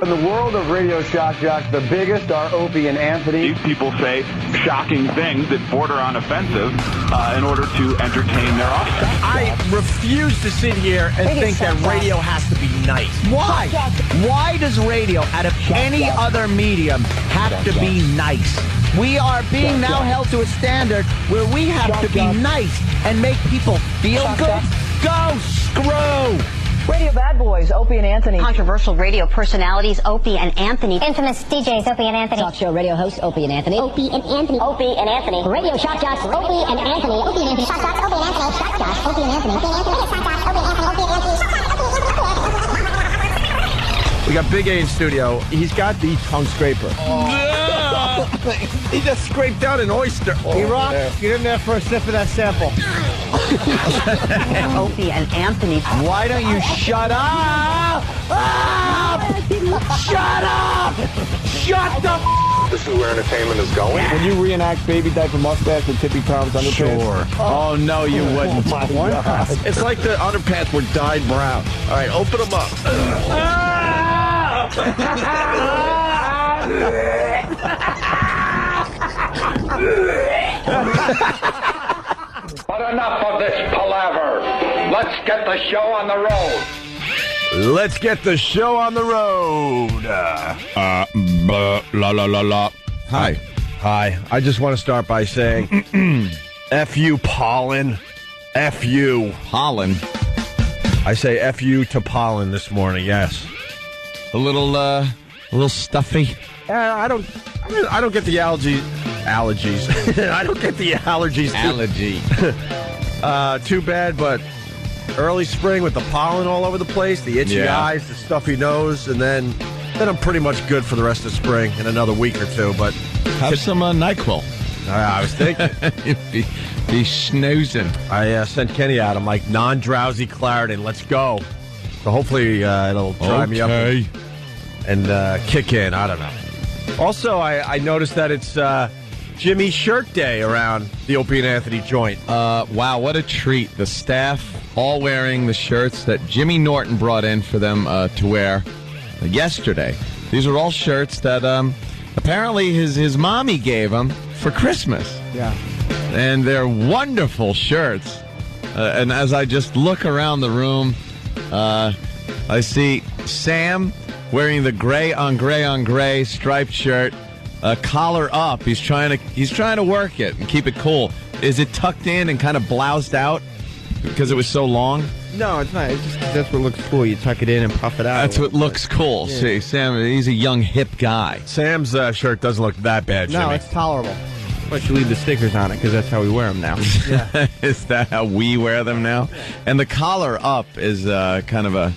In the world of radio shock jocks, the biggest are Opie and Anthony. These people say shocking things that border on offensive in order to entertain their audience. I refuse to sit here and think that radio has to be nice. Why? Why does radio, out of any other medium, have to be nice? We are being now held to a standard where we have to be nice and make people feel good. Go screw! Radio bad boys, Opie and Anthony. Controversial radio personalities, Opie and Anthony. Infamous DJs, Opie and Anthony. Talk show radio hosts, Opie and Anthony. Opie and Anthony. Opie and Anthony. Radio shock jocks, Opie and Anthony. Opie and Anthony. Shock jocks, Opie and Anthony. Shock jocks, Opie and Anthony. Opie and Anthony. Shock jocks, Opie and Anthony. Opie and Anthony. Shock jocks, Opie and Anthony. We got Big A in studio. He's got the tongue scraper. He just scraped out an oyster. E-Rock, get in there for a sip of that sample. Opie and Anthony. Why don't you shut up? Shut up! Shut the This is where entertainment is going. Would you reenact Baby Diaper Mustache with Tippy Tom's underpants? Sure. Oh, no, you wouldn't. Oh, my God. It's like the underpants were dyed brown. All right, open them up. But enough of this palaver. Let's get the show on the road. Let's get the show on the road. Blah, la, la, la, la. Hi. Hi. I just want to start by saying, F you, pollen. F you. Pollen. I say F you to pollen this morning, yes. A little stuffy. I don't get the allergies. I don't get the allergies. Allergy. Too bad, but early spring with the pollen all over the place, the itchy eyes, the stuffy nose, and then I'm pretty much good for the rest of spring in another week or two. But have some NyQuil. I was thinking. be snoozing. I sent Kenny out. I'm like, non-drowsy Claritin. Let's go. So hopefully it'll dry me up and kick in. I don't know. Also, I noticed that it's Jimmy Shirt Day around the Opie and Anthony joint. Wow, what a treat. The staff all wearing the shirts that Jimmy Norton brought in for them to wear yesterday. These are all shirts that apparently his mommy gave him for Christmas. Yeah. And they're wonderful shirts. And as I just look around the room, I see Sam wearing the gray on gray striped shirt, collar up. He's trying to work it and keep it cool. Is it tucked in and kind of bloused out because it was so long? No, it's not. It's just that's what looks cool. You tuck it in and puff it out. That's what looks cool. Yeah. See, Sam, he's a young, hip guy. Sam's shirt doesn't look that bad, Jimmy. No, it's tolerable. But you leave the stickers on it because that's how we wear them now. Yeah. Is that how we wear them now? And the collar up is kind of a...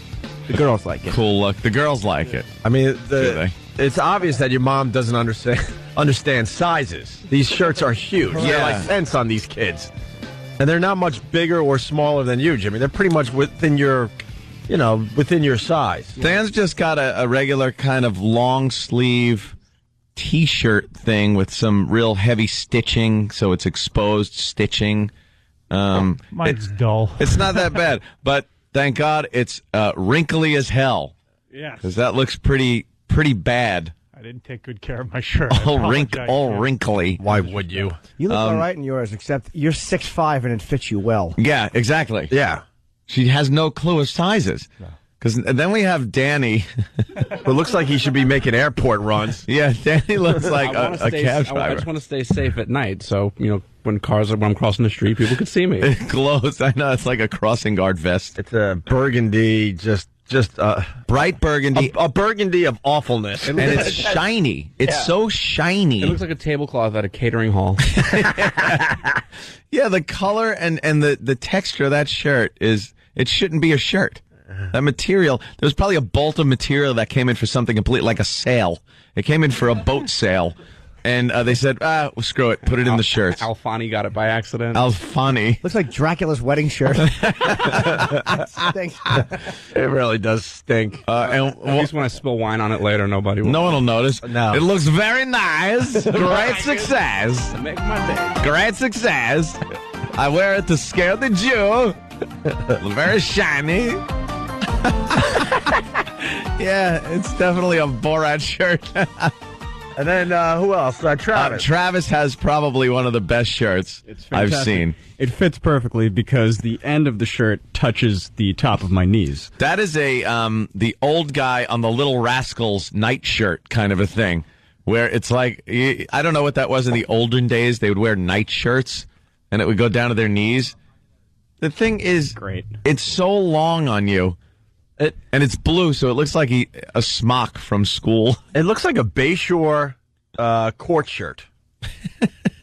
The girls like it. Cool look. The girls like it. I mean, it's obvious that your mom doesn't understand sizes. These shirts are huge. Yeah. They're like tents on these kids. And they're not much bigger or smaller than you, Jimmy. They're pretty much within your size. Dan's just got a regular kind of long sleeve T-shirt thing with some real heavy stitching, so it's exposed stitching. Mine's dull. It's not that bad, but thank God it's wrinkly as hell. Yes. Because that looks pretty bad. I didn't take good care of my shirt. All wrinkly. Why would you? You look all right in yours, except you're 6'5" and it fits you well. Yeah, exactly. Yeah. She has no clue of sizes. No. Because then we have Danny, who looks like he should be making airport runs. Yeah, Danny looks like a cab driver. I just want to stay safe at night, so when I'm crossing the street, people can see me. It glows. I know, it's like a crossing guard vest. It's a burgundy, just bright burgundy, a burgundy of awfulness, and it's shiny. It's so shiny. It looks like a tablecloth at a catering hall. Yeah, the color and the texture of that shirt it shouldn't be a shirt. That material, there was probably a bolt of material that came in for something complete, like a sail. It came in for a boat sail. And they said, well, screw it, put it in the shirts. Alfani got it by accident. Alfani. Looks like Dracula's wedding shirt. It really does stink. At least when I spill wine on it later, nobody will. No one will notice. No. It looks very nice. Great success. Make my day. Great success. I wear it to scare the Jew. Very shiny. Yeah, it's definitely a Borat shirt. And then who else? Travis. Travis has probably one of the best shirts I've seen. It fits perfectly because the end of the shirt touches the top of my knees. That is the old guy on the Little Rascals night shirt kind of a thing, where it's like, I don't know what that was in the olden days. They would wear night shirts, and it would go down to their knees. The thing is, great. It's so long on you. And it's blue, so it looks like a smock from school. It looks like a Bayshore court shirt.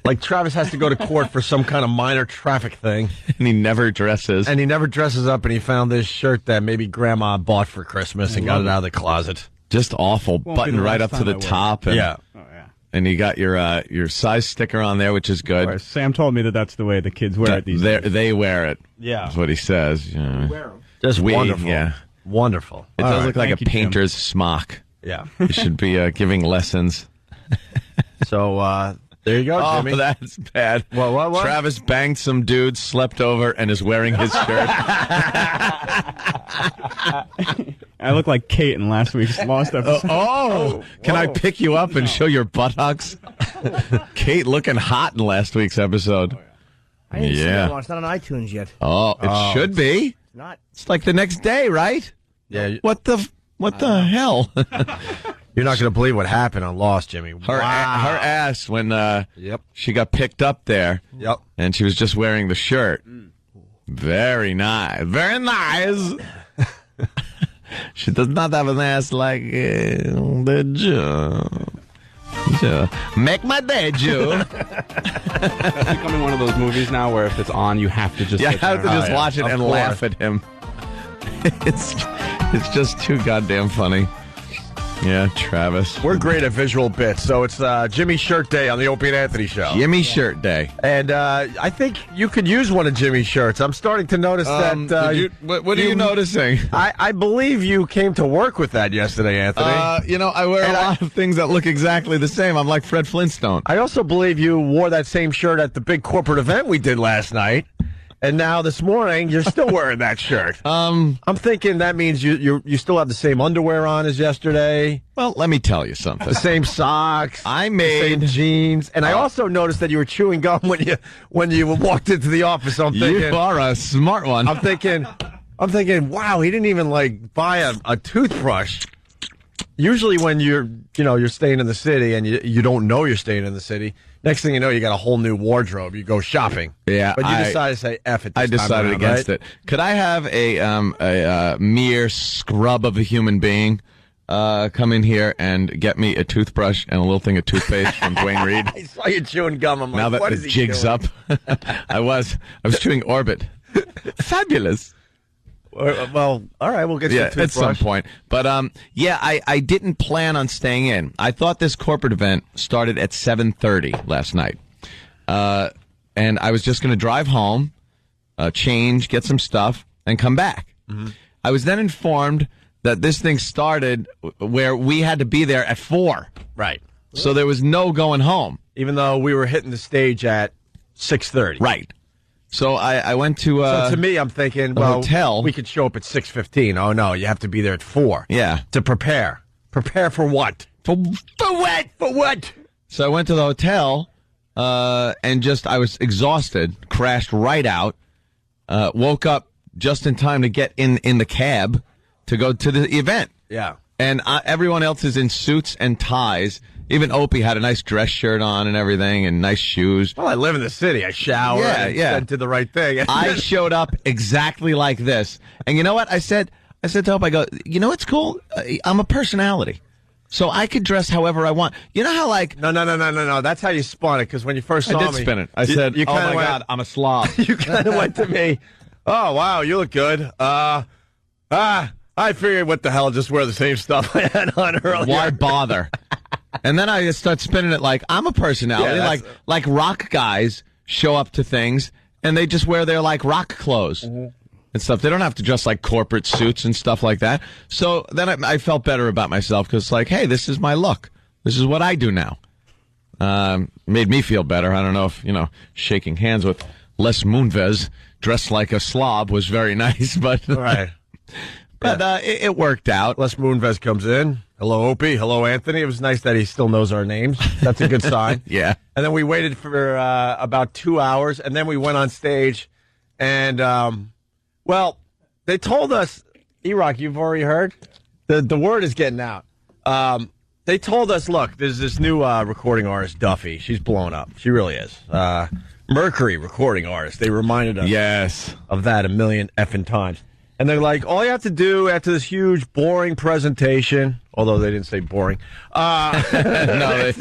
Like Travis has to go to court for some kind of minor traffic thing. And he never dresses. And he never dresses up, and he found this shirt that maybe Grandma bought for Christmas and got it out of the closet. Just awful. Button right up to the top. And, yeah. Oh, yeah. And you got your size sticker on there, which is good. Right. Sam told me that's the way the kids wear it these days. They wear it. Yeah. That's what he says. Wear them. Just wonderful. Yeah. Wonderful. It does look like a painter's smock. Yeah. You should be giving lessons. So, there you go, Jimmy. Oh, that's bad. What? Travis banged some dude, slept over, and is wearing his shirt. I look like Kate in last week's Lost episode. Can I pick you up and show your buttocks? Kate looking hot in last week's episode. I didn't see that one. It's not on iTunes yet. Oh, it should be. It's not. It's like the next day, right? Yeah. What the hell? You're not going to believe what happened on Lost, Jimmy. Her ass when she got picked up there. Yep. And she was just wearing the shirt. Very nice. Very nice. She does not have an ass like the Jew. Make my day, Jew. It's becoming one of those movies now where if it's on, you have to just watch it and laugh at him. It's just too goddamn funny. Yeah, Travis. We're great at visual bits, so it's Jimmy Shirt Day on the Opie and Anthony Show. Jimmy Shirt Day. And I think you could use one of Jimmy's shirts. I'm starting to notice that... what are you noticing? I believe you came to work with that yesterday, Anthony. I wear a lot of things that look exactly the same. I'm like Fred Flintstone. I also believe you wore that same shirt at the big corporate event we did last night. And now this morning, you're still wearing that shirt. I'm thinking that means you still have the same underwear on as yesterday. Well, let me tell you something. The same socks. I made the same jeans, and I also noticed that you were chewing gum when you walked into the office. So I'm thinking you are a smart one. I'm thinking, wow, he didn't even buy a toothbrush. Usually, when you're staying in the city and you don't know you're staying in the city. Next thing you know, you got a whole new wardrobe. You go shopping. Yeah, but you decided to say F it. I decided against it. Could I have a mere scrub of a human being come in here and get me a toothbrush and a little thing of toothpaste from Dwayne Reed? I saw you chewing gum. I'm like, now that what the is he jig's doing? up, I was chewing Orbit. Fabulous. Well, all right, we'll get you a toothbrush. At some point. But, I didn't plan on staying in. I thought this corporate event started at 7:30 last night. And I was just going to drive home, change, get some stuff, and come back. Mm-hmm. I was then informed that this thing started where we had to be there at 4. Right. So there was no going home. Even though we were hitting the stage at 6:30. Right. So I went to so to me, I'm thinking, well, hotel. We could show up at 6:15. Oh no, you have to be there at 4. Yeah, to prepare. Prepare for what? For what? For what? So I went to the hotel, and I was exhausted. Crashed right out. Woke up just in time to get in the cab to go to the event. Yeah, and everyone else is in suits and ties. Even Opie had a nice dress shirt on and everything and nice shoes. Well, I live in the city. I shower and did the right thing. I showed up exactly like this. And you know what? I said to Hope, I go, you know what's cool? I'm a personality. So I could dress however I want. You know how No. That's how you spun it, because when you first saw me. I did spin it. I said, oh my God, I'm a slob. You kind of went to me, oh, wow, you look good. I figured what the hell, just wear the same stuff I had on earlier. Why bother? And then I just start spinning it like I'm a personality. Yeah, like rock guys show up to things and they just wear their rock clothes and stuff. They don't have to dress like corporate suits and stuff like that. So then I felt better about myself because hey, this is my look. This is what I do now. Made me feel better. I don't know if, shaking hands with Les Moonves dressed like a slob was very nice, but right. But it worked out. Les Moonves comes in. Hello, Opie. Hello, Anthony. It was nice that he still knows our names. That's a good sign. Yeah. And then we waited for about 2 hours, and then we went on stage. And, they told us, E-Rock, you've already heard? The word is getting out. They told us, look, there's this new recording artist, Duffy. She's blown up. She really is. Mercury recording artist. They reminded us of that a million effing times. And they're like, all you have to do after this huge, boring presentation, although they didn't say boring. No,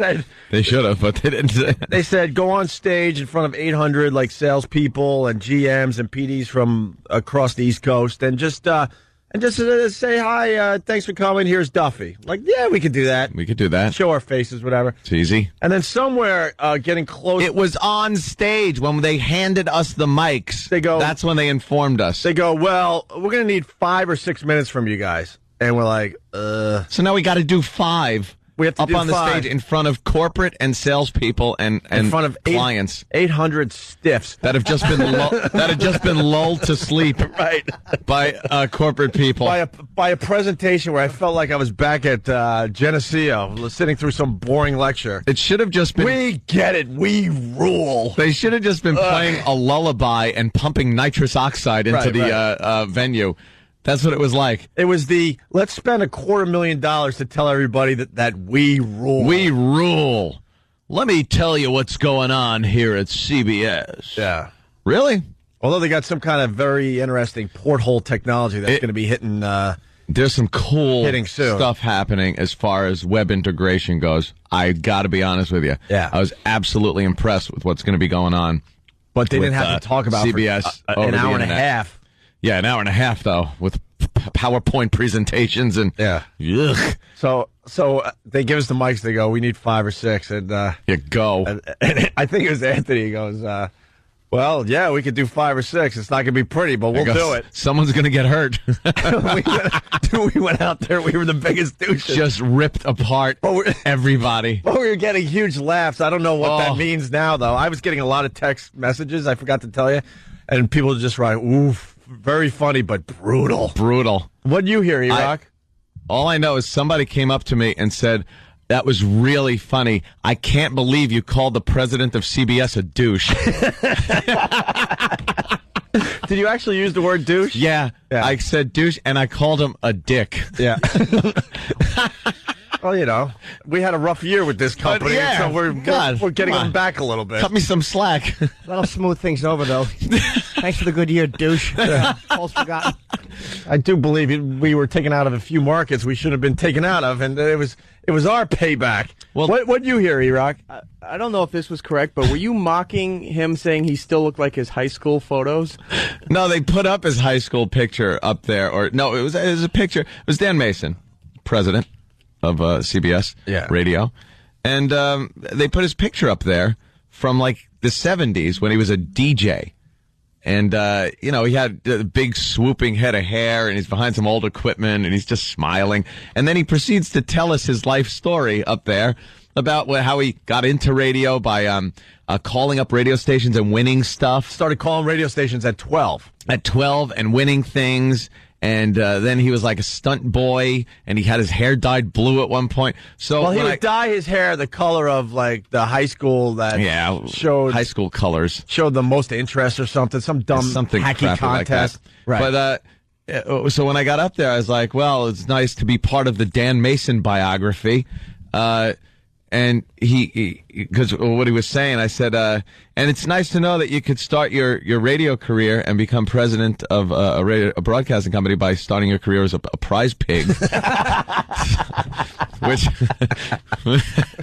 they should have, but they didn't say. They said, go on stage in front of 800 like salespeople and GMs and PDs from across the East Coast and just say hi, thanks for coming, here's Duffy. Like, yeah, we could do that. We could do that. Show our faces, whatever. It's easy. And then somewhere getting close. It was on stage when they handed us the mics. They go. That's when they informed us. They go, well, we're going to need 5 or 6 minutes from you guys. And we're like, So now we got to do 5. We have to up do on the 5. stage in front of corporate and salespeople and in front of clients. 800 stiffs that have just been lulled to sleep by corporate people. By a presentation where I felt like I was back at Geneseo, sitting through some boring lecture. It should have just been. We get it. We rule. They should have just been playing a lullaby and pumping nitrous oxide into the venue. That's what it was like. It was let's spend $250,000 to tell everybody that we rule. We rule. Let me tell you what's going on here at CBS. Yeah. Really? Although they got some kind of very interesting porthole technology that's going to be hitting. There's some cool hitting soon. Stuff happening as far as web integration goes. I got to be honest with you. Yeah. I was absolutely impressed with what's going to be going on. But they didn't have to talk about CBS for an hour and a half. Yeah, an hour and a half, though, with PowerPoint presentations and ugh. So they give us the mics. They go, we need 5 or 6, and go. And I think it was Anthony. He goes, well, yeah, we could do 5 or 6. It's not gonna be pretty, but we'll do it. Someone's gonna get hurt. we went out there. We were the biggest douches. Just ripped apart everybody. But we were getting huge laughs. I don't know what that means now, though. I was getting a lot of text messages. I forgot to tell you, and people just write, "Oof." Very funny, but brutal. Brutal. What'd you hear, E-Rock? All I know is somebody came up to me and said, that was really funny. I can't believe you called the president of CBS a douche. Did you actually use the word douche? Yeah. I said douche, and I called him a dick. Yeah. Well, you know, we had a rough year with this company, so we're getting them back a little bit. Cut me some slack. That'll smooth things over, though. Thanks for the good year, douche. Almost forgotten. I do believe we were taken out of a few markets we should have been taken out of, and it was our payback. Well, what'd you hear, E-Rock? I don't know if this was correct, but were you mocking him saying he still looked like his high school photos? No, they put up his high school picture up there. It was a picture. It was Dan Mason, president of CBS Radio. And they put his picture up there from like the 70s when he was a DJ. And, he had a big swooping head of hair and he's behind some old equipment and he's just smiling. And then he proceeds to tell us his life story up there about how he got into radio by calling up radio stations and winning stuff. Started calling radio stations at 12. At 12 and winning things. And then he was like a stunt boy, and he had his hair dyed blue at one point. So he would dye his hair the color of like the high school that showed high school colors, showed the most interest or something, some dumb hacky contest. Like that. Right. But so when I got up there, I was like, well, it's nice to be part of the Dan Mason biography. And because what he was saying, I said, and it's nice to know that you could start your radio career and become president of a broadcasting company by starting your career as a prize pig. Which,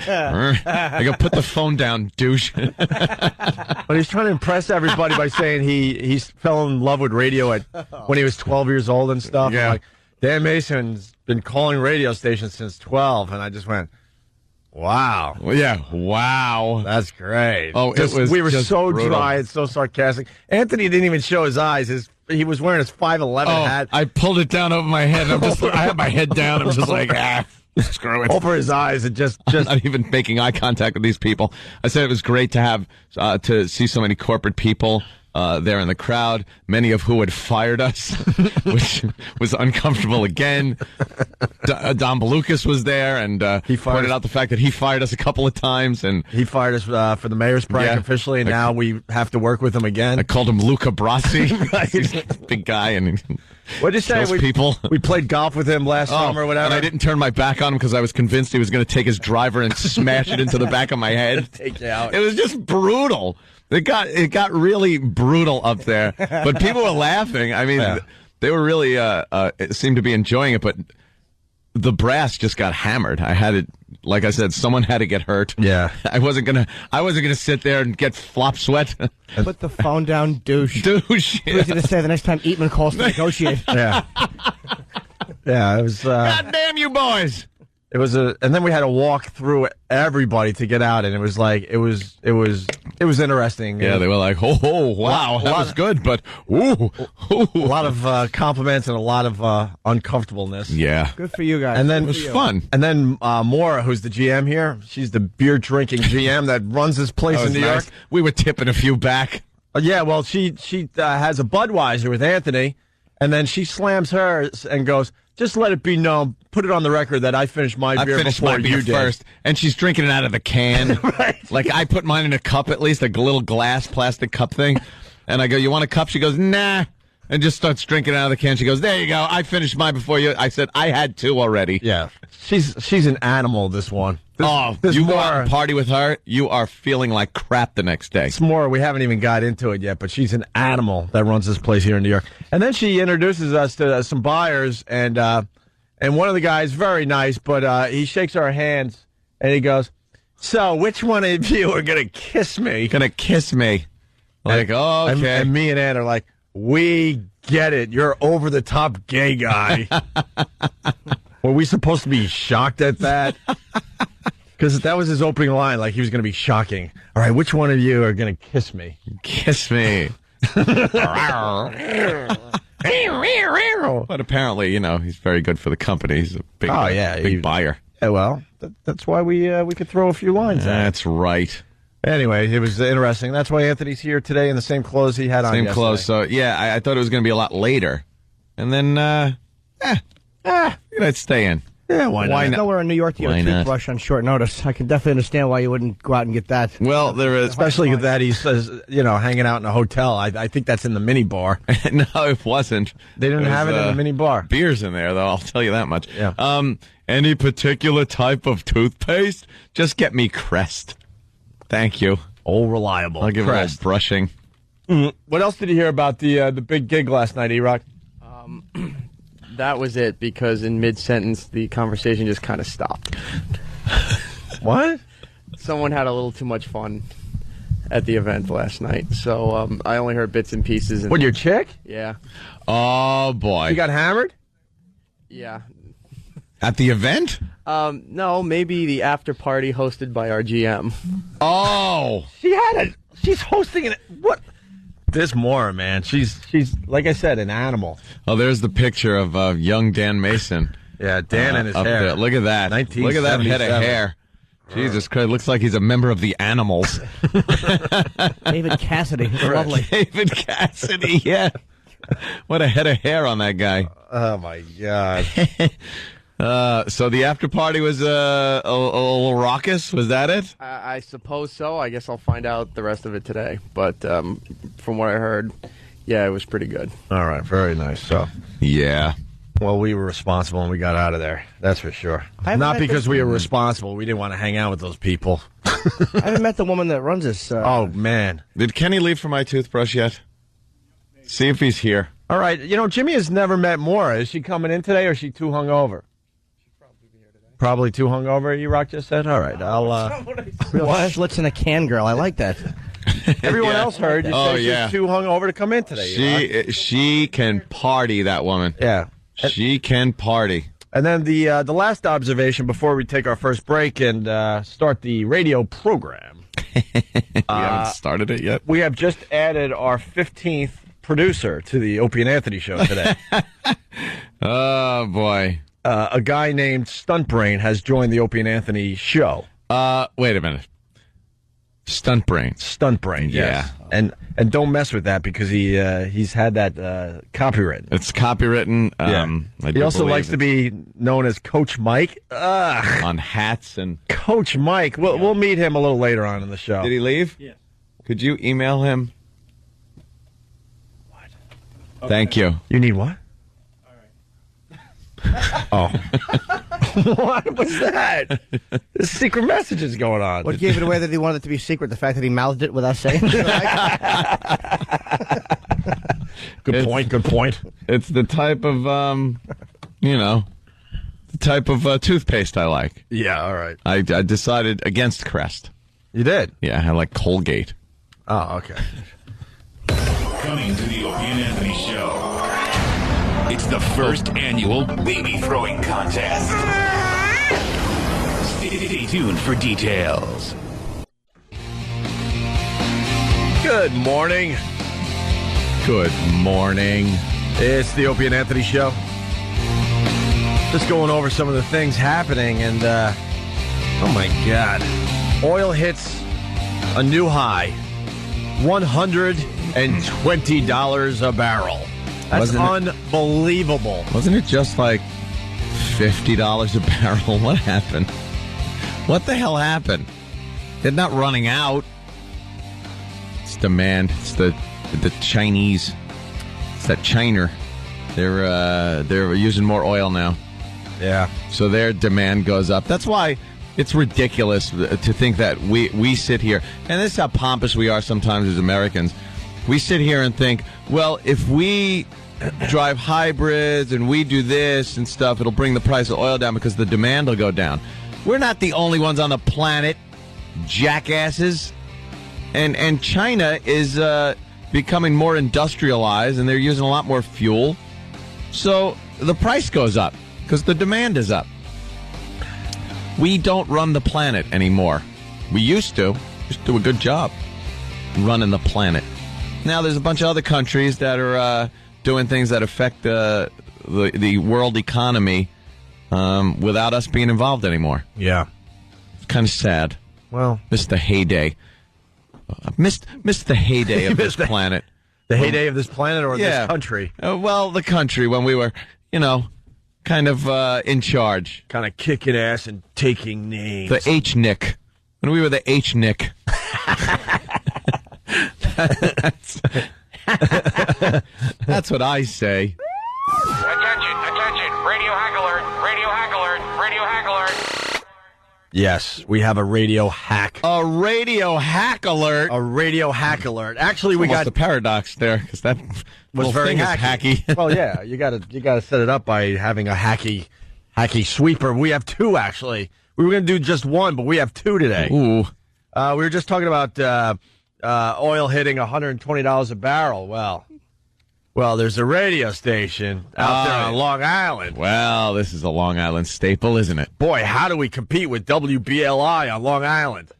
I go, put the phone down, douche. But he's trying to impress everybody by saying he fell in love with radio when he was 12 years old and stuff. Yeah. Like, Dan Mason's been calling radio stations since 12, and I just went, wow. Well, yeah, wow. That's great. Oh, we were so brutal. dry and so sarcastic. Anthony didn't even show his eyes. He was wearing his 5'11" hat. I pulled it down over my head. I had my head down. I'm just like, screw it. Over his eyes, and just I'm not even making eye contact with these people. I said it was great to have to see so many corporate people there in the crowd, many of who had fired us, which was uncomfortable again. Don Belucas was there, and he pointed out the fact that he fired us a couple of times. And he fired us for the mayor's prank officially, and now we have to work with him again. I called him Luca Brasi. He's a big guy, and what did you say? People. We played golf with him last summer or whatever. And I didn't turn my back on him because I was convinced he was going to take his driver and smash it into the back of my head. Take you out. It was just brutal. It got really brutal up there, but people were laughing. I mean, they were really seemed to be enjoying it, but the brass just got hammered. I had it, like I said, someone had to get hurt. Yeah, I wasn't gonna sit there and get flop sweat. Put the phone down, douche. Douche. I was gonna say the next time Eatman calls to negotiate. Yeah, it was. God damn you boys! It was and then we had to walk through everybody to get out, and it was like it was interesting. Yeah, they were like, oh wow, that was good, but ooh. A lot of compliments and a lot of uncomfortableness. Yeah, good for you guys. And then it was fun. And then Maura, who's the GM here, she's the beer drinking GM that runs this place in New York. We were tipping a few back. Yeah, well, she has a Budweiser with Anthony, and then she slams hers and goes, "Just let it be known, put it on the record that I finished my beer before you did." First, and she's drinking it out of the can. Right. Like I put mine in a cup, at least a little glass plastic cup thing, and I go, "You want a cup?" She goes, "Nah," and just starts drinking it out of the can. She goes, "There you go. I finished mine before you." I said, "I had two already." Yeah, she's an animal. This one. This you go out and party with her, you are feeling like crap the next day. It's more, we haven't even got into it yet, but she's an animal that runs this place here in New York. And then she introduces us to some buyers, and one of the guys, very nice, but he shakes our hands, and he goes, "So, which one of you are going to kiss me?" Going to kiss me. Like, oh, okay. And me and Ann are like, "We get it. You're over-the-top gay guy." Were we supposed to be shocked at that? Because that was his opening line, like he was going to be shocking. All right, which one of you are going to kiss me? Kiss me. But apparently, he's very good for the company. He's a big, big buyer. Yeah, well, that's why we could throw a few lines at. That's right. Anyway, it was interesting. That's why Anthony's here today in the same clothes he had on yesterday. Same clothes. So, yeah, I thought it was going to be a lot later. And then, I'd stay in. Yeah, why not? Why not? Nowhere in New York to get a toothbrush on short notice. I can definitely understand why you wouldn't go out and get that. Well, there is, especially with that he says, hanging out in a hotel. I think that's in the mini bar. No, it wasn't. They didn't have it in the mini bar. Beers in there, though. I'll tell you that much. Yeah. Any particular type of toothpaste? Just get me Crest. Thank you. Oh, reliable. I'll give Crest. it a brushing. What else did you hear about the big gig last night, E-Rock? That was it, because in mid-sentence, the conversation just kind of stopped. What? Someone had a little too much fun at the event last night, so I only heard bits and pieces. What, your chick? Yeah. Oh, boy. You got hammered? Yeah. At the event? No, maybe the after party hosted by our GM. Oh! She's hosting it. What? This Maura, man, she's like I said, an animal. Oh, there's the picture of young Dan Mason. Yeah, Dan and his hair. There. Look at that. Look at that head of hair. Jesus Christ, looks like he's a member of the Animals. David Cassidy, lovely. David Cassidy, yeah. What a head of hair on that guy. Oh my God. So the after party was a little raucous. Was that it? I suppose so. I guess I'll find out the rest of it today. But from what I heard, yeah, it was pretty good. All right, very nice. So, yeah. Well, we were responsible and we got out of there. That's for sure. Not because we were responsible. We didn't want to hang out with those people. I haven't met the woman that runs this. Oh, man. Did Kenny leave for my toothbrush yet? See if he's here. All right. Jimmy has never met Maura. Is she coming in today or is she too hungover? Probably too hungover, E-Rock just said? All right, I'll... Real Schlitz in a can girl. I like that. Everyone else heard you say she's too hungover to come in today. She can party, that woman. Yeah. She can party. And then the last observation before we take our first break and start the radio program. We haven't started it yet. We have just added our 15th producer to the Opie and Anthony show today. Oh, boy. A guy named Stunt Brain has joined the Opie and Anthony show. Wait a minute. Stunt brain. Stunt brain, yes. Yeah. And don't mess with that because he's had that copywritten. It's copywritten. He also likes to be known as Coach Mike. Ugh. On hats and... Coach Mike. We'll meet him a little later on in the show. Did he leave? Yeah. Could you email him? What? Okay. Thank you. You need what? All right. Oh. What was that? There's secret messages going on. What gave it away that he wanted it to be secret? The fact that he mouthed it without saying it? Good point. It's the type of, toothpaste I like. Yeah, all right. I decided against Crest. You did? Yeah, I like Colgate. Oh, okay. Coming to the Opie and Anthony Show. It's the first annual baby throwing contest. Stay tuned for details. Good morning. Good morning. It's the Opie and Anthony Show. Just going over some of the things happening, and oh my God. Oil hits a new high. $120 a barrel. That's unbelievable. Wasn't it just like $50 a barrel? What happened? What the hell happened? They're not running out. It's demand. It's the Chinese. It's that China. They're using more oil now. Yeah. So their demand goes up. That's why it's ridiculous to think that we sit here, and this is how pompous we are sometimes as Americans. We sit here and think, well, if we drive hybrids and we do this and stuff, it'll bring the price of oil down because the demand will go down. We're not the only ones on the planet, jackasses. And China is becoming more industrialized, and they're using a lot more fuel. So the price goes up because the demand is up. We don't run the planet anymore. We used to. Just do a good job running the planet. Now, there's a bunch of other countries that are doing things that affect the world economy without us being involved anymore. Yeah. It's kind of sad. Well, missed the heyday. Missed the heyday of this planet. The heyday of this planet or this country? Well, the country when we were, kind of in charge. Kind of kicking ass and taking names. The H-Nick. When we were the H-Nick. That's what I say. Attention, radio hack alert. Yes, we have a radio hack. A radio hack alert. Actually, we got a paradox there because that was very hacky. Well, yeah, you got to set it up by having a hacky sweeper. We have two actually. We were going to do just one, but we have two today. Ooh. We were just talking about oil hitting $120 a barrel. Well, there's a radio station out there on Long Island. Well, this is a Long Island staple, isn't it? Boy, how do we compete with WBLI on Long Island?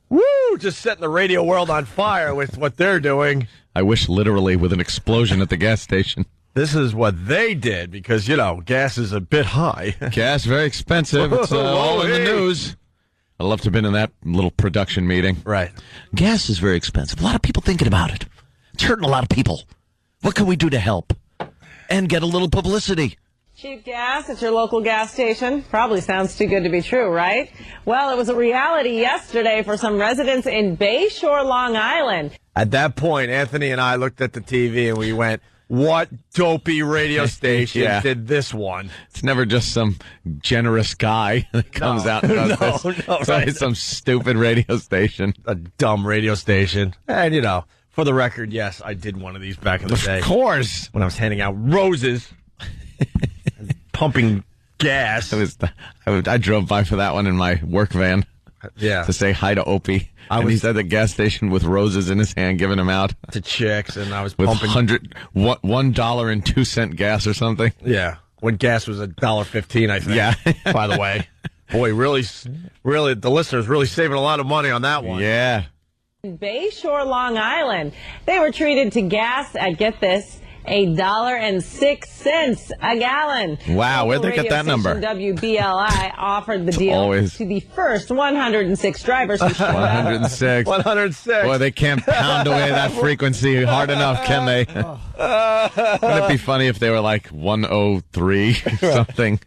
Woo! Just setting the radio world on fire with what they're doing. I wish literally with an explosion at the gas station. This is what they did because, gas is a bit high. Gas, very expensive. It's all in the news. I'd love to have been in that little production meeting. Right. Gas is very expensive. A lot of people thinking about it. It's hurting a lot of people. What can we do to help? And get a little publicity. Cheap gas at your local gas station? Probably sounds too good to be true, right? Well, it was a reality yesterday for some residents in Bayshore, Long Island. At that point, Anthony and I looked at the TV and we went, what dopey radio station did this one? It's never just some generous guy that comes out and does this. It's always some stupid radio station. A dumb radio station. And, for the record, yes, I did one of these back in the day. Of course. When I was handing out roses and pumping gas. I drove by for that one in my work van. Yeah. To say hi to Opie. He's at the gas station with roses in his hand, giving them out to chicks, and I was with pumping $1.02 gas or something. Yeah, when gas was $1.15, I think. Yeah. By the way, boy, really, the listeners really saving a lot of money on that one. Yeah. In Bayshore, Long Island, they were treated to gas at, get this, $1.06 a gallon. Wow, where'd they Local get that radio number? station WBLI offered the deal to the first 106 drivers who showed up. 106. 106. Boy, they can't pound away that frequency hard enough, can they? Wouldn't it be funny if they were like 103 something?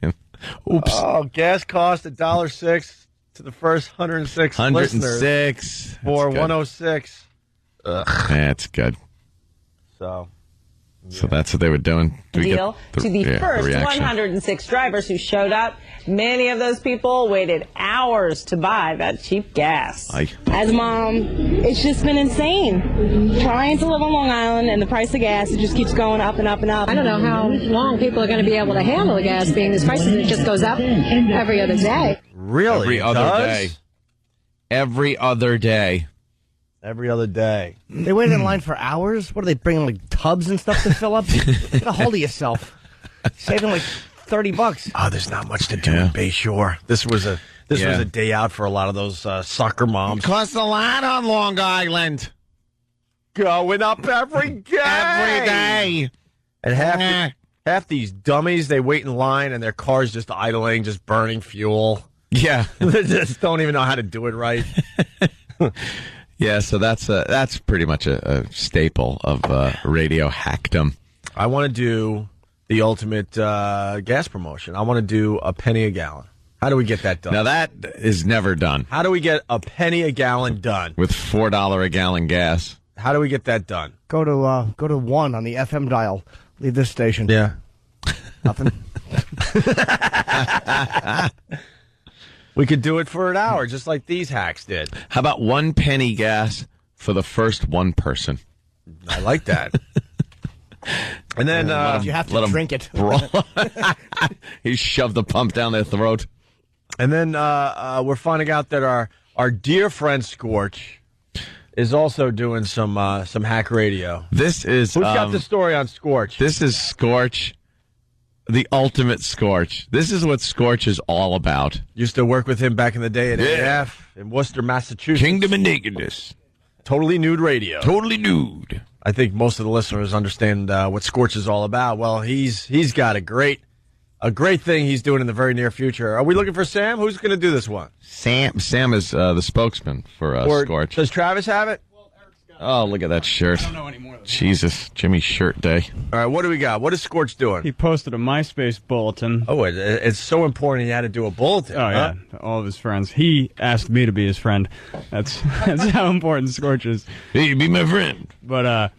Oops. Oh, gas cost $1.06 to the first 106 listeners 106 for 106. That's good. So that's what they were doing. Do we Deal get to the first reaction? 106 drivers who showed up. Many of those people waited hours to buy that cheap gas. As a mom, it's just been insane. Trying to live on Long Island and the price of gas, it just keeps going up and up and up. I don't know how long people are going to be able to handle the gas being these prices. It just goes up every other day. Really? Every other day. Every other day. Every other day. They waited in line for hours? What are they bringing, like tubs and stuff to fill up? Get a hold of yourself. Saving like $30. Oh, there's not much to do in Bayshore. This was a day out for a lot of those soccer moms. Costs a lot on Long Island. Going up every day. Every day. And half these dummies, they wait in line and their car's just idling, just burning fuel. Yeah. They just don't even know how to do it right. Yeah, so that's pretty much a staple of radio hackdom. I want to do the ultimate gas promotion. I want to do a penny a gallon. How do we get that done? Now, that is never done. How do we get a penny a gallon done? With $4 a gallon gas. How do we get that done? Go to 1 on the FM dial. Leave this station. Yeah. Nothing. We could do it for an hour, just like these hacks did. How about 1 penny gas for the first one person? I like that. And then you have to drink it. He shoved the pump down their throat. And then we're finding out that our dear friend Scorch is also doing some hack radio. This is who's got the story on Scorch? This is Scorch, the ultimate Scorch. This is what Scorch is all about. Used to work with him back in the day at AF in Worcester, Massachusetts. Kingdom of Nakedness. Totally nude radio. Totally nude. I think most of the listeners understand what Scorch is all about. Well, he's got a great thing he's doing in the very near future. Are we looking for Sam? Who's going to do this one? Sam is the spokesman for Scorch. Does Travis have it? Oh, look at that shirt. I don't know anymore. Jesus, Jimmy's shirt day. All right, what do we got? What is Scorch doing? He posted a MySpace bulletin. Oh, it's so important he had to do a bulletin. Oh, yeah, all of his friends. He asked me to be his friend. That's how important Scorch is. Hey, be my friend. But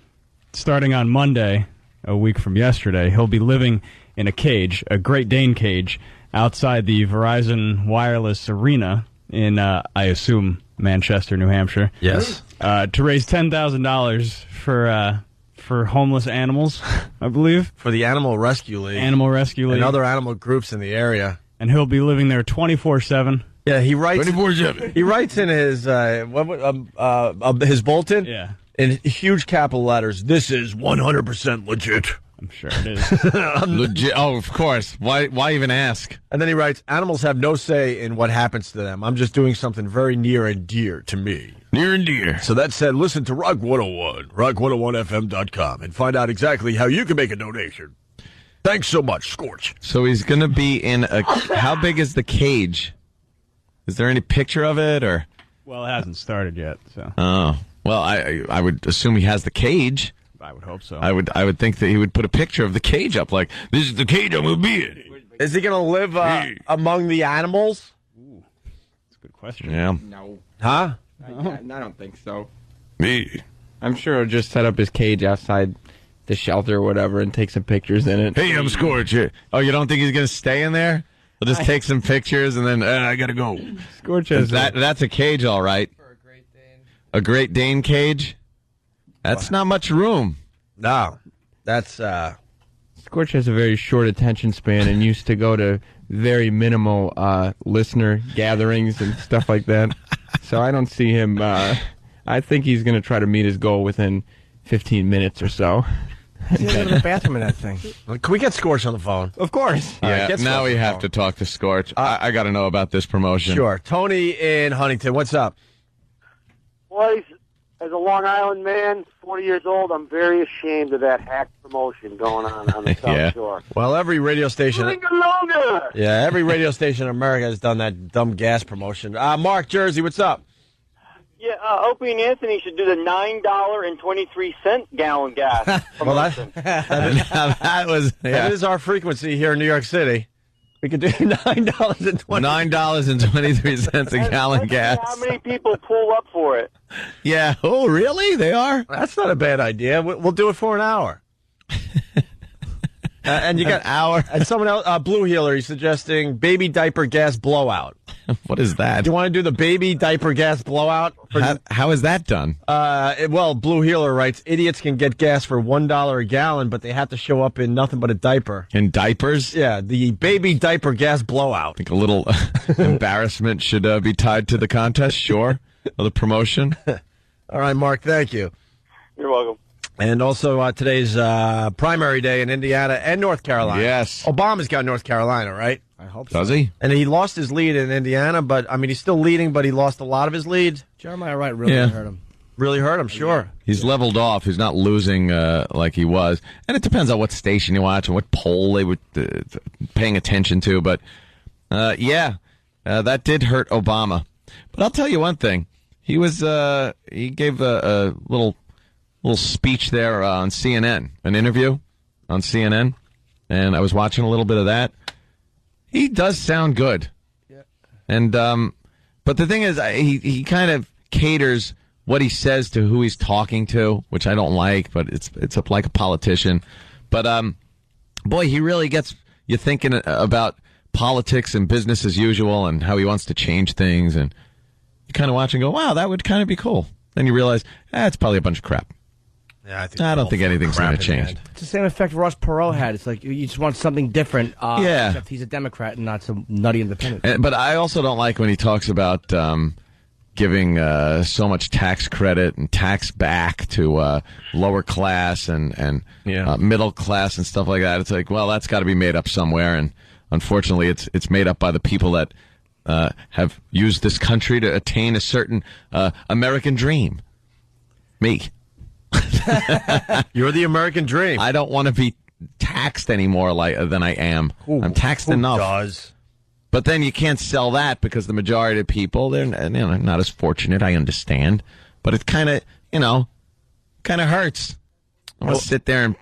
starting on Monday, a week from yesterday, he'll be living in a cage, a Great Dane cage, outside the Verizon Wireless Arena in, I assume, Manchester, New Hampshire. Yes. To raise $10,000 for homeless animals, I believe. For the Animal Rescue League. Animal Rescue League. And other animal groups in the area. And he'll be living there 24/7. Yeah, he writes 24/7. He writes in his bulletin. Yeah. In huge capital letters, this is 100% legit. I'm sure it is. Legit. Oh, of course. Why even ask? And then he writes, animals have no say in what happens to them. I'm just doing something very near and dear to me. Near and dear. So that said, listen to Rock 101, rock101fm.com, and find out exactly how you can make a donation. Thanks so much, Scorch. So he's going to be in a... How big is the cage? Is there any picture of it, or... Well, it hasn't started yet, so... Oh. Well, I would assume he has the cage. I would hope so. I would think that he would put a picture of the cage up, like, this is the cage I'm going to be in. Is he going to live among the animals? Ooh, that's a good question. Yeah. No. Huh? I don't think so. Me. I'm sure he'll just set up his cage outside the shelter or whatever and take some pictures in it. Hey, I'm Scorch. Oh, you don't think he's going to stay in there? He'll just take some pictures and then, I got to go. Scorch has that's a cage, all right. For a Great Dane. A Great Dane cage? That's not much room. No. That's, Scorch has a very short attention span and used to go to very minimal listener gatherings and stuff like that. So I don't see him. I think he's going to try to meet his goal within 15 minutes or so. He's going to go to the bathroom in that thing. Can we get Scorch on the phone? Of course. Yeah, right, now we have to talk to Scorch. I got to know about this promotion. Sure. Tony in Huntington, what's up? Boys, as a Long Island man, 40 years old, I'm very ashamed of that hack promotion going on the South Shore. Well, every radio station. Longer. Yeah, every radio station in America has done that dumb gas promotion. Mark, Jersey, what's up? Yeah, Opie and Anthony should do the $9.23 gallon gas. Well, that is our frequency here in New York City. We could do $9.23 a gallon gas. How many people pull up for it? Yeah. Oh, really? They are? That's not a bad idea. We'll do it for an hour. And you got an hour. And someone else, Blue Healer, he's suggesting baby diaper gas blowout. What is that? Do you want to do the baby diaper gas blowout? How is that done? Well, Blue Healer writes, idiots can get gas for $1 a gallon, but they have to show up in nothing but a diaper. In diapers? Yeah, the baby diaper gas blowout. I think a little embarrassment should be tied to the contest, sure, or the promotion. All right, Mark, thank you. You're welcome. And also today's primary day in Indiana and North Carolina. Yes. Obama's got North Carolina, right? I hope so. Does he? And he lost his lead in Indiana, but, I mean, he's still leading, but he lost a lot of his lead. Jeremiah Wright really hurt him. Really hurt him, sure. He's leveled off. He's not losing like he was. And it depends on what station you watch and what poll they were paying attention to. But, that did hurt Obama. But I'll tell you one thing. He gave a little speech there on CNN, an interview on CNN, and I was watching a little bit of that. He does sound good. Yeah. And but the thing is, he kind of caters what he says to who he's talking to, which I don't like, but it's like a politician. But boy, he really gets you thinking about politics and business as usual and how he wants to change things, and you kind of watch and go, wow, that would kind of be cool. Then you realize, it's probably a bunch of crap. Yeah, I don't think anything's going to change. It's the same effect Ross Perot had. It's like you just want something different. Except he's a Democrat and not some nutty independent. But I also don't like when he talks about giving so much tax credit and tax back to lower class and middle class and stuff like that. It's like, well, that's got to be made up somewhere, and unfortunately, it's made up by the people that have used this country to attain a certain American dream. Me. You're the American dream. I don't want to be taxed anymore than I am. I'm taxed enough. Does? But then you can't sell that because the majority of people, they're not as fortunate, I understand. But it kind of hurts. I want to sit there and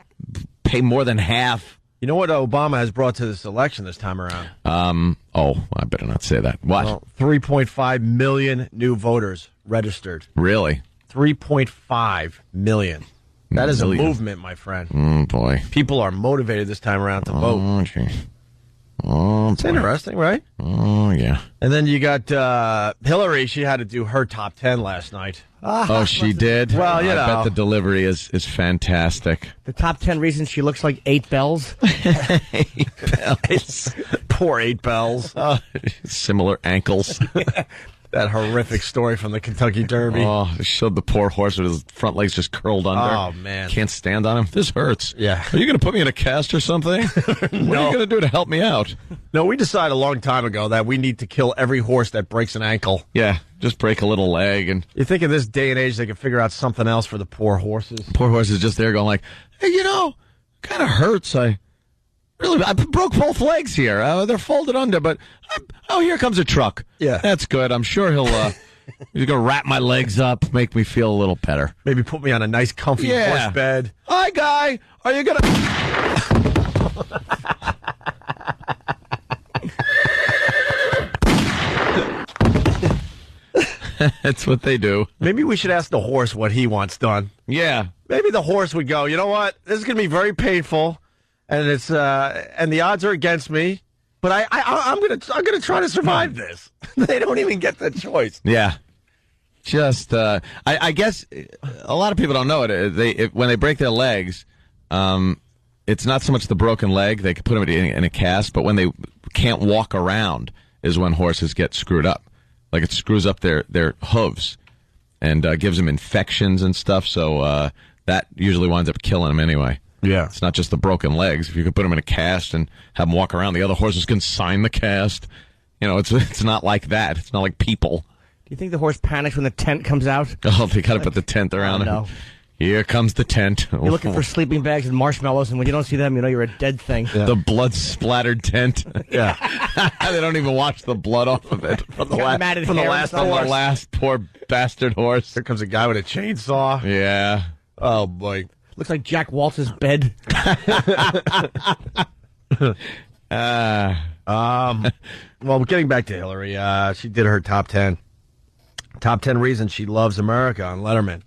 pay more than half. You know what Obama has brought to this election this time around? I better not say that. What? Well, 3.5 million new voters registered. Really? 3.5 million. That is a movement, my friend. Boy. People are motivated this time around to vote. Gee. Oh, it's interesting, right? Oh, yeah. And then you got Hillary. She had to do her top 10 last night. Oh, she did? Well, I bet the delivery is fantastic. The top 10 reasons she looks like 8 bells. 8 bells. Poor 8 bells. Similar ankles. That horrific story from the Kentucky Derby. Oh, they showed the poor horse with his front legs just curled under. Oh, man. Can't stand on him. This hurts. Yeah. Are you going to put me in a cast or something? What are you going to do to help me out? No, we decided a long time ago that we need to kill every horse that breaks an ankle. Yeah, just break a little leg. And you think in this day and age they can figure out something else for the poor horses? Poor horse is just there going like, hey, kind of hurts. I broke both legs here. They're folded under, but here comes a truck. Yeah. That's good. I'm sure he's going to wrap my legs up, make me feel a little better. Maybe put me on a nice, comfy horse bed. Hi, guy. Are you going to... That's what they do. Maybe we should ask the horse what he wants done. Yeah. Maybe the horse would go, you know what? This is going to be very painful. And it's and the odds are against me, but I'm gonna try to survive this. They don't even get the choice. Yeah, just I guess a lot of people don't know it. When they break their legs, it's not so much the broken leg. They can put them in a cast, but when they can't walk around is when horses get screwed up. Like it screws up their hooves and gives them infections and stuff. So that usually winds up killing them anyway. Yeah. It's not just the broken legs. If you could put them in a cast and have them walk around, the other horses can sign the cast. It's not like that. It's not like people. you think the horse panics when the tent comes out? Oh, they got to put the tent around no. him. Here comes the tent. You're looking for sleeping bags and marshmallows, and when you don't see them, you know you're a dead thing. Yeah. The blood-splattered tent. Yeah. They don't even wash the blood off of it. From the last poor bastard horse. Here comes a guy with a chainsaw. Yeah. Oh, boy. Looks like Jack Waltz's bed. Well, getting back to Hillary, she did her top 10. Top 10 reasons she loves America on Letterman.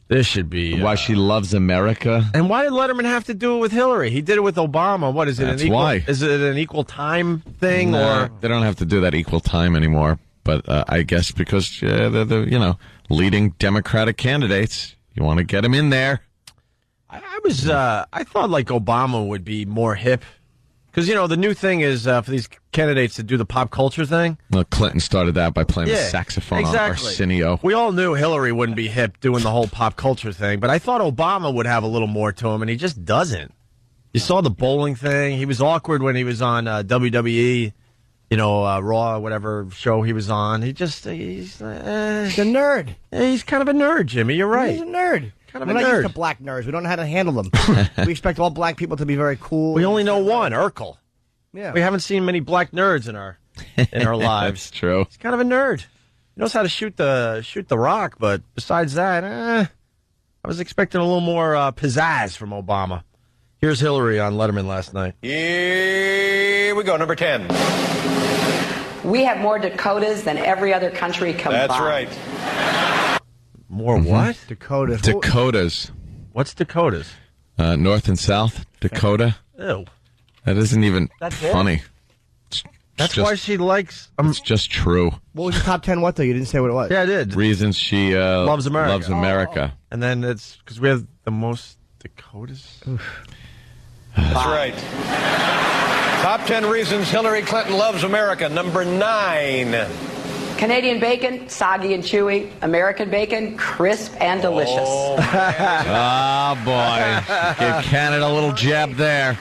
This should be... why she loves America? And why did Letterman have to do it with Hillary? He did it with Obama. What is it? That's why. Is it an equal time thing? Or They don't have to do that equal time anymore. But I guess because they're the leading Democratic candidates. You want to get them in there. I thought like Obama would be more hip. Because, the new thing is for these candidates to do the pop culture thing. Well, Clinton started that by playing the saxophone on Arsenio. We all knew Hillary wouldn't be hip doing the whole pop culture thing, but I thought Obama would have a little more to him, and he just doesn't. You saw the bowling thing. He was awkward when he was on WWE, Raw, whatever show he was on. He's a nerd. He's kind of a nerd, Jimmy. You're right. He's a nerd. Kind of We're a not nerd. used to black nerds. We don't know how to handle them. We expect all black people to be very cool. We only know one, Urkel. Yeah. We haven't seen many black nerds in our lives. That's true. He's kind of a nerd. He knows how to shoot the rock, but besides that, I was expecting a little more pizzazz from Obama. Here's Hillary on Letterman last night. Here we go, number 10. We have more Dakotas than every other country combined. That's right. More what? Dakotas. Dakotas. What's Dakotas? North and South Dakota. Ew. That isn't even That's it? funny. That's why she likes... it's just true. What was your top 10 what, though? You didn't say what it was. Yeah, I did. Reasons she Loves America. Loves America. And then it's because we have the most Dakotas. That's right. Top 10 reasons Hillary Clinton loves America. Number 9. Canadian bacon, soggy and chewy. American bacon, crisp and delicious. Oh, boy. Give Canada a little jab there.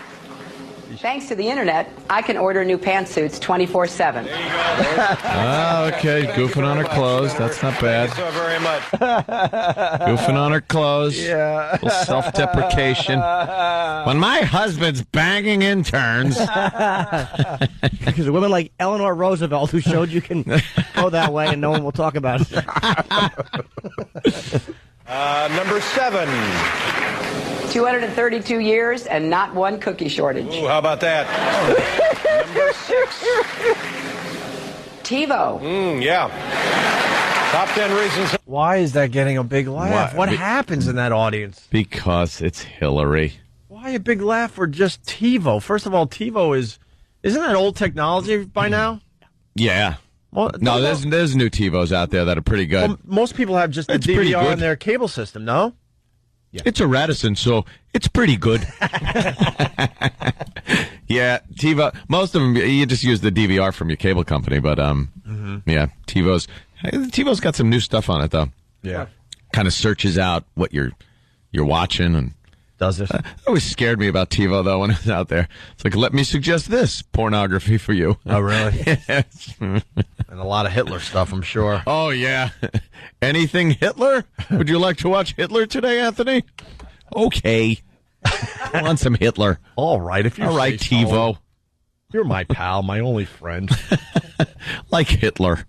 Thanks to the internet, I can order new pantsuits 24/7. Okay. Goofing on her clothes. That's not bad. Thank you so very much. Goofing on her clothes. Yeah. A little self-deprecation. When my husband's banging interns. Because women like Eleanor Roosevelt who showed you can go that way and no one will talk about it. Number 7. 232 years and not one cookie shortage. Ooh, how about that? Number 6. TiVo. Yeah. Top 10 reasons. Why is that getting a big laugh? Why? What happens in that audience? Because it's Hillary. Why a big laugh for just TiVo? First of all, TiVo isn't that old technology by now? Yeah. Well, No, there's new TiVos out there that are pretty good. Well, most people have just the It's pretty DVR good. on their cable system, no? Yeah. It's a Radisson, so it's pretty good. Yeah, TiVo. Most of them, you just use the DVR from your cable company, but yeah, TiVo's got some new stuff on it though. Yeah, kind of searches out what you're watching and does it. It always scared me about TiVo though when it was out there. It's like, let me suggest this pornography for you. Oh, really? Yes. And a lot of Hitler stuff, I'm sure. Oh yeah, anything Hitler? Would you like to watch Hitler today, Anthony? Okay. I want some Hitler. All right, if you're all right, TiVo. You're my pal, my only friend. Like Hitler.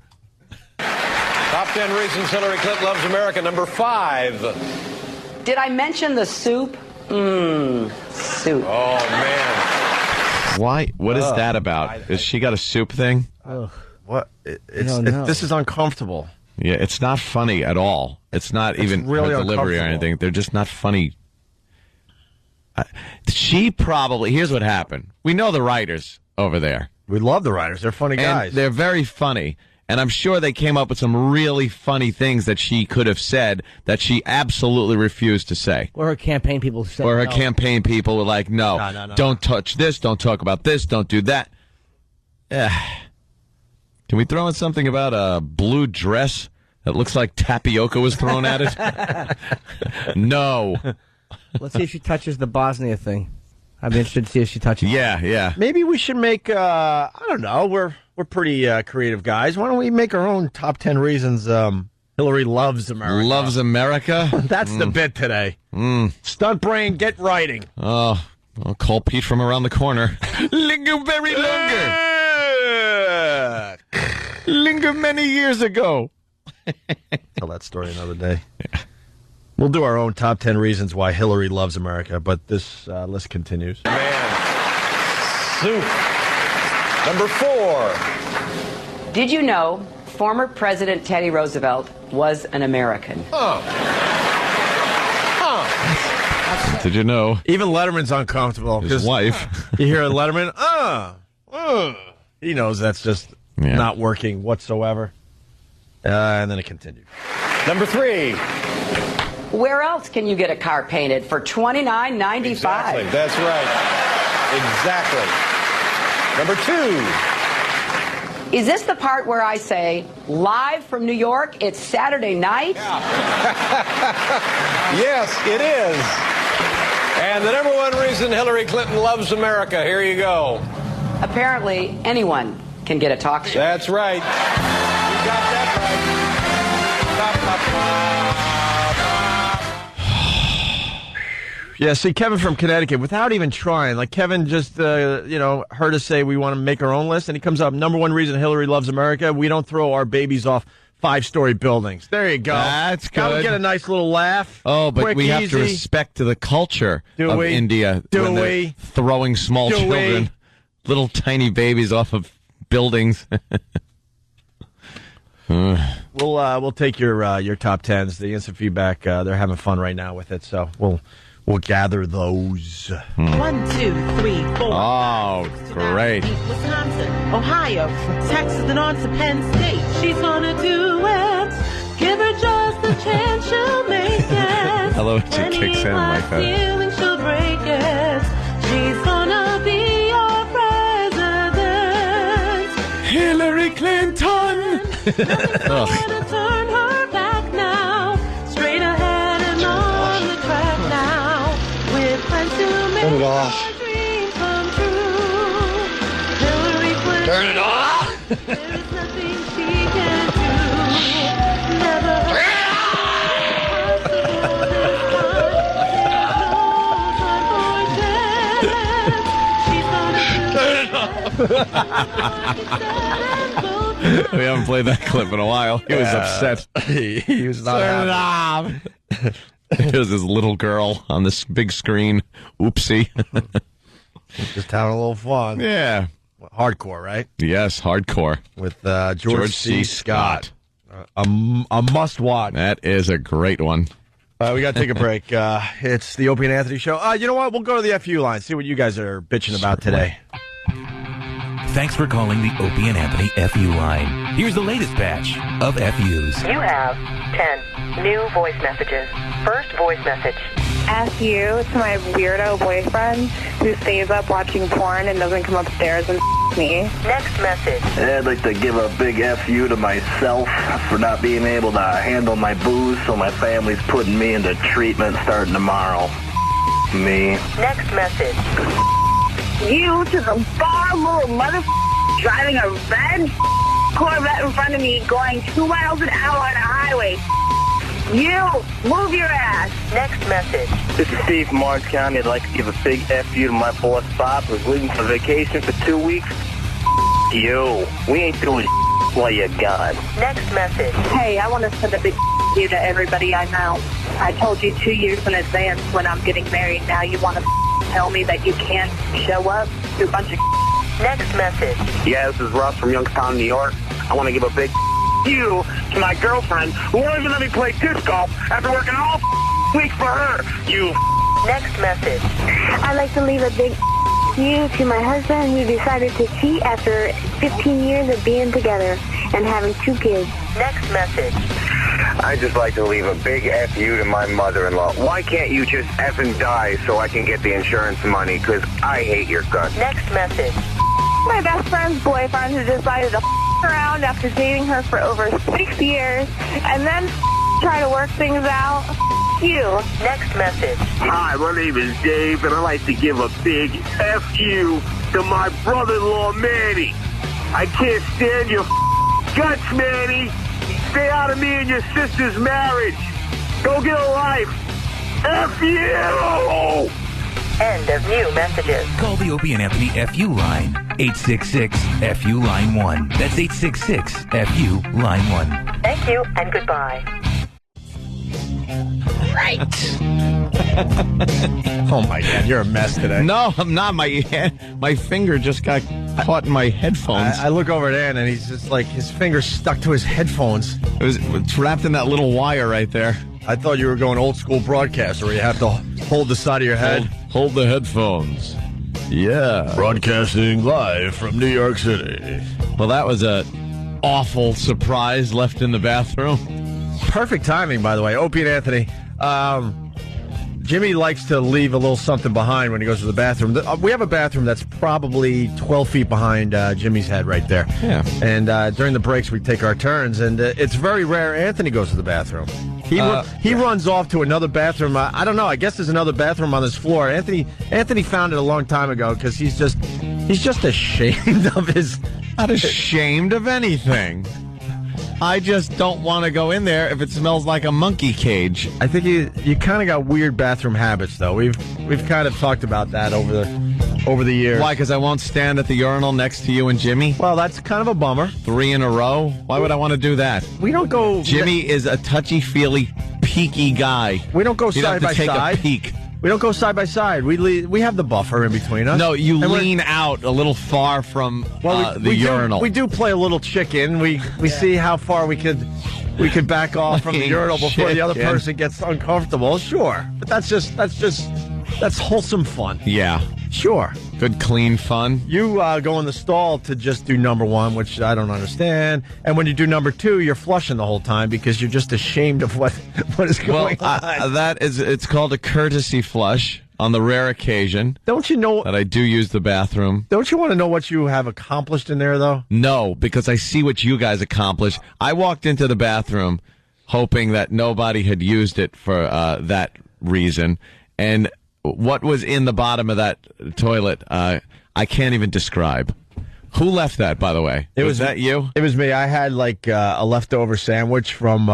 Top 10 reasons Hillary Clinton loves America. Number 5. Did I mention the soup? Soup. Oh, man. Why? What is that about? Is she got a soup thing? What? This is uncomfortable. Yeah, it's not funny at all. It's not even really her delivery or uncomfortable. anything. They're just not funny. She probably, here's what happened. We know the writers over there. We love the writers. They're funny guys. And they're very funny. And I'm sure they came up with some really funny things that she could have said that she absolutely refused to say. Or her campaign people said Or her no. campaign people were like, no, No. don't touch this, don't talk about this, don't do that. Can we throw in something about a blue dress that looks like tapioca was thrown at it? No. Let's see if she touches the Bosnia thing. I'd be interested to see if she touches it. Yeah. Maybe we should make, I don't know, we're We're pretty creative guys. Why don't we make our own top 10 reasons Hillary loves America? Loves America? That's the bit today. Stunt brain, get writing. Oh, I'll call Pete from around the corner. Linger very longer. Linger many years ago. Tell that story another day. Yeah. We'll do our own top 10 reasons why Hillary loves America, but this list continues. Man. Soup. Number 4. Did you know former President Teddy Roosevelt was an American? Did you know? Even Letterman's uncomfortable. His wife. You hear Letterman, he knows that's just not working whatsoever. And then it continued. Number 3. Where else can you get a car painted for $29.95? Exactly. That's right. Exactly. Number 2. Is this the part where I say, live from New York, it's Saturday night? Yes, it is. And the number 1 reason Hillary Clinton loves America. Here you go. Apparently, anyone can get a talk show. That's right. You got that right. Yeah, see, Kevin from Connecticut, without even trying, like Kevin just, heard us say we want to make our own list, and he comes up, number 1 reason Hillary loves America, we don't throw our babies off 5-story buildings. There you go. That's good. That would get a nice little laugh. Oh, but Quick, we have easy. to respect the culture of India. Do when we? They're throwing small children, little tiny babies off of buildings. We'll take your top 10s. The instant feedback, they're having fun right now with it, so we'll gather those. 1, 2, 3, 4. Oh, great. Wisconsin, Ohio, Texas, and on to Penn State. She's gonna do it. Give her just a chance, she'll make it. I love when she kicks in like that. Feeling she'll break it. She's gonna be your president. Hillary Clinton. Gonna turn her back now. Straight ahead and on the track now. With plans to make Turn it off. our dreams come true. Hillary Clinton. Turn it off. There's nothing she can do. Never. We haven't played that clip in a while. He was upset. He was not happy. Here's this little girl on this big screen. Oopsie. Just having a little fun. Yeah. Hardcore, right? Yes, hardcore. With George C. Scott. A must watch. That is a great one. We got to take a break. It's the Opie and Anthony Show. You know what? We'll go to the FU line, see what you guys are bitching about today. Thanks for calling the Opie and Anthony FU line. Here's the latest batch of FUs. You have 10 new voice messages. First voice message. Ask you to my weirdo boyfriend who stays up watching porn and doesn't come upstairs and me. Next message. I'd like to give a big FU to myself for not being able to handle my booze, so my family's putting me into treatment starting tomorrow. Me. Next message. You to the bar, little mother driving a red Corvette in front of me going 2 miles an hour on a highway. You, move your ass. Next message. This is Steve from Orange County. I'd like to give a big FU to my boss, Bob, who's leaving for vacation for 2 weeks. You. We ain't doing while you're gone. Next message. Hey, I want to send a big you to everybody I know. I told you 2 years in advance when I'm getting married. Now you want to tell me that you can't show up to a bunch of Next message. Yeah, this is Russ from Youngstown, New York. I want to give a big you to my girlfriend who won't even let me play disc golf after working all week for her. You. Next message. I'd like to leave a big you to my husband who decided to cheat after 15 years of being together and having 2 kids. Next message. I'd just like to leave a big FU to my mother-in-law. Why can't you just effing die so I can get the insurance money? Because I hate your guts. Next message. My best friend's boyfriend who decided to around after dating her for over 6 years and then try to work things out. You. Next message. Hi, my name is Dave, and I'd like to give a big FU to my brother-in-law, Manny. I can't stand your guts, Manny. Stay out of me and your sister's marriage. Go get a life. F you! End of new messages. Call the Opie and Anthony FU line. 866-FU line 1. That's 866-FU line 1. Thank you and goodbye. Right. Oh my God, you're a mess today. No, I'm not. My finger just got caught in my headphones. I look over at Ann, and he's just like, his finger's stuck to his headphones. It's wrapped in that little wire right there. I thought you were going old school broadcaster where you have to hold the side of your head. Hold the headphones. Yeah. Broadcasting live from New York City. Well, that was a awful surprise left in the bathroom. Perfect timing, by the way. Opie and Anthony. Jimmy likes to leave a little something behind when he goes to the bathroom. We have a bathroom that's probably 12 feet behind Jimmy's head right there. Yeah. And during the breaks, we take our turns, and it's very rare Anthony goes to the bathroom. He runs off to another bathroom. I don't know. I guess there's another bathroom on this floor. Anthony found it a long time ago because he's just ashamed of his. Not ashamed of anything. I just don't want to go in there if it smells like a monkey cage. I think you kind of got weird bathroom habits, though. We've kind of talked about that over the years. Why? Because I won't stand at the urinal next to you and Jimmy? Well, that's kind of a bummer. 3 in a row? Why would I want to do that? We don't go. Jimmy is a touchy-feely, peaky guy. We don't go side by side. A peek. We don't go side by side. We have the buffer in between us. No, you lean out a little far from the urinal. We do play a little chicken. We see how far we could back off from the urinal before the other person gets uncomfortable. Sure, but that's wholesome fun. Yeah, sure. Good, clean fun. You go in the stall to just do number 1, which I don't understand. And when you do number 2, you're flushing the whole time because you're just ashamed of what is going on. It's called a courtesy flush on the rare occasion. Don't you know that I do use the bathroom? Don't you want to know what you have accomplished in there, though? No, because I see what you guys accomplished. I walked into the bathroom hoping that nobody had used it for that reason, and what was in the bottom of that toilet, I can't even describe. Who left that, by the way? Was that you? It was me. I had like a leftover sandwich from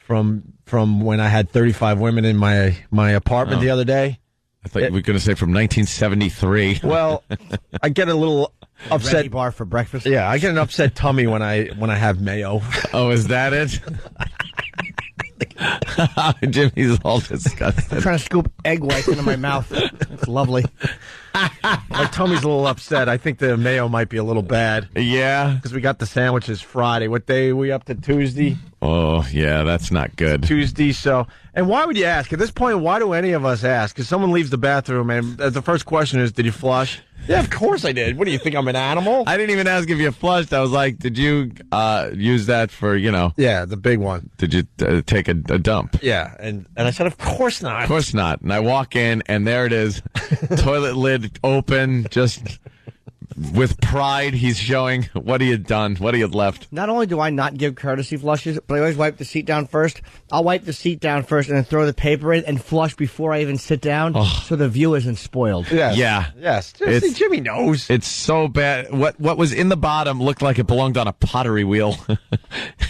when I had 35 women in my apartment the other day. I thought you were going to say from 1973. Well, I get a little upset. Ready bar for breakfast. Yeah, I get an upset tummy when I have mayo. Oh, is that it? Jimmy's all disgusted. I'm trying to scoop egg whites into my mouth. It's lovely. My tummy's a little upset. I think the mayo might be a little bad. Yeah? Because we got the sandwiches Friday. What day are we up to? Tuesday? Oh, yeah, that's not good. Tuesday, so... And why would you ask? At this point, why do any of us ask? Because someone leaves the bathroom and the first question is, did you flush? Yeah, of course I did. What do you think, I'm an animal? I didn't even ask if you flushed. I was like, did you use that for, Yeah, the big one. Did you take a dump? Yeah, and I said, of course not. Of course not. And I walk in, and there it is. Toilet lid open, just with pride, he's showing what he had done, what he had left. Not only do I not give courtesy flushes, but I always wipe the seat down first. I'll wipe the seat down first and then throw the paper in and flush before I even sit down so the view isn't spoiled. Yes. Yeah. Yes. Jimmy knows. It's so bad. What was in the bottom looked like it belonged on a pottery wheel.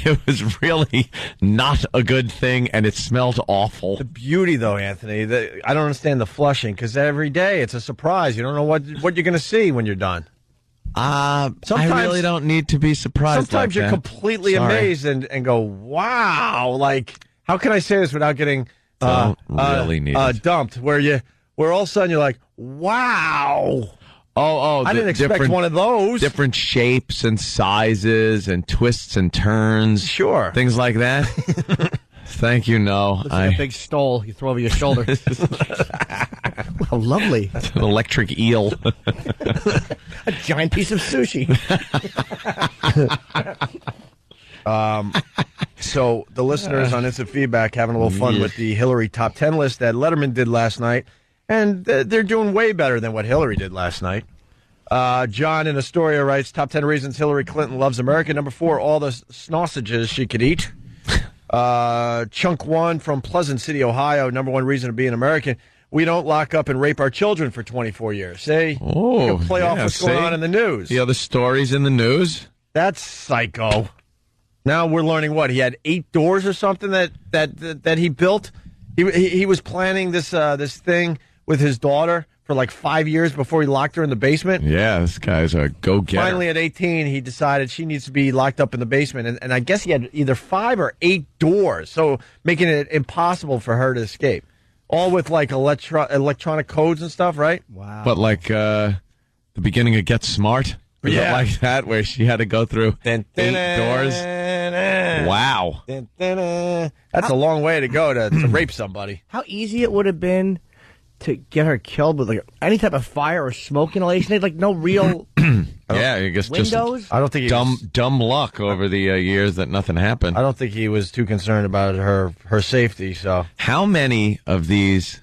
It was really not a good thing, and it smelled awful. The beauty, though, Anthony, I don't understand the flushing, because every day it's a surprise. You don't know what you're going to see when you're done. I really don't need to be surprised. Sometimes like you're that. completely amazed and go, wow. Like, how can I say this without getting really need dumped? Where all of a sudden you're like, wow. Oh, I didn't expect one of those. Different shapes and sizes and twists and turns. Sure. Things like that. Thank you, no. Looks like a big stole you throw over your shoulder. How lovely. It's an electric eel. A giant piece of sushi. So the listeners on Instant Feedback having a little fun with the Hillary top 10 list that Letterman did last night. And they're doing way better than what Hillary did last night. John in Astoria writes, top 10 reasons Hillary Clinton loves America. Number 4, all the sausages she could eat. Chunk 1 from Pleasant City, Ohio, number 1 reason to be an American. we don't lock up and rape our children for 24 years. See? Oh, you can play off what's going on in the news. The other stories in the news? That's psycho. Now we're learning what? He had 8 doors or something that he built? He was planning this thing with his daughter for like 5 years before he locked her in the basement. Yeah, this guy's a go-getter. Finally, at 18, he decided she needs to be locked up in the basement. And I guess he had either 5 or 8 doors, so making it impossible for her to escape. All with like electronic codes and stuff, right? Wow. But like the beginning of Get Smart? Was it like that, where she had to go through 8 doors? Wow. That's a long way to go to rape somebody. How easy it would have been to get her killed with like any type of fire or smoke inhalation. They had like no real yeah, I guess windows. just I don't think dumb luck over the years that nothing happened. I don't think he was too concerned about her safety. So how many of these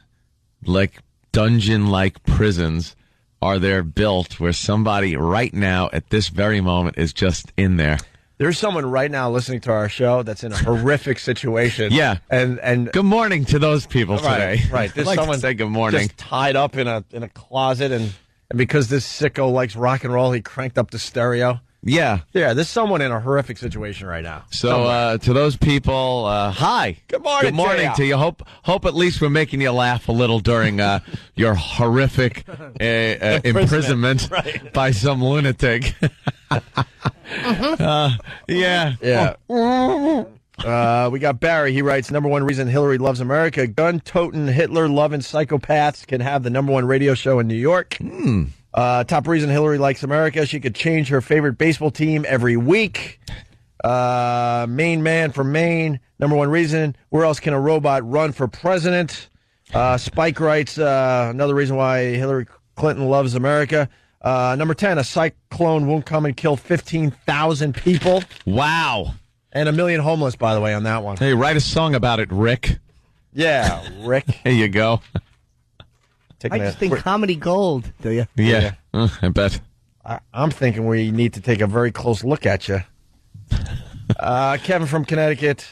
like dungeon-like prisons are there built where somebody right now at this very moment is just in there? There's someone right now listening to our show that's in a horrific situation. Yeah, and good morning to those people today. Right, there's I'd like someone to say good morning. Just tied up in a closet, and because this sicko likes rock and roll, he cranked up the stereo. Yeah, there's someone in a horrific situation right now. So to those people, hi, good morning. Good morning to you. Hope at least we're making you laugh a little during your horrific imprisonment by some lunatic. Yeah. We got Barry. He writes, #1 reason Hillary loves America. Gun-toting, Hitler-loving psychopaths can have the #1 radio show in New York. Top reason Hillary likes America. She could change her favorite baseball team every week. Maine man from Maine. #1 reason, where else can a robot run for president? Spike writes, another reason why Hillary Clinton loves America. Number 10, a cyclone won't come and kill 15,000 people. Wow. And 1 million homeless, by the way, on that one. Hey, write a song about it, Rick. Yeah, Rick. There you go. I just think comedy gold, do you? Yeah. I bet. I'm thinking we need to take a very close look at you. Kevin from Connecticut.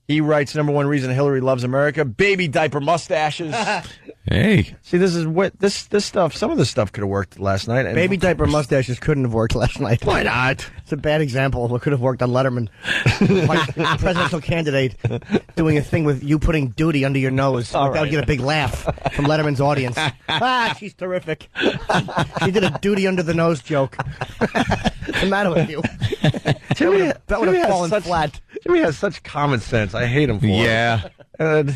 He writes, #1 reason Hillary loves America, baby diaper mustaches. Hey. See, this is what this stuff, some of this stuff could have worked last night. And baby diaper mustaches couldn't have worked last night. Why not? It's a bad example of what could have worked on Letterman. Like presidential candidate doing a thing with you putting duty under your nose. That would get a big laugh from Letterman's audience. She's terrific. She did a duty under the nose joke. What's the matter with you? That would have fallen flat. Jimmy has such common sense. I hate him for it. Yeah. And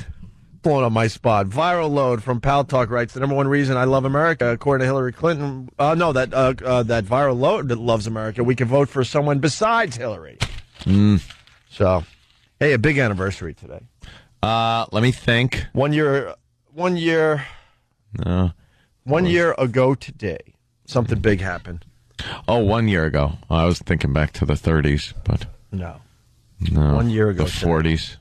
blowing up my spot. Viral Load from Pal Talk writes, the #1 reason I love America, according to Hillary Clinton, that Viral Load that loves America, we can vote for someone besides Hillary. So, hey, a big anniversary today. Let me think. 1 year. 1 year ago today, something big happened. Oh, 1 year ago. I was thinking back to the 30s, but no. 1 year ago the 40s.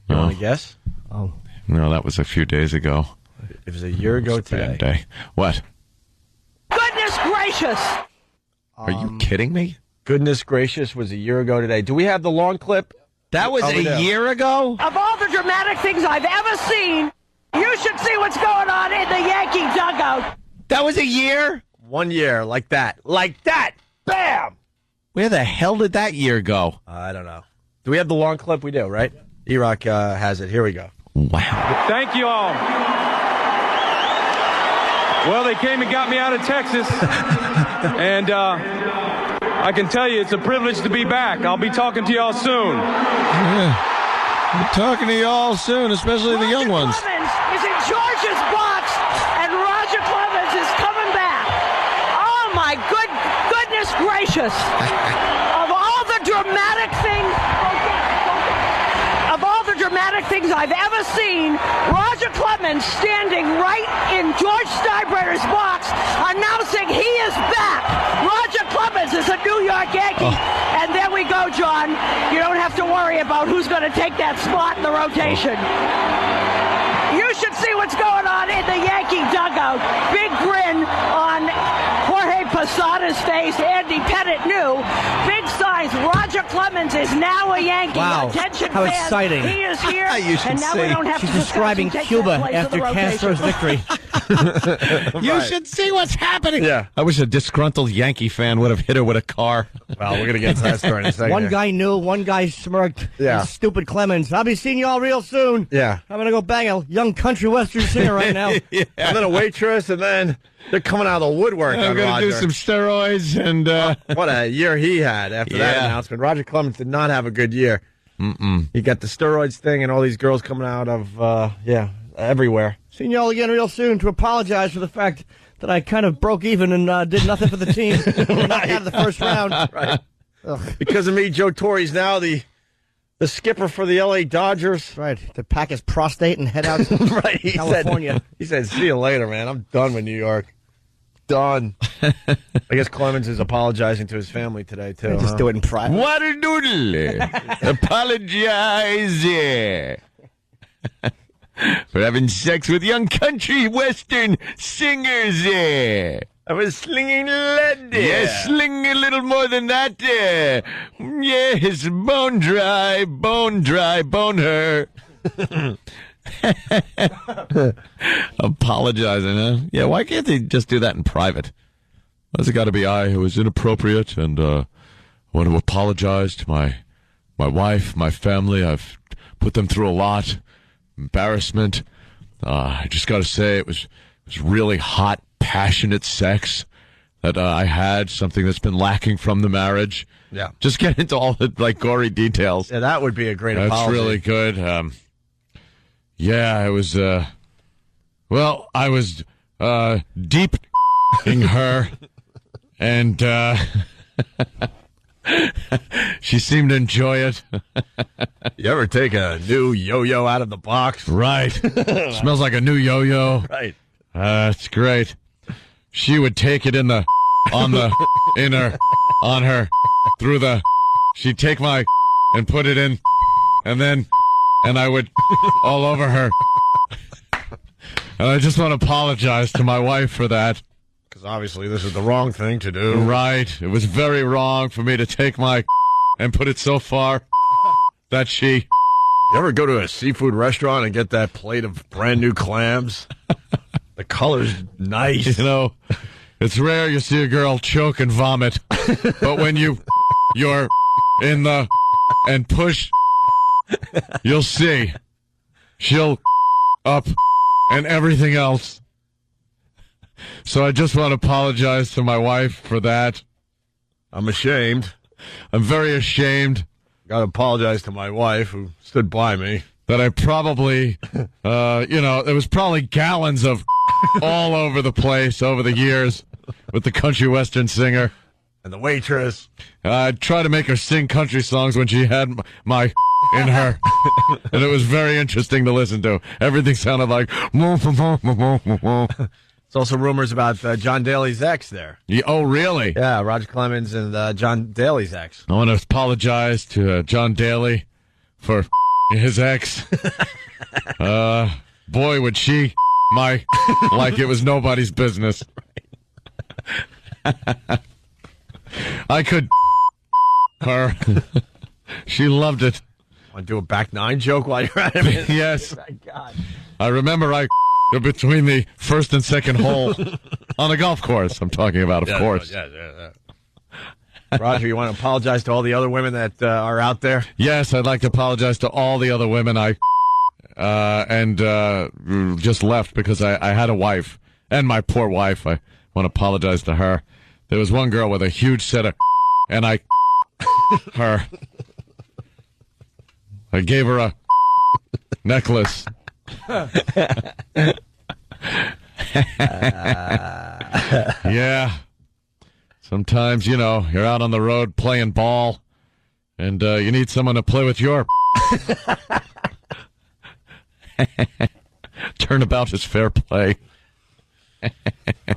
You want to guess? Oh, no, that was a few days ago. It was a year ago today. Bad day. What? Goodness gracious! Are you kidding me? Goodness gracious was a year ago today. Do we have the long clip? That was a year ago? Of all the dramatic things I've ever seen, you should see what's going on in the Yankee dugout. That was a year? 1 year, like that. Like that! Bam! Where the hell did that year go? I don't know. Do we have the long clip? We do, right? E-Rock has it. Here we go. Wow. Thank you all. Well, they came and got me out of Texas. And I can tell you it's a privilege to be back. I'll be talking to y'all soon. Yeah. I'm talking to y'all soon, especially the young ones. Clemens is in Georgia's box, and Roger Clemens is coming back. Oh, my goodness gracious. Of all the dramatic things... things I've ever seen, Roger Clemens standing right in George Steinbrenner's box announcing he is back. Roger Clemens is a New York Yankee. And there we go, John. You don't have to worry about who's going to take that spot in the rotation. You should see what's going on in the Yankee dugout. Big grin on Jorge Posada's face, Andy Pettit knew. Big signs, Roger Clemens is now a Yankee. Wow, Attention how fans, exciting. he is here, You should and now see. we don't have She's to discuss describing who takes Cuba that place of after the Castro's rotation. victory. You should see what's happening. Yeah. I wish a disgruntled Yankee fan would have hit her with a car. Well, we're going to get into that story in a second. One guy knew, one guy smirked. Yeah. Stupid Clemens. I'll be seeing you all real soon. Yeah. I'm going to go bang a young country western singer right now. Yeah. And then a waitress, and then they're coming out of the woodwork. I'm on going to do Roger. some steroids and. What a year he had after that Yeah. announcement. Roger Clemens did not have a good year. He got the steroids thing and all these girls coming out of, everywhere. Seeing you all again real soon to apologize for the fact that I kind of broke even and did nothing for the team. Knocked out of the first round. Right. Because of me, Joe Torre's now the skipper for the L.A. Dodgers. Right. To pack his prostate and head out to Right. California. He said, see you later, man. I'm done with New York. Done. I guess Clemens is apologizing to his family today, too. Just do it in private. Water doodle. Apologize for having sex with young country western singers. I was slinging lead. Yes, sling a little more than that. Yes, bone dry, bone her. Apologizing, huh? Yeah, why can't they just do that in private? Why's it got to be I who was inappropriate and want to apologize to my wife, my family? I've put them through a lot. Embarrassment. I just got to say it was really hot, passionate sex that I had, something that's been lacking from the marriage. Yeah. Just get into all the gory details. Yeah, that would be a great That's apology. really good. I was I was deep in her, and she seemed to enjoy it. You ever take a new yo-yo out of the box? Right. Smells like a new yo-yo. Right. It's great. She would take it on her, through the, she'd take my, and put it in, and I would, all over her. And I just want to apologize to my wife for that. Because obviously this is the wrong thing to do. Right. It was very wrong for me to take my and put it so far that she... You ever go to a seafood restaurant and get that plate of brand new clams? The color's nice. You know, it's rare you see a girl choke and vomit. But when you're in the and push, you'll see. She'll up and everything else. So I just want to apologize to my wife for that. I'm ashamed. I'm very ashamed. Got to apologize to my wife who stood by me. That I probably, there was probably gallons of all over the place over the years with the country western singer. And the waitress. I tried to make her sing country songs when she had my in her. And it was very interesting to listen to. Everything sounded like... There's also rumors about John Daly's ex there. Oh, really? Yeah, Roger Clemens and John Daly's ex. I want to apologize to John Daly for his ex. Boy, would she like it was nobody's business. I could her. She loved it. Want to do a back nine joke while you're at it? Yes. My God. I remember between the first and second hole on a golf course. I'm talking about, of course. Yeah. Roger, you want to apologize to all the other women that are out there? Yes, I'd like to apologize to all the other women just left because I had a wife, and my poor wife. I want to apologize to her. There was one girl with a huge set of, and I gave her a necklace. Yeah. Sometimes, you're out on the road playing ball, and you need someone to play with your... Turnabout is fair play.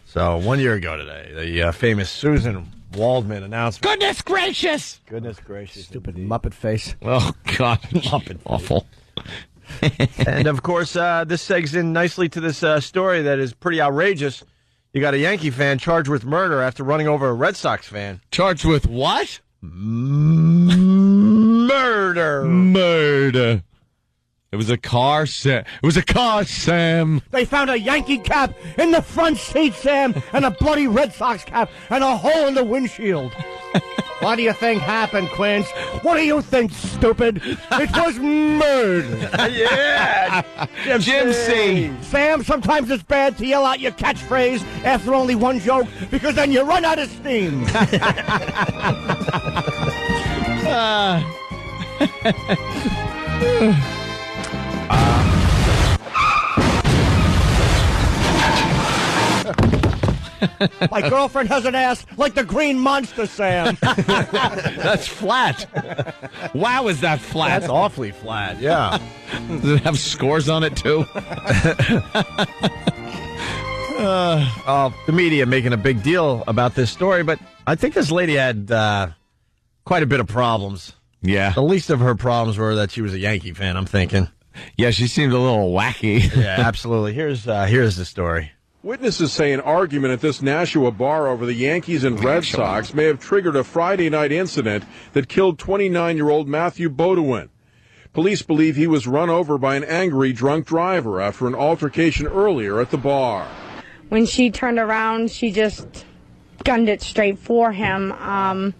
So, 1 year ago today, the famous Susan Waldman announcement. Goodness gracious! Goodness gracious. Stupid Muppet face. Oh, God. Muppet awful. And, of course, this segs in nicely to this story that is pretty outrageous. You got a Yankee fan charged with murder after running over a Red Sox fan. Charged with what? Murder. It was a car, Sam. They found a Yankee cap in the front seat, Sam, and a bloody Red Sox cap, and a hole in the windshield. What do you think happened, Quince? What do you think, stupid? It was murder. Yeah. Jim C. Sam, sometimes it's bad to yell out your catchphrase after only one joke, because then you run out of steam. My girlfriend has an ass like the Green Monster, Sam. That's flat. Wow, is that flat? That's awfully flat, yeah. Does it have scores on it, too? The media making a big deal about this story, but I think this lady had quite a bit of problems. Yeah. The least of her problems were that she was a Yankee fan, I'm thinking. Yeah, she seemed a little wacky. Yeah, absolutely. Here's the story. Witnesses say an argument at this Nashua bar over the Yankees and Red Sox may have triggered a Friday night incident that killed 29-year-old Matthew Bodewin. Police believe he was run over by an angry drunk driver after an altercation earlier at the bar. When she turned around, she just gunned it straight for him.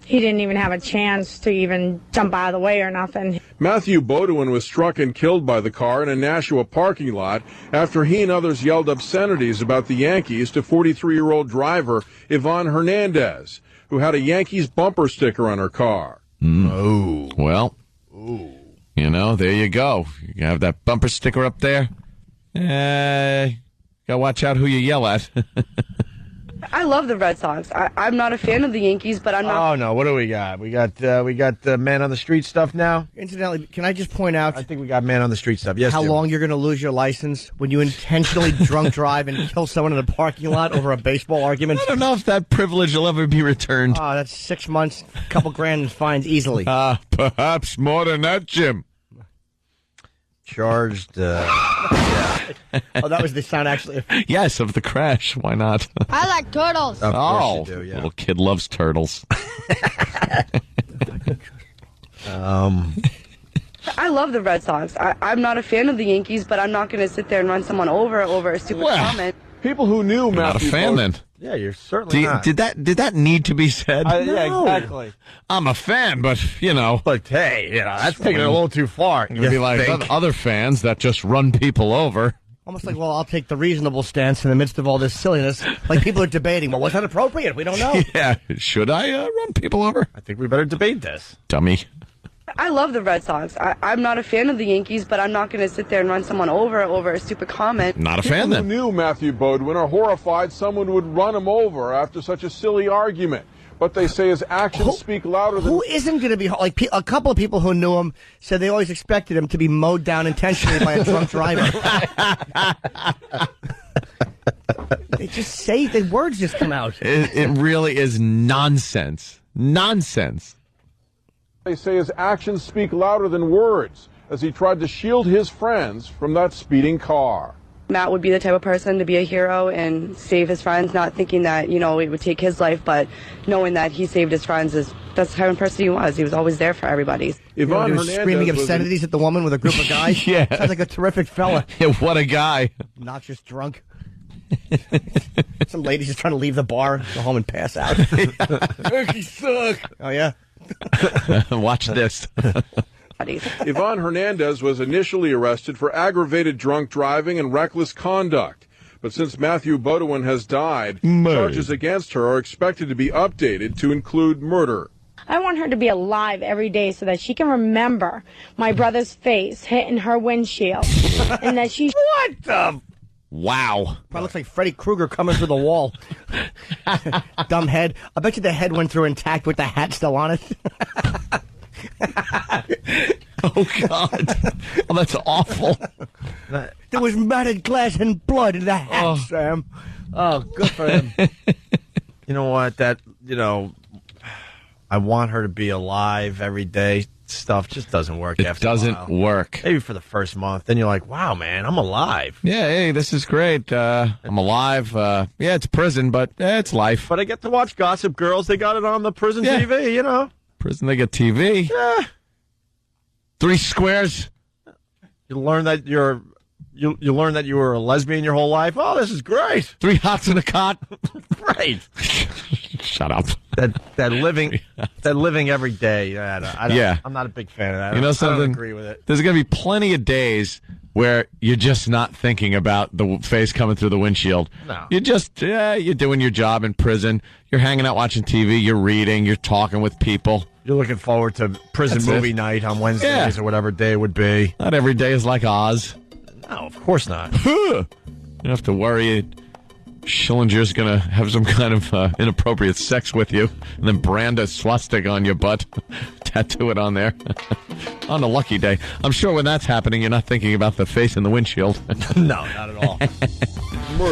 He didn't even have a chance to even jump out of the way or nothing. Matthew Bodewin was struck and killed by the car in a Nashua parking lot after he and others yelled obscenities about the Yankees to 43-year-old driver Yvonne Hernandez, who had a Yankees bumper sticker on her car. Oh. Well, you know, there you go. You have that bumper sticker up there. Gotta watch out who you yell at. I love the Red Sox. I'm not a fan of the Yankees, but I'm not. Oh, no. What do we got? We got the man on the street stuff now. Incidentally, can I just point out? I think we got man on the street stuff. Yes, how Jim. long you're going to lose your license when you intentionally drunk drive and kill someone in a parking lot over a baseball argument? I don't know if that privilege will ever be returned. Oh, that's 6 months, couple grand in fines easily. Perhaps more than that, Jim. Charged. Oh, that was the sound actually. Yes, of the crash. Why not? I like turtles. Of course you do, yeah. Little kid loves turtles. I love the Red Sox. I'm not a fan of the Yankees, but I'm not going to sit there and run someone over a stupid comment. People who knew You're not a Matthew fan, then. Yeah, you're certainly not. Did that need to be said? Yeah, exactly. I'm a fan, but, you know. But, hey, you know, that's taking it a little too far. It would be like other fans that just run people over. Almost like, well, I'll take the reasonable stance in the midst of all this silliness. Like people are debating, well, was that appropriate? We don't know. Yeah, should I run people over? I think we better debate this. Dummy. I love the Red Sox. I'm not a fan of the Yankees, but I'm not going to sit there and run someone over a stupid comment. Not a fan, then. People who knew Matthew Bodewin are horrified someone would run him over after such a silly argument. But they say his actions speak louder than... Who isn't going to be... Like, a couple of people who knew him said they always expected him to be mowed down intentionally by a drunk driver. They just say... The words just come out. It really is nonsense. Nonsense. They say his actions speak louder than words as he tried to shield his friends from that speeding car. Matt would be the type of person to be a hero and save his friends, not thinking that, you know, it would take his life, but knowing that he saved his friends that's the type of person he was. He was always there for everybody. Yvonne Hernandez screaming obscenities at the woman with a group of guys. Yeah. Sounds like a terrific fella. Yeah, what a guy. Obnoxious drunk. Some ladies just trying to leave the bar, go home and pass out. Turkey suck. Oh, yeah. Watch this. Yvonne Hernandez was initially arrested for aggravated drunk driving and reckless conduct. But since Matthew Bodewin has died, charges against her are expected to be updated to include murder. I want her to be alive every day so that she can remember my brother's face hitting her windshield. And that she... What the... Wow. Probably looks like Freddy Krueger coming through the wall. Dumb head. I bet you the head went through intact with the hat still on it. Oh, God. Oh, that's awful. There was matted glass and blood in the hat, Sam. Oh, good for him. You know what? I want her to be alive every day stuff just doesn't work It after a doesn't while. work. Maybe for the first month. Then you're like, wow, man, I'm alive. Yeah, hey, this is great. I'm alive. Yeah, it's prison, but it's life. But I get to watch Gossip Girls. They got it on the prison Yeah. TV, you know. Prison, they get TV. Yeah. 3 squares. You learn that you learn that you were a lesbian your whole life. Oh, this is great. 3 hots in a cot. Right. Shut up. That living every day. I don't, Yeah. I'm not a big fan of that. You know I something? don't agree with it. There's going to be plenty of days where you're just not thinking about the face coming through the windshield. No. You're just, you're doing your job in prison. You're hanging out watching TV. You're reading. You're talking with people. You're looking forward to prison That's movie it. night on Wednesdays or whatever day it would be. Not every day is like Oz. No, of course not. You don't have to worry. Schillinger's going to have some kind of inappropriate sex with you and then brand a swastika on your butt, tattoo it on there on a lucky day. I'm sure when that's happening, you're not thinking about the face in the windshield. No, not at all.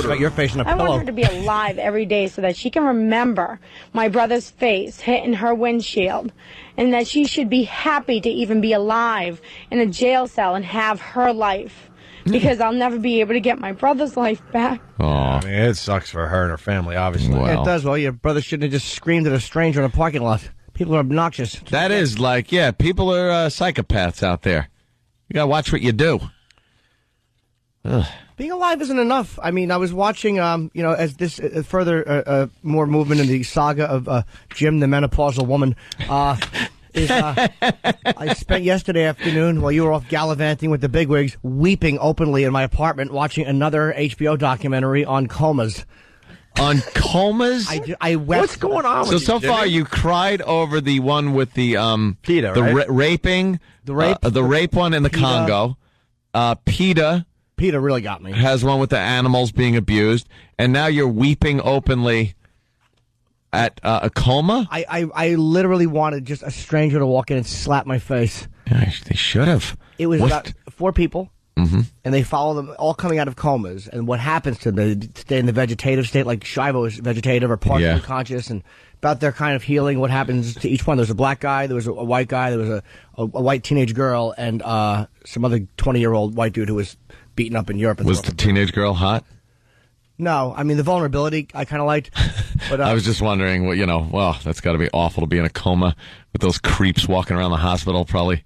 Got your face in a I pillow. want her to be alive every day so that she can remember my brother's face hitting her windshield, and that she should be happy to even be alive in a jail cell and have her life, because I'll never be able to get my brother's life back. I mean, it sucks for her and her family, obviously. Yeah, it does. Well, your brother shouldn't have just screamed at a stranger in a parking lot. People are obnoxious. That is like, yeah, people are psychopaths out there. You got to watch what you do. Ugh. Being alive isn't enough. I mean, I was watching, as this further more movement in the saga of Jim, the menopausal woman. I spent yesterday afternoon, while you were off gallivanting with the bigwigs, weeping openly in my apartment, watching another HBO documentary on comas. On comas? I wept. What's going on with you, So Jimmy? far, you cried over the one with the PETA, the right? raping, The rape? the rape one in the PETA. Congo. PETA PETA really got me. has one with the animals being abused, and now you're weeping openly at a coma. I literally wanted just a stranger to walk in and slap my face. Yeah, they should have. It was What? about 4 people. Mm-hmm. And they follow them all coming out of comas, and what happens to them? They stay in the vegetative state, like Shivo is vegetative or partially Yeah. conscious, and about their kind of healing. What happens to each one? There was a black guy, there was a white guy, there was a white teenage girl, and some other 20-year-old white dude who was beaten up in Europe. Was the teenage girl hot? No, I mean the vulnerability I kind of liked, but I was just wondering, well, that's got to be awful to be in a coma with those creeps walking around the hospital, probably,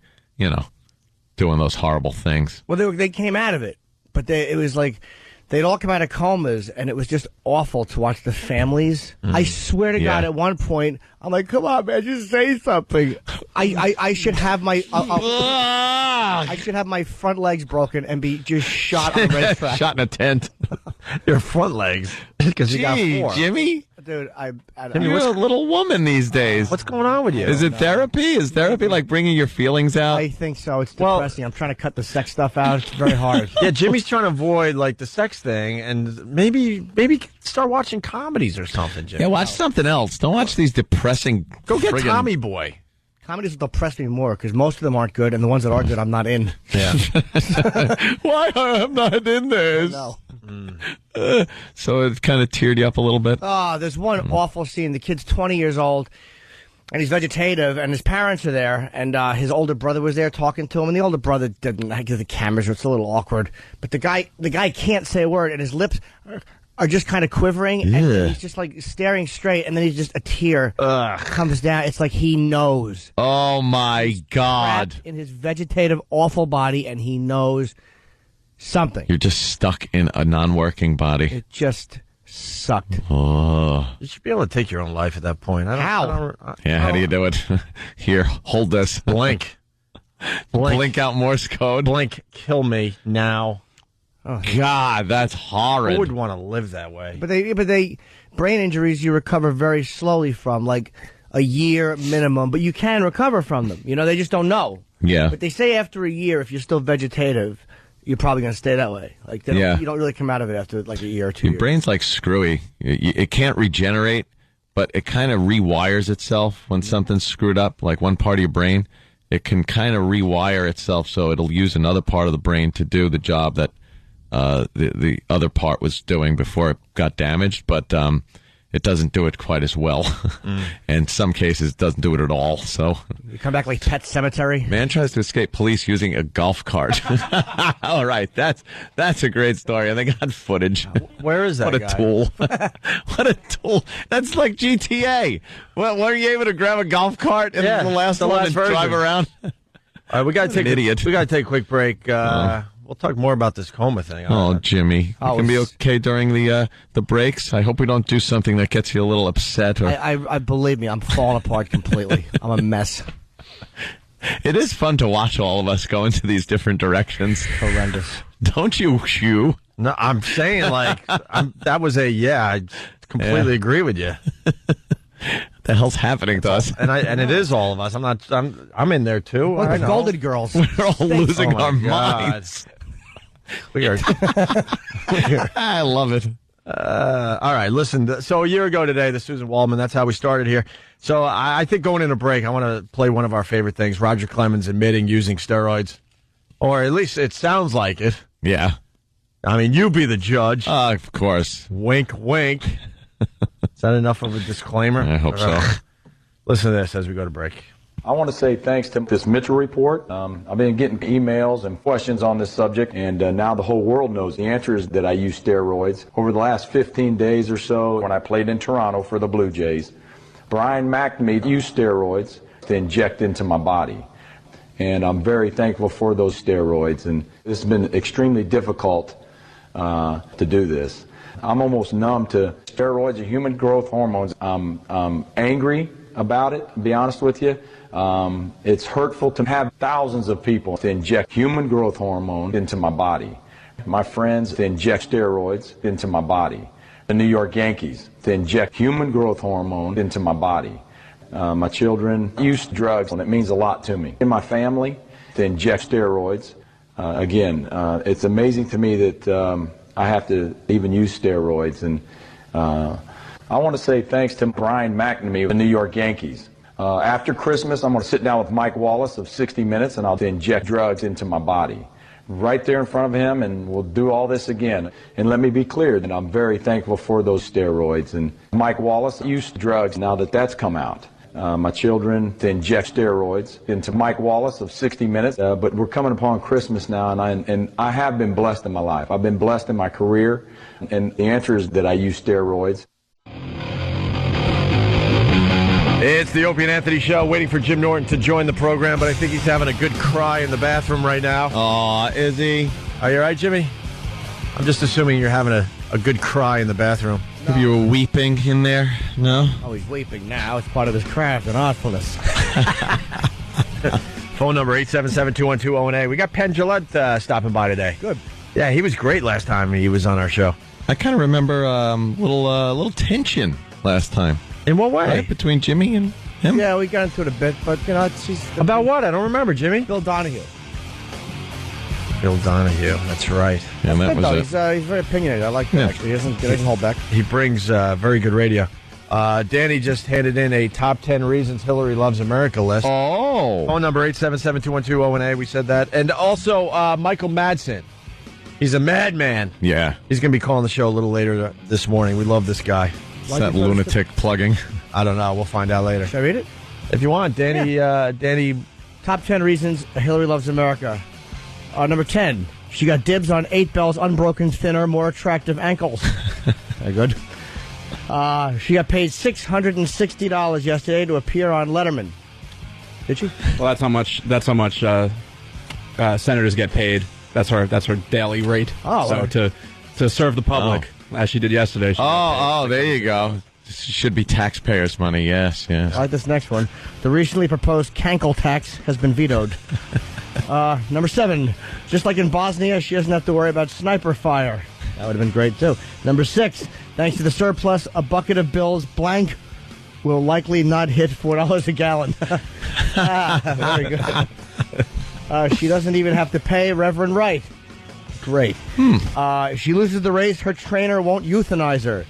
doing those horrible things. well, they came out of it, but it was like they'd all come out of comas, and it was just awful to watch the families. I swear to God, Yeah. at one point, I'm like, "Come on, man, just say something." I should have my I should have my front legs broken and be just shot on red track. Shot in a tent. Your front legs, because you got Gee, 4. Jimmy, Dude, you're a little woman these days. What's going on with you? Is it therapy? Is therapy like bringing your feelings out? I think so. It's depressing. I'm trying to cut the sex stuff out. It's very hard. Yeah, Jimmy's trying to avoid like the sex thing, and maybe start watching comedies or something. Jimmy. Yeah, watch something else. Don't watch these depressing. Go get friggin- Tommy Boy. Comedies will depress me more because most of them aren't good, and the ones that are good, I'm not in. Yeah. Why I'm not in this? No. So it kind of teared you up a little bit. Oh, there's one awful scene. The kid's 20 years old, and he's vegetative, and his parents are there, and his older brother was there talking to him, and the older brother didn't like the cameras, so it's a little awkward. But the guy can't say a word, and his lips are just kind of quivering, and Ugh. he's just like staring straight, and then he's just a tear comes down. It's like he knows. Oh my God! Trapped in his vegetative, awful body, and he knows something. You're just stuck in a non-working body. It just sucked. Oh. You should be able to take your own life at that point. How? Yeah, how do you do it? Here, hold this. Blink. Blink out Morse code. Blink. Kill me now. Oh, God, that's horrid. Who would want to live that way? But they brain injuries you recover very slowly from, like a year minimum. But you can recover from them. They just don't know. Yeah. But they say after a year, if you're still vegetative, you're probably going to stay that way. Like Yeah. you don't really come out of it after like a year or 2 Your years. brain's like screwy. It can't regenerate, but it kind of rewires itself when something's screwed up. Like one part of your brain, it can kind of rewire itself so it'll use another part of the brain to do the job that the other part was doing before it got damaged. But it doesn't do it quite as well. In some cases, it doesn't do it at all. So You come back like Pet Cemetery. man tries to escape police using a golf cart. All right, that's a great story, and they got footage. Where is that What a guy? tool! What a tool! That's like GTA. Well, were you able to grab a golf cart in the last one and version. drive around? All right, we got to take An idiot. We got to take a quick break. We'll talk more about this coma thing. Oh, Jimmy, you can be okay during the breaks. I hope we don't do something that gets you a little upset. Or I believe me, I'm falling apart completely. I'm a mess. it is fun to watch all of us go into these different directions. Horrendous. Don't you, Hugh? No, I'm saying that was I completely agree with you. The hell's happening to us? And it is all of us. I'm in there too. What I the know. Golden Girls? We're all losing Oh, our my God. minds. We are. I love it. All right, listen. So a year ago today, the Susan Waldman, that's how we started here. So I think going into break, I want to play one of our favorite things, Roger Clemens admitting using steroids. Or at least it sounds like it. Yeah. I mean, you be the judge. Of course. Wink, wink. Is that enough of a disclaimer? I hope so. Listen to this as we go to break. I want to say thanks to this Mitchell report. I've been getting emails and questions on this subject, and now the whole world knows the answer is that I use steroids. Over the last 15 days or so, when I played in Toronto for the Blue Jays, Brian McNamee used steroids to inject into my body. And I'm very thankful for those steroids, and this has been extremely difficult to do this. I'm almost numb to steroids and human growth hormones. I'm angry about it, to be honest with you. It's hurtful to have thousands of people to inject human growth hormone into my body. My friends to inject steroids into my body. The New York Yankees to inject human growth hormone into my body. My children use drugs, and it means a lot to me. In my family, to inject steroids. Again, it's amazing to me that I have to even use steroids. And I want to say thanks to Brian McNamee of the New York Yankees. After Christmas, I'm going to sit down with Mike Wallace of 60 Minutes, and I'll inject drugs into my body. Right there in front of him, and we'll do all this again. And let me be clear that I'm very thankful for those steroids. And Mike Wallace used drugs now that that's come out. My children to inject steroids into Mike Wallace of 60 Minutes. But we're coming upon Christmas now, and I have been blessed in my life. I've been blessed in my career, and the answer is that I use steroids. It's the Opie and Anthony Show, waiting for Jim Norton to join the program, but I think he's having a good cry in the bathroom right now. Aw, is he? Are you all right, Jimmy? I'm just assuming you're having a good cry in the bathroom. Have you were weeping in there? No? Oh, he's weeping now. It's part of his craft and artfulness. Phone number 877-212-0NA. We got Penn Jillette stopping by today. Good. Yeah, he was great last time he was on our show. I kind of remember little tension last time. In what way? Right, between Jimmy and him? Yeah, we got into it a bit, but, it's just... About what? I don't remember, Jimmy. Bill Donahue. Bill Donahue, that's right. Yeah, that was He's very opinionated. I like that, actually. He doesn't hold back. He brings very good radio. Danny just handed in a top 10 reasons Hillary loves America list. Oh. Phone number 877-212-0NA. We said that. And also Michael Madsen. He's a madman. Yeah. He's going to be calling the show a little later this morning. We love this guy. What's that lunatic plugging? I don't know. We'll find out later. Should I read it? If you want, Danny. Danny. Top 10 reasons Hillary loves America. Number 10, she got dibs on 8 Bell's unbroken, thinner, more attractive ankles. Very good. She got paid $660 yesterday to appear on Letterman. Did she? Well, that's how much senators get paid. That's her daily rate. Oh, so right. to serve the public, as she did yesterday. There you go. This should be taxpayers' money. Yes. I like this next one. The recently proposed Cankle tax has been vetoed. Number 7, just like in Bosnia, she doesn't have to worry about sniper fire. That would have been great, too. Number 6, thanks to the surplus, a bucket of bills blank will likely not hit $4 a gallon. Very good. She doesn't even have to pay Reverend Wright. Great. If she loses the race, her trainer won't euthanize her.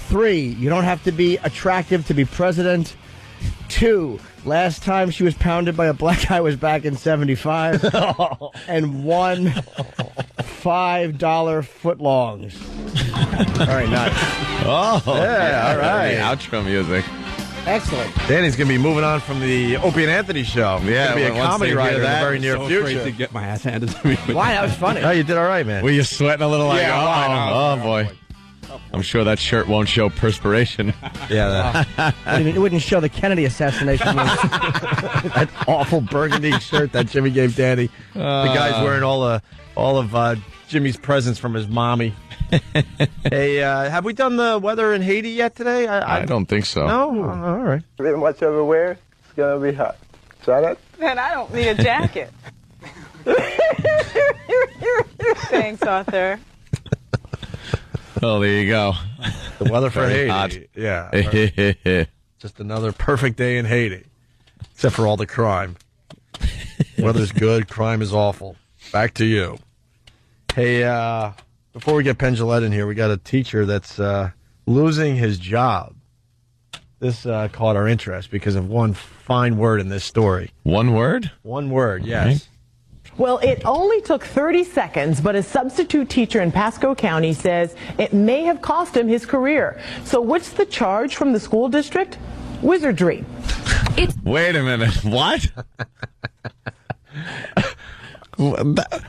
3, you don't have to be attractive to be president. 2, last time she was pounded by a black guy was back in 75. And 1, $5 footlongs. Very nice. Oh, yeah, all right. Outro music. Excellent. Danny's going to be moving on from the Opie and Anthony show. Yeah, He's going to be a once comedy they hear writer in the that, very near so future. afraid to get my ass handed to me. Why? That was funny. Oh, you did all right, man. Were you sweating a little? Like, Yeah, oh boy. I'm sure that shirt won't show perspiration. Yeah, It wouldn't show the Kennedy assassination. that awful burgundy shirt that Jimmy gave Danny. The guy's wearing all of Jimmy's presents from his mommy. Hey, have we done the weather in Haiti yet today? I don't think so. No? All right. Pretty much everywhere, it's gonna be hot. Try that. Man, I don't need a jacket. Thanks, Arthur. Oh, there you go. The weather for Very Haiti. hot. Yeah. Just another perfect day in Haiti. Except for all the crime. Weather's good, crime is awful. Back to you. Hey, before we get Penn Jillette in here, we got a teacher that's losing his job. This caught our interest because of one fine word in this story. One word? One word, yes. Well, it only took 30 seconds, but a substitute teacher in Pasco County says it may have cost him his career. So what's the charge from the school district? Wizardry. Wait a minute. What?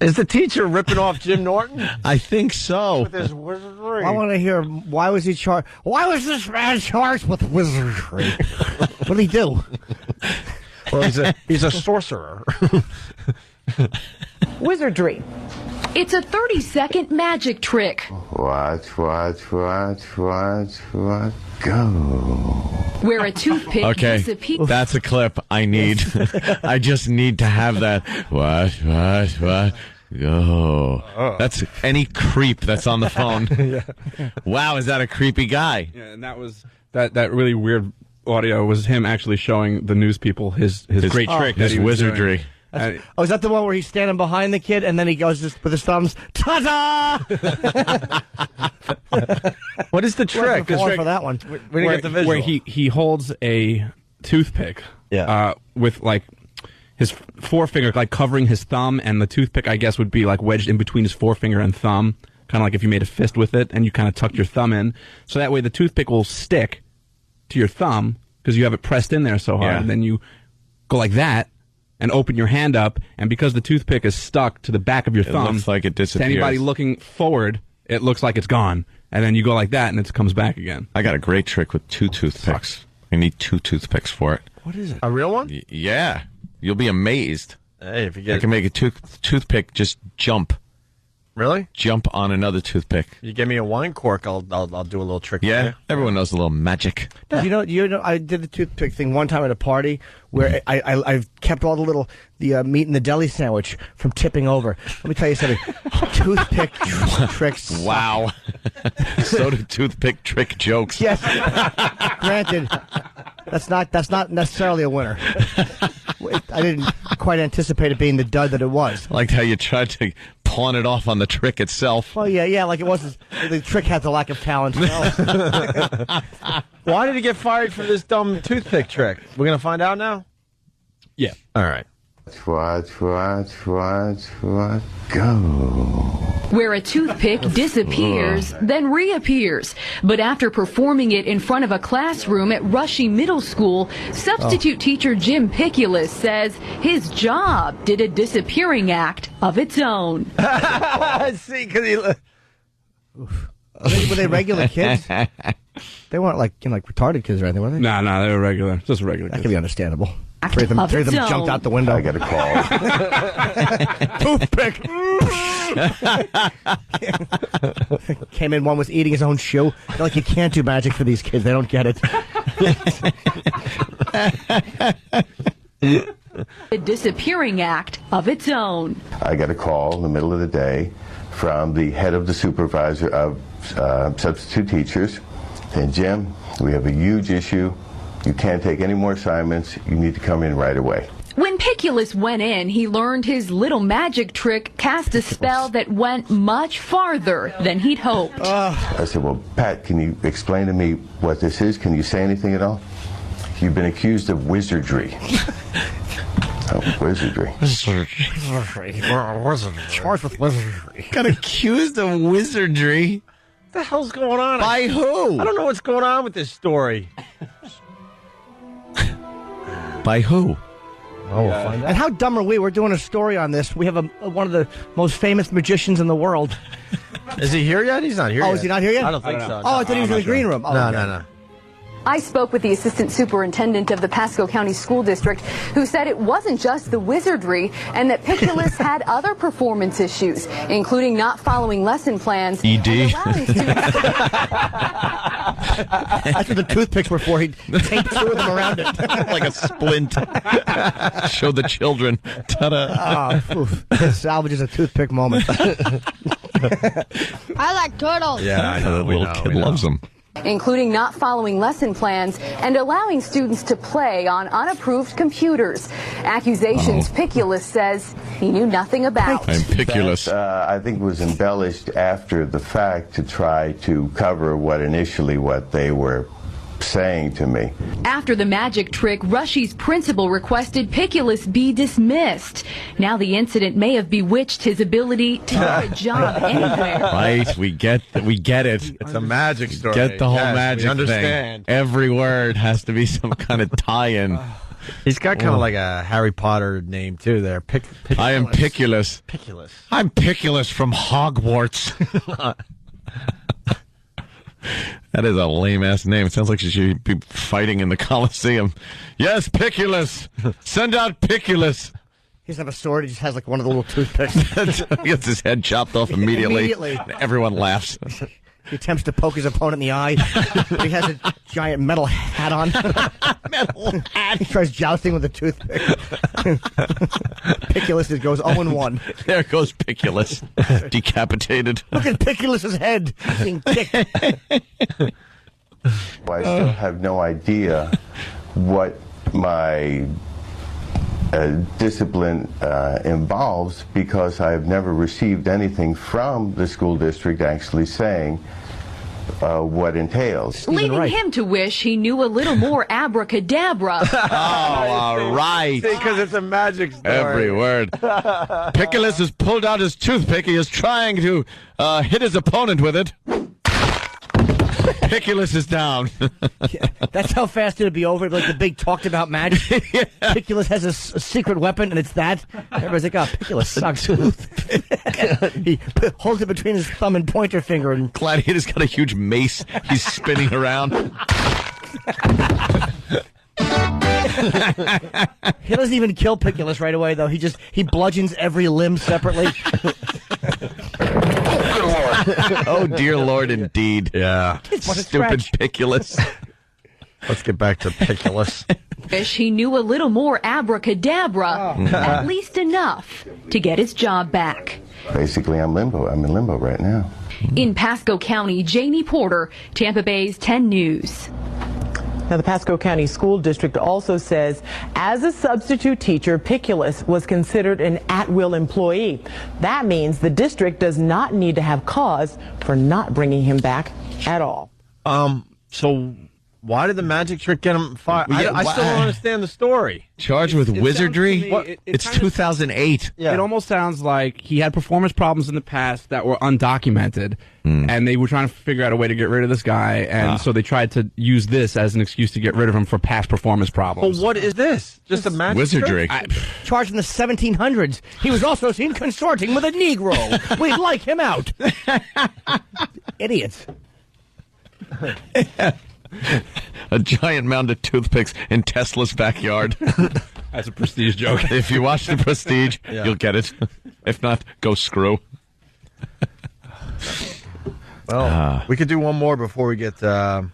Is the teacher ripping off Jim Norton? I think so. With his wizardry. I want to hear, why was he charged? Why was this man charged with wizardry? What did he do? Well, he's a sorcerer. Wizardry. It's a 30-second magic trick. Watch, go. Where a toothpick Okay, disappears. that's a clip I need. I just need to have that. What? Go. That's any creep that's on the phone. Yeah. Wow, is that a creepy guy? Yeah, and that was that really weird audio was him actually showing the news people his great trick, his that he was wizardry. doing. Oh, is that the one where he's standing behind the kid and then he goes just with his thumbs? Ta-da! What is the trick? For that one. We didn't get the visual. Where he holds a toothpick with like his forefinger like covering his thumb, and the toothpick I guess would be like wedged in between his forefinger and thumb, kind of like if you made a fist with it and you kind of tucked your thumb in, so that way the toothpick will stick to your thumb because you have it pressed in there so hard, and then you go like that and open your hand up, and because the toothpick is stuck to the back of your thumb, looks like it disappears. To anybody looking forward, it looks like it's gone. And then you go like that, and it comes back again. I got a great trick with 2 toothpicks. I need 2 toothpicks for it. What is it? A real one? Yeah. You'll be amazed. Hey, if you get I can make a toothpick just jump. Really? Jump on another toothpick. You give me a wine cork, I'll do a little trick. Yeah, everyone knows a little magic. You know, I did the toothpick thing one time at a party where I kept all the meat in the deli sandwich from tipping over. Let me tell you something. Toothpick tricks. Wow. So do toothpick trick jokes. Yes. Granted, that's not necessarily a winner. I didn't quite anticipate it being the dud that it was. Liked how you tried to pawn it off on the trick itself. Well, yeah, like it wasn't. The trick had the lack of talent. Why did he get fired for this dumb toothpick trick? We're going to find out now? Yeah. All right. Watch, go. Where a toothpick disappears, then reappears. But after performing it in front of a classroom at Rushing Middle School, substitute teacher Jim Piculus says his job did a disappearing act of its own. See, because were they regular kids? They weren't like retarded kids or anything, were they? No, they were regular. Just regular That kids. could be understandable. Three of them jumped out the window. I got a call. Toothpick. Came in, one was eating his own shoe. They're like, you can't do magic for these kids. They don't get it. A disappearing act of its own. I got a call in the middle of the day from the head of the supervisor of substitute teachers saying, Jim, we have a huge issue. You can't take any more assignments. You need to come in right away. When Piculus went in, he learned his little magic trick cast a spell that went much farther than he'd hoped. I said, well, Pat, can you explain to me what this is? Can you say anything at all? You've been accused of wizardry. Wizardry. Charged with wizardry. Got accused of wizardry. the hell's going on? By who? I don't know what's going on with this story. By who? Oh, we'll find out. And how dumb are we? We're doing a story on this. We have one of the most famous magicians in the world. Is he here yet? He's not here yet. Oh, is he not here yet? I don't think so. Oh, I thought he was in the green room. Oh, No, okay. no. I spoke with the assistant superintendent of the Pasco County School District, who said it wasn't just the wizardry and that Piculus had other performance issues, including not following lesson plans. ED. And allowing students That's what the toothpicks were for. He taped two of them around it. Like a splint. Show the children. Ta-da. This salvages a toothpick moment. I like turtles. Yeah, I know. The little kid loves them. including not following lesson plans and allowing students to play on unapproved computers. Accusations Piculus says he knew nothing about. I'm Piculus. I think was embellished after the fact to try to cover what they were saying to me. After the magic trick, Rushie's principal requested Piculus be dismissed. Now the incident may have bewitched his ability to get a job anywhere. Right, we get it. It's a magic story. Get the whole Yes, magic we understand. thing. Every word has to be some kind of tie-in. He's got kind of like a Harry Potter name too. There, Piculus. I am Piculus. Piculus. I'm Piculus from Hogwarts. That is a lame-ass name. It sounds like she should be fighting in the Coliseum. Yes, Piculus! Send out Piculus! He doesn't have a sword. He just has like one of the little toothpicks. He gets his head chopped off immediately. Immediately. Everyone laughs. He attempts to poke his opponent in the eye. He has a giant metal hat on. Metal hat. He tries jousting with a toothpick. Piculus goes 0-1. There goes Piculus. Decapitated. Look at Piculus's head being kicked. I still have no idea what my discipline involves, because I have never received anything from the school district actually saying what entails. Leaving him to wish he knew a little more abracadabra. Oh, all right. See, because it's a magic story. Every word. Piculus has pulled out his toothpick. He is trying to hit his opponent with it. Piculus is down. That's how fast it'd be over. Like the big talked about match. Yeah. Piculus has a secret weapon, and it's that. Everybody's like, oh, Piculus sucks. He holds it between his thumb and pointer finger. And Gladiator's got a huge mace. He's spinning around. He doesn't even kill Piculus right away, though. He bludgeons every limb separately. Oh, dear Lord, indeed. Yeah. Stupid Piculus. Let's get back to Piculus. Wish he knew a little more abracadabra. At least enough to get his job back. Basically, I'm in limbo right now. In Pasco County, Jamie Porter, Tampa Bay's 10 News. Now, the Pasco County School District also says, as a substitute teacher, Piculus was considered an at-will employee. That means the district does not need to have cause for not bringing him back at all. So why did the magic trick get him fired? I still don't understand the story. Charged with wizardry? Me, It's 2008. Yeah. It almost sounds like he had performance problems in the past that were undocumented, and they were trying to figure out a way to get rid of this guy, and so they tried to use this as an excuse to get rid of him for past performance problems. Well, what is this? Just a magic Wizardry. trick? Charged in the 1700s. He was also seen consorting with a Negro. We'd like him out. Idiots. A giant mound of toothpicks in Tesla's backyard. That's a Prestige joke. If you watch the Prestige, you'll get it. If not, go screw. Well, we could do one more before we get Penn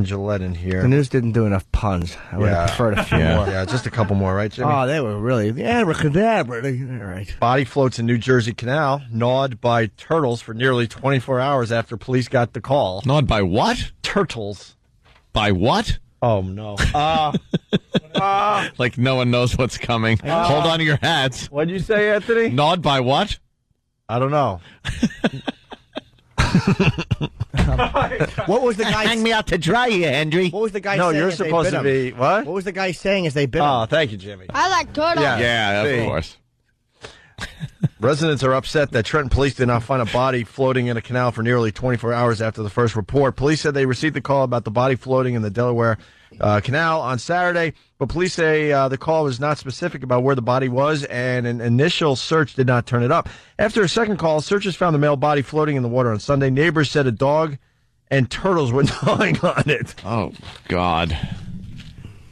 Jillette in here. The news didn't do enough puns. I would have preferred a few more. Yeah, just a couple more, right, Jimmy? Oh, they were really abracadabra. All right. Body floats in New Jersey Canal, gnawed by turtles for nearly 24 hours after police got the call. Gnawed by what? Turtles. By what? Oh, no. Like no one knows what's coming. Hold on to your hats. What'd you say, Anthony? Gnawed by what? I don't know. What was the guy? Hang me out to dry, you Henry. What was the guy No, saying? you're as they supposed bit to him? be, what? What was the guy saying as they bit him? Oh, thank you, Jimmy. I like turtles. Yeah, Yeah, see. of course. Residents are upset that Trenton police did not find a body floating in a canal for nearly 24 hours after the first report. Police said they received the call about the body floating in the Delaware Canal on Saturday, but police say the call was not specific about where the body was, and an initial search did not turn it up. After a second call, searchers found the male body floating in the water on Sunday. Neighbors said a dog and turtles were gnawing on it. Oh, God.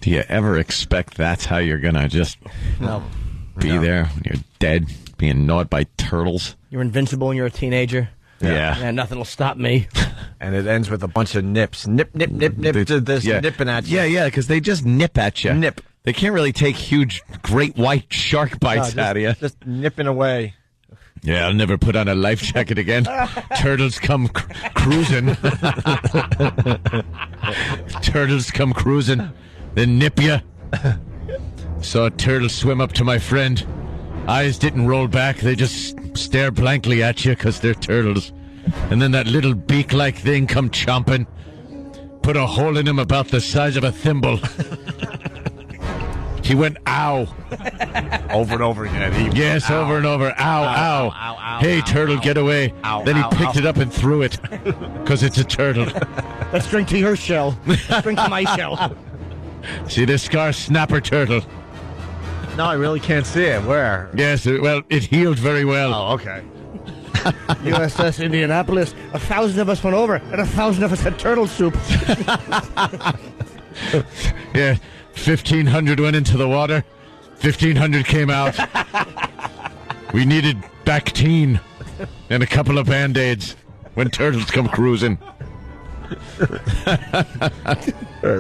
Do you ever expect that's how you're going to just be there when you're dead, being gnawed by turtles? You're invincible when you're a teenager. Yeah. Nothing will stop me. And it ends with a bunch of nips. Nip, nip, nip, nip. This nipping at you. Yeah, because they just nip at you. Nip. They can't really take huge, great white shark bites out of you. Just nipping away. Yeah, I'll never put on a life jacket again. Turtles come cruising. Turtles come cruising. Then nip you. Saw a turtle swim up to my friend. Eyes didn't roll back. They just stare blankly at you because they're turtles. And then that little beak-like thing come chomping. Put a hole in him about the size of a thimble. He went, ow. Over and over again. Yes, over and over. Ow, ow. ow, hey, ow, turtle, ow. get away. Ow, then he ow, picked ow. it up and threw it because it's a turtle. Let's drink to your shell. Let's drink to my shell. See this scar? Snapper turtle. No, I really can't see it. Where? Yes, well, it healed very well. Oh, okay. USS Indianapolis. 1,000 of us went over, and 1,000 of us had turtle soup. Yeah, 1,500 went into the water. 1,500 came out. We needed Bactine and a couple of Band-Aids when turtles come cruising.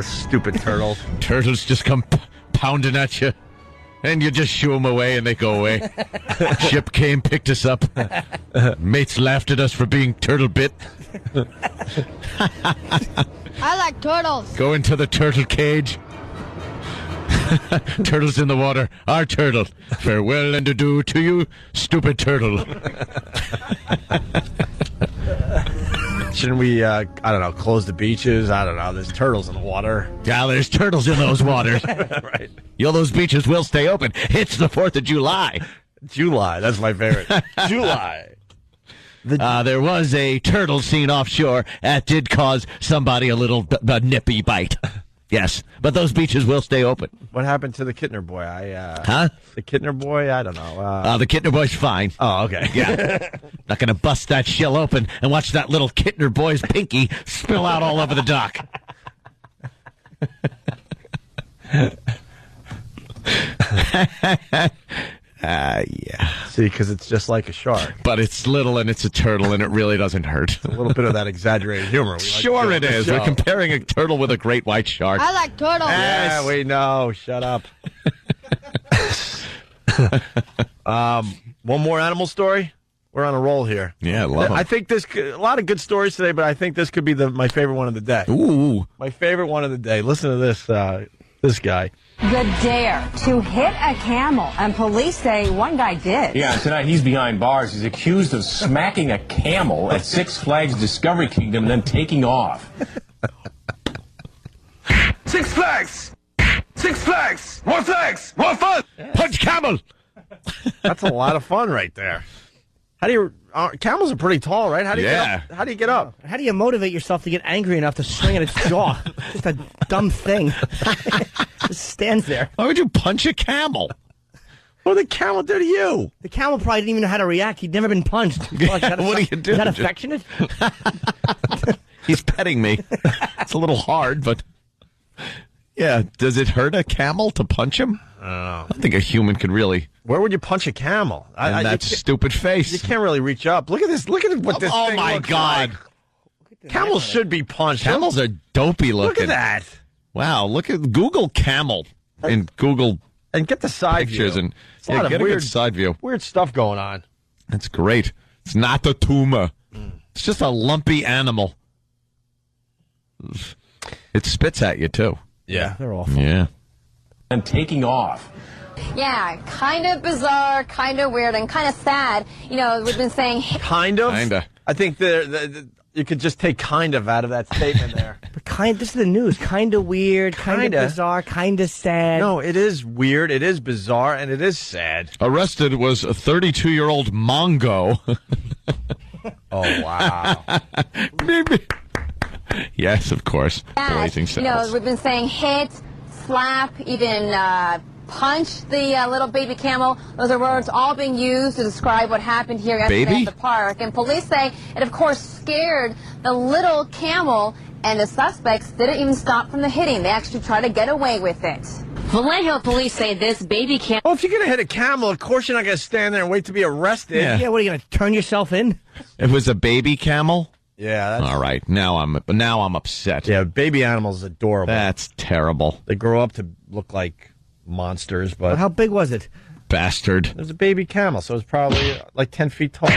Stupid turtles. Turtles just come pounding at you, and you just shoo them away, and they go away. Ship came, picked us up. Mates laughed at us for being turtle bit. I like turtles. Go into the turtle cage. Turtles in the water. Our turtle. Farewell and adieu to you, stupid turtle. Shouldn't we, I don't know, close the beaches? I don't know. There's turtles in the water. Yeah, there's turtles in those waters. Right. Those beaches will stay open. It's the 4th of July. July. That's my favorite. July. There was a turtle seen offshore that did cause somebody a little nippy bite. Yes, but those beaches will stay open. What happened to the Kittner boy? The Kittner boy? I don't know. The Kittner boy's fine. Oh, okay. Yeah. Not going to bust that shell open and watch that little Kittner boy's pinky spill out all over the dock. Yeah. See, because it's just like a shark. But it's little and it's a turtle and it really doesn't hurt. A little bit of that exaggerated humor. We Sure it is. We're comparing a turtle with a great white shark. I like turtles. Yeah, we know. Shut up. One more animal story? We're on a roll here. Yeah, I love 'em. I think a lot of good stories today, but I think this could be my favorite one of the day. Ooh. My favorite one of the day. Listen to this, this guy. The dare to hit a camel, and police say one guy did. Yeah, tonight he's behind bars. He's accused of smacking a camel at Six Flags Discovery Kingdom and then taking off. Six Flags! Six Flags! More flags! More fun! Punch camel! That's a lot of fun right there. How do you... camels are pretty tall, right? How do you get up? How do you get up? How do you motivate yourself to get angry enough to swing at its jaw? Just a dumb thing. Just stands there. Why would you punch a camel? What did the camel do to you? The camel probably didn't even know how to react. He'd never been punched. What do you do? Is that affectionate? He's petting me. It's a little hard, but... Yeah, does it hurt a camel to punch him? I don't know. I think a human could really... Where would you punch a camel? In that stupid face. You can't really reach up. Look at this. Look at what this Oh, thing my looks God. Like. Camels should be punched. Camels are dopey looking. Look at that. Wow, look at Google camel and Google and get the side pictures view. and It's a lot of get a weird good side view. Weird stuff going on. That's great. It's not a tumor. It's just a lumpy animal. It spits at you too. Yeah, they're awful. Yeah. And taking off. Yeah, kind of bizarre, kind of weird, and kind of sad. You know, we've been saying... Kind of? Kinda. I think you could just take kind of out of that statement there. This is the news. Kind of weird, kind of bizarre, kind of sad. No, it is weird, it is bizarre, and it is sad. Arrested was a 32-year-old Mongo. Oh, wow. Yes, of course. Blazing You know, Saddles. we've been saying hit, slap, even punch the little baby camel. Those are words all being used to describe what happened here yesterday at the park. And police say it, of course, scared the little camel, and the suspects didn't even stop from the hitting. They actually tried to get away with it. Vallejo police say this baby camel... Well, if you're going to hit a camel, of course you're not going to stand there and wait to be arrested. Yeah. What, are you going to turn yourself in? It was a baby camel? Yeah. All right. Now I'm upset. Yeah, baby animals adorable. That's terrible. They grow up to look like monsters, but... How big was it? Bastard. It was a baby camel, so it was probably like 10 feet tall.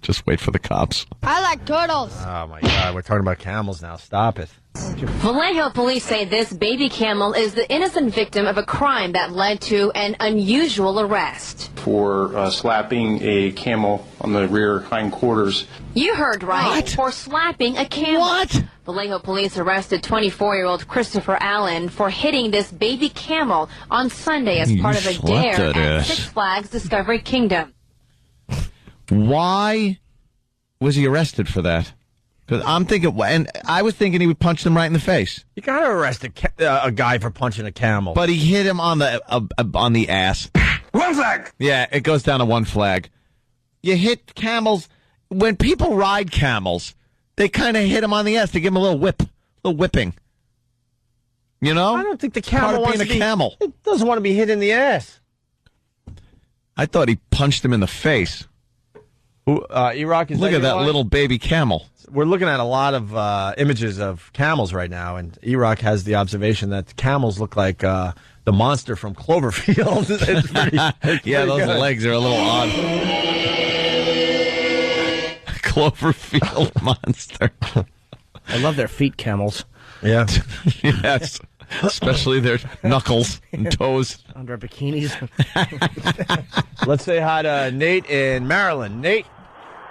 Just wait for the cops. I like turtles. Oh, my God. We're talking about camels now. Stop it. Vallejo police say this baby camel is the innocent victim of a crime that led to an unusual arrest. For slapping a camel on the rear hindquarters. You heard right. What? For slapping a camel. What? Vallejo police arrested 24-year-old Christopher Allen for hitting this baby camel on Sunday as part of a slapped dare that at ass. Six Flags Discovery Kingdom. Why was he arrested for that? Because I'm thinking, and I was thinking he would punch them right in the face. You got to arrest a guy for punching a camel. But he hit him on the ass. One flag. Yeah, it goes down to one flag. You hit camels. When people ride camels, they kind of hit them on the ass. They give them a little whipping. You know? I don't think the Part camel of wants being to a be, camel. It doesn't want to be hit in the ass. I thought he punched him in the face. Iraq is Look at that little baby camel. We're looking at a lot of images of camels right now, and Iraq has the observation that camels look like the monster from Cloverfield. It's pretty Yeah, those good. legs are a little odd. Cloverfield monster. I love their feet, camels. Yeah. Yes. Especially their knuckles and toes. Under bikinis. Let's say hi to Nate in Maryland. Nate.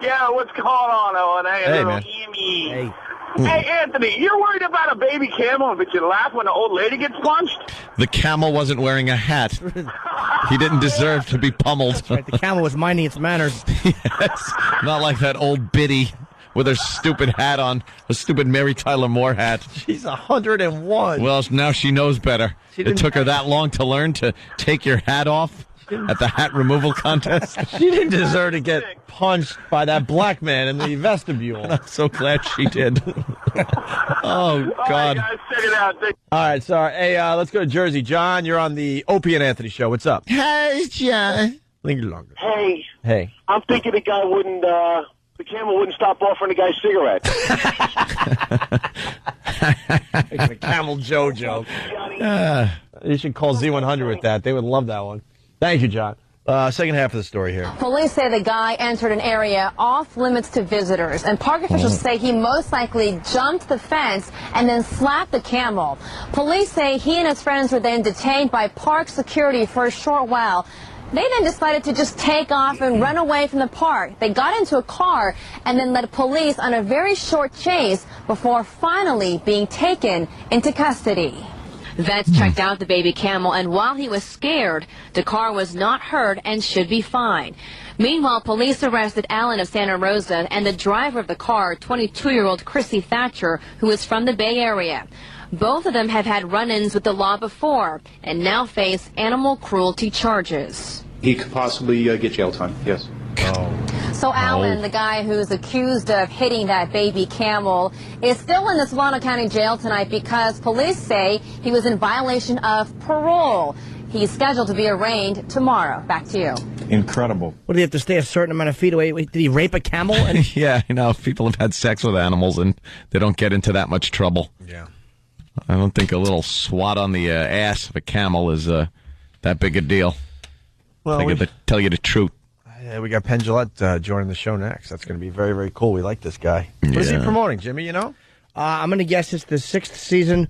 Yeah, what's going on, Owen? Hey, Hey, little man. Amy. Hey. Hey, Anthony, you're worried about a baby camel, but you laugh when an old lady gets punched? The camel wasn't wearing a hat. He didn't deserve to be pummeled. Right, the camel was minding its manners. Yes. Not like that old biddy with her stupid hat on, a stupid Mary Tyler Moore hat. She's 101. Well, now she knows better. She It didn't- took her that long to learn to take your hat off at the hat removal contest. She didn't deserve to get punched by that black man in the vestibule. I'm so glad she did. Oh, All right, God. guys, check it out. All right, sorry. Hey, let's go to Jersey. John, you're on the Opie and Anthony show. What's up? Hey, John. Linger longer. Hey, Hey. I'm thinking the guy wouldn't, the camel wouldn't stop offering the guy cigarettes. It's a Camel Joe joke. You should call Z100 with that. They would love that one. Thank you, John. Second half of the story here. Police say the guy entered an area off limits to visitors, and park officials say he most likely jumped the fence and then slapped the camel. Police say he and his friends were then detained by park security for a short while. They then decided to just take off and run away from the park. They got into a car and then led police on a very short chase before finally being taken into custody. Vets checked out the baby camel, and while he was scared, the car was not hurt and should be fine. Meanwhile, police arrested Allen of Santa Rosa and the driver of the car, 22-year-old Chrissy Thatcher, who is from the Bay Area. Both of them have had run-ins with the law before and now face animal cruelty charges. He could possibly get jail time, yes. So Allen, the guy who's accused of hitting that baby camel, is still in the Solano County Jail tonight because police say he was in violation of parole. He's scheduled to be arraigned tomorrow. Back to you. Incredible. What, did he have to stay a certain amount of feet away? Wait, did he rape a camel? And Yeah, you know, people have had sex with animals and they don't get into that much trouble. Yeah. I don't think a little swat on the ass of a camel is that big a deal. Well, I got to tell you the truth. Yeah, we got Penn Jillette joining the show next. That's going to be very, very cool. We like this guy. What is he Yeah. promoting, Jimmy, you know? I'm going to guess it's the 6th season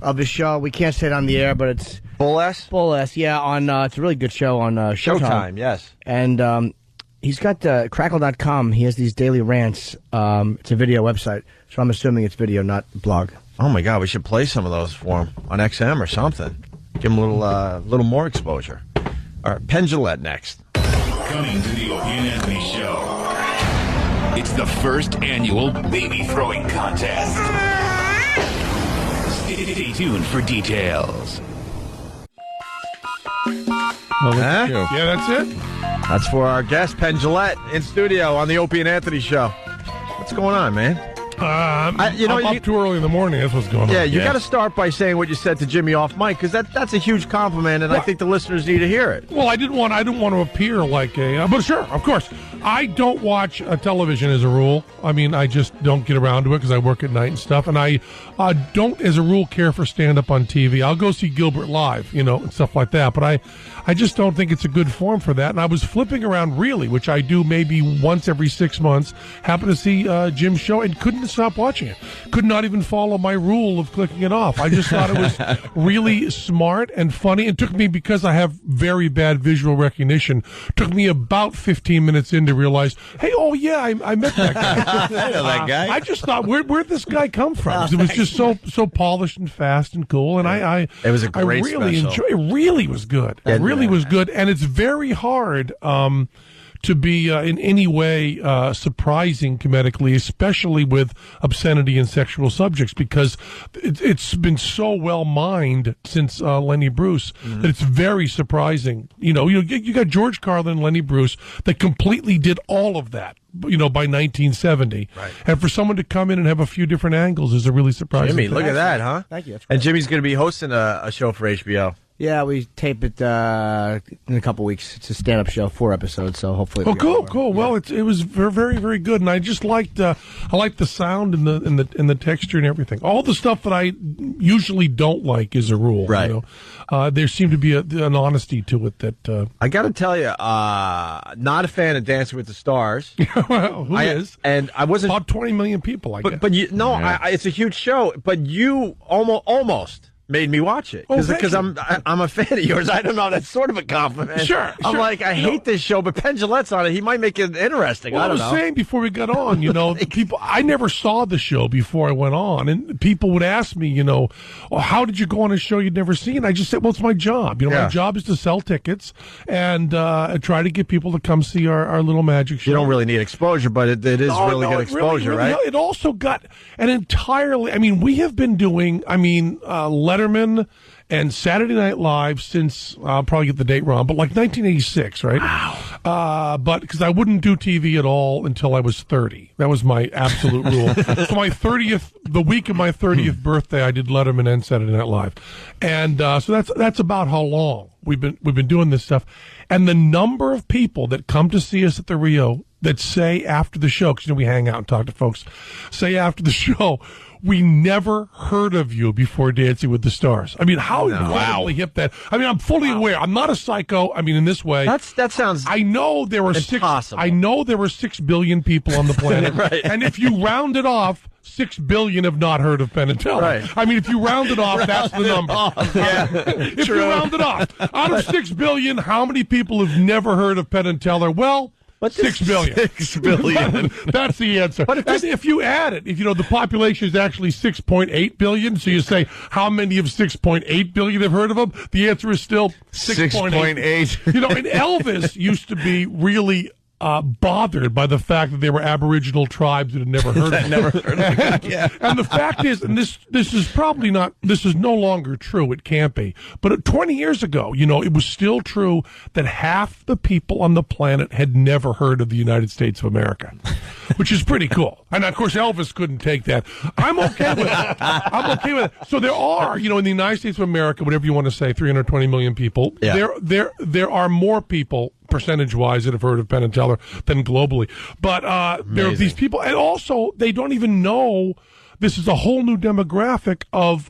of the show. We can't say it on the air, but it's Bull S? Bull S, yeah. On it's a really good show on Showtime. Showtime, yes. And He's got Crackle.com. He has these daily rants. It's a video website, so I'm assuming it's video, not blog. Oh my God, we should play some of those for him on XM or something. Give him a little more exposure. All right, Penn Jillette next. Coming to the Opie and Anthony Show. It's the first annual baby throwing contest. Stay tuned for details. Huh? Yeah, that's it. That's for our guest, Penn Jillette, in studio on the Opie and Anthony Show. What's going on, man? I'm up too early in the morning. That's what's going on. Yeah, you got to start by saying what you said to Jimmy off mic, because that's a huge compliment, and I think the listeners need to hear it. Well, I didn't want to appear like a, but sure, of course. I don't watch television as a rule. I mean, I just don't get around to it because I work at night and stuff, and I don't, as a rule, care for stand-up on TV. I'll go see Gilbert live, and stuff like that, but I just don't think it's a good form for that. And I was flipping around Really, which I do maybe once every 6 months, happened to see Jim's show and couldn't stop watching it. Could not even follow my rule of clicking it off. I just thought it was really smart and funny. It took me, because I have very bad visual recognition, took me about 15 minutes in to realize, hey, oh yeah, I met that guy. I know that guy. I just thought, where'd this guy come from? It was just so polished and fast and cool, and it was a great I really special. It really was good. It really was good, and it's very hard to be in any way surprising comedically, especially with obscenity and sexual subjects, because it's been so well mined since Lenny Bruce that it's very surprising. You got George Carlin and Lenny Bruce that completely did all of that, by 1970. Right. And for someone to come in and have a few different angles is a really surprising Jimmy, thing. look at that, huh? Thank you. That's And Jimmy's going to be hosting a show for HBO. Yeah, we tape it in a couple weeks. It's a stand-up show, 4 episodes, so hopefully. Oh, cool. Well, it was very, very good, and I just liked I liked the sound and the texture and everything. All the stuff that I usually don't like, as a rule. Right. There seemed to be an honesty to it that. I got to tell you, not a fan of Dancing with the Stars. Well, who is? And I wasn't about 20 million people. I guess. But it's a huge show. But you almost made me watch it because I'm a fan of yours. I don't know. That's sort of a compliment. Sure. I'm like, I hate this show, but Penn Jillette's on it. He might make it interesting. Well, I don't know. I was saying before we got on, people. I never saw the show before I went on, and people would ask me, how did you go on a show you'd never seen? I just said, well, it's my job. My job is to sell tickets and try to get people to come see our little magic show. You don't really need exposure, but it is really good exposure, right? It also got an entirely. I mean, we have been doing. Letterman and Saturday Night Live since, I'll probably get the date wrong, but like 1986, right? Wow. But because I wouldn't do TV at all until I was 30. That was my absolute rule. So the week of my 30th birthday, I did Letterman and Saturday Night Live. And so that's about how long we've been doing this stuff. And the number of people that come to see us at the Rio that say after the show, because we hang out and talk to folks, say after the show, we never heard of you before Dancing with the Stars. I mean, how incredibly hip that. I mean, I'm fully aware. I'm not a psycho. I mean, in this way, that sounds. I know there were impossible. 6 billion people on the planet, right. And if you round it off, 6 billion have not heard of Penn and Teller. Right. I mean, if you round it off, that's the number. If True. you round it off, out of 6 billion, how many people have never heard of Penn and Teller? Well. 6 billion. 6 billion. That's the answer. But if you add it, if the population is actually 6.8 billion, so you say how many of 6.8 billion have heard of them? The answer is still 6.8. And Elvis used to be really bothered by the fact that there were Aboriginal tribes that had never heard of him. And the fact is, and this is probably not, this is no longer true, it can't be, but 20 years ago, it was still true that half the people on the planet had never heard of the United States of America, which is pretty cool. And of course, Elvis couldn't take that. I'm okay with it. So there are, in the United States of America, whatever you want to say, 320 million people, there are more people percentage-wise that have heard of Penn and Teller than globally. But there are these people, and also they don't even know this is a whole new demographic of,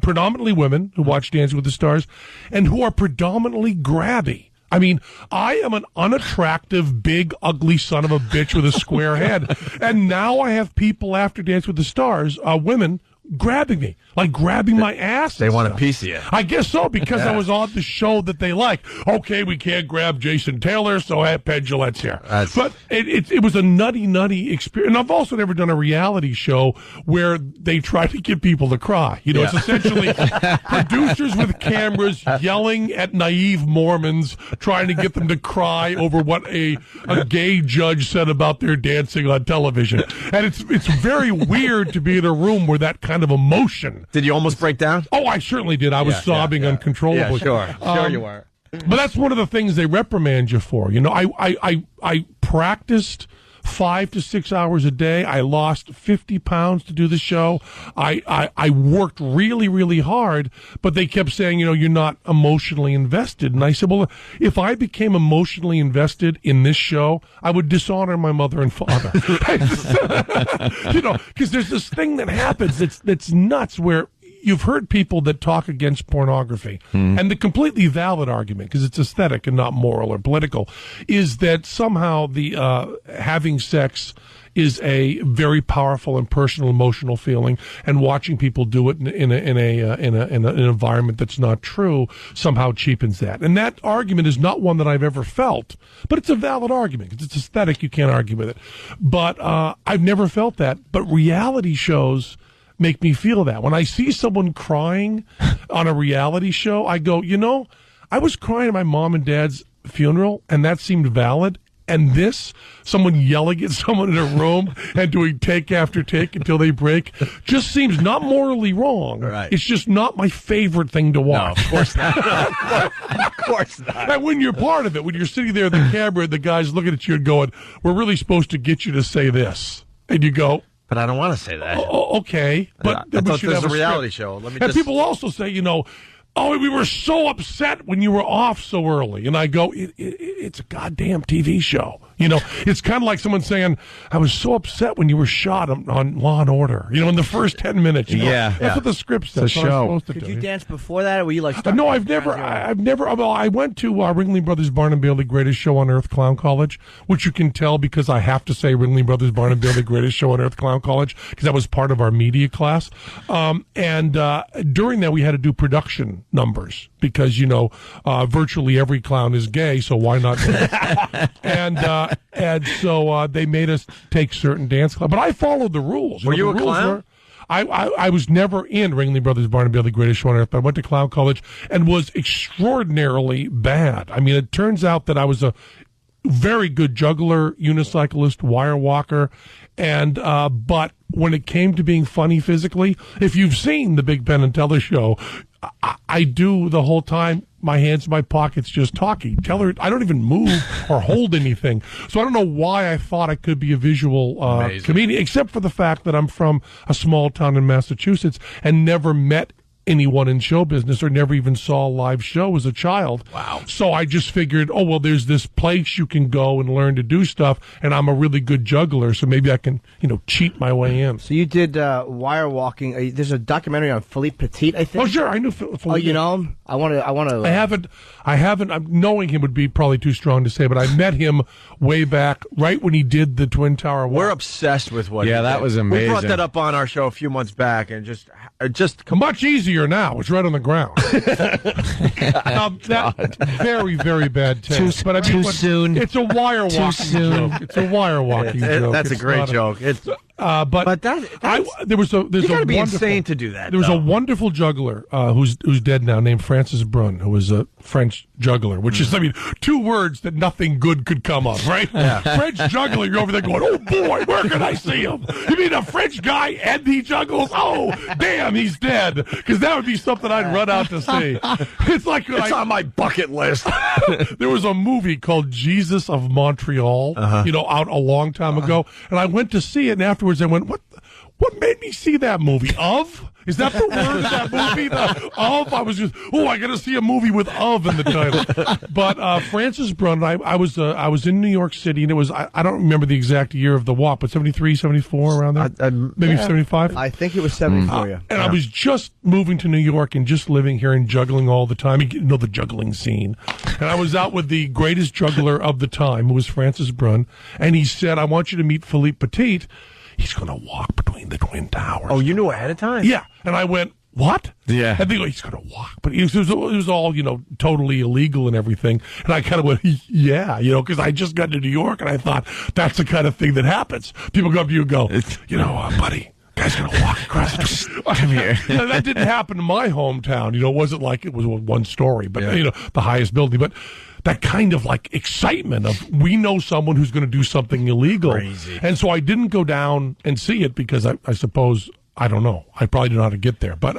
predominantly women who watch Dancing with the Stars and who are predominantly grabby. I mean, I am an unattractive, big, ugly son of a bitch with a square head. And now I have people after Dance with the Stars, women, grabbing me, like grabbing my ass. They want a piece of you. I guess so, because I was on the show that they like. Okay, we can't grab Jason Taylor, so I have Penn Jillette's here. But it was a nutty experience. And I've also never done a reality show where they try to get people to cry. You know, it's essentially producers with cameras yelling at naive Mormons, trying to get them to cry over what a gay judge said about their dancing on television. And it's very weird to be in a room where that kind of emotion. Did you almost break down? Oh, I certainly did. I was sobbing uncontrollably. Yeah, sure you were. But that's one of the things they reprimand you for. You know, I practiced 5 to 6 hours a day. I lost 50 pounds to do the show. I worked really, really hard, but they kept saying, you know, you're not emotionally invested. And I said, well, if I became emotionally invested in this show, I would dishonor my mother and father. You know, because there's this thing that happens that's nuts where you've heard people that talk against pornography, and the completely valid argument, because it's aesthetic and not moral or political, is that somehow the having sex is a very powerful and personal emotional feeling, and watching people do it in an environment that's not true somehow cheapens that. And that argument is not one that I've ever felt, but it's a valid argument because it's aesthetic. You can't argue with it. But I've never felt that. But reality shows make me feel that. When I see someone crying on a reality show, I go, you know, I was crying at my mom and dad's funeral, and that seemed valid. And this, someone yelling at someone in a room and doing take after take until they break, just seems not morally wrong. Right. It's just not my favorite thing to watch. No, of course not. Of course not. And when you're part of it, when you're sitting there at the camera and the guy's looking at you and going, we're really supposed to get you to say this. And you go, but I don't want to say that. Okay. But I then we thought should this have was a reality script. show. And people also say, you know, oh, we were so upset when you were off so early. And I go, it's a goddamn TV show. You know, it's kind of like someone saying, I was so upset when you were shot on Law and Order. You know, in the first 10 minutes. You know, that's what the script says. It's a show. Could you dance before that, or were you like? No, I've never. Well, I went to Ringling Brothers Barnum Bailey Greatest Show on Earth Clown College, which you can tell because I have to say Ringling Brothers Barnum Bailey Greatest Show on Earth Clown College because that was part of our media class. And during that, we had to do production numbers because, you know, virtually every clown is gay, so why not? And so they made us take certain dance classes. But I followed the rules. Were you a rules clown? I was never in Ringling Brothers Barnum Bailey Greatest Show on Earth, but I went to clown college and was extraordinarily bad. I mean, it turns out that I was a very good juggler, unicyclist, wire walker, and but when it came to being funny physically, if you've seen the Big Penn and Teller show, I do the whole time, my hands in my pockets just talking. Teller, I don't even move or hold anything. So I don't know why I thought I could be a visual comedian, except for the fact that I'm from a small town in Massachusetts and never met anyone in show business or never even saw a live show as a child. Wow. So I just figured, oh, well, there's this place you can go and learn to do stuff, and I'm a really good juggler, so maybe I can, you know, cheat my way in. So you did wire walking. There's a documentary on Philippe Petit, I think. Oh, sure, I knew Philippe. Oh, you know him? I want to. I haven't. Knowing him would be probably too strong to say, but I met him way back, right when he did the Twin Tower walk. We're obsessed with what. Yeah, he that did. was amazing. We brought that up on our show a few months back, and just much easier now. It's right on the ground. Very, very bad taste. But I mean, too soon. It's a wire walking joke. It's a wire walking joke. That's a great joke. It's. But there's you gotta be insane to do that. There was a wonderful juggler who's dead now, named Francis Brun, who was a French juggler, which is, I mean, two words that nothing good could come of, right? Yeah. French juggler, you're over there going, oh boy, where can I see him? You mean a French guy and he juggles? Oh, damn, he's dead. Because that would be something I'd run out to see. It's like it's on my bucket list. There was a movie called Jesus of Montreal, you know, out a long time ago, and I went to see it, and afterwards I went, what made me see that movie? Of? Is that the word of that movie? Of? I was just, I got to see a movie with of in the title. But Francis Brun, I was in New York City, and it was, I don't remember the exact year of the walk, but 73, 74, around there? Maybe 75? I think it was 74, yeah. And I was just moving to New York and just living here and juggling all the time. You know the juggling scene. And I was out with the greatest juggler of the time, who was Francis Brun, and he said, I want you to meet Philippe Petit. he's going to walk between the Twin Towers. Oh, you knew ahead of time? Yeah. And I went, what? Yeah. And they go, he's going to walk. But it was all, totally illegal and everything. And I kind of went, yeah, because I just got to New York and I thought that's the kind of thing that happens. People come up to you and go, buddy, guy's going to walk across the street. Come here. That didn't happen in my hometown. It wasn't like it was one story, but, the highest building. But that kind of like excitement of we know someone who's going to do something illegal. Crazy. And so I didn't go down and see it because I suppose, I don't know. I probably didn't know how to get there. But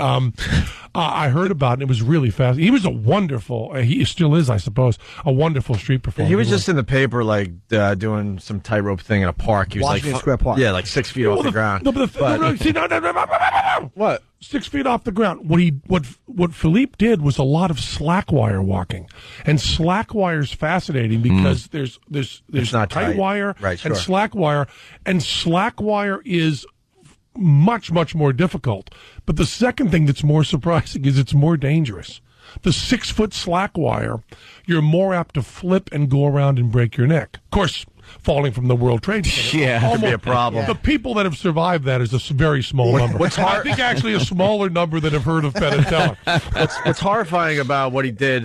I heard about it, and it was really fast. He was a wonderful, he still is, I suppose, a wonderful street performer. He was just in the paper, doing some tightrope thing in a park. He was Washington Square Park. Yeah, 6 feet off the ground. What? 6 feet off the ground. What Philippe did was a lot of slack wire walking, and slack wire is fascinating because there's not tight tight. wire Right, sure. and slack wire is much, much more difficult. But the second thing that's more surprising is it's more dangerous. The 6 foot slack wire, you're more apt to flip and go around and break your neck. Of course, falling from the World Trade Center. Yeah, that could be a problem. The people that have survived that is a very small number. I think actually a smaller number that have heard of Penn and Teller. What's horrifying about what he did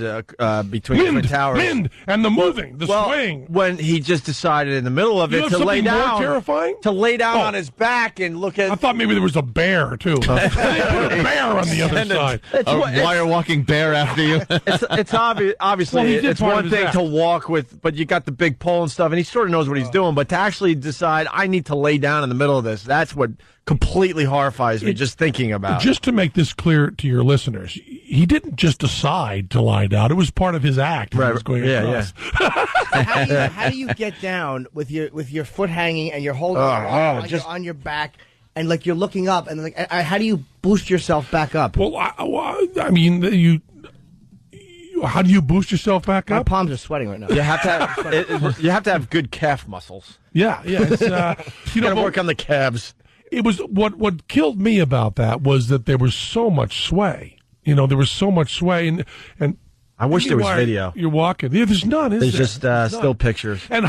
between the Twin Towers? Wind and the moving, the swing. When he just decided in the middle of You it know to lay something more down. terrifying? To lay down Oh. on his back and look at. I thought maybe there was a bear, too. They put a bear on the other side. A wire walking bear after you. It's obviously Well, he did it's part one of his thing act. to walk with, but you got the big pole and stuff, and he sort of knows what he's doing. But to actually decide I need to lay down in the middle of this—that's what completely horrifies me just thinking about. Just to make this clear to your listeners, he didn't just decide to lie down. It was part of his act. He was going across. How do you get down with your foot hanging and you're holding you're on your back and like you're looking up and like how do you boost yourself back up? Well, I mean, how do you boost yourself back My up? palms are sweating right now. You have to you have to have good calf muscles. Yeah. It's, You got to work on the calves. It was what killed me about that was that there was so much sway. There was so much sway, and I wish there was meanwhile, video. You're walking. Yeah, there's none. Is There's there? just still pictures. And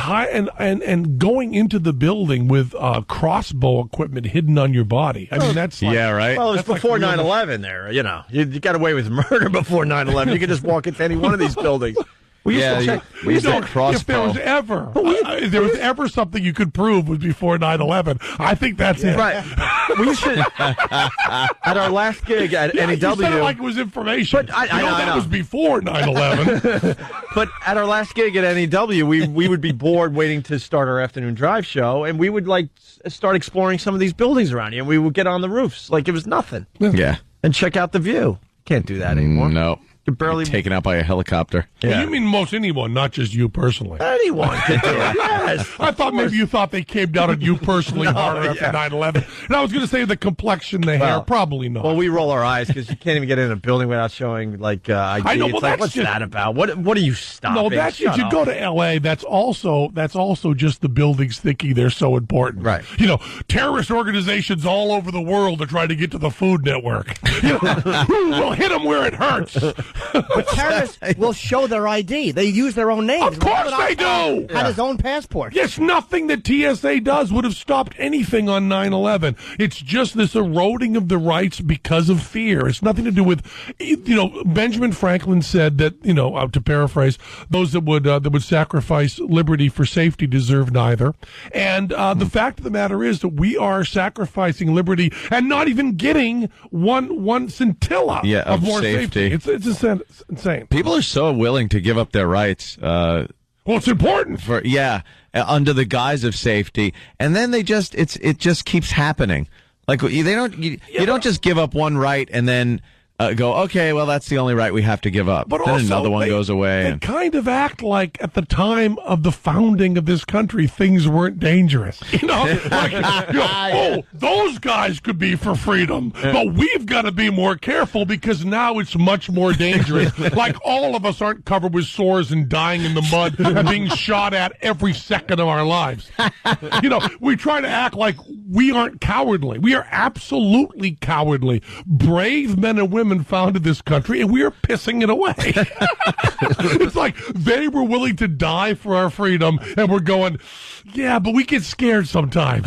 and going into the building with crossbow equipment hidden on your body. I mean, that's like, Yeah, right. Well, it was That's like before real- 9/11. There, you got away with murder before 9/11. You could just walk into any one of these buildings. We used to check. we used to crossbow. If there was ever something you could prove was before 9/11, I think that's it. Right. We used to at our last gig at You NEW. said it like it was information. But I know, that was before 9/11. But at our last gig at NEW, we would be bored waiting to start our afternoon drive show, and we would start exploring some of these buildings around here, and we would get on the roofs like it was nothing. Yeah. And check out the view. Can't do that anymore. No. You're barely taken out by a helicopter. Well, you mean most anyone, not just you personally. Anyone could do it. Yes. I thought maybe you thought they came down on you personally harder after 9/11. And I was going to say the complexion, the hair, probably not. Well, we roll our eyes because you can't even get in a building without showing ID. I know, well, it's like, that's what's just- that about? What are you stopping? No, that's if Shut you up. go to L.A., that's also just the buildings thinking they're so important. Right. Terrorist organizations all over the world are trying to get to the Food Network. We'll hit them where it hurts. But terrorists will show their ID. They use their own names. Of course they do. Had his own passport. Yes, nothing that TSA does would have stopped anything on 9/11. It's just this eroding of the rights because of fear. It's nothing to do with, Benjamin Franklin said that, to paraphrase, those that would sacrifice liberty for safety deserve neither. And the fact of the matter is that we are sacrificing liberty and not even getting one scintilla of more safety. It's insane. People are so willing to give up their rights. Well, it's important. Under the guise of safety, and then it just keeps happening. Like you don't just give up one right and then go, okay, well, that's the only right we have to give up. But then also, another one goes away. They kind of act like at the time of the founding of this country, things weren't dangerous. Those guys could be for freedom, but we've got to be more careful because now it's much more dangerous. Like all of us aren't covered with sores and dying in the mud and being shot at every second of our lives. We try to act like we aren't cowardly. We are absolutely cowardly. Brave men and women women founded this country, and we are pissing it away. It's like they were willing to die for our freedom, and we're going, yeah, but we get scared sometimes.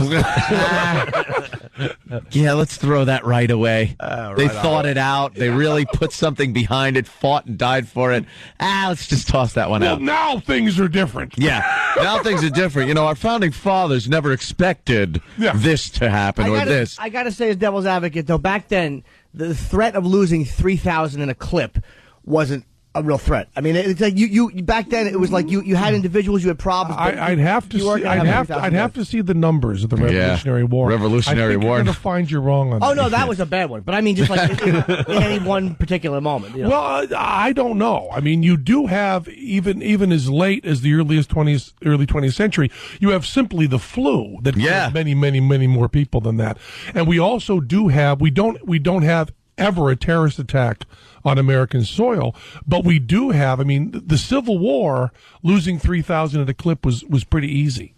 Yeah, let's throw that right away. They right thought it out. They really put something behind it, fought and died for it. Let's just toss that one Well, out. now things are different. Yeah, now things are different. You know, our founding fathers never expected this to happen this. I gotta say, as devil's advocate, though, back then the threat of losing 3,000 in a clip wasn't a real threat. I mean, it's like you back then. It was like you had individuals, you had problems. But I'd have to see. I'd have to see the numbers of the Revolutionary War. Revolutionary I think War. You're going to find you wrong on that. Oh no, that was a bad one. But I mean, just like in any one particular moment. You know? Well, I don't know. I mean, you do have even as late as the early 20th century, you have simply the flu that killed many more people than that. And we also do have we don't have ever a terrorist attack on American soil, but we do have. I mean, the Civil War, losing 3,000 at a clip was pretty easy.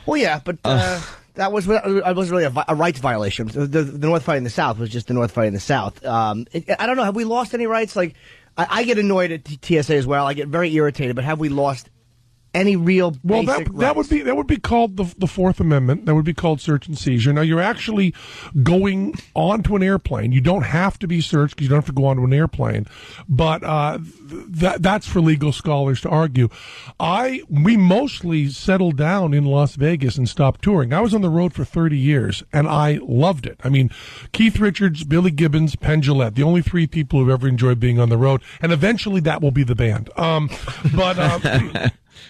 Well, yeah, but that was really a rights violation. The North fighting the South was just the North fighting the South. I don't know. Have we lost any rights? Like, I get annoyed at TSA as well. I get very irritated. But have we lost any real basic rights? that would be called the Fourth Amendment. That would be called search and seizure. Now, you're actually going onto an airplane. You don't have to be searched because you don't have to go onto an airplane. But that's for legal scholars to argue. We mostly settled down in Las Vegas and stopped touring. I was on the road for 30 years, and I loved it. I mean, Keith Richards, Billy Gibbons, Penn Jillette, the only three people who've ever enjoyed being on the road. And eventually that will be the band.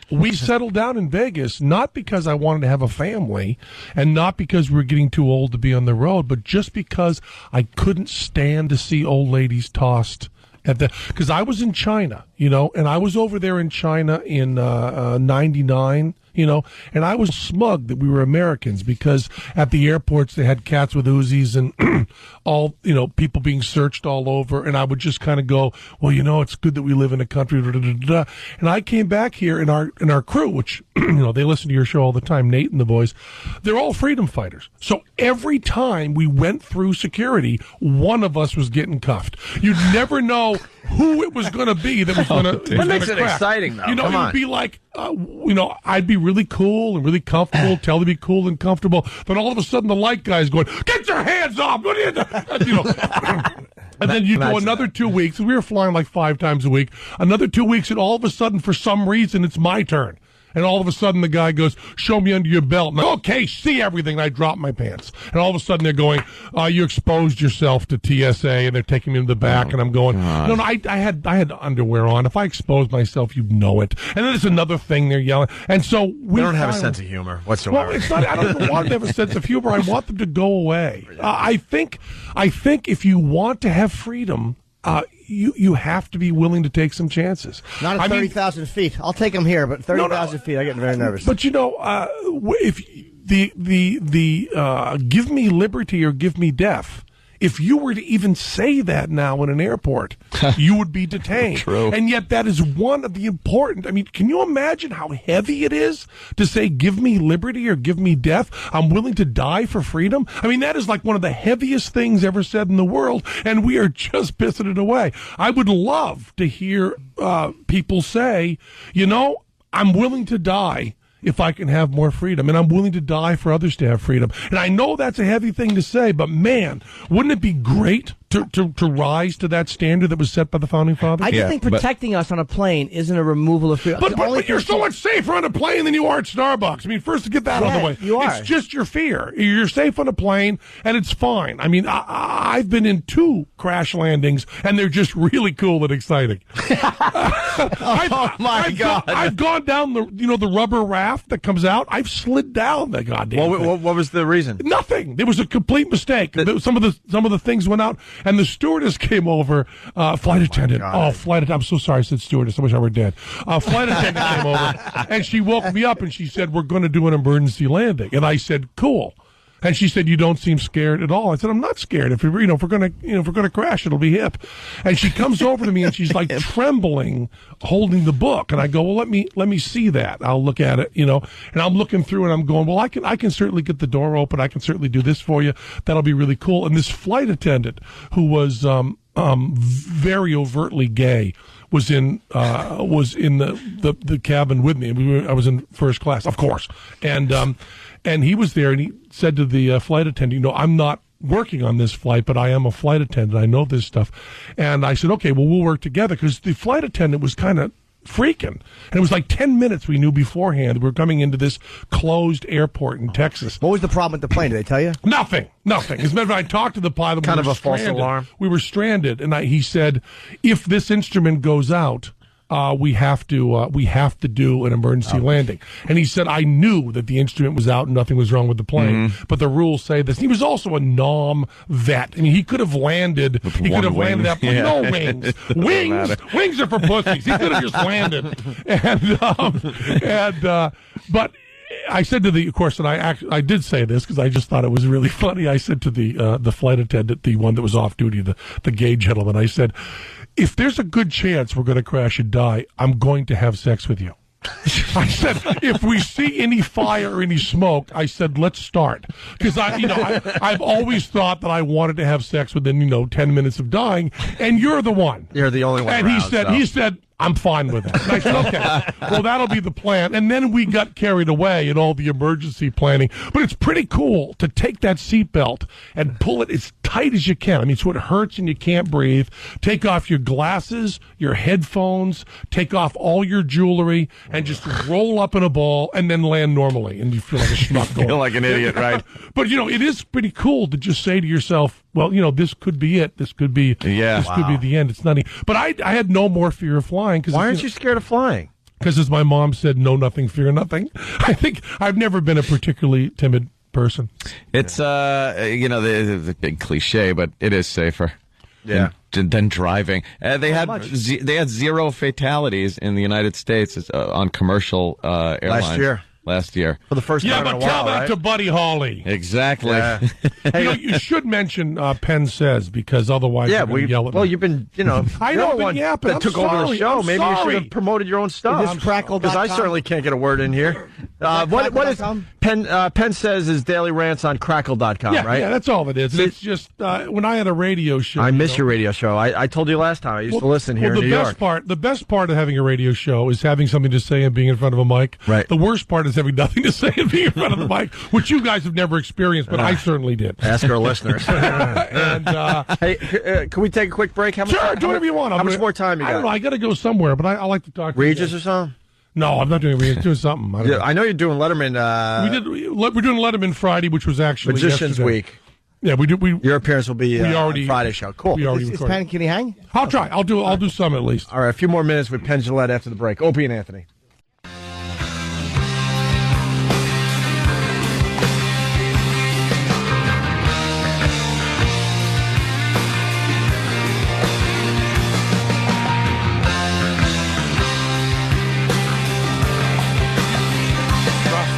We settled down in Vegas, not because I wanted to have a family and not because we were getting too old to be on the road, but just because I couldn't stand to see old ladies tossed because I was in China, and I was over there in China in 99, and I was smug that we were Americans because at the airports they had cats with Uzis and all, people being searched all over. And I would just kind of go, well, it's good that we live in a country. And I came back here in our crew, which, they listen to your show all the time, Nate and the boys. They're all freedom fighters. So every time we went through security, one of us was getting cuffed. You'd never know who it was going to be that was going to. That makes it exciting, though. Come on. It'd be like, I'd be really cool and really comfortable, tell to be cool and comfortable. Then all of a sudden, the light guy's going, "Get your hands off!" What are you doing? And then you go another 2 weeks. We were flying like 5 times a week. Another 2 weeks, and all of a sudden, for some reason, it's my turn. And all of a sudden, the guy goes, "Show me under your belt." And okay, see everything. And I drop my pants. And all of a sudden, they're going, "You exposed yourself to TSA," and they're taking me to the back. And I'm going, "No, I had underwear on. If I expose myself, you'd know it." And then there's another thing they're yelling. And so we don't have a sense of humor whatsoever. Well, it's not. I don't even want them to have a sense of humor. I want them to go away. I think if you want to have freedom, you have to be willing to take some chances. Not at 30,000 feet. I'll take them here, but 30,000 feet, I get very nervous. But if the give me liberty or give me death, if you were to even say that now in an airport, you would be detained. True. And yet that is one of the important. I mean, can you imagine how heavy it is to say, give me liberty or give me death? I'm willing to die for freedom. I mean, that is like one of the heaviest things ever said in the world, and we are just pissing it away. I would love to hear people say, I'm willing to die if I can have more freedom, and I'm willing to die for others to have freedom. And I know that's a heavy thing to say, but man, wouldn't it be great to rise to that standard that was set by the founding fathers? I just think protecting us on a plane isn't a removal of freedom. But you're so much safer on a plane than you are at Starbucks. I mean, first to get that out of the way. You are. It's just your fear. You're safe on a plane, and it's fine. I mean, I've been in 2 crash landings, and they're just really cool and exciting. God! I've gone down the rubber raft that comes out. I've slid down the goddamn thing. What was the reason? Nothing. There was a complete mistake. Some of the things went out, and the stewardess came over. Flight attendant. Flight attendant. I'm so sorry. I said stewardess. I wish I were dead. Flight attendant came over, and she woke me up, and she said, "We're going to do an emergency landing." And I said, "Cool." And she said, "You don't seem scared at all." I said, "I'm not scared. If we're gonna crash, it'll be hip." And she comes over to me and she's like trembling, holding the book. And I go, "Well, let me see that. I'll look at it, And I'm looking through and I'm going, "Well, I can certainly get the door open. I can certainly do this for you. That'll be really cool." And this flight attendant who was very overtly gay was in the cabin with me. I was in first class, of course, and he was there, and he said to the flight attendant, I'm not working on this flight, but I am a flight attendant. I know this stuff. And I said, okay, well, we'll work together, because the flight attendant was kind of freaking. And it was like 10 minutes we knew beforehand we were coming into this closed airport in Texas. What was the problem with the plane? Did they tell you? Nothing. As a matter of fact, I talked to the pilot. Kind of a false alarm. We were stranded, and he said, if this instrument goes out, we have to do an emergency landing. And he said, I knew that the instrument was out and nothing was wrong with the plane, but the rules say this. He was also a NOM vet. I mean, he could have landed. He could have landed that plane. No wings. Wings are for pussies. He could have just landed. But I said to of course, and I did say this because I just thought it was really funny. I said to the flight attendant, the one that was off duty, the gay gentleman, I said, if there's a good chance we're going to crash and die, I'm going to have sex with you. I said, if we see any fire or any smoke, I said, let's start. Because I've always thought that I wanted to have sex within 10 minutes of dying, and you're the one. You're the only one. And he said, I'm fine with that. And I said, okay, well, that'll be the plan. And then we got carried away in all the emergency planning. But it's pretty cool to take that seatbelt and pull it as tight as you can. I mean, so it hurts and you can't breathe. Take off your glasses, your headphones, take off all your jewelry, and just roll up in a ball and then land normally. And you feel like a schmuck going. Feel like an idiot, right? But, it is pretty cool to just say to yourself, well, this could be it. This could be could be the end. It's nothing. But I had no more fear of flying. Why aren't you scared of flying? Because as my mom said, know nothing, fear nothing. I think I've never been a particularly timid person. It's, the big cliche, but it is safer. Yeah. Than driving. They had 0 fatalities in the United States on commercial airlines. Last year. For the first time in a while, but tell that right? to Buddy Holly. Exactly. Yeah. You should mention Penn Says, because otherwise you're going to yell at me. Well, you've been, I know, but yapping. that took over the show. Maybe you should have promoted your own stuff. Because I certainly can't get a word in here. What is Penn Says is daily rants on Crackle.com, right? Yeah, that's all it is. It's just when I had a radio show. I miss your radio show. I told you last time. I used to listen here in New York. The best part of having a radio show is having something to say and being in front of a mic. Right. The worst part is having nothing to say and being in front of the mic, which you guys have never experienced, but I certainly did. Ask our listeners. And hey, can we take a quick break? Sure, do whatever you want. How much more time you got? I don't know. I got to go somewhere, but I like to talk to Regis you. or something? No, I'm not doing Regis. Doing something. I know you're doing Letterman. We're doing Letterman Friday, which was actually Magician's yesterday. Week. Yeah, we do. Your appearance will be on Friday show. Cool. We already Is Penn, can he hang? I'll try. I'll do some at least. All right, a few more minutes with Penn Jillette after the break. Opie and Anthony.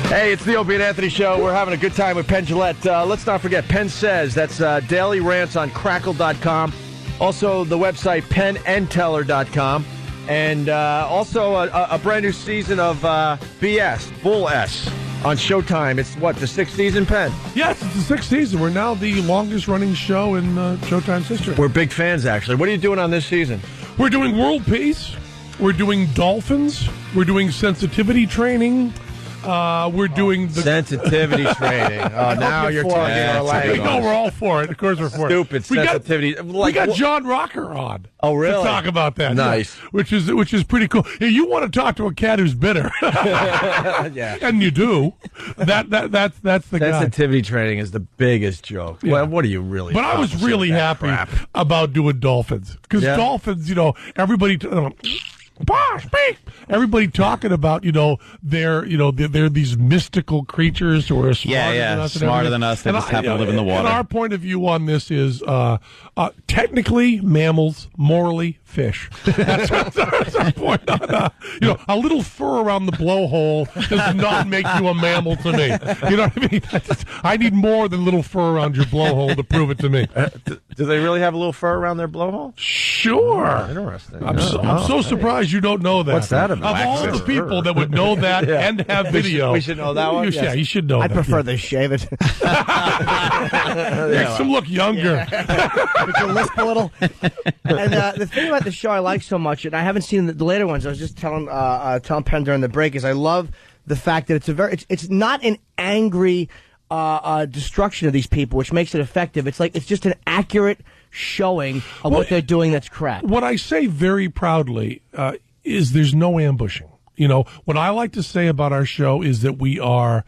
Hey, it's the Opie and Anthony Show. We're having a good time with Penn Jillette. Let's not forget, Penn Says. That's daily rants on Crackle.com. Also, the website, PennandTeller.com. And also a brand new season of BS, Bull S, on Showtime. It's what, the 6th season, Penn? Yes, it's the 6th season. We're now the longest running show in Showtime's history. We're big fans, actually. What are you doing on this season? We're doing world peace. We're doing dolphins. We're doing sensitivity training. We're doing the sensitivity training. Oh, now you're talking our language. No, we're all for it. Of course, we're for Stupid it. sensitivity. We got John Rocker on. Oh, really? To talk about that. Nice. Yeah, which is pretty cool. Hey, you want to talk to a cat who's bitter? Yeah, and you do. That's the sensitivity training is the biggest joke. Yeah. Well, what are you really? But I was really happy about doing dolphins because dolphins, everybody. Everybody talking about, they're these mystical creatures who are smarter than us. They just happen to live in the water. And our point of view on this is technically mammals, morally fish. That's our point on a little fur around the blowhole does not make you a mammal to me. You know what I mean? I need more than little fur around your blowhole to prove it to me. Do they really have a little fur around their blowhole? Sure. Oh, interesting. I'm so surprised surprised you don't know that. What's that about? Of all the people that would know that and have video. We should know that one? Yeah, you should know I that. prefer they shave it. Makes them look younger. Make you lisp a little. And the thing about the show I like so much, and I haven't seen the later ones, I was just telling Penn during the break, is I love the fact that it's not an angry destruction of these people, which makes it effective. It's just an accurate showing of what they're doing that's crap. What I say very proudly is there's no ambushing. You know, what I like to say about our show is that we are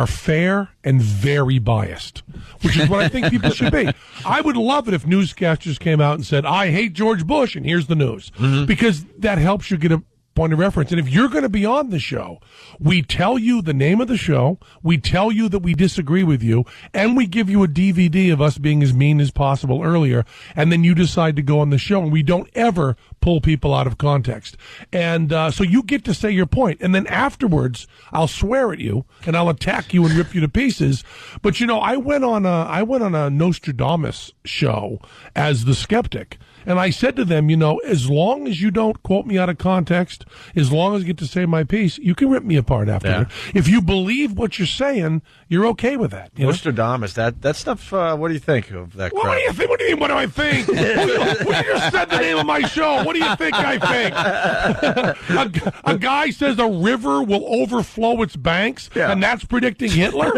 fair and very biased, which is what I think people should be. I would love it if newscasters came out and said, I hate George Bush, and here's the news. Because that helps you get a point of reference. And if you're going to be on the show, we tell you the name of the show, we tell you that we disagree with you, and we give you a DVD of us being as mean as possible earlier, and then you decide to go on the show, and we don't ever pull people out of context. And so you get to say your point, and then afterwards, I'll swear at you, and I'll attack you and rip you to pieces. But, you know, I went on a Nostradamus show as the skeptic, and I said to them, you know, as long as you don't quote me out of context, as long as I get to say my piece, you can rip me apart afterward. Yeah. If you believe what you're saying, you're okay with that. You know? Nostradamus, that stuff, what do you think of that crap? What do you think? What do you mean, what do I think? You just said the name of my show. What do you think I think? A guy says a river will overflow its banks, and that's predicting Hitler?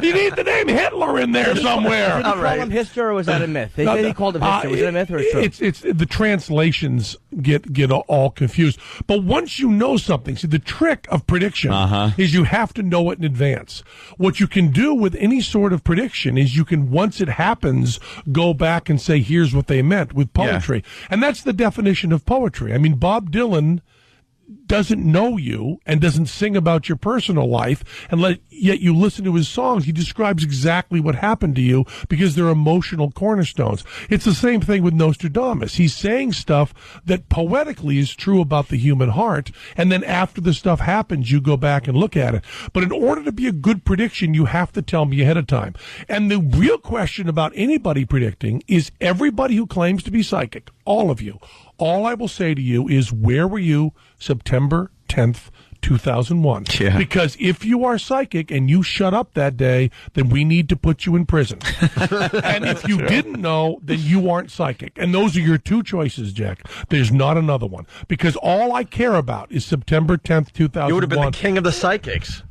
You need the name Hitler in there somewhere. Did he call him history, or was that a myth? They said he called him history. Was it a myth or a truth? It's the translations get all confused. But once you know something, see, the trick of prediction is you have to know it in advance. What you can do with any sort of prediction is you can, once it happens, go back and say, here's what they meant with poetry. Yeah. And that's the definition of poetry. I mean, Bob Dylan doesn't know you and doesn't sing about your personal life, and yet you listen to his songs. He describes exactly what happened to you because they're emotional cornerstones. It's the same thing with Nostradamus. He's saying stuff that poetically is true about the human heart, and then after the stuff happens, you go back and look at it. But in order to be a good prediction, you have to tell me ahead of time. And the real question about anybody predicting is everybody who claims to be psychic, all of you. All I will say to you is, where were you September 10th, 2001? Yeah. Because if you are psychic and you shut up that day, then we need to put you in prison. And if you didn't know, then you aren't psychic. And those are your two choices, Jack. There's not another one. Because all I care about is September 10th, 2001. You would have been the king of the psychics.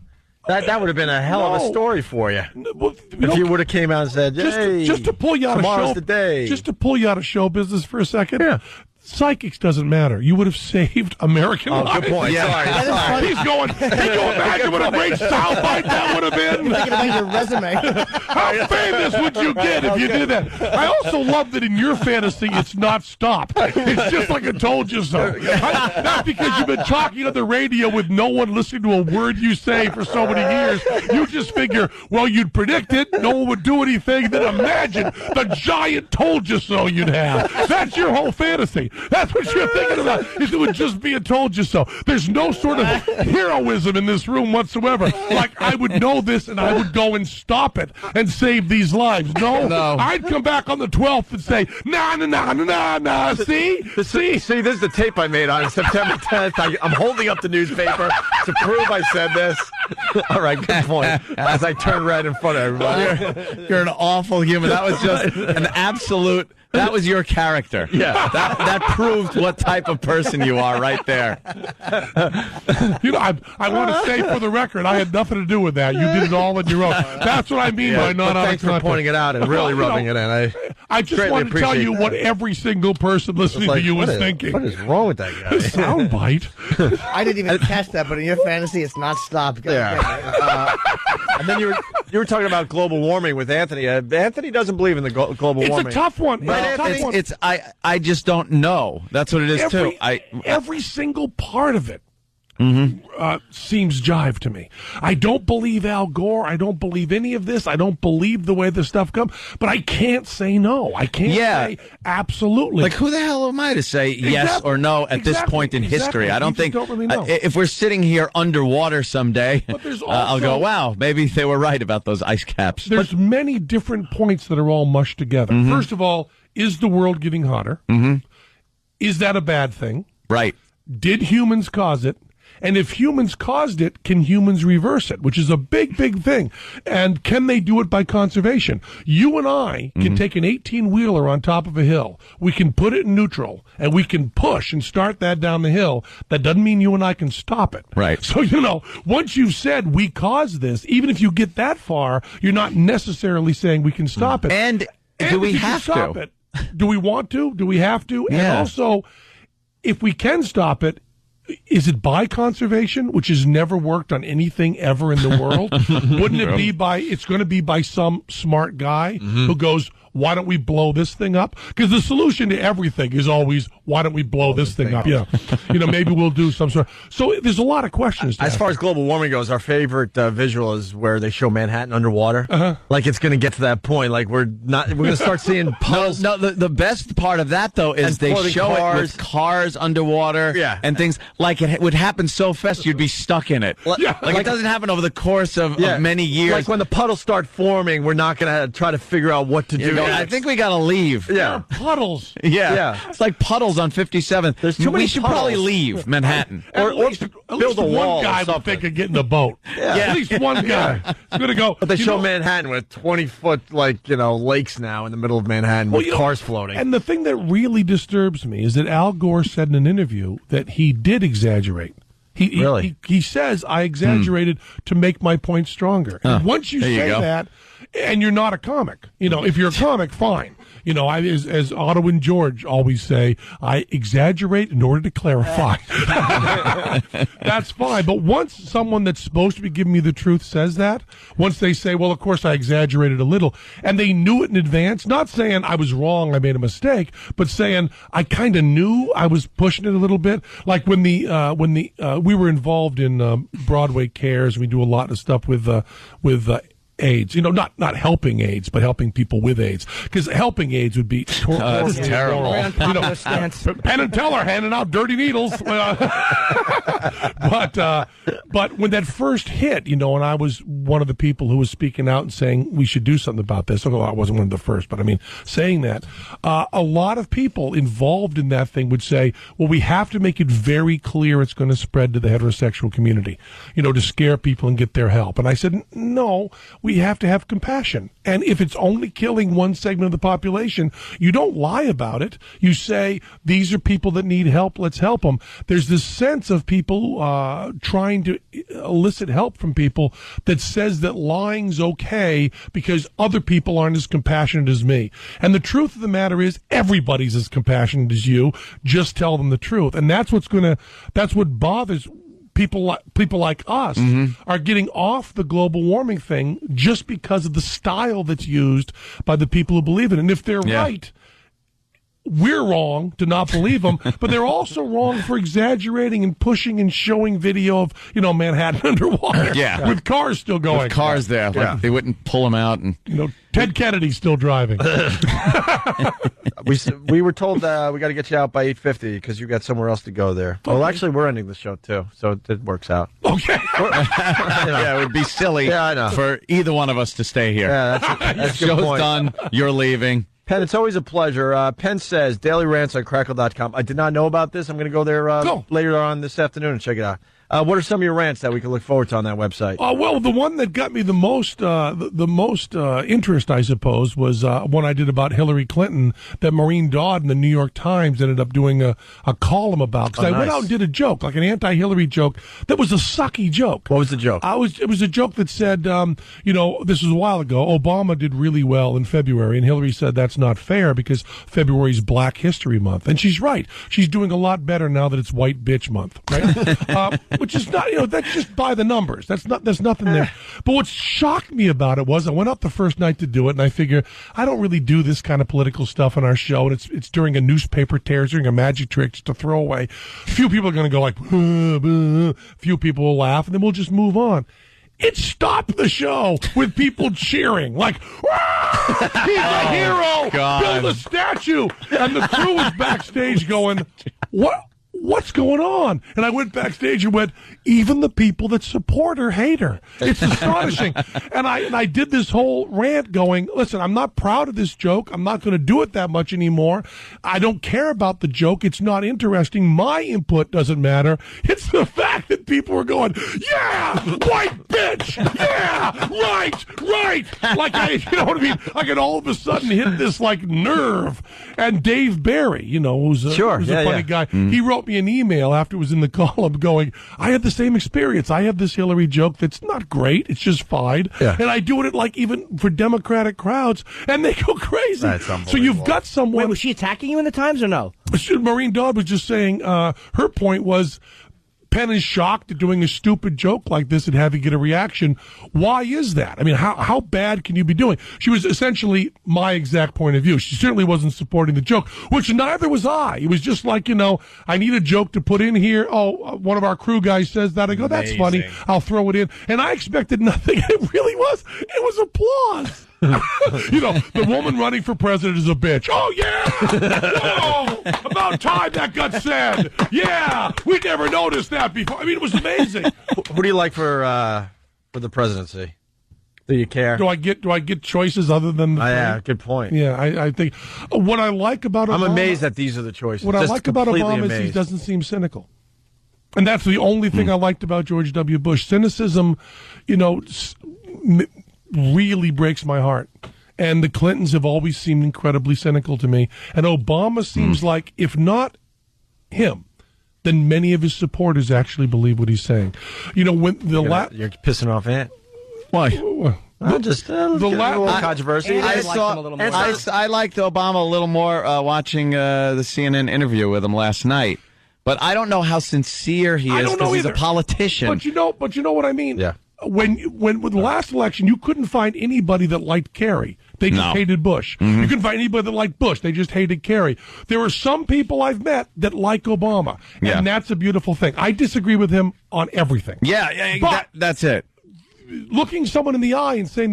That would have been a hell of a story for you. If you would have came out and said, "Hey, just to pull you out tomorrow's of the day." Just to pull you out of show business for a second. Yeah. Psychics doesn't matter. You would have saved American lives. Good point. Yeah. Sorry. He's going, can you imagine what a great soundbite that would have been? Thinking about your resume. How famous would you get if you did that? I also love that in your fantasy, it's not stop. It's just like I told you so. Not because you've been talking on the radio with no one listening to a word you say for so many years. You just figure, well, you'd predict it, no one would do anything, then imagine the giant told you so you'd have. That's your whole fantasy. That's what you're thinking about, is it would just be a told you so. There's no sort of heroism in this room whatsoever. Like, I would know this and I would go and stop it and save these lives. No. I'd come back on the 12th and say, nah, see? This is the tape I made on September 10th. I'm holding up the newspaper to prove I said this. All right, good point. As I turn red in front of everybody. You're an awful human. That was just an absolute... That was your character. Yeah. That proved what type of person you are right there. You know, I want to say for the record, I had nothing to do with that. You did it all on your own. That's what I mean by not out of thanks for pointing it out and really rubbing it in. I just want to tell you what every single person listening to you is thinking. What is wrong with that guy? Soundbite. I didn't even catch that, but in your fantasy, it's not stop. Yeah. And then you were talking about global warming with Anthony. Anthony doesn't believe in the global warming. It's a tough one. I just don't know. That's what it is too. Every single part of it seems jive to me. I don't believe Al Gore. I don't believe any of this. I don't believe the way this stuff comes. But I can't say no. I can't say absolutely. Like, who the hell am I to say yes or no at this point in history? I don't think. Don't really know. If we're sitting here underwater someday, I'll go, wow, maybe they were right about those ice caps. There's many different points that are all mushed together. First of all, is the world getting hotter? Is that a bad thing? Right. did humans cause it? And if humans caused it, can humans reverse it? Which is a big, big thing. And can they do it by conservation? You and I can take an 18-wheeler on top of a hill. We can put it in neutral, and we can push and start that down the hill. That doesn't mean you and I can stop it. Right. So, once you've said we caused this, even if you get that far, you're not necessarily saying we can stop it. And do we have stop to? It, do we want to? Do we have to? Yeah. And also, if we can stop it, is it by conservation, which has never worked on anything ever in the world? Wouldn't it be it's going to be by some smart guy who goes, why don't we blow this thing up? Because the solution to everything is always, why don't we blow this thing up? Yeah. Maybe we'll do some sort of. So there's a lot of questions. As far as global warming goes, our favorite visual is where they show Manhattan underwater. Like it's going to get to that point. Like we're going to start seeing puddles. No, the best part of that, though, is they show it with cars underwater and things. Like it would happen so fast, you'd be stuck in it. Like it doesn't happen over the course of many years. Like when the puddles start forming, we're not going to try to figure out what to do. I think we got to leave. Yeah. Puddles. Yeah. It's like puddles on 57th. There's too many We should puddles. probably leave Manhattan. Or build a wall. One guy will think of getting a boat. At least one guy is going to go. But they show Manhattan with 20-foot, lakes now in the middle of Manhattan with cars floating. And the thing that really disturbs me is that Al Gore said in an interview that he did exaggerate. He says, I exaggerated to make my point stronger. And once you say that, and you're not a comic, if you're a comic, fine. As Otto and George always say, I exaggerate in order to clarify. That's fine. But once someone that's supposed to be giving me the truth says that, once they say, well, of course I exaggerated a little, and they knew it in advance, not saying I was wrong, I made a mistake, but saying I kind of knew I was pushing it a little bit. Like when we were involved in Broadway Cares, we do a lot of stuff with AIDS, not helping AIDS, but helping people with AIDS. Because helping AIDS would be that's terrible. Penn and Teller handing out dirty needles. But when that first hit, and I was one of the people who was speaking out and saying we should do something about this. Although I wasn't one of the first, but saying that, a lot of people involved in that thing would say, well, we have to make it very clear it's going to spread to the heterosexual community, to scare people and get their help. And I said, no. We have to have compassion. And if it's only killing one segment of the population, you don't lie about it. You say, these are people that need help, let's help them. There's this sense of people trying to elicit help from people that says that lying's okay because other people aren't as compassionate as me. And the truth of the matter is, everybody's as compassionate as you. Just tell them the truth. And that's what bothers people like us are getting off the global warming thing just because of the style that's used by the people who believe it. And if they're right, we're wrong to not believe them, but they're also wrong for exaggerating and pushing and showing video of, Manhattan underwater with cars still going. With cars there. Like they wouldn't pull them out. And Ted Kennedy's still driving. We were told we got to get you out by 8:50 because you got somewhere else to go there. Well, actually, we're ending the show, too, so it works out. Okay. Yeah, it would be silly for either one of us to stay here. Yeah, that's a good Show's point. done. You're leaving. Penn, it's always a pleasure. Penn says, daily rants on crackle.com. I did not know about this. I'm going to go there later on this afternoon and check it out. What are some of your rants that we can look forward to on that website? Well, the one that got me the most interest, I suppose, was one I did about Hillary Clinton that Maureen Dodd in the New York Times ended up doing a column about. Because I went out and did a joke, like an anti-Hillary joke, that was a sucky joke. What was the joke? It was a joke that said, this was a while ago, Obama did really well in February, and Hillary said that's not fair because February is Black History Month. And she's right. She's doing a lot better now that it's White Bitch Month, right? Which is not, that's just by the numbers. There's nothing there. But what shocked me about it was I went up the first night to do it, and I figure I don't really do this kind of political stuff on our show, and it's during a newspaper tear, during a magic trick, just a throwaway. Few people are going to go like, few people will laugh, and then we'll just move on. It stopped the show with people cheering, like, he's a hero, God. build a statue. And the crew was backstage going, what's going on? And I went backstage and went, even the people that support her hate her. It's astonishing. And I did this whole rant going, listen, I'm not proud of this joke. I'm not going to do it that much anymore. I don't care about the joke. It's not interesting. My input doesn't matter. It's the fact that people were going, yeah, white bitch. Yeah, right. Like, you know what I mean? I could all of a sudden hit this like nerve. And Dave Barry, you know, who's a funny guy, he wrote me an email after it was in the column going, I had the same experience. I have this Hillary joke that's not great. It's just fine. Yeah. And I do it like even for Democratic crowds, and they go crazy. That's So you've got someone. Wait, was she attacking you in the Times or no? Maureen Dodd was just saying her point was Penn is shocked at doing a stupid joke like this and having get a reaction. Why is that? I mean, how bad can you be doing? She was essentially my exact point of view. She certainly wasn't supporting the joke, which neither was I. It was just like, you know, I need a joke to put in here. Oh, one of our crew guys says that. I go, that's funny. I'll throw it in. And I expected nothing. It really was. It was applause. You know, the woman running for president is a bitch. Oh, yeah! Whoa! About time that got said. Yeah! We never noticed that before. I mean, it was amazing. Who do you like for the presidency? Do you care? Do I get choices other than the yeah, good point. Yeah, I think what I like about Obama, I'm amazed that these are the choices. What I like about Obama is he doesn't seem cynical. And that's the only thing I liked about George W. Bush. Cynicism, you know, really breaks my heart. And the Clintons have always seemed incredibly cynical to me. And Obama seems like, if not him, then many of his supporters actually believe what he's saying. You know, when you're pissing off Ant. Why? Just a little controversy. I liked Obama a little more watching the CNN interview with him last night. But I don't know how sincere he is because he's a politician. But you know what I mean? Yeah. When with the last election, you couldn't find anybody that liked Kerry. They just hated Bush. You couldn't find anybody that liked Bush. They just hated Kerry. There are some people I've met that like Obama, and that's a beautiful thing. I disagree with him on everything. Yeah, but that's it. Looking someone in the eye and saying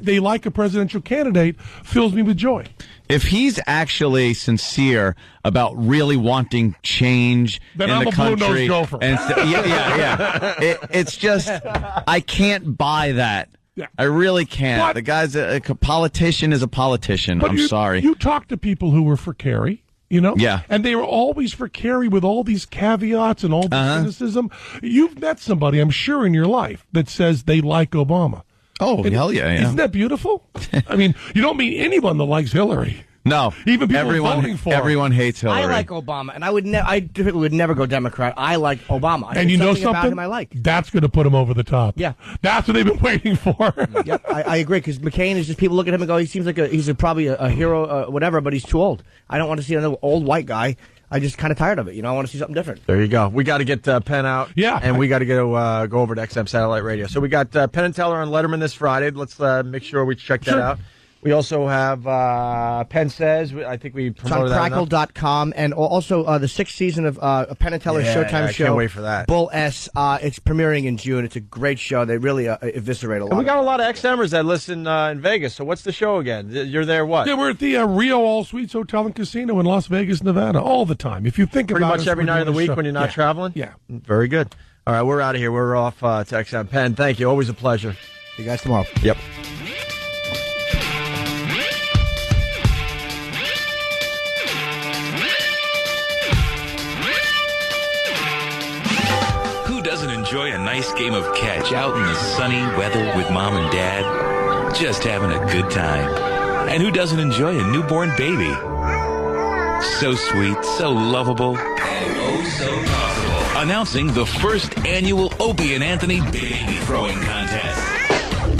they like a presidential candidate fills me with joy. If he's actually sincere about really wanting change then in I'm the a country, blue-nosed gopher. It's just I can't buy that. Yeah. I really can't. But, the guy's a politician is a politician. I'm sorry. You talk to people who were for Kerry, you know? Yeah. And they were always for Kerry with all these caveats and all this cynicism. You've met somebody, I'm sure, in your life that says they like Obama. Oh, hell yeah. Isn't that beautiful? I mean, you don't meet anyone that likes Hillary. No, even people voting for everyone hates Hillary. I like Obama, and I typically would never go Democrat. I like Obama. And you know something about him I like. That's going to put him over the top. Yeah, that's what they've been waiting for. Yep, I agree because McCain is just people look at him and go, he seems like he's probably a hero, whatever, but he's too old. I don't want to see another old white guy. I just kind of tired of it. You know, I want to see something different. There you go. We got to get Penn out. Yeah, and we got to go over to XM Satellite Radio. So we got Penn and Teller on Letterman this Friday. Let's make sure we check that out. We also have Penn Says. I think we promoted that enough. Crackle.com, and also the 6th season of Penn and Teller's Showtime show. I can't wait for that. Bull S. It's premiering in June. It's a great show. They really eviscerate a lot. And we got a lot of XMers that listen in Vegas. So what's the show again? You're there what? Yeah, we're at the Rio All Suites Hotel and Casino in Las Vegas, Nevada, all the time. If you think pretty about it. Pretty much every night of the week when you're not traveling? Yeah. Very good. All right, we're out of here. We're off to XM. Penn, thank you. Always a pleasure. See you guys tomorrow. Yep. Enjoy a nice game of catch out in the sunny weather with mom and dad, just having a good time. And who doesn't enjoy a newborn baby? So sweet, so lovable, and oh so possible. Announcing the first annual Opie and Anthony Baby Throwing Contest.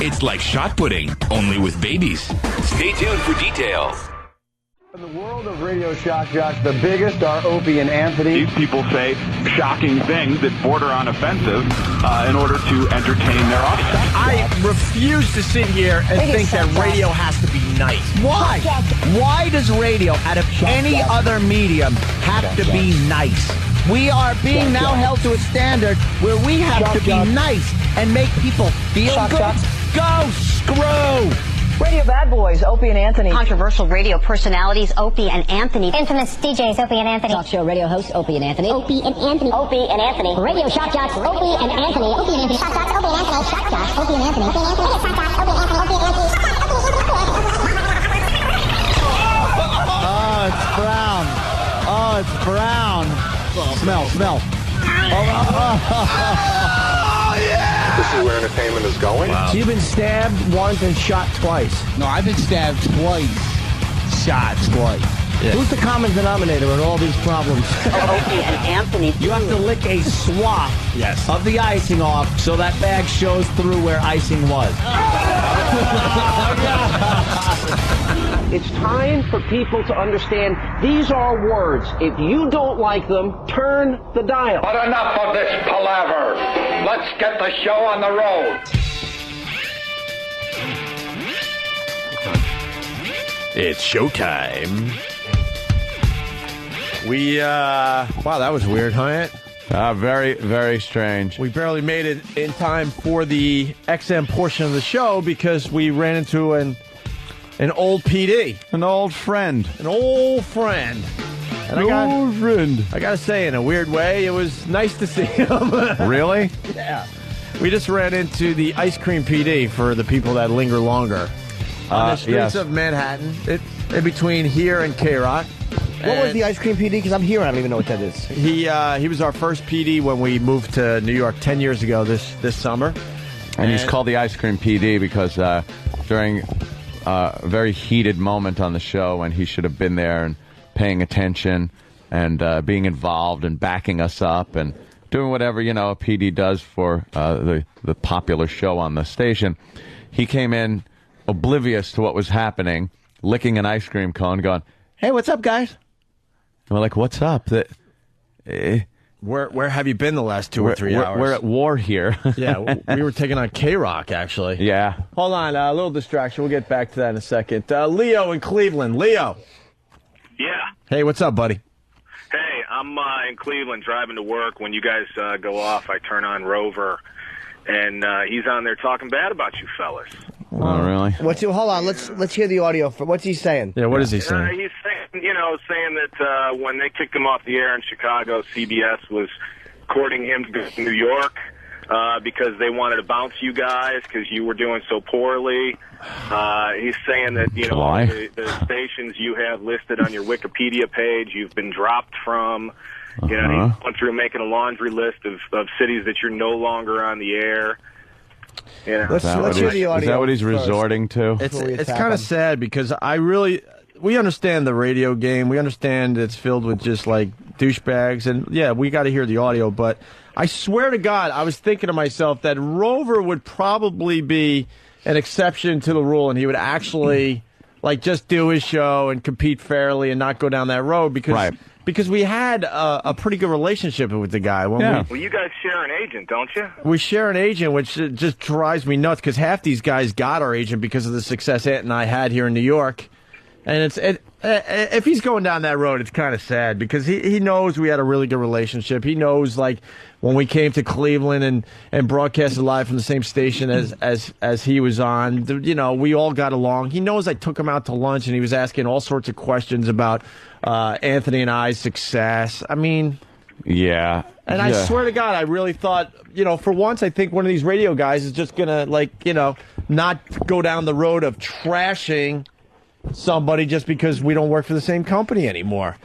It's like shot putting, only with babies. Stay tuned for details. In the world of Radio Shock Jocks, the biggest are Opie and Anthony. These people say shocking things that border on offensive in order to entertain their audience. I refuse to sit here and think that radio has to be nice. Why? Why does radio, out of any other medium, have to be nice? We are being now held to a standard where we have to be nice and make people feel good. Go screw! Radio bad boys, Opie and Anthony. Controversial radio personalities, Opie and Anthony. Infamous DJs, Opie and Anthony. Talk show radio hosts, Opie and Anthony. Opie and Anthony. Opie and Anthony. Radio shock jocks, Opie and Anthony. Opie and Anthony. Shock jocks, Opie and Anthony. Shock jocks, Opie and Anthony. Opie and Anthony. Shock jocks, Opie and Anthony. Opie and Anthony. Oh, it's brown. Oh, it's brown. Smell. Oh, yeah! This is where entertainment is going. So you've been stabbed once and shot twice. No, I've been stabbed twice, shot twice. Yeah. Who's the common denominator in all these problems? Opie and Anthony. You have to lick a swath of the icing off so that bag shows through where icing was. It's time for people to understand these are words. If you don't like them, turn the dial. But enough of this palaver. Let's get the show on the road. It's showtime. Wow, that was weird, huh? Very, very strange. We barely made it in time for the XM portion of the show because we ran into an old PD. An old friend. An old friend. And I gotta say, in a weird way, it was nice to see him. Really? Yeah. We just ran into the Ice Cream PD for the people that linger longer. On the streets of Manhattan, in between here and K-Rock. What was the Ice Cream PD? Because I'm here and I don't even know what that is. He was our first PD when we moved to New York 10 years ago this summer. And he's called the Ice Cream PD because during a very heated moment on the show when he should have been there and paying attention and being involved and backing us up and doing whatever, a PD does for the popular show on the station, he came in oblivious to what was happening, licking an ice cream cone, going, "Hey, what's up, guys?" And we're like, "What's up?" Where have you been the last 2 or 3 hours? We're at war here. Yeah, we were taking on K-Rock, actually. Yeah. Hold on, a little distraction. We'll get back to that in a second. Leo in Cleveland. Leo. Yeah. Hey, what's up, buddy? Hey, I'm in Cleveland driving to work. When you guys go off, I turn on Rover, and he's on there talking bad about you fellas. Oh, really? Hold on, let's hear the audio. What's he saying? Yeah, what is he saying? He's saying that when they kicked him off the air in Chicago, CBS was courting him to go to New York because they wanted to bounce you guys because you were doing so poorly. He's saying that, the stations you have listed on your Wikipedia page, you've been dropped from. He's going through making a laundry list of cities that you're no longer on the air. Let's hear the audio. Is that what he's first. resorting to? It's kind of sad because we understand the radio game. We understand it's filled with just like douchebags. And yeah, we got to hear the audio. But I swear to God, I was thinking to myself that Rover would probably be an exception to the rule. And he would actually just do his show and compete fairly and not go down that road because we had a pretty good relationship with the guy. Well, you guys share an agent, don't you? We share an agent, which just drives me nuts because half these guys got our agent because of the success Ant and I had here in New York. And if he's going down that road, it's kind of sad because he knows we had a really good relationship. He knows, when we came to Cleveland and broadcasted live from the same station as he was on, we all got along. He knows I took him out to lunch and he was asking all sorts of questions about Anthony and I's success. I mean... Yeah. And I swear to God, I really thought, for once, I think one of these radio guys is just going to, not go down the road of trashing somebody just because we don't work for the same company anymore.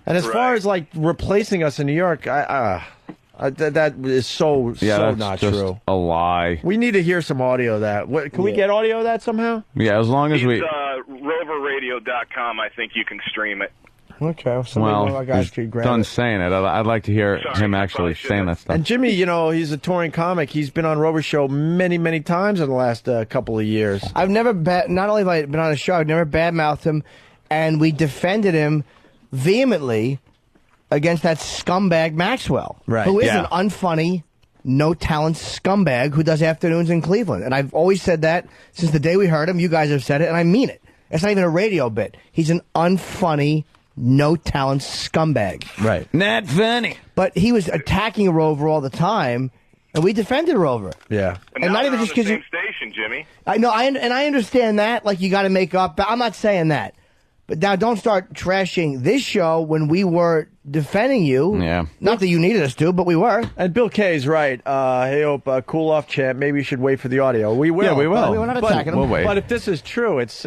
And as far as replacing us in New York, that is so not true. A lie. We need to hear some audio of that. Can we get audio of that somehow? Yeah, as long as we. Roverradio.com. I think you can stream it. Okay. He's done saying it. I'd like to hear him actually saying that stuff. And Jimmy, he's a touring comic. He's been on Rover's show many, many times in the last couple of years. I've never not only have I been on a show, I've never badmouthed him, and we defended him vehemently against that scumbag Maxwell, who is an unfunny, no-talent scumbag who does afternoons in Cleveland. And I've always said that since the day we heard him. You guys have said it, and I mean it. It's not even a radio bit. He's an unfunny, no-talent scumbag. Right. Not funny. But he was attacking Rover all the time, and we defended Rover. Yeah. And not even just because station. trashing Jimmy. I know, and I understand that. Like, you got to make up. I'm not saying that. But now don't start trashing this show when we were defending you. Yeah. Not that you needed us to, but we were. And Bill K's right. Hey, Hope, cool off, champ. Maybe you should wait for the audio. We will. Yeah, we will. We're not attacking him. We'll wait. But if this is true, it's.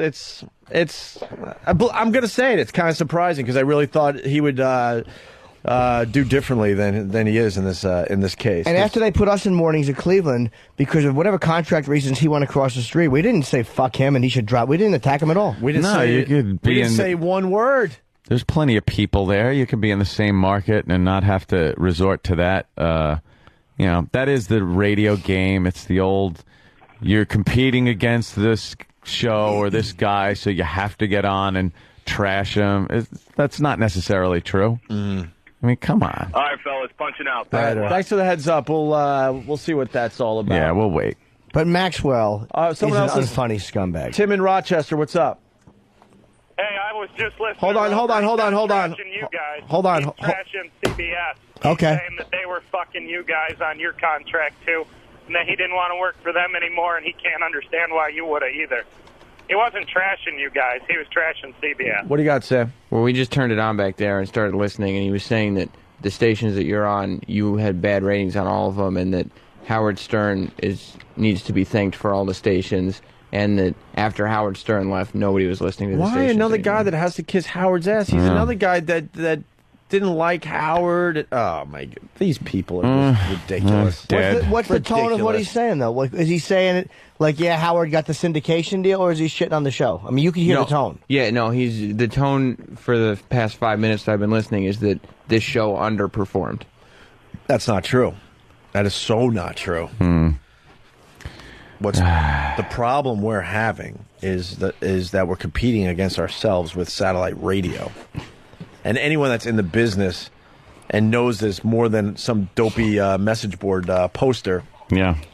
I'm going to say it. It's kind of surprising because I really thought he would do differently than he is in this case. And after they put us in mornings at Cleveland because of whatever contract reasons he went across the street, we didn't say fuck him and he should drop. We didn't attack him at all. We didn't say one word. There's plenty of people there. You can be in the same market and not have to resort to that. That is the radio game. It's the old, you're competing against this show or this guy, so you have to get on and trash him. That's not necessarily true. Mm. I mean, come on. All right, fellas, punching out. Thanks for the heads up. We'll see what that's all about. Yeah, we'll wait. But Maxwell is an else unfunny scumbag. Tim in Rochester, what's up? Hey, I was just listening. Hold on. Trashing you guys. Hold on. He's trashing CBS. Okay. Saying that they were fucking you guys on your contract too, and that he didn't want to work for them anymore, and he can't understand why you would have either. He wasn't trashing you guys. He was trashing CBS. What do you got, Sam? Well, we just turned it on back there and started listening, and he was saying that the stations that you're on, you had bad ratings on all of them, and that Howard Stern needs to be thanked for all the stations, and that after Howard Stern left, nobody was listening to the stations. Why another anymore. guy that has to kiss Howard's ass? He's another guy that didn't like Howard. Oh, my God. These people are just ridiculous. What's the tone of what he's saying, though? Like, is he saying it like, yeah, Howard got the syndication deal, or is he shitting on the show? I mean, you can hear the tone. Yeah, no, the tone for the past 5 minutes that I've been listening is that this show underperformed. That's not true. That is so not true. What's the problem we're having is that we're competing against ourselves with satellite radio. And anyone that's in the business and knows this more than some dopey message board poster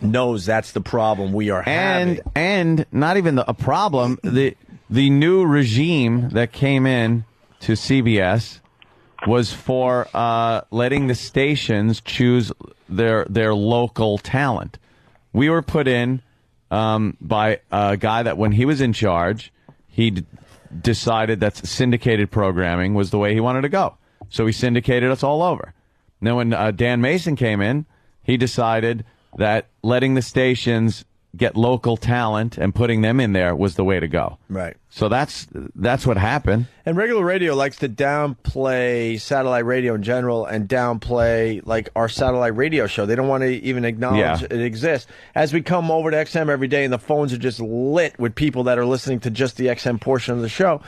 knows that's the problem we are having. And not even a problem. The new regime that came in to CBS was for letting the stations choose their local talent. We were put in by a guy that when he was in charge, he decided that syndicated programming was the way he wanted to go. So he syndicated us all over. Then when Dan Mason came in, he decided that letting the stations get local talent and putting them in there was the way to go. Right. So that's what happened. And regular radio likes to downplay satellite radio in general and downplay like our satellite radio show. They don't want to even acknowledge it exists. As we come over to XM every day and the phones are just lit with people that are listening to just the XM portion of the show.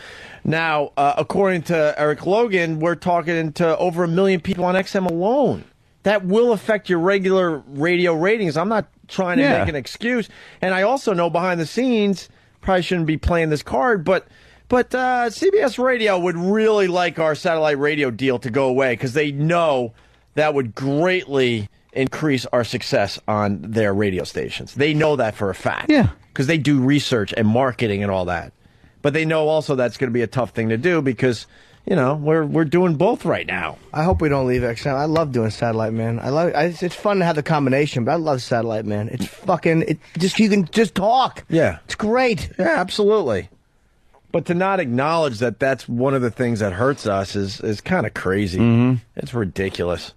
Now, according to Eric Logan, we're talking to over 1 million people on XM alone. That will affect your regular radio ratings. I'm not trying to make an excuse. And I also know behind the scenes, probably shouldn't be playing this card, but CBS Radio would really like our satellite radio deal to go away because they know that would greatly increase our success on their radio stations. They know that for a fact. Yeah. Because they do research and marketing and all that. But they know also that's going to be a tough thing to do because, you know, we're doing both right now. I hope we don't leave XM. I love doing satellite, man. It's fun to have the combination, but I love satellite, man. It's fucking you can just talk. Yeah, it's great. Yeah, absolutely. But to not acknowledge that that's one of the things that hurts us is kind of crazy. Mm-hmm. It's ridiculous.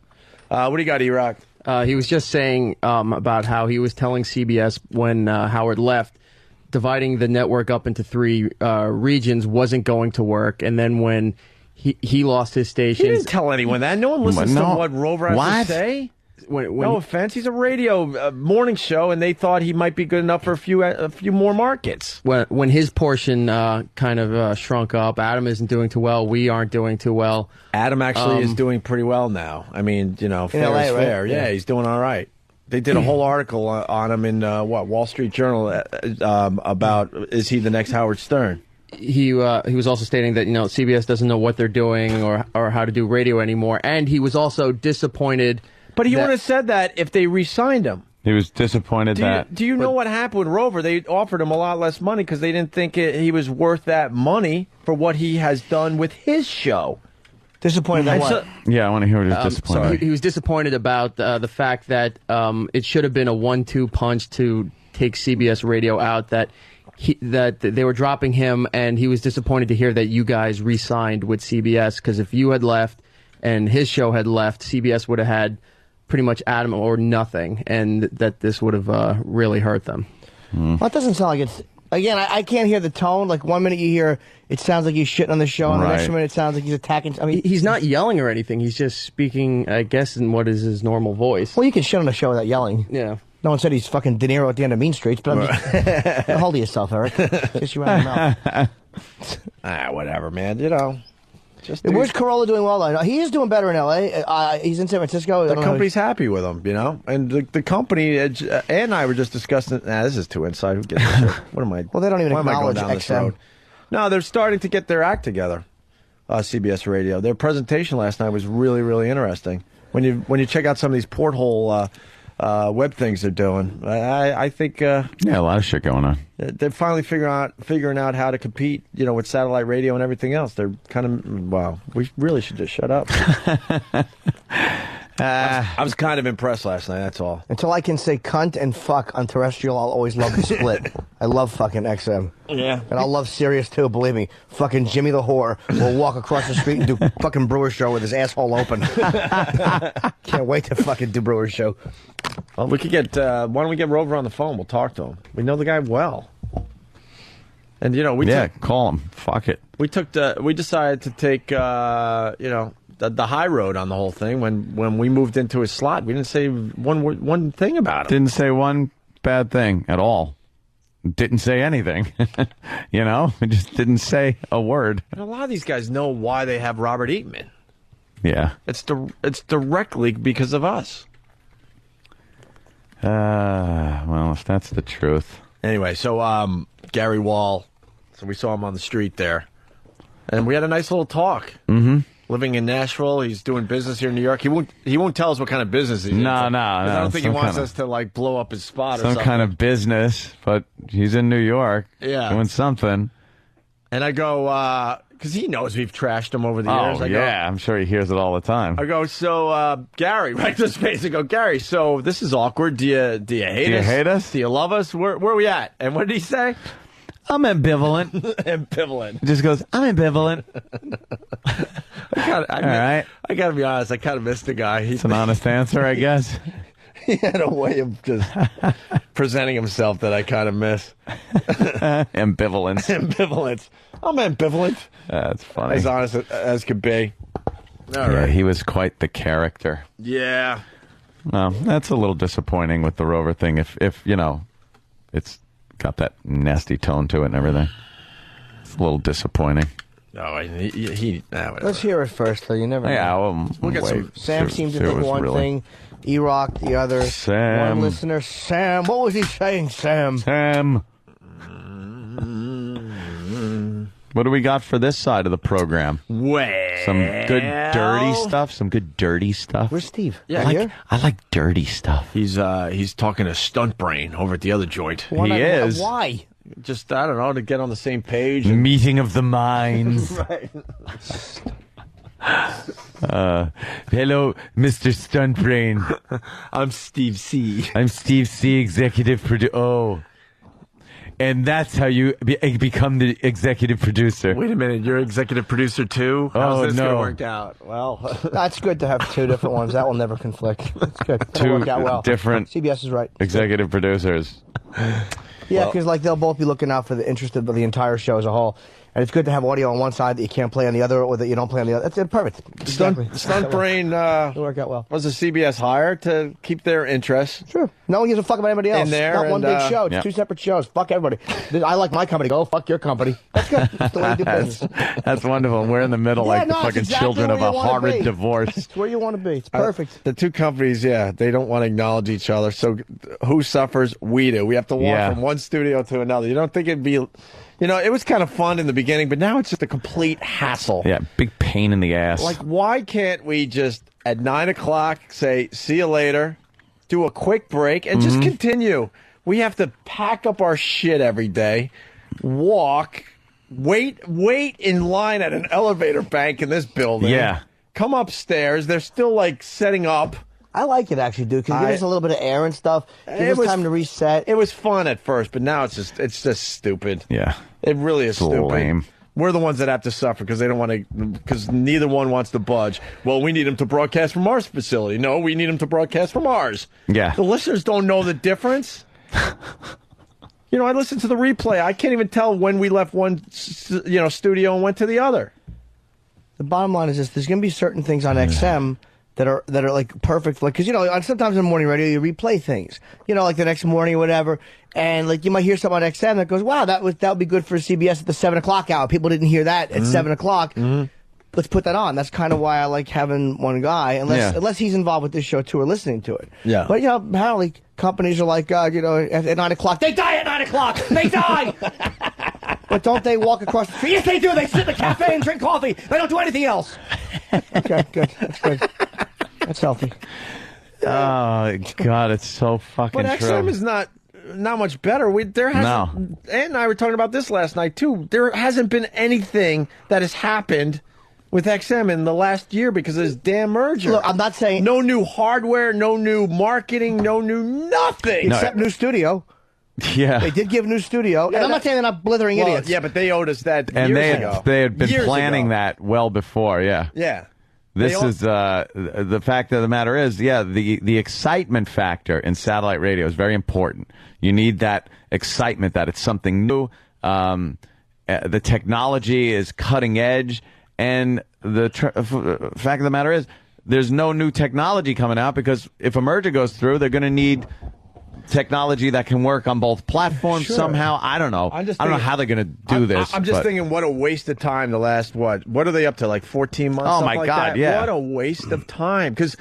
What do you got, E-Rock? He was just saying about how he was telling CBS when Howard left, dividing the network up into 3 regions wasn't going to work, and then when he lost his stations. He didn't tell anyone that. No one listens to what Rover has to say. No offense, he's a radio morning show, and they thought he might be good enough for a few more markets. When his portion kind of shrunk up, Adam isn't doing too well. We aren't doing too well. Adam actually is doing pretty well now. I mean, you know, fair is fair. Right? Yeah, he's doing all right. They did a whole article on him in Wall Street Journal about is he the next Howard Stern? He was also stating that, you know, CBS doesn't know what they're doing or how to do radio anymore, and he was also disappointed. But he would have said that if they re-signed him. He was disappointed Do you know what happened with Rover? They offered him a lot less money because they didn't think he was worth that money for what he has done with his show. Disappointed at what? Yeah, I want to hear what he's disappointed. He was disappointed about the fact that it should have been a 1-2 punch to take CBS Radio out, that they were dropping him, and he was disappointed to hear that you guys re-signed with CBS, because if you had left and his show had left, CBS would have had pretty much Adam or nothing, and that this would have really hurt them. Well, that doesn't sound like it's... Again, I can't hear the tone. Like, 1 minute you hear, it sounds like he's shitting on the show, and the next minute it sounds like he's attacking... I mean, he's not yelling or anything. He's just speaking, I guess, in what is his normal voice. Well, you can shit on the show without yelling. Yeah. No one said he's fucking De Niro at the end of Mean Streets, but I'm just... Hold of yourself, Eric. Kiss you around the mouth. Whatever, man. You know... Where's Corolla doing well? Though? He is doing better in L.A. He's in San Francisco. The company's happy with him, you know? And the company, Ed and I were just discussing, this is too inside. Who gets this? What am I? Well, they don't even why am I going acknowledge down this XM. road? No, they're starting to get their act together, CBS Radio. Their presentation last night was really, really interesting. When you check out some of these porthole web things they're doing, I think... a lot of shit going on. They're finally figuring out how to compete, you know, with satellite radio and everything else. They're kind of, wow, we really should just shut up. I was kind of impressed last night, that's all. Until I can say cunt and fuck on terrestrial, I'll always love the split. I love fucking XM. Yeah. And I'll love Sirius too, believe me. Fucking Jimmy the Whore will walk across the street and do fucking Brewer Show with his asshole open. Can't wait to fucking do Brewer Show. Well, we could get, why don't we get Rover on the phone? We'll talk to him. We know the guy well. And, you know, call him. Fuck it. We decided to take, you know, the high road on the whole thing when we moved into his slot. We didn't say one thing about him. Didn't say one bad thing at all. Didn't say anything. You know, we just didn't say a word. And a lot of these guys know why they have Robert Eatman. Yeah. It's directly because of us. Well, if that's the truth. Anyway, so Gary Wall, so we saw him on the street there, and we had a nice little talk. Mm-hmm. Living in Nashville, he's doing business here in New York. He won't tell us what kind of business he's in. No. I don't think he wants us to like blow up his spot or some something. kind of business, but he's in New York, Yeah. doing something. And I go, because he knows we've trashed him over the years. I'm sure he hears it all the time. I go, so Gary, right to his face. I go, Gary, so this is awkward. Do you hate us? Do you hate us? Do you love us? Where are we at? And what did he say? I'm ambivalent. Ambivalent. He just goes, I'm ambivalent. All right. I got to be honest. I kind of missed the guy. It's an honest answer, I guess. He had a way of just presenting himself that I kind of miss. Ambivalence. Ambivalence. I'm ambivalent. That's funny. As honest as could be. All Yeah, right. he was quite the character. Yeah. That's a little disappointing with the Rover thing. If you know, it's got that nasty tone to it and everything. It's a little disappointing. No, Let's hear it first, though. You never know. Yeah, We'll get some. Sam seemed to think one thing. E-Rock, the other. Sam. One listener, Sam. What was he saying, Sam? Sam. What do we got for this side of the program? Well, some good dirty stuff. Some good dirty stuff. Where's Steve? Yeah, I like dirty stuff. He's talking to Stunt Brain over at the other joint. Why? Just, I don't know, to get on the same page. Meeting of the minds. Right. Hello, Mr. Stunt Brain. I'm Steve C. I'm Steve C, executive producer. Oh. And that's how you become the executive producer. Wait a minute, you're executive producer too? How's this going to work out? Well, that's good to have two different ones. That will never conflict. That's good. That'll work out well. Different CBS is right. Executive producers. Yeah, because like they'll both be looking out for the interest of the entire show as a whole. And it's good to have audio on one side that you can't play on the other, or that you don't play on the other. That's perfect. Exactly. Stunt Brain it'll work out well. Was a CBS hire to keep their interest. Sure. No one gives a fuck about anybody else. In there, it's not one big show. It's yeah. two separate shows. Fuck everybody. I like my company. Go fuck your company. That's good. That's the way you do business. That's wonderful. We're in the middle like the fucking exactly children of a horrid be. divorce. It's where you want to be. It's perfect. The two companies, they don't want to acknowledge each other. So who suffers? We do. We have to walk from one studio to another. You don't think it'd be... You know, it was kind of fun in the beginning, but now it's just a complete hassle. Yeah, big pain in the ass. Like, why can't we just, at 9 o'clock, say, see you later, do a quick break, and just continue? We have to pack up our shit every day, walk, wait in line at an elevator bank in this building. Yeah. Come upstairs. They're still, like, setting up. I like it actually, dude, because it gives us a little bit of air and stuff. Gives us time to reset. It was fun at first, but now it's just stupid. Yeah. It really is stupid. Lame. We're the ones that have to suffer because they don't want to, because neither one wants to budge. Well, we need them to broadcast from our facility. No, we need them to broadcast from ours. Yeah. The listeners don't know the difference. I listened to the replay. I can't even tell when we left one, studio and went to the other. The bottom line is this: there's going to be certain things on XM that are like perfect, like, because sometimes in morning radio you replay things, like the next morning or whatever, and like you might hear something on XM that goes, wow, that would be good for CBS at the 7 o'clock hour. People didn't hear that at 7 o'clock. Let's put that on. That's kind of why I like having one guy, unless he's involved with this show too or listening to it. Yeah. But apparently companies are like, at 9 o'clock, they die at 9 o'clock. They die. But don't they walk across the street? Yes, they do. They sit in the cafe and drink coffee. They don't do anything else. Okay, good. That's good. That's healthy. Oh, God, it's so fucking But true. XM is not much better. Ant and I were talking about this last night, too. There hasn't been anything that has happened with XM in the last year because of this damn merger. Look, I'm not saying... No new hardware, no new marketing, no new nothing. Except new studio. Yeah. They did give new studio. And I'm not saying they're not blithering idiots. Yeah, but they owed us that And years ago. they had been Years planning ago. that well before, yeah. Yeah. This is the fact of the matter is, the excitement factor in satellite radio is very important. You need that excitement that it's something new. The technology is cutting edge, and the fact of the matter is, there's no new technology coming out because if a merger goes through, they're going to need technology that can work on both platforms somehow. I don't know. I don't know how they're going to do this. I'm just thinking, what a waste of time the last, what are they up to, like 14 months? Oh, my like God, that? yeah. What a waste of time. Because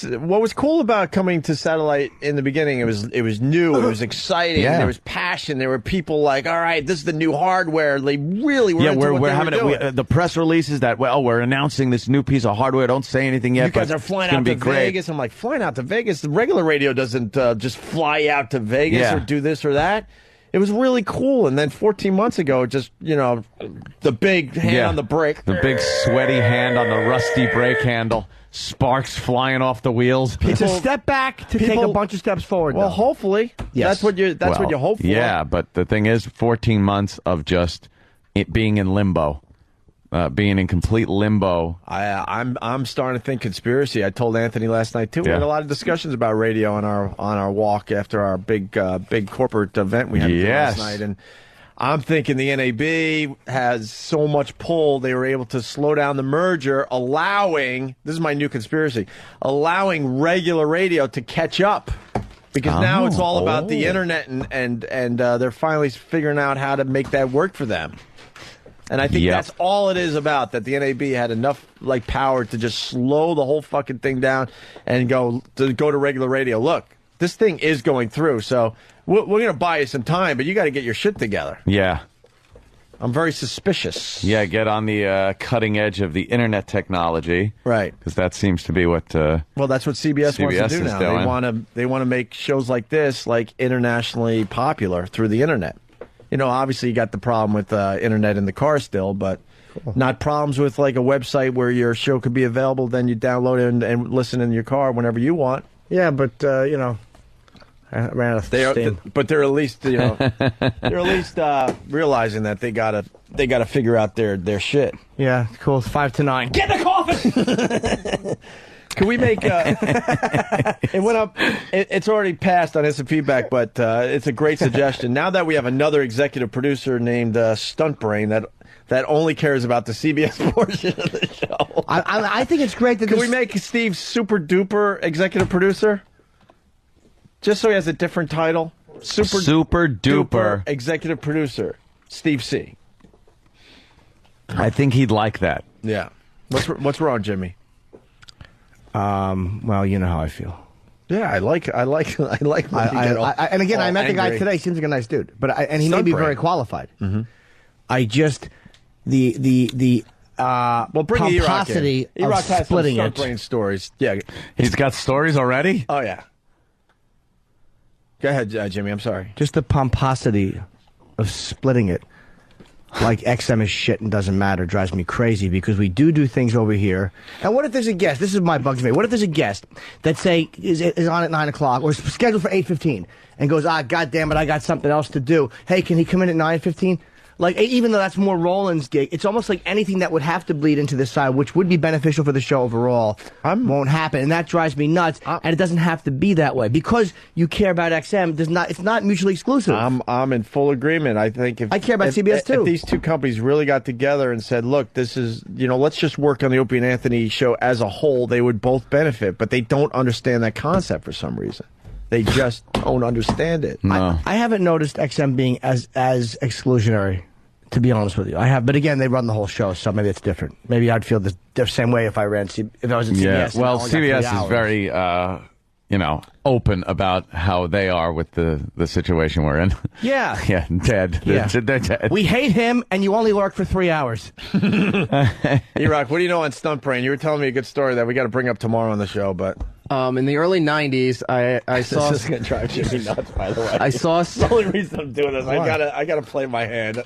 what was cool about coming to satellite in the beginning, it was new, it was exciting, there was passion, there were people like, all right, this is the new hardware. They really were into what we're they having were doing. the press releases that we're announcing this new piece of hardware. Don't say anything yet. You guys but are flying it's out gonna to be great. Vegas. I'm like, flying out to Vegas? The regular radio doesn't just fly out to Vegas or do this or that. It was really cool. And then 14 months ago, just, the big hand on the brake. The big sweaty hand on the rusty brake handle. Sparks flying off the wheels. It's a step back to take a bunch of steps forward. Well, though. hopefully. Yes. That's what you hope for. Yeah, but the thing is, 14 months of just it being in limbo. Being in complete limbo. I'm starting to think conspiracy. I told Anthony last night too. We had a lot of discussions about radio on our walk after our big corporate event we had last night, and I'm thinking the NAB has so much pull. They were able to slow down the merger, allowing, this is my new conspiracy, allowing regular radio to catch up. Because now it's all about the internet, and they're finally figuring out how to make that work for them. And I think that's all it is about, that the NAB had enough power to just slow the whole fucking thing down and go to regular radio. Look, this thing is going through, so we're going to buy you some time, but you got to get your shit together. Yeah. I'm very suspicious. Yeah, get on the cutting edge of the internet technology. Right. Because that seems to be what... well, that's what CBS wants to do now. Doing. They want to make shows like this internationally popular through the internet. Obviously you got the problem with internet in the car still, but not problems with a website where your show could be available. Then you download it and listen in your car whenever you want. Yeah, but I ran out of steam. But they're at least realizing that they gotta figure out their shit. Yeah, cool. It's 5 to 9. Get in the coffin. Can we make it went up? It's already passed on instant feedback, but it's a great suggestion. Now that we have another executive producer named Stunt Brain that only cares about the CBS portion of the show, I think it's great that. Can we make Steve super duper executive producer? Just so he has a different title. Super duper executive producer, Steve C. I think he'd like that. Yeah. What's wrong, Jimmy? Well, you know how I feel. Yeah, I like. And again, I met the guy angry. today. Seems like a nice dude, but he may be very qualified. Mm-hmm. I just the well, bring pomposity E-Rock of has some splitting Stunt it. Brain stories. Yeah, he's got stories already. Oh yeah. Go ahead, Jimmy. I'm sorry. Just the pomposity of splitting it. like XM is shit and doesn't matter drives me crazy because we do things over here. And what if there's a guest? This is my bugs me. What if there's a guest that say is on at 9 o'clock or is scheduled for 8:15 and goes, God damn it, I got something else to do. Hey, can he come in at 9:15? Like, even though that's more Roland's gig, it's almost like anything that would have to bleed into this side, which would be beneficial for the show overall, won't happen. And that drives me nuts. And it doesn't have to be that way. Because you care about XM, it's not mutually exclusive. I'm in full agreement. I think I care about CBS too. If these two companies really got together and said, look, this is, let's just work on the Opie and Anthony show as a whole, they would both benefit. But they don't understand that concept for some reason. They just don't understand it. No. I haven't noticed XM being as exclusionary, to be honest with you. I have, but again, they run the whole show, so maybe it's different. Maybe I'd feel the same way if I was at CBS. Yeah, well, CBS is very, open about how they are with the situation we're in. Yeah. Yeah, dead. Yeah. They're dead. We hate him, and you only work for 3 hours. E-Rock, what do you know on Stunt Brain? You were telling me a good story that we got to bring up tomorrow on the show, but... In the early 90s, I saw... This is going to drive Jimmy nuts, by the way. I saw... It's the only reason I'm doing this. I gotta play my hand.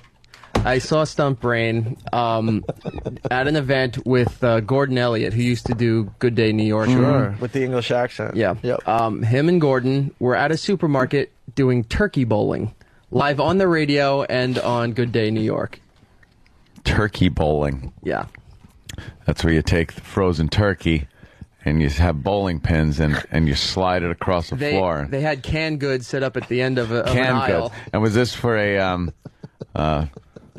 I saw Stunt Brain at an event with Gordon Elliott, who used to do Good Day New York. Sure, with the English accent. Yeah. Yep. Him and Gordon were at a supermarket doing turkey bowling, live on the radio and on Good Day New York. Turkey bowling. Yeah. That's where you take the frozen turkey and you have bowling pins and you slide it across the floor. They had canned goods set up at the end of an Canned aisle. goods. And was this for a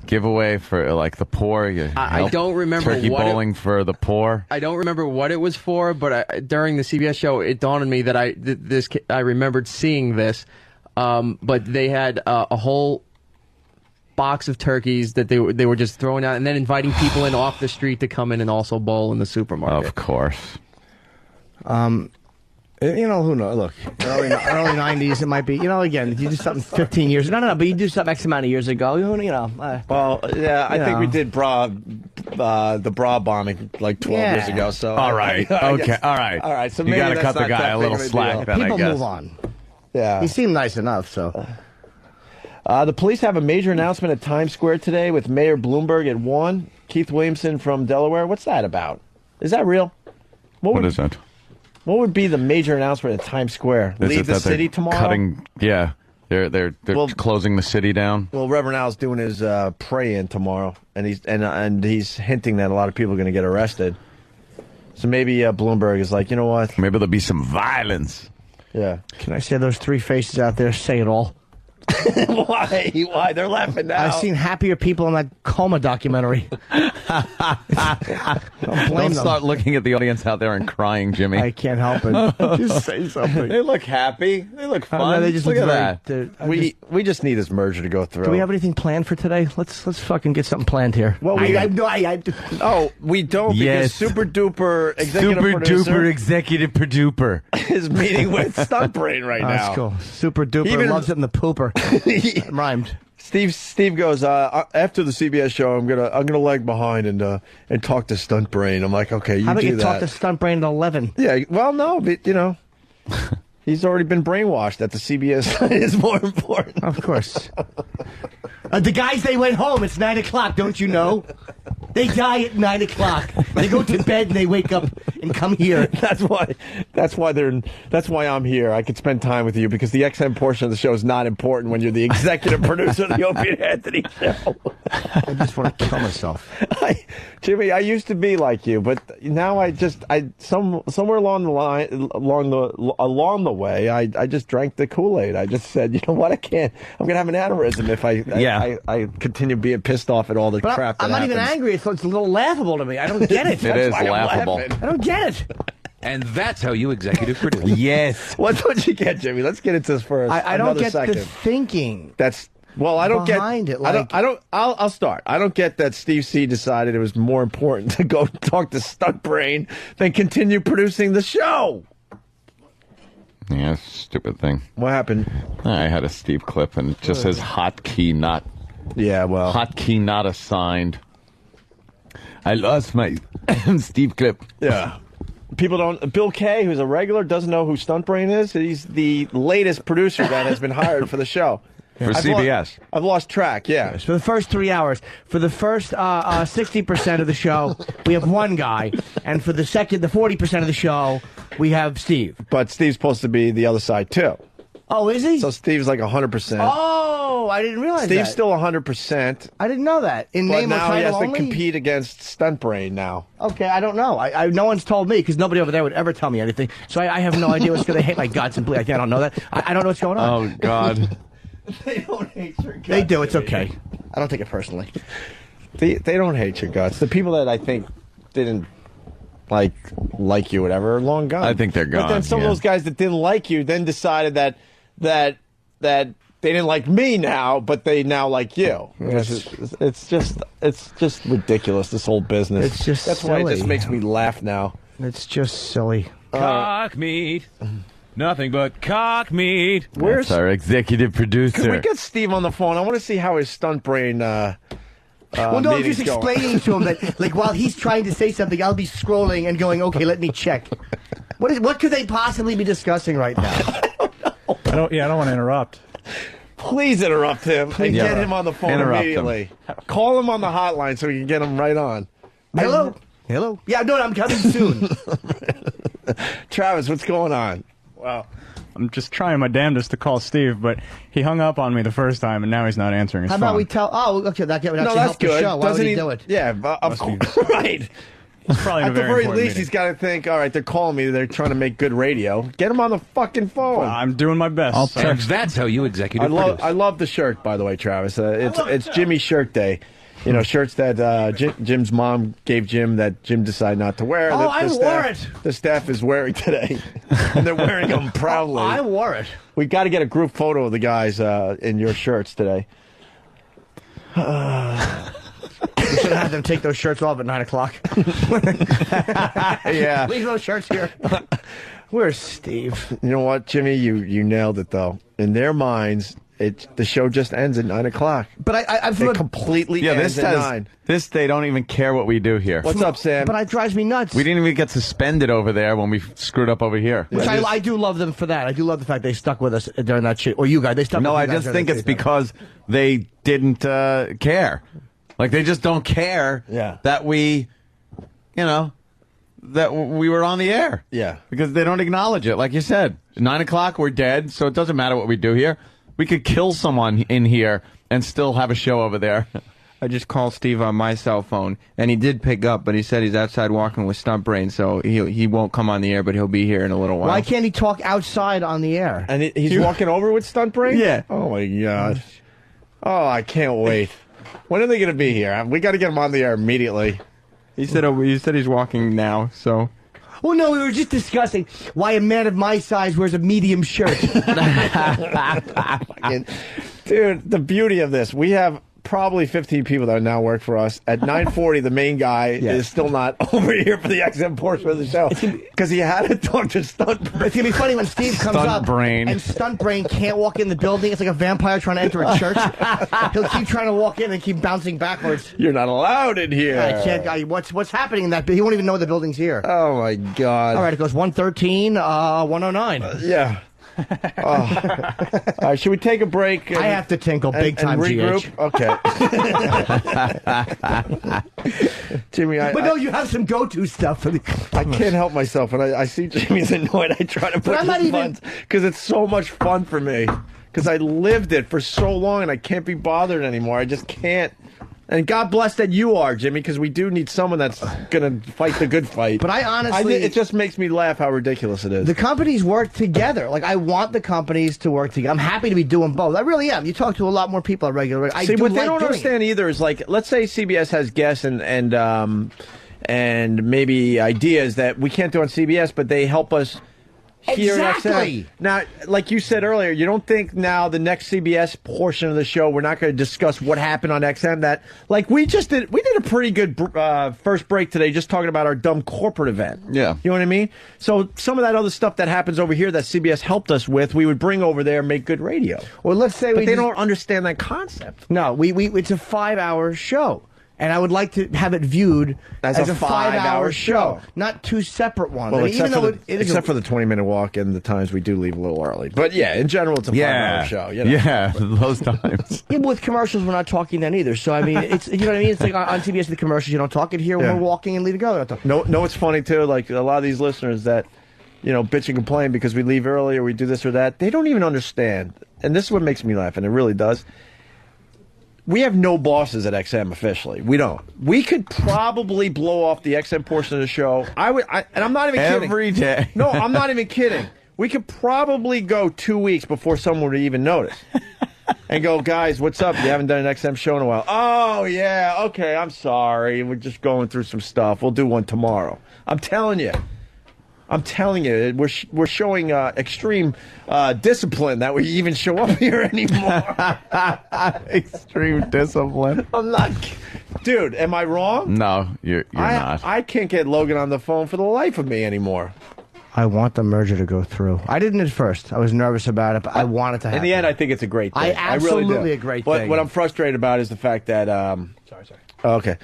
giveaway for like the poor? I don't remember turkey what bowling for the poor. I don't remember what it was for, but during the CBS show, it dawned on me that I remembered seeing this. But they had a whole box of turkeys that they were just throwing out, and then inviting people in off the street to come in and also bowl in the supermarket. Of course. Who knows? Look, early 90s, it might be. Again, you do something 15 years. No, but you do something X amount of years ago. Well, yeah, I think we did the bra bombing like 12 years ago. So all right, okay, all right. So you got to cut the guy a little slack. Then people I guess. move on. Yeah, he seemed nice enough. So. The police have a major announcement at Times Square today with Mayor Bloomberg at 1. Keith Williamson from Delaware. What's that about? Is that real? What is that? What would be the major announcement at Times Square? Leave the city tomorrow? They're closing the city down. Well, Reverend Al's doing his pray-in tomorrow, and he's hinting that a lot of people are going to get arrested. So maybe Bloomberg is like, you know what? Maybe there'll be some violence. Yeah. Can I say those three faces out there say it all? Why? They're laughing now. I've seen happier people in that coma documentary. Don't start looking at the audience out there and crying, Jimmy. I can't help it. Just say something. They look happy. They look fun. They just look at very, that. We just need this merger to go through. Do we have anything planned for today? Let's fucking get something planned here. Well, we don't. Yes. Because Super Duper Executive Producer is meeting with Stunt Brain right now. That's cool. Super Duper loves it in the pooper. Rhymed. Steve goes, after the CBS show, I'm gonna lag behind and talk to Stunt Brain. I'm like, okay, How about do you that. talk to Stunt Brain at 11? Yeah, well, no, but he's already been brainwashed that the CBS is more important. Of course. The guys, they went home. It's 9 o'clock. Don't you know? They die at 9 o'clock. They go to bed and they wake up and come here. That's why I'm here. I could spend time with you because the XM portion of the show is not important when you're the executive producer of the Opie and Anthony show. I just want to kill myself. Jimmy, I used to be like you, but now somewhere along the way, I just drank the Kool-Aid. I just said, you know what, I'm gonna have an aneurysm if I continue being pissed off at all the crap. I'm not even angry. It's a little laughable to me. I don't get it. It is laughable. I don't get it. And that's how you executive produce. Yes. What don't you get, Jimmy? Let's get into this first. I don't get second. the thinking. I don't behind get it. Like, I'll start. I don't get that Steve C decided it was more important to go talk to Stunt Brain than continue producing the show. Yeah, stupid thing. What happened? I had a Steve clip and it just says hotkey not. Yeah, well, hotkey not assigned. I lost my Steve clip. Yeah. People don't. Bill Kay, who's a regular, doesn't know who Stunt Brain is. He's the latest producer that has been hired for the show. For CBS. I've lost track, yeah. For the first 3 hours. For the first 60% of the show, we have one guy. And for the 40% of the show, we have Steve. But Steve's supposed to be the other side, too. Oh, is he? So Steve's like 100%. Oh, I didn't realize Steve's that. still 100%. I didn't know that. In But name or now he title has to only? compete against Stunt Brain now. Okay, I don't know. No one's told me because nobody over there would ever tell me anything. So I have no idea what's going to hit my guts and bleed. I don't know that. I don't know what's going on. Oh, God. They don't hate your guts. They do. It's okay. I don't take it personally. They don't hate your guts. The people that I think didn't like you, whatever, are long gone. I think they're gone. But then some of those guys that didn't like you then decided that they didn't like me now, but they now like you. It's just ridiculous, this whole business. It's just That's why it silly. just makes me laugh now. It's just silly. Cock meat. Nothing but cock meat. That's our executive producer. Can we get Steve on the phone? I want to see how his Stunt Brain Well, no, I'm just meeting's going. explaining to him that, like, while he's trying to say something, I'll be scrolling and going, okay, let me check. What could they possibly be discussing right now? I don't want to interrupt. Please interrupt him and get him on the phone Interrupt immediately. Call him on the hotline so we can get him right on. Hello? Hello? Yeah, no, I'm coming soon. Travis, what's going on? Well, I'm just trying my damnedest to call Steve, but he hung up on me the first time, and now he's not answering his How phone. about we tell... Oh, okay, that would actually No, that's help the good. show. Why Doesn't would he do it? Yeah, of course. Right. He's probably in At a the very very important least, meeting. he's got to think, all right, they're calling me. They're trying to make good radio. Get him on the fucking phone. Well, I'm doing my best. That's how you executive produce. I love the shirt, by the way, Travis. It's Jimmy's shirt day. You know, shirts that Jim's mom gave Jim that Jim decided not to wear. Oh, I wore it. The staff is wearing today, and they're wearing them proudly. I wore it. We got to get a group photo of the guys in your shirts today. We should have them take those shirts off at 9 o'clock. Yeah. Leave those shirts here. Where's Steve? You know what, Jimmy? You nailed it, though. In their minds, the show just ends at 9 o'clock. But I've It completely ends at 9. They don't even care what we do here. What's up, Sam? But it drives me nuts. We didn't even get suspended over there when we screwed up over here. Which I do love them for that. I do love the fact they stuck with us during that shit. Or you guys, they stuck No, with I you guys just during think that it's shit. because they didn't care. Like, they just don't care that we, that we were on the air. Yeah. Because they don't acknowledge it. Like you said, 9 o'clock, we're dead, so it doesn't matter what we do here. We could kill someone in here and still have a show over there. I just called Steve on my cell phone, and he did pick up, but he said he's outside walking with Stunt Brain, so he won't come on the air, but he'll be here in a little while. Why can't he talk outside on the air? And he's walking over with Stunt Brain? Yeah. Oh, my God. Oh, I can't wait. When are they going to be here? We got to get him on the air immediately. He said he's walking now, so... Well, no, we were just discussing why a man of my size wears a medium shirt. Dude, the beauty of this, we have probably 15 people that now work for us. At 9:40, the main guy is still not over here for the XM portion of the show because he had to talk to Stunt Brain. It's going to be funny when Steve comes Stunt up Brain. and Stunt Brain can't walk in the building. It's like a vampire trying to enter a church. He'll keep trying to walk in and keep bouncing backwards. You're not allowed in here. I can't. What's happening in that? He won't even know the building's here. Oh, my God. All right, it goes 113, 109. Yeah. All right, should we take a break? I have to tinkle big time, regroup. GH. Okay. Jimmy, But no, you have some go-to stuff for the. I can't help myself, and I see Jimmy's annoyed. I try to put I'm not even because it's so much fun for me. Because I lived it for so long, and I can't be bothered anymore. I just can't. And God bless that you are, Jimmy, because we do need someone that's going to fight the good fight. But I honestly... it just makes me laugh how ridiculous it is. The companies work together. Like, I want the companies to work together. I'm happy to be doing both. I really am. You talk to a lot more people on regular. See, what they don't understand either is, like, let's say CBS has guests and maybe ideas that we can't do on CBS, but they help us here at Exactly. XM. Now, like you said earlier, you don't think now the next CBS portion of the show we're not going to discuss what happened on XM? That, like, we did a pretty good first break today just talking about our dumb corporate event. Yeah. You know what I mean? So some of that other stuff that happens over here that CBS helped us with, we would bring over there and make good radio. Well, let's say But they don't understand that concept. No, we it's a 5-hour show. And I would like to have it viewed As as a a 5-hour 5-hour show. not two separate ones. Well, And except, even for though the, it is except for the 20-minute walk and the times we do leave a little early. But yeah, in general, it's a 5-hour show. You know? Yeah, those times. Yeah, but with commercials, we're not talking then either. So I mean, it's you know what I mean. It's like on CBS, the commercials you don't talk it here when Yeah. we're walking and leaving go. No, it's funny too. Like a lot of these listeners that, bitch and complain because we leave early or we do this or that. They don't even understand. And this is what makes me laugh, and it really does. We have no bosses at XM officially. We don't. We could probably blow off the XM portion of the show. And I'm not even kidding. Every day. No, I'm not even kidding. We could probably go 2 weeks before someone would even notice. And go, guys, what's up? You haven't done an XM show in a while. Oh, yeah, okay, I'm sorry. We're just going through some stuff. We'll do one tomorrow. I'm telling you, we're showing extreme discipline that we even show up here anymore. Extreme discipline. I'm not, dude. Am I wrong? No, you're not. I can't get Logan on the phone for the life of me anymore. I want the merger to go through. I didn't at first. I was nervous about it, but I want it to happen. In the end, I think it's a great thing. Absolutely I really do. a great But thing. what I'm frustrated about is the fact that sorry. Okay,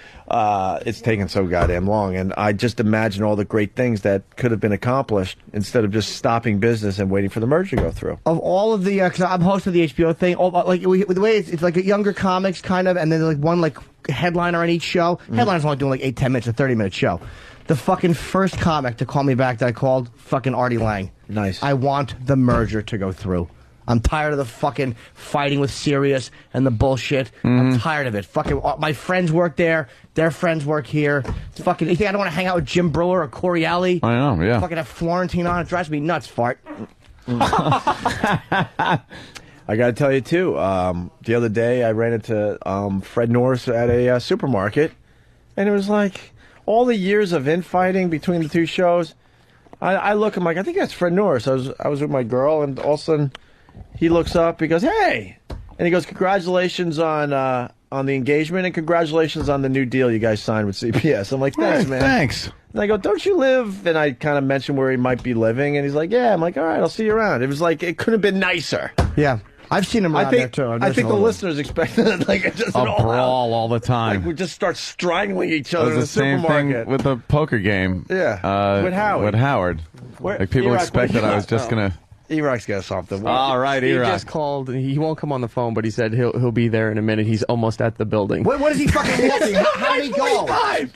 it's taken so goddamn long, and I just imagine all the great things that could have been accomplished instead of just stopping business and waiting for the merger to go through. Of all of the, because I'm host of the HBO thing, the way it's like a younger comics kind of, and then like one like headliner on each show. Headliner's only doing like 8-10 minutes, a 30-minute show. The fucking first comic to call me back that I called, fucking Artie Lang. Nice. I want the merger to go through. I'm tired of the fucking fighting with Sirius and the bullshit. I'm tired of it. Fucking, my friends work there. Their friends work here. It's fucking, you think I don't want to hang out with Jim Brewer or Corey Alley? I know, yeah. Fucking have Florentine on. It drives me nuts, fart. I got to tell you, too, the other day I ran into Fred Norris at a supermarket, and it was like all the years of infighting between the two shows. I look, I'm like, I think that's Fred Norris. I was with my girl, and all of a sudden he looks up, he goes, hey! And he goes, congratulations on the engagement, and congratulations on the new deal you guys signed with CBS. I'm like, thanks, man. Thanks. And I go, don't you live? And I kind of mentioned where he might be living, and he's like, yeah. I'm like, all right, I'll see you around. It was like, it couldn't have been nicer. Yeah. I've seen him around there, too. I think the listeners expected like just an brawl all the time. Like we just start strangling each other It in the was the same supermarket. thing with the poker game. Yeah, with Howard. With Howard. Like people E-Rock, expect that I was just gonna. E-Rock's got something. All right, He E-Rock. just called. He won't come on the phone, but he said he'll be there in a minute. He's almost at the building. What is he fucking walking? How did he go?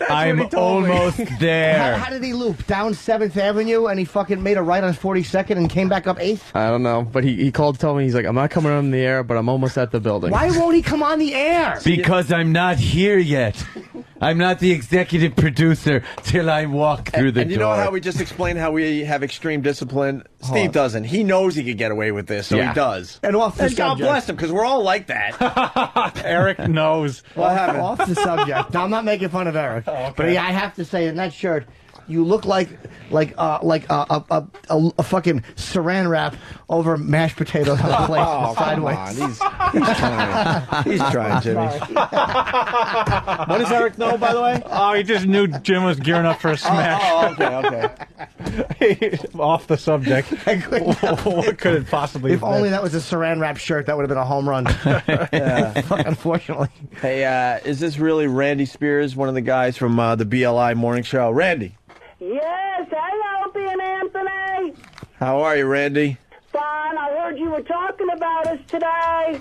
I'm almost there. How did he loop? Down 7th Avenue and he fucking made a right on 42nd and came back up 8th? I don't know, but he called to tell me, he's like, I'm not coming on the air, but I'm almost at the building. Why won't he come on the air? Because I'm not here yet. I'm not the executive producer till I walk through the And you door. know how we just explained how we have extreme discipline? Steve doesn't. He knows he could get away with this, so Yeah. he does. And off the And God subject. bless him, because we're all like that. Eric knows. What happened? Off the subject. No, I'm not making fun of Eric. But yeah, I have to say, in that shirt, you look like a fucking saran wrap over mashed potatoes on a plate sideways. Come on. He's trying, Jimmy. What does Eric know, by the way? Oh, he just knew Jim was gearing up for a smash. Okay. Off the subject. What could it possibly If have only been? that was a saran wrap shirt, that would have been a home run. Unfortunately. Hey, is this really Randy Spears, one of the guys from the BLI Morning Show? Randy, Yes, hey, Opie and Anthony. how are you, Randy? Fine, I heard you were talking about us today.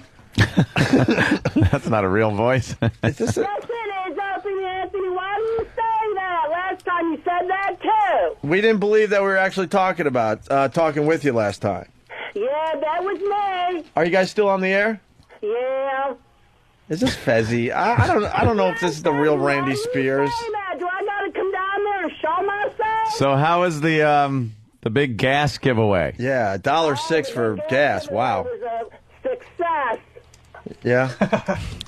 That's not a real voice. Is this Yes, it is, Opie and Anthony. Why do you say that? Last time you said that, too. We didn't believe that we were actually talking with you last time. Yeah, that was me. Are you guys still on the air? Yeah. Is this Fezzi? I don't know if this is the real Randy Spears. Say that. Do I got to come down there and show myself? So how is the big gas giveaway? Yeah, $1.06 for gas. Wow. It was a success. Yeah.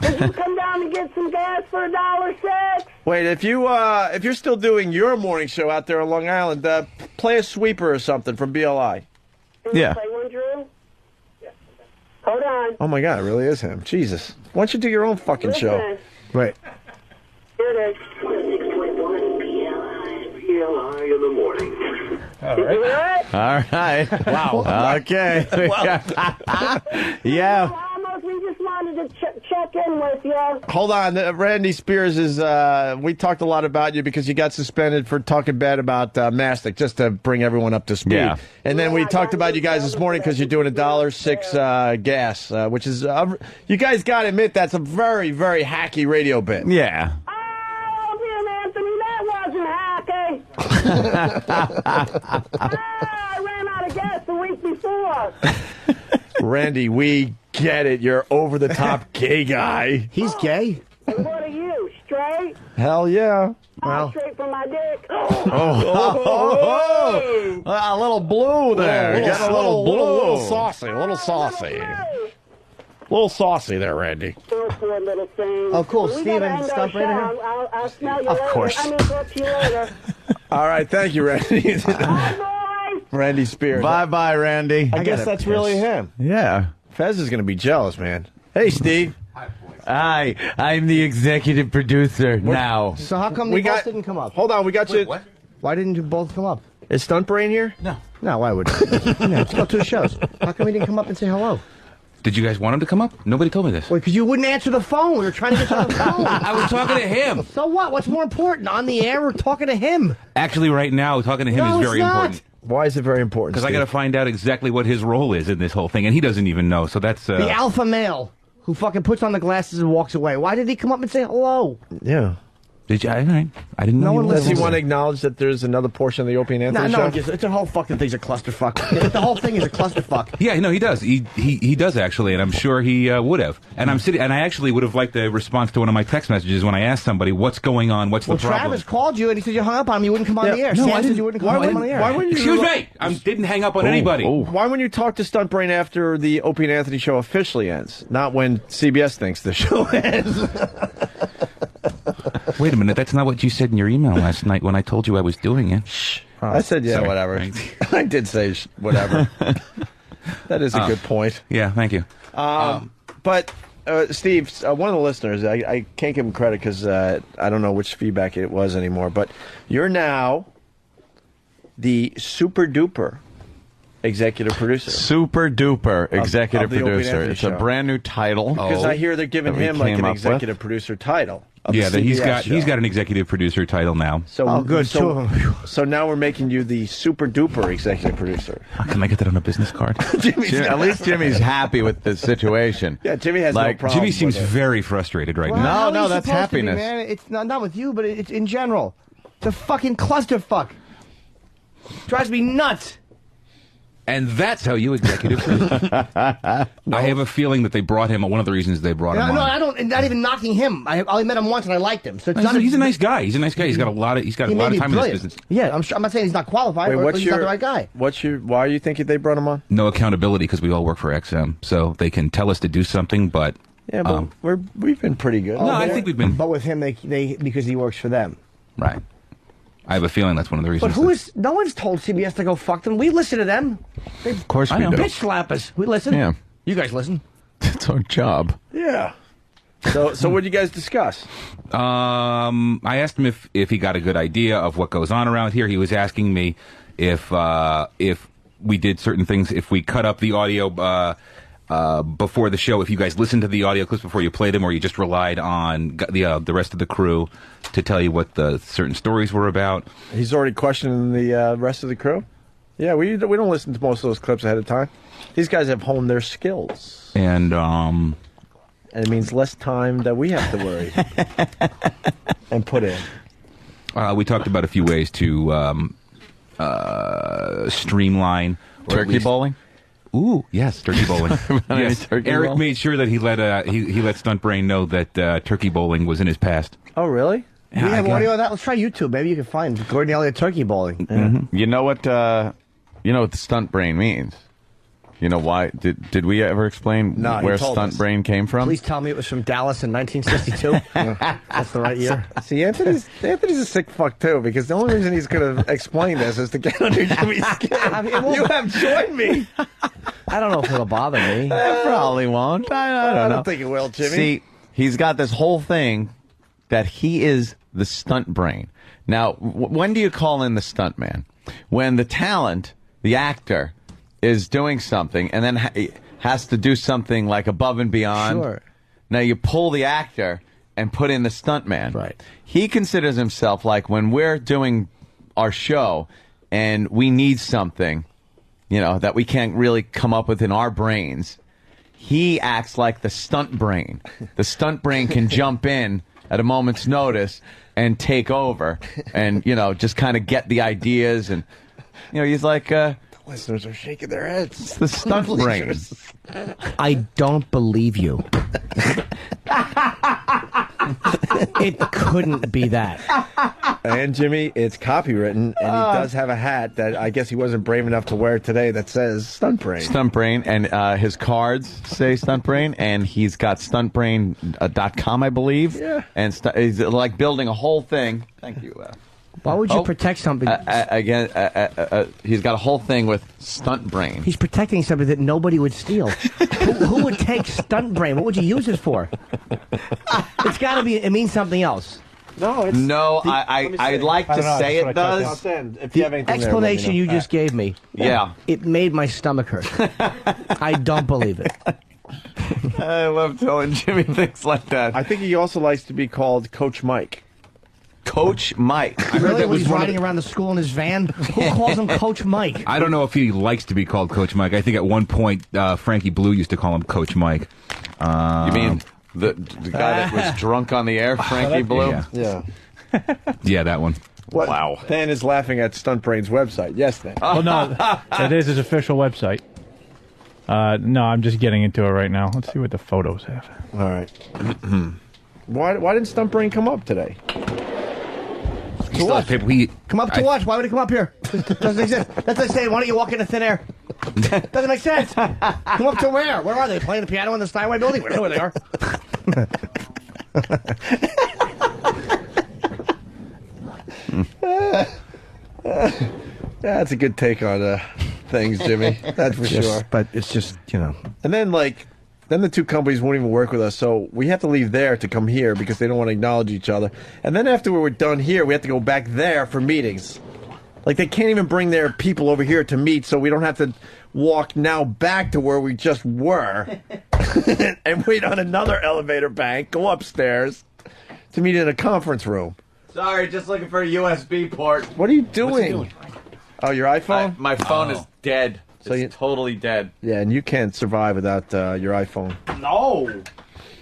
Did you come down to get some gas for $1.06? Wait, if you're still doing your morning show out there on Long Island, play a sweeper or something from BLI. Yeah. Play one, Drew? Hold on. Oh my God, it really is him. Jesus. Why don't you do your own fucking show? Listen. Right. Here it is. BLI in the morning. All right. All right. Wow. Okay. Well, yeah. We just wanted to check in with you. Hold on, Randy Spears is. We talked a lot about you because you got suspended for talking bad about Mastic, just to bring everyone up to speed. Yeah. And then we talked about you guys this morning because you're doing $1.06 gas, which is. You guys got to admit that's a very, very hacky radio bit. Yeah. I ran out of gas the week before. Randy, we get it. You're over the top gay guy. He's gay. And what are you, straight? Hell yeah. I'm straight from my dick. A little blue there. A little saucy. A little saucy there, Randy. Oh, poor little thing. Oh, cool. We Steven, gotta end our stop right show. here. I'll smell you Of later. course. I mean, talk to you later. All right, thank you, Randy. Bye, boys. Randy Spears. Bye, Randy. I guess that's really him. Yeah. Fez is going to be jealous, man. Hey, Steve. Hi, I'm the executive producer now. So how come they both didn't come up? Hold on, we got you. What? Why didn't you both come up? Is Stunt Brain here? No. No, why would you? Let's go to the shows. How come he didn't come up and say hello? Did you guys want him to come up? Nobody told me this. Well, because you wouldn't answer the phone. We were trying to get you on the phone. I was talking to him. So what? What's more important? On the air, we're talking to him. Actually, right now, talking to him No, is very it's not. important. Why is it very important? Because I got to find out exactly what his role is in this whole thing, and he doesn't even know. So that's The alpha male who fucking puts on the glasses and walks away. Why did he come up and say hello? Yeah. Did you? All right. I didn't know. No one Does he listens. want to acknowledge that there's another portion of the Opie and Anthony No show? one gives it. It's a whole fucking thing's a clusterfuck. The whole thing is a clusterfuck. Yeah, no, he does. He does actually, and I'm sure he would have. And I'm sitting, and I actually would have liked a response to one of my text messages when I asked somebody, "What's going on? What's Well, the problem?" Travis called you and he said you hung up on him. You wouldn't come on the air. No, Sam I said didn't. you wouldn't come on the air. Why wouldn't you? Excuse me. I didn't hang up on anybody. Why wouldn't you talk to Stunt Brain after the Opie and Anthony show officially ends, not when CBS thinks the show ends? Wait a minute. That's not what you said in your email last night when I told you I was doing it. Shh. I said, yeah, Sorry. whatever. Right. I did say whatever. That is a good point. Yeah, thank you. But, Steve, one of the listeners, I can't give him credit because I don't know which feedback it was anymore, but you're now the super duper executive producer. Super duper executive of the Opie and producer. Anthony It's show. a brand new title. Because I hear they're giving that we him like came an up with. executive producer title. Of Yeah, the he's CBS got show. an executive producer title now. So, good, two So, of them. so now we're making you the super duper executive producer. Can I get that on a business card? At least Jimmy's happy with the situation. Yeah, Jimmy has no problem. Jimmy seems with it. very frustrated right Well, now. how No, he's that's supposed to be, happiness. man. It's not with you, but it's in general. It's a fucking clusterfuck. Drives me nuts. And that's how you executive produce. I have a feeling that they brought him. One of the reasons they brought him No, on. I don't. Not even knocking him. I only met him once and I liked him. So it's not. He's a nice guy. He's a nice guy. He's got a lot of. He's got a He may lot of be time in brilliant. this business. Yeah, I'm not saying he's not qualified or he's not the right guy. Why are you thinking they brought him on? No accountability because we all work for XM, so they can tell us to do something, but Yeah, but we've been pretty good. no, I think we've been But with him, they because he works for them. right. I have a feeling that's one of the reasons. But who is? No one's told CBS to go fuck them. We listen to them. They Of course we I know. do. bitch slap us. We listen. Yeah. You guys listen. It's our job. Yeah. So what did you guys discuss? I asked him if he got a good idea of what goes on around here. He was asking me if we did certain things, if we cut up the audio before the show, if you guys listened to the audio clips before you played them, or you just relied on the rest of the crew to tell you what the certain stories were about. He's already questioning the rest of the crew. Yeah, we don't listen to most of those clips ahead of time. These guys have honed their skills, and it means less time that we have to worry and put in. We talked about a few ways to streamline or at Turkey least- bowling? Ooh, yes, turkey bowling. Yes, turkey Eric bowl? made sure that he let he let Stunt Brain know that turkey bowling was in his past. Oh, really? We have audio of that. Let's try YouTube. Maybe you can find Gordon Elliott turkey bowling. You know what the stunt brain means? You know why? Did we ever explain No, he where told stunt us. brain came from? Please tell me it was from Dallas in 1962. That's the right year. See, Anthony's a sick fuck too, because the only reason he's going to explain this is to get under Jimmy's skin. You have joined me. I don't know if it'll bother me. It probably won't. I don't know. think it will, Jimmy. See, he's got this whole thing that he is the stunt brain. Now, when do you call in the stunt man? When the talent, the actor, is doing something and then has to do something like above and beyond. Sure. Now you pull the actor and put in the stuntman. Right. He considers himself like when we're doing our show and we need something, that we can't really come up with in our brains. He acts like the stunt brain. The stunt brain can jump in at a moment's notice and take over and, just kind of get the ideas. And, he's like... the listeners are shaking their heads. It's the stunt brain. I don't believe you. It couldn't be that. And Jimmy, it's copywritten, and he does have a hat that I guess he wasn't brave enough to wear today that says Stunt Brain. Stunt Brain, and his cards say Stunt Brain, and he's got stuntbrain.com, I believe. Yeah. And he's like building a whole thing. Thank you. Why would you protect something? He's got a whole thing with Stunt Brain. He's protecting something that nobody would steal. who would take Stunt Brain? What would you use it for? It's got to be. It means something else. No, it's... No, I'd like to say it does. If you have anything explanation you just gave me. Yeah. It made my stomach hurt. I don't believe it. I love telling Jimmy things like that. I think he also likes to be called Coach Mike. Coach Mike. Really? When he's riding around the school in his van? Who calls him Coach Mike? I don't know if he likes to be called Coach Mike. I think at one point Frankie Blue used to call him Coach Mike. You mean the guy that was drunk on the air, Frankie Blue? Yeah. Yeah, that one. Wow. Dan is laughing at Stunt Brain's website. Yes, Dan. Well, no, it is his official website. No, I'm just getting into it right now. Let's see what the photos have. All right. Why didn't Stunt Brain come up today? To what? Come up to what? Why would he come up here? Doesn't exist. That's like saying, why don't you walk into thin air? Doesn't make sense. Come up to where? Where are they? Playing the piano in the Steinway building? We know where they are. That's a good take on things, Jimmy. That's for sure. But it's just, And then, then the two companies won't even work with us, so we have to leave there to come here because they don't want to acknowledge each other. And then after we're done here, we have to go back there for meetings. Like, they can't even bring their people over here to meet, so we don't have to walk now back to where we just were and wait on another elevator bank, go upstairs to meet in a conference room. Sorry, just looking for a USB port. What are you doing? Oh, your iPhone? My phone is dead. So it's totally dead. Yeah, and you can't survive without your iPhone. No,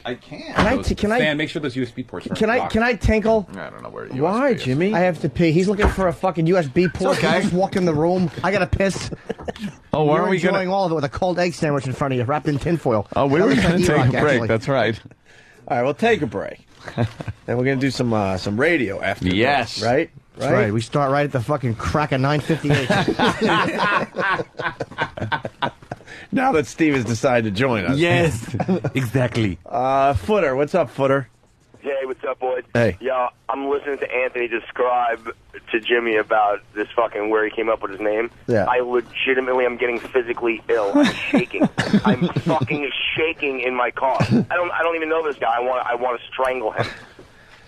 I can't. Stan, make sure those USB ports are Can I tinkle? I don't know where. Why, Jimmy? I have to pee. He's looking for a fucking USB port. okay. He just walk in the room. I gotta piss. Oh, why You're are we enjoying all of it with a cold egg sandwich in front of you, wrapped in tinfoil. Oh, we That were looks going to like take a E-Rock, break. actually. That's right. All right, we'll take a break. Then we're going to do some radio after the Yes. break, right? That's right. We start right at the fucking crack of 9:58. Now that Steve has decided to join us. Yes, exactly. Footer, what's up, Footer? Hey, what's up, boys? Hey. Yeah, I'm listening to Anthony describe to Jimmy about this fucking where he came up with his name. Yeah. I legitimately am getting physically ill. I'm shaking. I'm fucking shaking in my car. I don't even know this guy. I want to strangle him.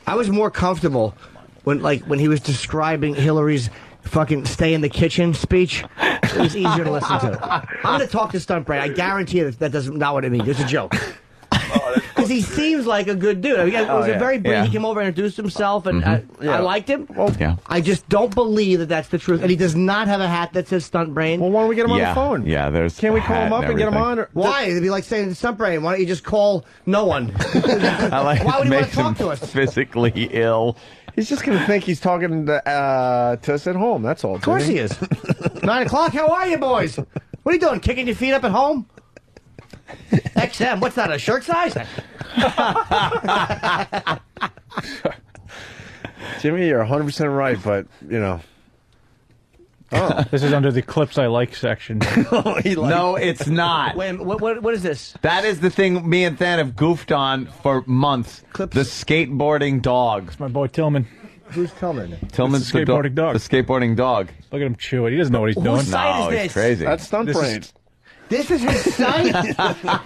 I was more comfortable when he was describing Hillary's fucking stay in the kitchen speech. It was easier to listen to. I'm going to talk to Stunt Brain. I guarantee you that doesn't not what it means. It's a joke. Because he seems like a good dude. I mean, it was a very brief. He came over and introduced himself, and I liked him. Well, I just don't believe that that's the truth. And he does not have a hat that says Stunt Brain. Well, why don't we get him on the phone? Yeah, there's. Can't we call him up and get him on? Why? It'd be like saying Stunt Brain. Why don't you just call no one? I like Why would he want makes to talk him to us? physically ill. He's just going to think he's talking to us at home. That's all. Of course he is. 9 o'clock. How are you, boys? What are you doing? Kicking your feet up at home? XM. What's that? A shirt size? Jimmy, you're 100% right, but Oh, this is under the clips I like section. No, it's not. Wait, what is this? That is the thing me and Than have goofed on for months. Clips? The skateboarding dog. It's my boy Tillman. Who's Tillman? Tillman's It's the skateboarding dog. The skateboarding dog. Look at him chew it. He doesn't know what he's doing. Whose site No, is he's this? crazy. That's Stunt Brain. This is his site?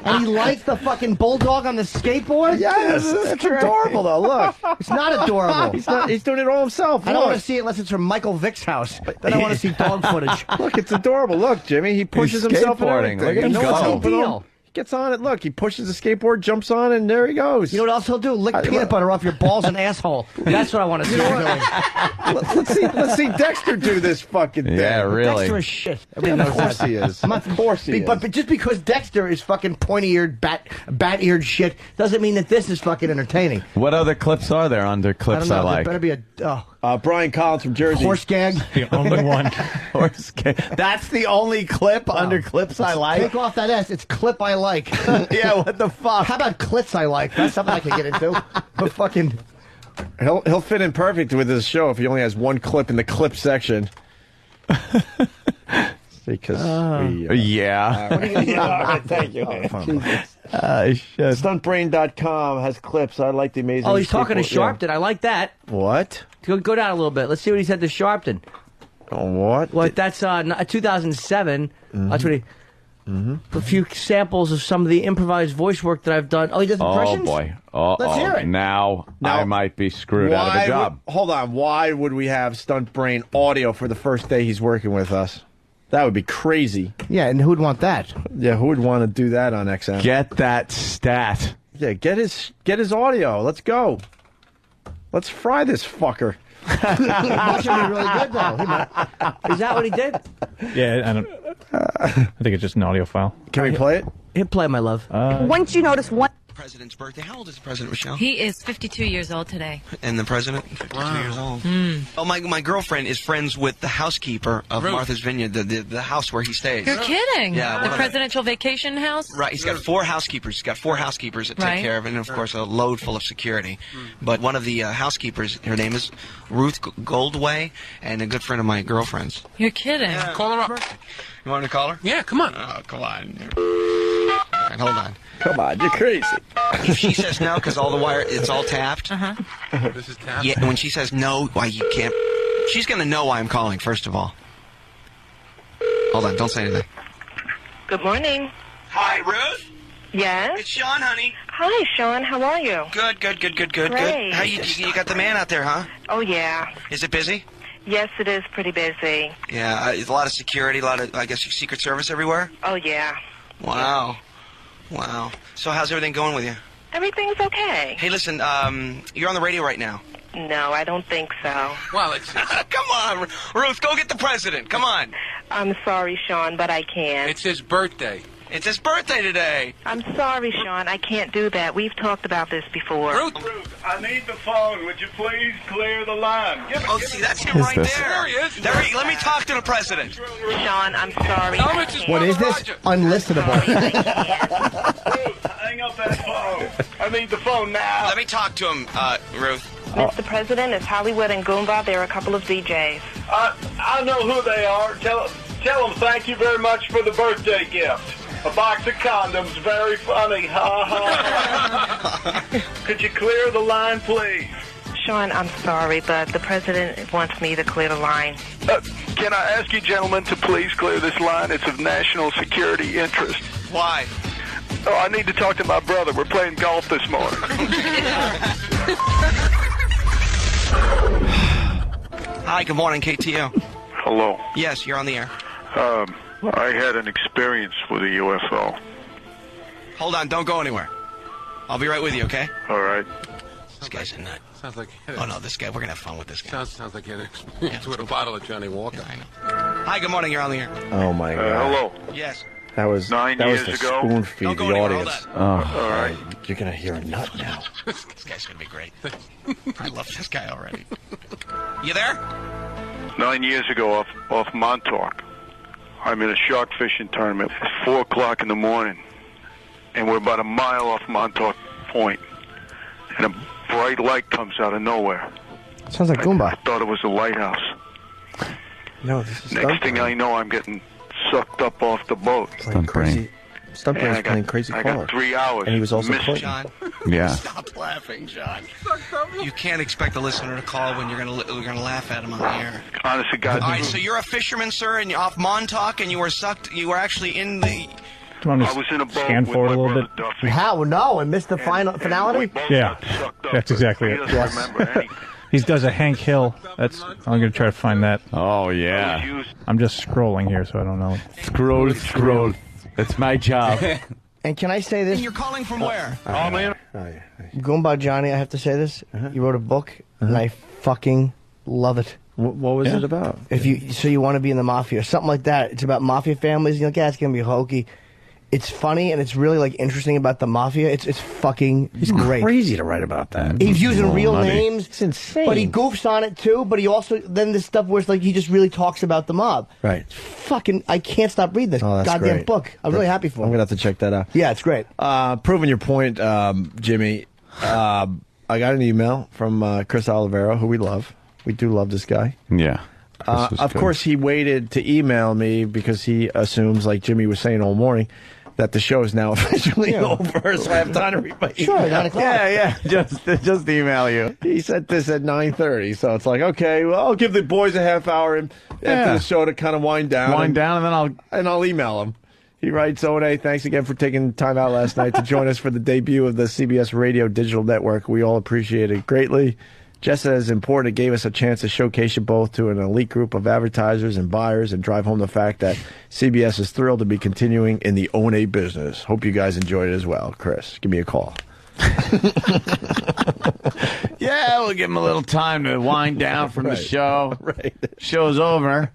And he likes the fucking bulldog on the skateboard? Yes, it's adorable, though. Look. It's not adorable. He's doing it all himself. I don't want to see it unless it's from Michael Vick's house. Then I want to see dog footage. Look, it's adorable. Look, Jimmy, he pushes himself and skateboarding. everything. Look at him No go. one's What's the helping him. deal? gets on it. Look, he pushes the skateboard, jumps on, and there he goes. You know what else he'll do? Lick peanut butter off your balls and asshole. That's what I want to see. Let's see Dexter do this fucking thing. Yeah, really. Dexter is shit. Yeah, of course he is. Of course he is. But just because Dexter is fucking pointy-eared, bat-eared shit doesn't mean that this is fucking entertaining. What other clips are there under clips I, don't know. like? There better be a Brian Collins from Jersey. Horse gag. The only one. Horse gag. That's the only clip under clips I like. Take off that S. It's clip I like. Yeah, what the fuck? How about clips I like? That's something I can get into. But fucking... He'll fit in perfect with this show if he only has one clip in the clip section. Because yeah. All right, thank you. Stuntbrain.com has clips. I like the amazing. Oh, he's talking to skateboard. Sharpton. I like that. What? Go down a little bit. Let's see what he said to Sharpton. Oh, what? Well, that's 2007. That's what he... A few samples of some of the improvised voice work that I've done. Oh, he does impressions? Oh, boy. Let's hear it. Now I might be screwed out of a job. Hold on. Why would we have Stunt Brain audio for the first day he's working with us? That would be crazy. Yeah, and who'd want that? Yeah, who would want to do that on XM? Get that stat. Yeah, get his audio. Let's go. Let's fry this fucker. Must be really good, though. Is that what he did? Yeah, I think it's just an audio file. Can we play it? Hit play, my love. Once you notice one... President's birthday. How old is the president, Michelle? He is 52 years old today. And the president? 52 years old. Mm. Oh, my girlfriend is friends with the housekeeper of Martha's Vineyard, the house where he stays. You're kidding? Yeah. The presidential vacation house? Right. He's got 4 housekeepers. He's got 4 housekeepers that take care of it, and, of course, a load full of security. But one of the housekeepers, her name is Ruth Goldway, and a good friend of my girlfriend's. You're kidding. Yeah. Call her up. You want me to call her? Yeah, come on. Oh, come on. All right, hold on. Come on, you're crazy. If she says no, because all the wire, it's all tapped. This is tapped? Yeah, when she says no, why you can't... She's going to know why I'm calling, first of all. Hold on, don't say anything. Good morning. Hi, Ruth? Yes? It's Sean, honey. Hi, Sean. How are you? Good. Great. How you got the man out there, huh? Oh, yeah. Is it busy? Yes, it is pretty busy. Yeah, a lot of security, a lot of, I guess, Secret Service everywhere? Oh, yeah. Wow. So how's everything going with you? Everything's okay. Hey, listen, you're on the radio right now. No, I don't think so. Well, it's... Come on, Ruth, go get the president. Come on. I'm sorry, Sean, but I can't. It's his birthday. It's his birthday today. I'm sorry, Sean. I can't do that. We've talked about this before. Ruth, I need the phone. Would you please clear the line? See, that's him right there. There he is. Let me talk to the president. Sean, I'm sorry. What is this? Unlistenable. Hang up that phone. I need the phone now. Let me talk to him, Ruth. Mr. President, it's Hollywood and Goomba. There are a couple of DJs. I know who they are. Tell them thank you very much for the birthday gift. A box of condoms. Very funny. Ha ha. Could you clear the line, please? Sean, I'm sorry, but the president wants me to clear the line. Can I ask you gentlemen to please clear this line? It's of national security interest. Why? Oh, I need to talk to my brother. We're playing golf this morning. Hi, good morning, KTO. Hello. Yes, you're on the air. I had an experience with a UFO. Hold on, don't go anywhere. I'll be right with you, okay? All right. This guy's a nut. Sounds like... Oh, no, this guy, we're going to have fun with this guy. Sounds like you had an experience with a bottle of Johnny Walker. Yeah, I know. Hi, good morning, you're on the air. Oh, my God. Hello. Yes. That was 9 that years was the ago. spoon feed Don't the go anywhere, audience. hold Oh, All right. You're gonna hear a nut now. This guy's going to be great. I love this guy already. You there? 9 years ago off Montauk. I'm in a shark fishing tournament at 4 o'clock in the morning. And we're about a mile off Montauk Point. And a bright light comes out of nowhere. Sounds like Goomba. I thought it was a lighthouse. No, this is Next thing I know, I'm getting sucked up off the boat. Stunt Brain. Stunt Brain was playing Crazy I Caller. got 3 hours. And he was also Missed playing. John. Yeah. Stop laughing, John. You can't expect the listener to call when you're going to laugh at him on the air. Honest to God. All right, so you're a fisherman, sir, and you're off Montauk, and you were sucked. You were actually in the... Do you want I was in a boat scan with forward my a little brother bit? Duffy. How? No, I missed the finality? Yeah, that's exactly He it. doesn't remember anything. He does a Hank Hill. I'm going to try to find that. Oh, yeah. I'm just scrolling here, so I don't know. Scroll. That's my job. And can I say this? And you're calling from where? Oh, man. Goomba Johnny, I have to say this. You wrote a book, and I fucking love it. What was it about? If you want to be in the mafia or something like that. It's about mafia families. You're like, yeah, it's gonna be hokey. It's funny and it's really like interesting about the mafia. It's fucking great. Crazy to write about that. He's using real names. It's insane. But he goofs on it too. But he also then this stuff where it's like he just really talks about the mob. Right. Fucking, I can't stop reading this that's goddamn great. book. I'm really happy for him. I'm gonna have to check that out. Yeah, it's great. Proving your point, Jimmy. I got an email from Chris Olivero, who we love. We do love this guy. Yeah. Of course, he waited to email me because he assumes, like Jimmy was saying all morning, that the show is now officially over, so I have time to read my email. Sure, 9 o'clock. Yeah. Just email you. He sent this at 9:30, so it's like, okay, well, I'll give the boys a half hour after the show to kind of wind down, and then I'll email him. He writes, O&A, thanks again for taking time out last night to join us for the debut of the CBS Radio Digital Network. We all appreciate it greatly. Just as important, it gave us a chance to showcase you both to an elite group of advertisers and buyers and drive home the fact that CBS is thrilled to be continuing in the O&A business. Hope you guys enjoyed it as well. Chris, give me a call. Yeah, we'll give him a little time to wind down from the show. Right. Show's over.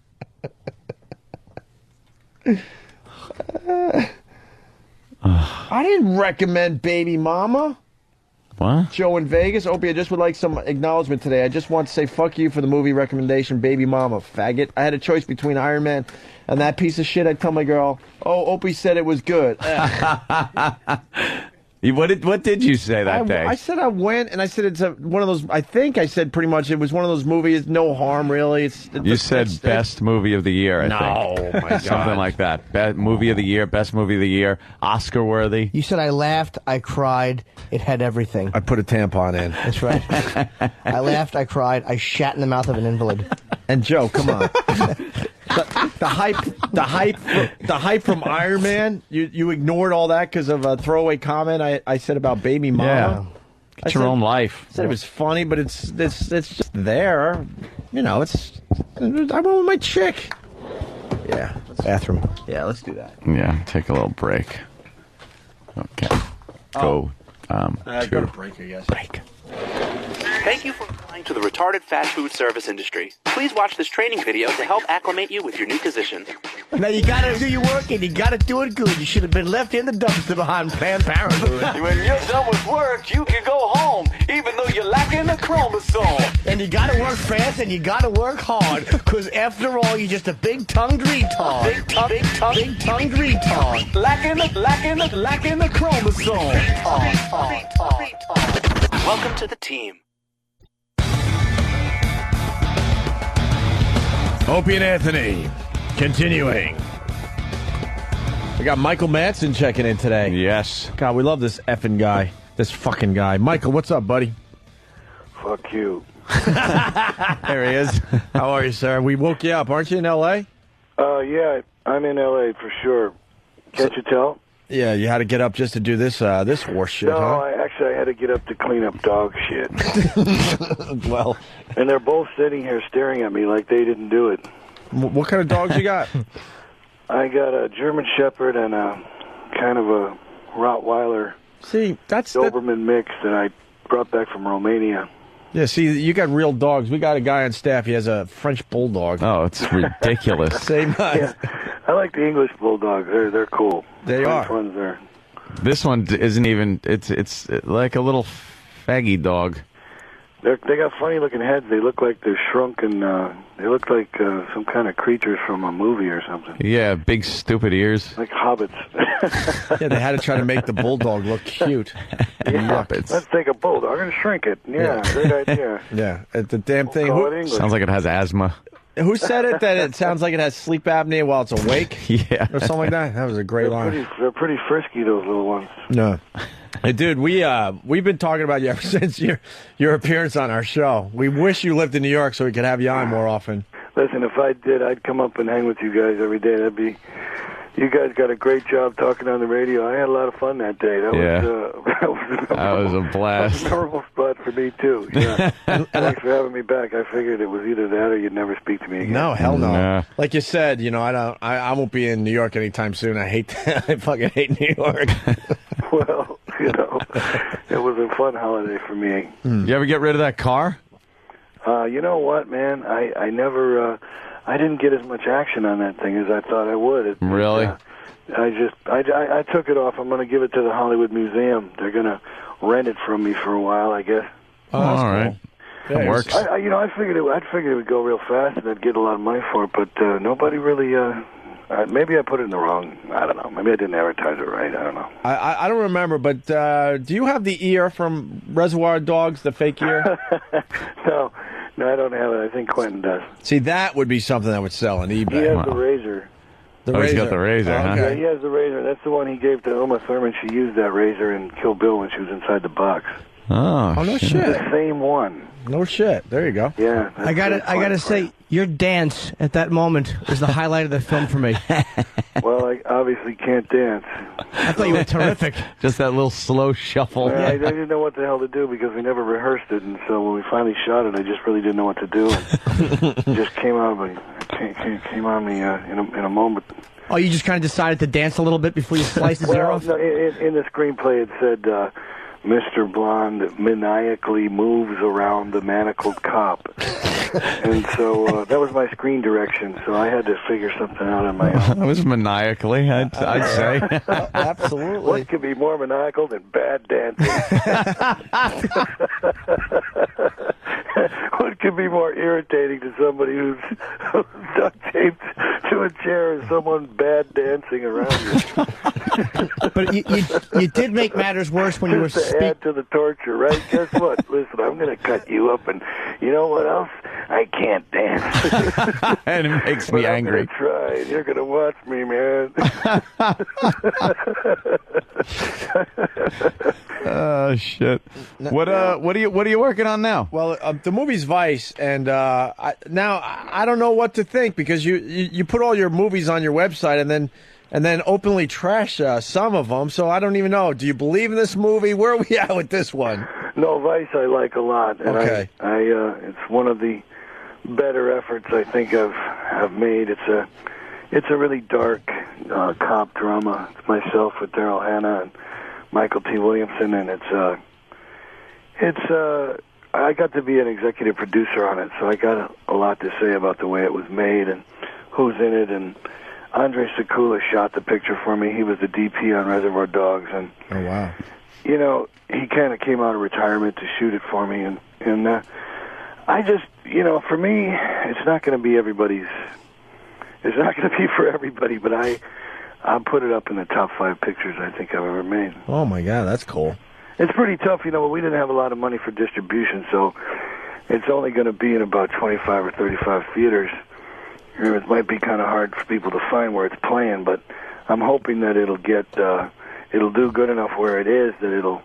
I didn't recommend Baby Mama. What? Joe in Vegas. Opie, I just would like some acknowledgement today. I just want to say fuck you for the movie recommendation, Baby Mama, faggot. I had a choice between Iron Man and that piece of shit. I'd tell my girl, oh, Opie said it was good. What did you say that day? I said I went, and I said it's one of those, I think I said pretty much it was one of those movies, no harm, really. You said best movie of the year, I think. No, my God. Something like that. Movie of the year, best movie of the year, Oscar worthy. You said I laughed, I cried, it had everything. I put a tampon in. That's right. I laughed, I cried, I shat in the mouth of an invalid. And Joe, come on. The hype from Iron Man. You ignored all that because of a throwaway comment I said about Baby Mama. Yeah, get your own life. I said it was funny, but it's just there. You know, I went with my chick. Yeah, bathroom. Yeah, let's do that. Yeah, take a little break. Okay, go. Go to break, I guess. Break. Thank you for applying to the retarded fast food service industry. Please watch this training video to help acclimate you with your new position. Now you gotta do your work and you gotta do it good. You should have been left in the dumpster behind Planned Parenthood. When you're done with work, you can go home, even though you're lacking a chromosome. And you gotta work fast and you gotta work hard, cause after all, you're just a big-tongued retard. Big-tongued retard. Lacking a chromosome. Welcome to the team. Opie and Anthony, continuing. We got Michael Madsen checking in today. Yes. God, we love this effing guy. This fucking guy. Michael, what's up, buddy? Fuck you. There he is. How are you, sir? We woke you up. Aren't you in L.A.? Yeah, I'm in L.A. for sure. Can't you tell? Yeah, you had to get up just to do this horse shit, No, huh? I had to get up to clean up dog shit. Well. And they're both sitting here staring at me like they didn't do it. What kind of dogs you got? I got a German Shepherd and a kind of a Rottweiler. See, that's Doberman mix that I brought back from Romania. Yeah, see, you got real dogs. We got a guy on staff. He has a French bulldog. Oh, it's ridiculous. Same. Yeah, I like the English bulldogs. They're cool. They French are. ones are. This one isn't even. It's like a little faggy dog. They got funny looking heads. They look like they're shrunk and they look like some kind of creatures from a movie or something. Yeah, big stupid ears. Like hobbits. Yeah, they had to try to make the bulldog look cute. Muppets. Let's take a bulldog and shrink it. Yeah, great idea. Yeah, the damn thing. Call it English. Sounds like it has asthma. Who said it? That it sounds like it has sleep apnea while it's awake? Yeah. Or something like that? That was a great line. They're pretty frisky, those little ones. No. Hey, dude, we've been talking about you ever since your appearance on our show. We wish you lived in New York so we could have you on more often. Listen, if I did, I'd come up and hang with you guys every day. That'd be, You guys got a great job talking on the radio. I had a lot of fun that day. That was a blast. That was a memorable spot for me, too. Yeah. Thanks for having me back. I figured it was either that or you'd never speak to me again. No, hell no. Nah. Like you said, I won't be in New York anytime soon. I fucking hate New York. Well, it was a fun holiday for me. You ever get rid of that car? You know what, man? I never... I didn't get as much action on that thing as I thought I would. Really? I took it off. I'm going to give it to the Hollywood Museum. They're going to rent it from me for a while, I guess. Oh, all right. Cool. That works. I figured it would go real fast and I'd get a lot of money for it, but nobody really. Maybe I put it in the wrong. I don't know. Maybe I didn't advertise it right. I don't know. I don't remember, but do you have the ear from Reservoir Dogs, the fake ear? No, I don't have it. I think Quentin does. See, that would be something that would sell on eBay. He has the razor. He's got the razor, huh? Yeah, he has the razor. That's the one he gave to Uma Thurman. She used that razor in Kill Bill when she was inside the box. Oh, no shit. The same one. No shit. There you go. Yeah. I gotta say, your dance at that moment is the highlight of the film for me. Well, I obviously can't dance. I thought you were terrific. Just that little slow shuffle. I didn't know what the hell to do because we never rehearsed it, and so when we finally shot it, I just really didn't know what to do. And it just came on me in a moment. Oh, you just kind of decided to dance a little bit before you sliced his ear off? No, in the screenplay it said, Mr. Blonde maniacally moves around the manacled cop. And so that was my screen direction, so I had to figure something out on my own. That was maniacally, I'd say. Absolutely. What could be more maniacal than bad dancing? What could be more irritating to somebody who's duct taped to a chair and someone bad dancing around you? But you did make matters worse when you were to add to the torture, right? Guess what? Listen, I'm going to cut you up, and you know what else? I can't dance. And it makes me angry. I'm going to try, and you're going to watch me, man. Oh shit! What are you working on now? Well, the movie's Vice, and I don't know what to think because you put all your movies on your website and then openly trash some of them. So I don't even know. Do you believe in this movie? Where are we at with this one? No, Vice I like a lot, and okay. It's one of the better efforts I think I've made. It's a really dark cop drama. It's myself with Daryl Hannah and Michael T. Williamson, and I got to be an executive producer on it, so I got a lot to say about the way it was made and who's in it. And Andrei Sekula shot the picture for me. He was the DP on Reservoir Dogs, and oh wow, he kind of came out of retirement to shoot it for me, and I just, for me, it's not going to be everybody's. It's not going to be for everybody, but I'll put it up in the top 5 pictures I think I've ever made. Oh my God, that's cool. It's pretty tough, we didn't have a lot of money for distribution, so it's only going to be in about 25 or 35 theaters. It might be kind of hard for people to find where it's playing, but I'm hoping that it'll do good enough where it is that it'll,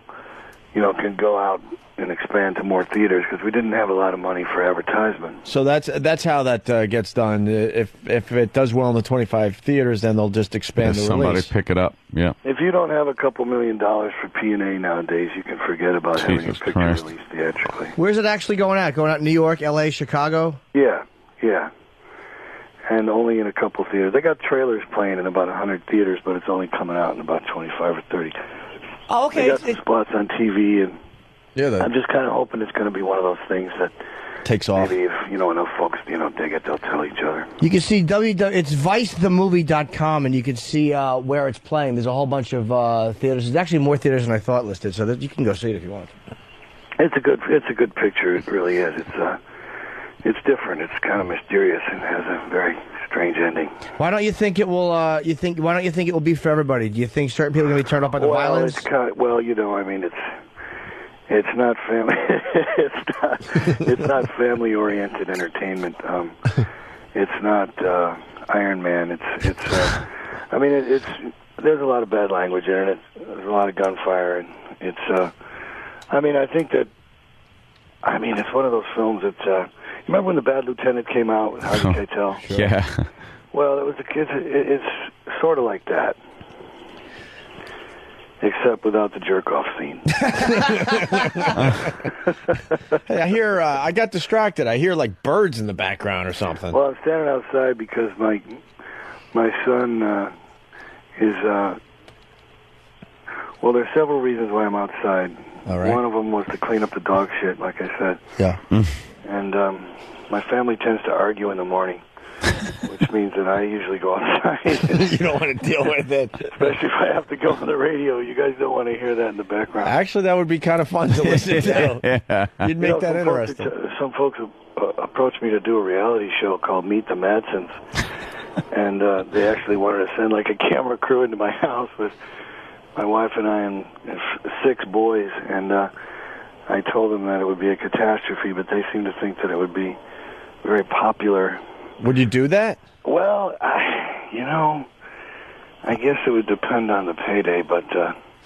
can go out and expand to more theaters because we didn't have a lot of money for advertisement. So that's how that gets done. If it does well in the 25 theaters, then they'll just expand the release. Somebody pick it up. Yeah. If you don't have a couple $1 million for P&A nowadays, you can forget about having a picture Christ. released theatrically. Where's it actually going out? Going out in New York, L.A., Chicago? Yeah. And only in a couple theaters. They got trailers playing in about 100 theaters, but it's only coming out in about 25 or 30. Oh, okay. They got some spots on TV, and yeah, I'm just kind of hoping it's going to be one of those things that takes off. Maybe if enough folks dig it, they'll tell each other. You can see it's vicethemovie.com, and you can see where it's playing. There's a whole bunch of theaters. There's actually more theaters than I thought listed, so that you can go see it if you want. It's a good picture. It really is. It's different. It's kind of mysterious and has a very strange ending. Why don't you think it will? Why don't you think it will be for everybody? Do you think certain people are going to be turned off by the violence? It's not family. it's not family-oriented entertainment. It's not Iron Man. There's a lot of bad language in it. There's a lot of gunfire, and I think that. It's one of those films that. Remember when The Bad Lieutenant came out with Harvey Keitel? Yeah. Well, it's sort of like that. Except without the jerk-off scene. Hey, I hear. I got distracted. I hear like birds in the background or something. Well, I'm standing outside because my son is. Well, there's several reasons why I'm outside. All right. One of them was to clean up the dog shit, like I said. Yeah. And my family tends to argue in the morning, which means that I usually go outside. You don't want to deal with it. Especially if I have to go on the radio. You guys don't want to hear that in the background. Actually, that would be kind of fun to listen to. You'd make that interesting. Some folks approached me to do a reality show called Meet the Madsons, and they actually wanted to send like a camera crew into my house with my wife and I and 6 boys, and I told them that it would be a catastrophe, but they seemed to think that it would be very popular. Would you do that? Well, I guess it would depend on the payday, but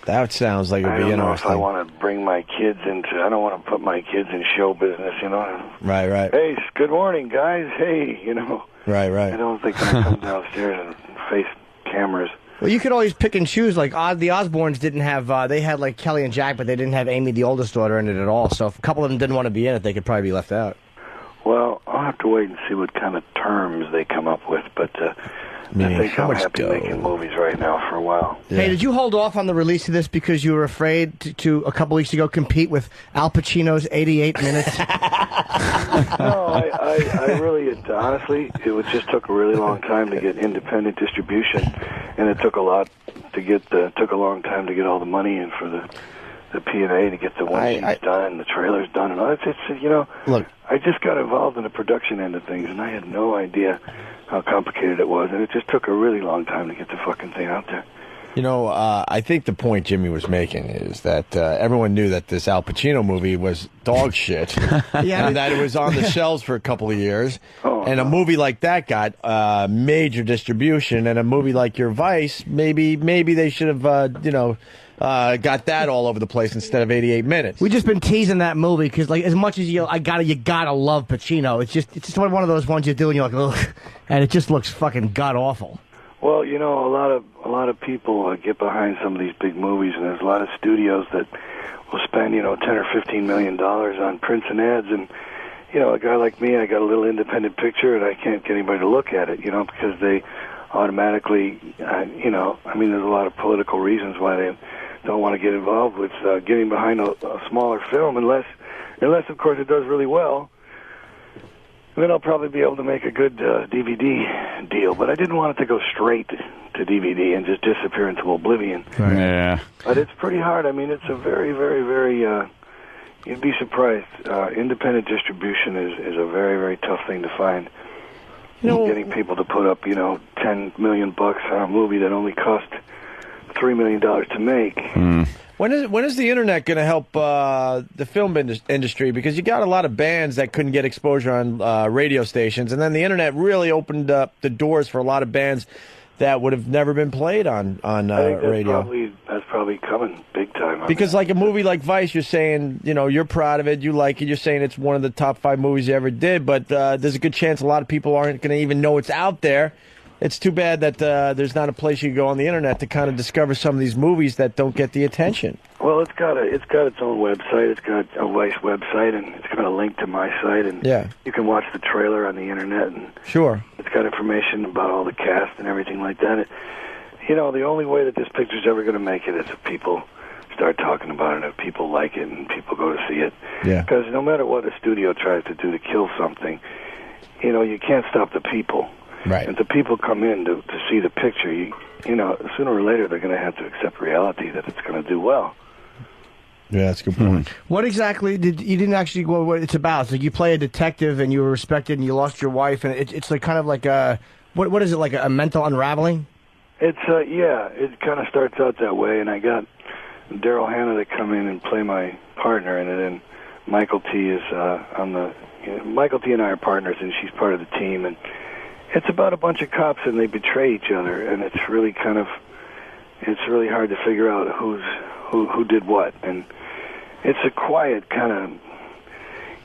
that sounds like it would be I don't know if interesting. I want to bring my kids into. I don't want to put my kids in show business, you know. Right. Hey, good morning, guys. Hey, you know. Right. I don't think I come downstairs and face cameras. Well, you could always pick and choose. Like the Osbournes didn't have. They had like Kelly and Jack, but they didn't have Amy, the oldest daughter, in it at all. So if a couple of them didn't want to be in it, they could probably be left out. Well, I'll have to wait and see what kind of terms they come up with, but I think I'm happy making movies right now for a while. Hey, did you hold off on the release of this because you were afraid to a couple weeks ago compete with Al Pacino's 88 Minutes? No, I really, honestly, just took a really long time to get independent distribution, and it took a lot to get took a long time to get all the money in for the P&A to get the one sheets done and the trailers done and all. It's you know, look, I just got involved in the production end of things, and I had no idea how complicated it was, and it just took a really long time to get the fucking thing out there. You know, I think the point Jimmy was making is that everyone knew that this Al Pacino movie was dog shit, and that it was on the shelves for a couple of years. And a movie like that got major distribution, and a movie like Your Vice, maybe they should have, got that all over the place instead of 88 Minutes. We've just been teasing that movie because, like, as much as you gotta love Pacino. It's just one of those ones you do and you're like, ugh, and it just looks fucking god awful. Well, you know, a lot of people get behind some of these big movies, and there's a lot of studios that will spend, $10 or $15 million on prints and ads, and a guy like me, I got a little independent picture, and I can't get anybody to look at it, because they automatically, there's a lot of political reasons why they don't want to get involved with getting behind a smaller film, unless of course it does really well. Then I'll probably be able to make a good DVD deal. But I didn't want it to go straight to DVD and just disappear into oblivion. Yeah. But it's pretty hard. I mean, it's a very, very, very... you'd be surprised. Independent distribution is a very, very tough thing to find. Getting people to put up, $10 million on a movie that only cost $3 million to make. When is the internet going to help the film industry? Because you got a lot of bands that couldn't get exposure on radio stations, and then the internet really opened up the doors for a lot of bands that would have never been played on I think radio. That's probably coming big time. Because like a movie like Vice, you're saying, you're proud of it, you like it, you're saying it's one of the top 5 movies you ever did, but there's a good chance a lot of people aren't going to even know it's out there. It's too bad that there's not a place you can go on the internet to kind of discover some of these movies that don't get the attention. Well, it's got its own website. It's got a Vice website, and it's got a link to my site, and you can watch the trailer on the internet. And sure, it's got information about all the cast and everything like that. The only way that this picture's ever going to make it is if people start talking about it, if people like it, and people go to see it. Yeah. Because no matter what a studio tries to do to kill something, you can't stop the people. Right. If the people come in to see the picture, sooner or later they're going to have to accept reality that it's going to do well. Yeah, that's a good point. What exactly you didn't actually what it's about? It's like you play a detective and you were respected and you lost your wife, and it's like kind of like what is it, like a mental unraveling? It's it kind of starts out that way, and I got Daryl Hannah to come in and play my partner in it, and Michael T is Michael T and I are partners, and she's part of the team, and it's about a bunch of cops and they betray each other, and it's really hard to figure out who did what, and it's a quiet kind of,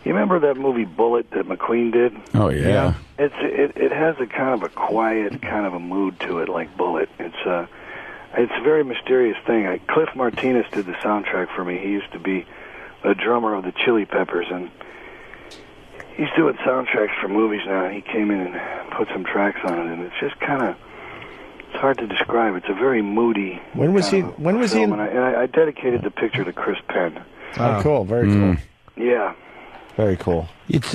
You remember that movie Bullet that McQueen did? Oh yeah. It has a kind of a quiet kind of a mood to it, like Bullet. It's a very mysterious thing. Cliff Martinez did the soundtrack for me. He used to be a drummer of the Chili Peppers, and he's doing soundtracks for movies now. And he came in and put some tracks on it, and it's just kind of, it's hard to describe. It's a very moody. When was he? When was he? And I dedicated the picture to Chris Penn. Oh, cool. Very cool. Yeah. Very cool. It's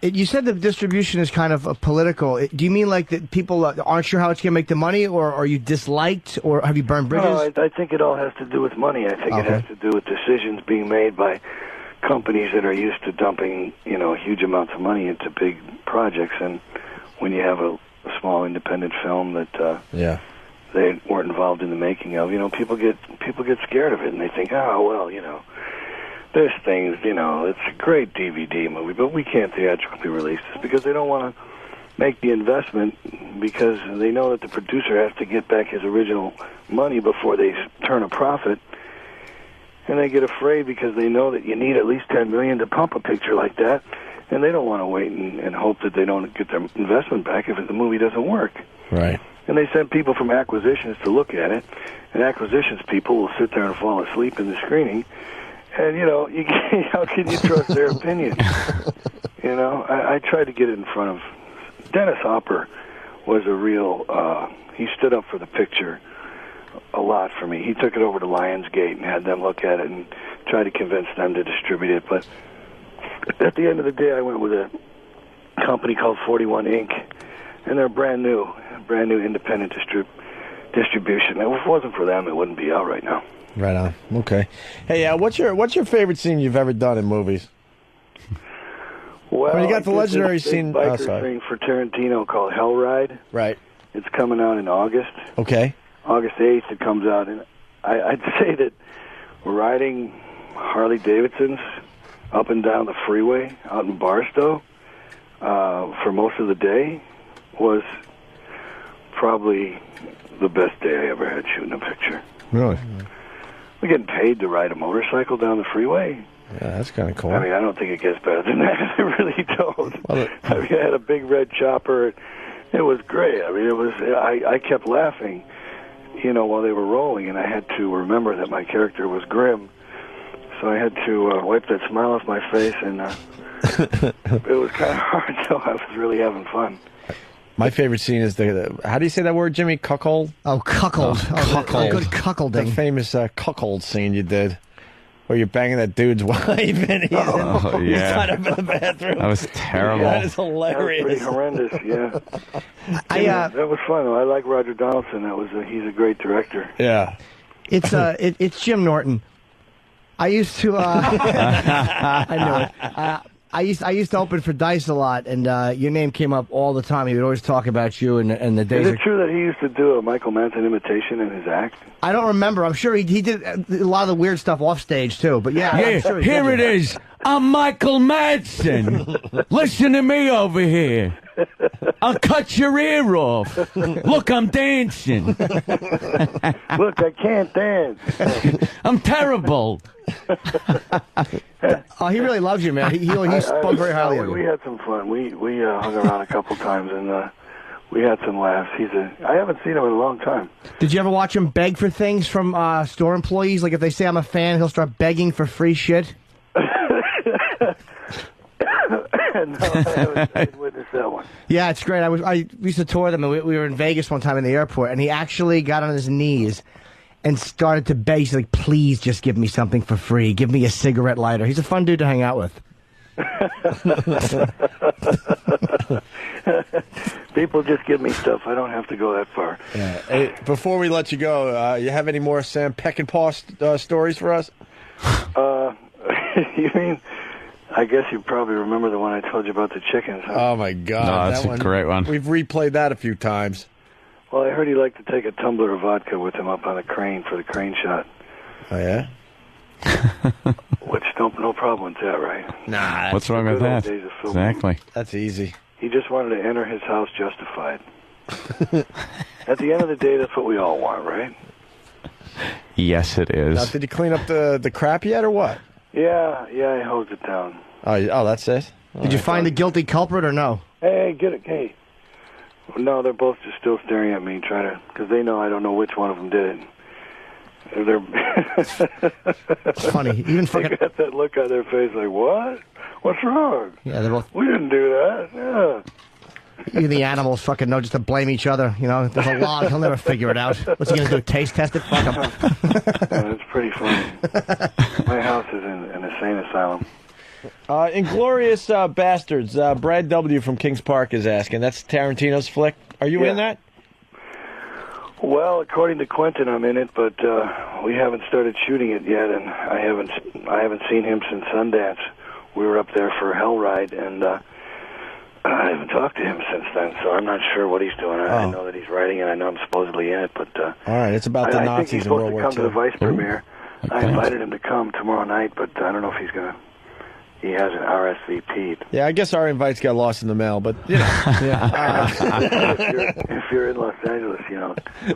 you said the distribution is kind of political. Do you mean like that people aren't sure how it's going to make the money, or are you disliked, or have you burned bridges? No, I think it all has to do with money. I think it has to do with decisions being made by companies that are used to dumping, huge amounts of money into big projects, and when you have a small independent film that they weren't involved in the making of, people get scared of it, and they think, oh well, this thing's, it's a great DVD movie, but we can't theatrically release this because they don't want to make the investment, because they know that the producer has to get back his original money before they turn a profit. And they get afraid because they know that you need at least $10 million to pump a picture like that, and they don't want to wait and hope that they don't get their investment back if the movie doesn't work. Right. And they send people from acquisitions to look at it, and acquisitions people will sit there and fall asleep in the screening. And, how can you trust their opinion? I tried to get it in front of... Dennis Hopper was a real... he stood up for the picture a lot for me. He took it over to Lionsgate and had them look at it and tried to convince them to distribute it. But at the end of the day, I went with a company called 41 Inc., and they're brand new independent distribution. If it wasn't for them, it wouldn't be out right now. Right on. Okay. Hey, what's your favorite scene you've ever done in movies? Well, you got the legendary scene. Biker thing for Tarantino called Hell Ride. Right. It's coming out in August. Okay. August 8th it comes out, and I'd say that riding Harley Davidsons up and down the freeway out in Barstow for most of the day was probably the best day I ever had shooting a picture. Really? We're getting paid to ride a motorcycle down the freeway. Yeah, that's kind of cool. I mean, I don't think it gets better than that. I really don't. Well, I had a big red chopper. It was great. I mean, it was. I kept laughing, while they were rolling, and I had to remember that my character was grim. So I had to wipe that smile off my face, and it was kind of hard. So I was really having fun. My favorite scene is the how do you say that word, Jimmy? Cuckold? Oh, cuckold. Cuckold. Good cuckolding. The famous cuckold scene you did, where you're banging that dude's wife and he's tied up in the bathroom. That was terrible. That is hilarious. That was pretty horrendous, yeah. That was fun. I like Roger Donaldson. He's a great director. Yeah. It's Jim Norton. I used to I know it. I used to open for Dice a lot, and your name came up all the time. He would always talk about you and the days. Is it true that he used to do a Michael Manson imitation in his act? I don't remember. I'm sure he did a lot of the weird stuff off stage too. But yeah, I'm sure here it is. I'm Michael Madsen. Listen to me over here. I'll cut your ear off. Look, I'm dancing. Look, I can't dance. I'm terrible. Oh, he really loves you, man. He spoke very highly of you. We had some fun. We hung around a couple times, and we had some laughs. I haven't seen him in a long time. Did you ever watch him beg for things from store employees? Like if they say I'm a fan, he'll start begging for free shit? No, I haven't witnessed that one. Yeah, it's great. I used to tour them, and we were in Vegas one time in the airport, and he actually got on his knees and started to beg. He's like, please just give me something for free. Give me a cigarette lighter. He's a fun dude to hang out with. People just give me stuff. I don't have to go that far. Yeah. Hey, before we let you go, you have any more Sam Peckinpah stories for us? You mean... I guess you probably remember the one I told you about the chickens. Huh? Oh, my God. No, that's a great one. We've replayed that a few times. Well, I heard he liked to take a tumbler of vodka with him up on a crane for the crane shot. Oh, yeah? Which, no problem with that, right? Nah. What's wrong with that? Exactly. That's easy. He just wanted to enter his house justified. At the end of the day, that's what we all want, right? Yes, it is. Now, did he clean up the crap yet, or what? Yeah, I hosed it down. Oh, that's it? Did you find the guilty culprit or no? Hey, get it. Hey. No, they're both just still staring at me, because they know I don't know which one of them did it. It's funny. Even they got that look on their face like, what? What's wrong? Yeah, they're both. We didn't do that. Yeah. Even the animals fucking know just to blame each other. You know, there's a lot. He'll never figure it out. What's he gonna do? Taste test it? Fuck him. It's pretty funny. My house is in an insane asylum. Inglourious Bastards. Brad W. from Kings Park is asking. That's Tarantino's flick. Are you in that? Well, according to Quentin, I'm in it, but we haven't started shooting it yet, and I haven't seen him since Sundance. We were up there for Hell Ride, and I haven't talked to him since then, so I'm not sure what he's doing. I know that he's writing, and I know I'm supposedly in it, but all right, it's about the I think Nazis he's in World supposed War to come to II. the Vice premiere. I invited him to come tomorrow night, but I don't know if he's gonna. He hasn't RSVP'd. Yeah, I guess our invites got lost in the mail, but you know. If you're in Los Angeles, you know,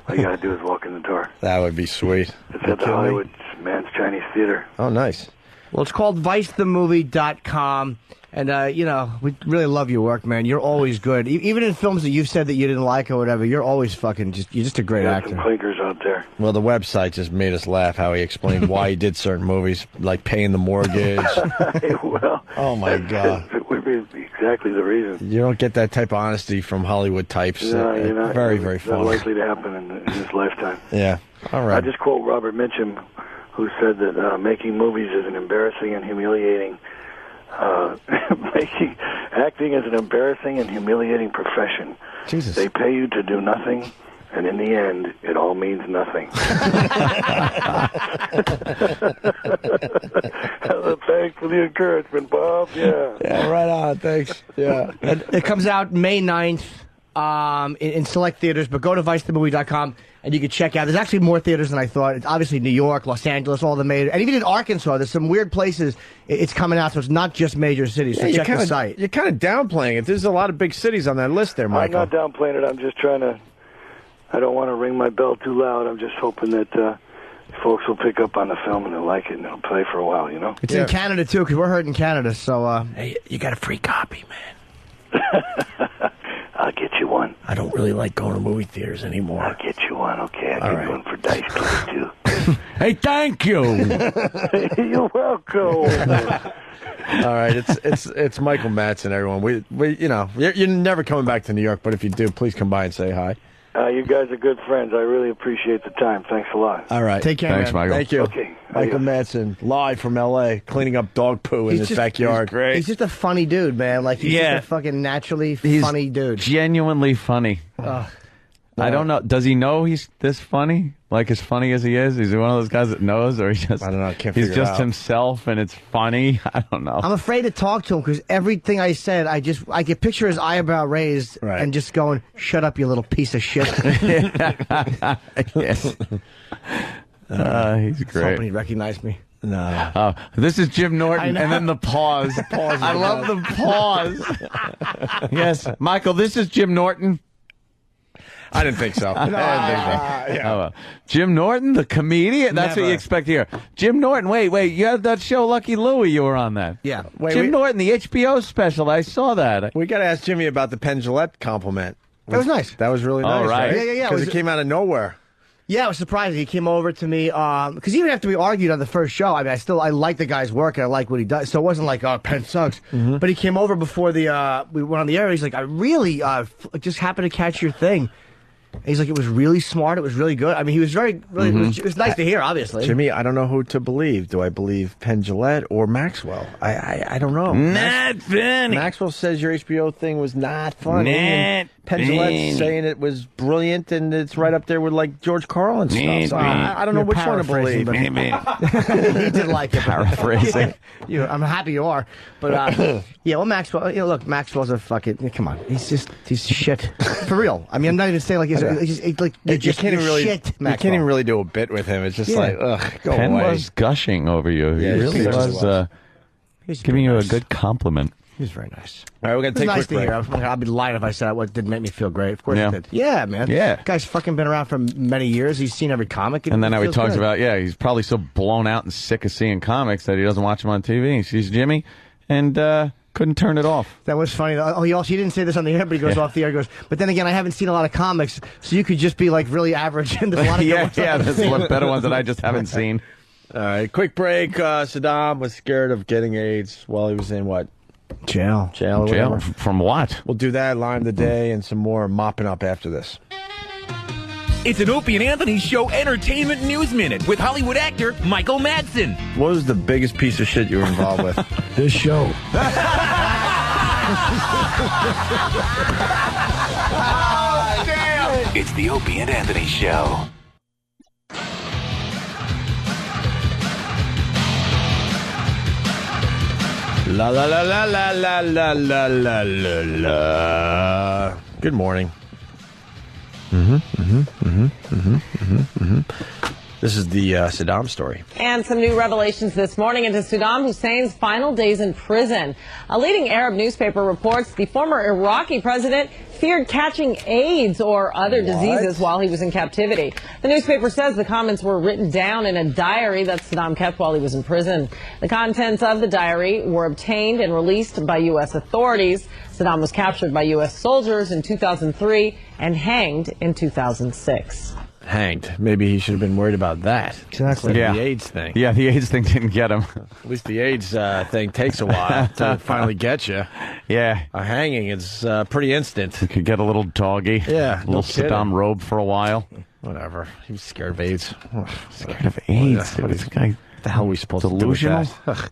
all you gotta do is walk in the door. That would be sweet. It's at the Hollywood Man's Chinese Theater. Oh, nice. Well, it's called ViceTheMovie.com. And, you know, we really love your work, man. You're always good. Even in films that you've said that you didn't like or whatever, you're always fucking you're just a great actor. Some clinkers out there. Well, the website just made us laugh how he explained why he did certain movies, like paying the mortgage. Well, oh, my God. It would be exactly the reason. You don't get that type of honesty from Hollywood types. No, you're not. Very, very It's not funny. likely to happen in his lifetime. Yeah. All right. I just quote Robert Mitchum, who said that making movies is an embarrassing and humiliating acting is an embarrassing and humiliating profession. Jesus. They pay you to do nothing, and in the end, it all means nothing. Thanks for the encouragement, Bob. Yeah. Yeah, right on. Thanks. Yeah. It comes out May 9th in select theaters, but go to ViceTheMovie.com and you can check out. There's actually more theaters than I thought. It's obviously New York, Los Angeles, all the major, and even in Arkansas, there's some weird places it's coming out, so it's not just major cities. So check the site. You're kind of downplaying it. There's a lot of big cities on that list there, Michael. I'm not downplaying it. I'm just trying to. I don't want to ring my bell too loud. I'm just hoping that folks will pick up on the film and they'll like it and it'll play for a while, you know? It's in Canada, too, because we're heard in Canada, so... Hey, you got a free copy, man. I'll get you one. I don't really like going to movie theaters anymore. I'll get you one, okay? I'll get you one for Dice Kids, too. Hey, thank you. You're welcome. All right, it's Michael Madsen, everyone. We you know, you're never coming back to New York, but if you do, please come by and say hi. You guys are good friends. I really appreciate the time. Thanks a lot. All right. Take care, Thanks, man. Michael. Thank you. Okay. Michael Madsen, live from L.A., cleaning up dog poo in his backyard. He's just a funny dude, man. Like, he's just a fucking naturally funny dude. Genuinely funny. I don't know. Does he know he's this funny? Like, as funny as he is? Is he one of those guys that knows, or he just... I don't know. I can't he's figure it just out. himself, and it's funny? I don't know. I'm afraid to talk to him because everything I said, I could picture his eyebrow raised and just going, "Shut up, you little piece of shit." Yes. He's I was hoping great. he'd recognize me. No. This is Jim Norton, I know. and then the pause. Pause. I love the pause. Yes, Michael, this is Jim Norton. I didn't think so. I didn't think so. Yeah. Oh, Jim Norton, the comedian? That's what Never. you expect here. Jim Norton, wait, you had that show Lucky Louie, you were on that. Yeah. Jim Norton, the HBO special, I saw that. We got to ask Jimmy about the Penn Jillette compliment. That was nice. That was really All nice, right. right? Yeah. Because it came out of nowhere. Yeah, it was surprising. He came over to me because even after we argued on the first show, I mean, I like the guy's work and I like what he does. So it wasn't like, oh, Penn sucks. But he came over before we went on the air. He's like, I really just happened to catch your thing. And he's like, it was really smart. It was really good. I mean, he was really. It was nice to hear. Obviously, Jimmy, I don't know who to believe. Do I believe Penn Jillette or Maxwell? I don't know. Not funny. Maxwell says your HBO thing was not funny. and Penn Jillette's saying it was brilliant and it's right up there with like George Carlin stuff. So I don't know You're which one to believe. paraphrasing, he did like it. Paraphrasing. I'm happy you are. But yeah, well, Maxwell. Look, Maxwell's a fucking. Come on, he's shit for real. I mean, I'm not even saying like he's like You can't even really, shit. you Maxwell. can't even really do a bit with him. It's just like, ugh, go Penn away. was gushing over you. Yeah, he really he was He's giving you a nice. good compliment. He was very nice. All right, we're gonna It was take a nice quick to break. hear. I'd be lying if I said it didn't make me feel great. Of course Yeah. it did. Yeah, man. Yeah. Guy's fucking been around for many years. He's seen every comic. And then it how he feels talks good. about, he's probably so blown out and sick of seeing comics that he doesn't watch them on TV. He sees Jimmy, and couldn't turn it off. That was funny. Oh, he didn't say this on the air, but he goes off the air. He goes, but then again, I haven't seen a lot of comics, so you could just be like really average. And there's a lot of there's a lot better ones that I just haven't seen. All right, quick break. Saddam was scared of getting AIDS while he was in what? Jail. Jail or whatever. From what? We'll do that, line of the day, and some more mopping up after this. It's an Opie and Anthony Show Entertainment News Minute with Hollywood actor Michael Madsen. What was the biggest piece of shit you were involved with? This show. Oh, damn! It's the Opie and Anthony Show. La la la la la la la la la la la. Good morning. This is the Saddam story. And some new revelations this morning into Saddam Hussein's final days in prison. A leading Arab newspaper reports the former Iraqi president feared catching AIDS or other diseases while he was in captivity. The newspaper says the comments were written down in a diary that Saddam kept while he was in prison. The contents of the diary were obtained and released by U.S. authorities. Saddam was captured by U.S. soldiers in 2003 and hanged in 2006. Hanged. Maybe he should have been worried about that. Exactly. Yeah. The AIDS thing. Yeah, the AIDS thing didn't get him. At least the AIDS thing takes a while to finally get you. Yeah. A hanging is pretty instant. You could get a little doggy. Yeah. A little Saddam robe for a while. Whatever. He was scared of AIDS. Scared of AIDS? What This guy, the hell are we supposed delusional? to do with that?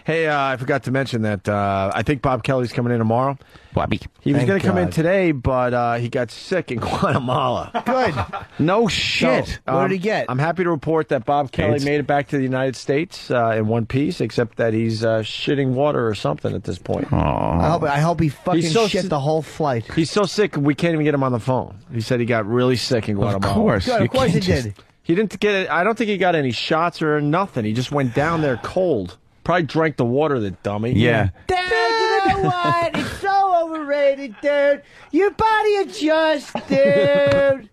Hey, I forgot to mention that I think Bob Kelly's coming in tomorrow. Bobby. He was Thank going to come in God. today, but he got sick in Guatemala. Good. No shit. So, What did he get? I'm happy to report that Bob Kelly AIDS. made it back to the United States in one piece, except that he's shitting water or something at this point. I hope he fucking He's so shit si- the whole flight. He's so sick we can't even get him on the phone. He said he got really sick in Guatemala. course. Good, You of course he can't did. He didn't get it. I don't think he got any shots or nothing. He just went down there cold. Probably drank the water, the dummy. Yeah. Dude, you know what? It's so overrated, dude. Your body adjusts, dude.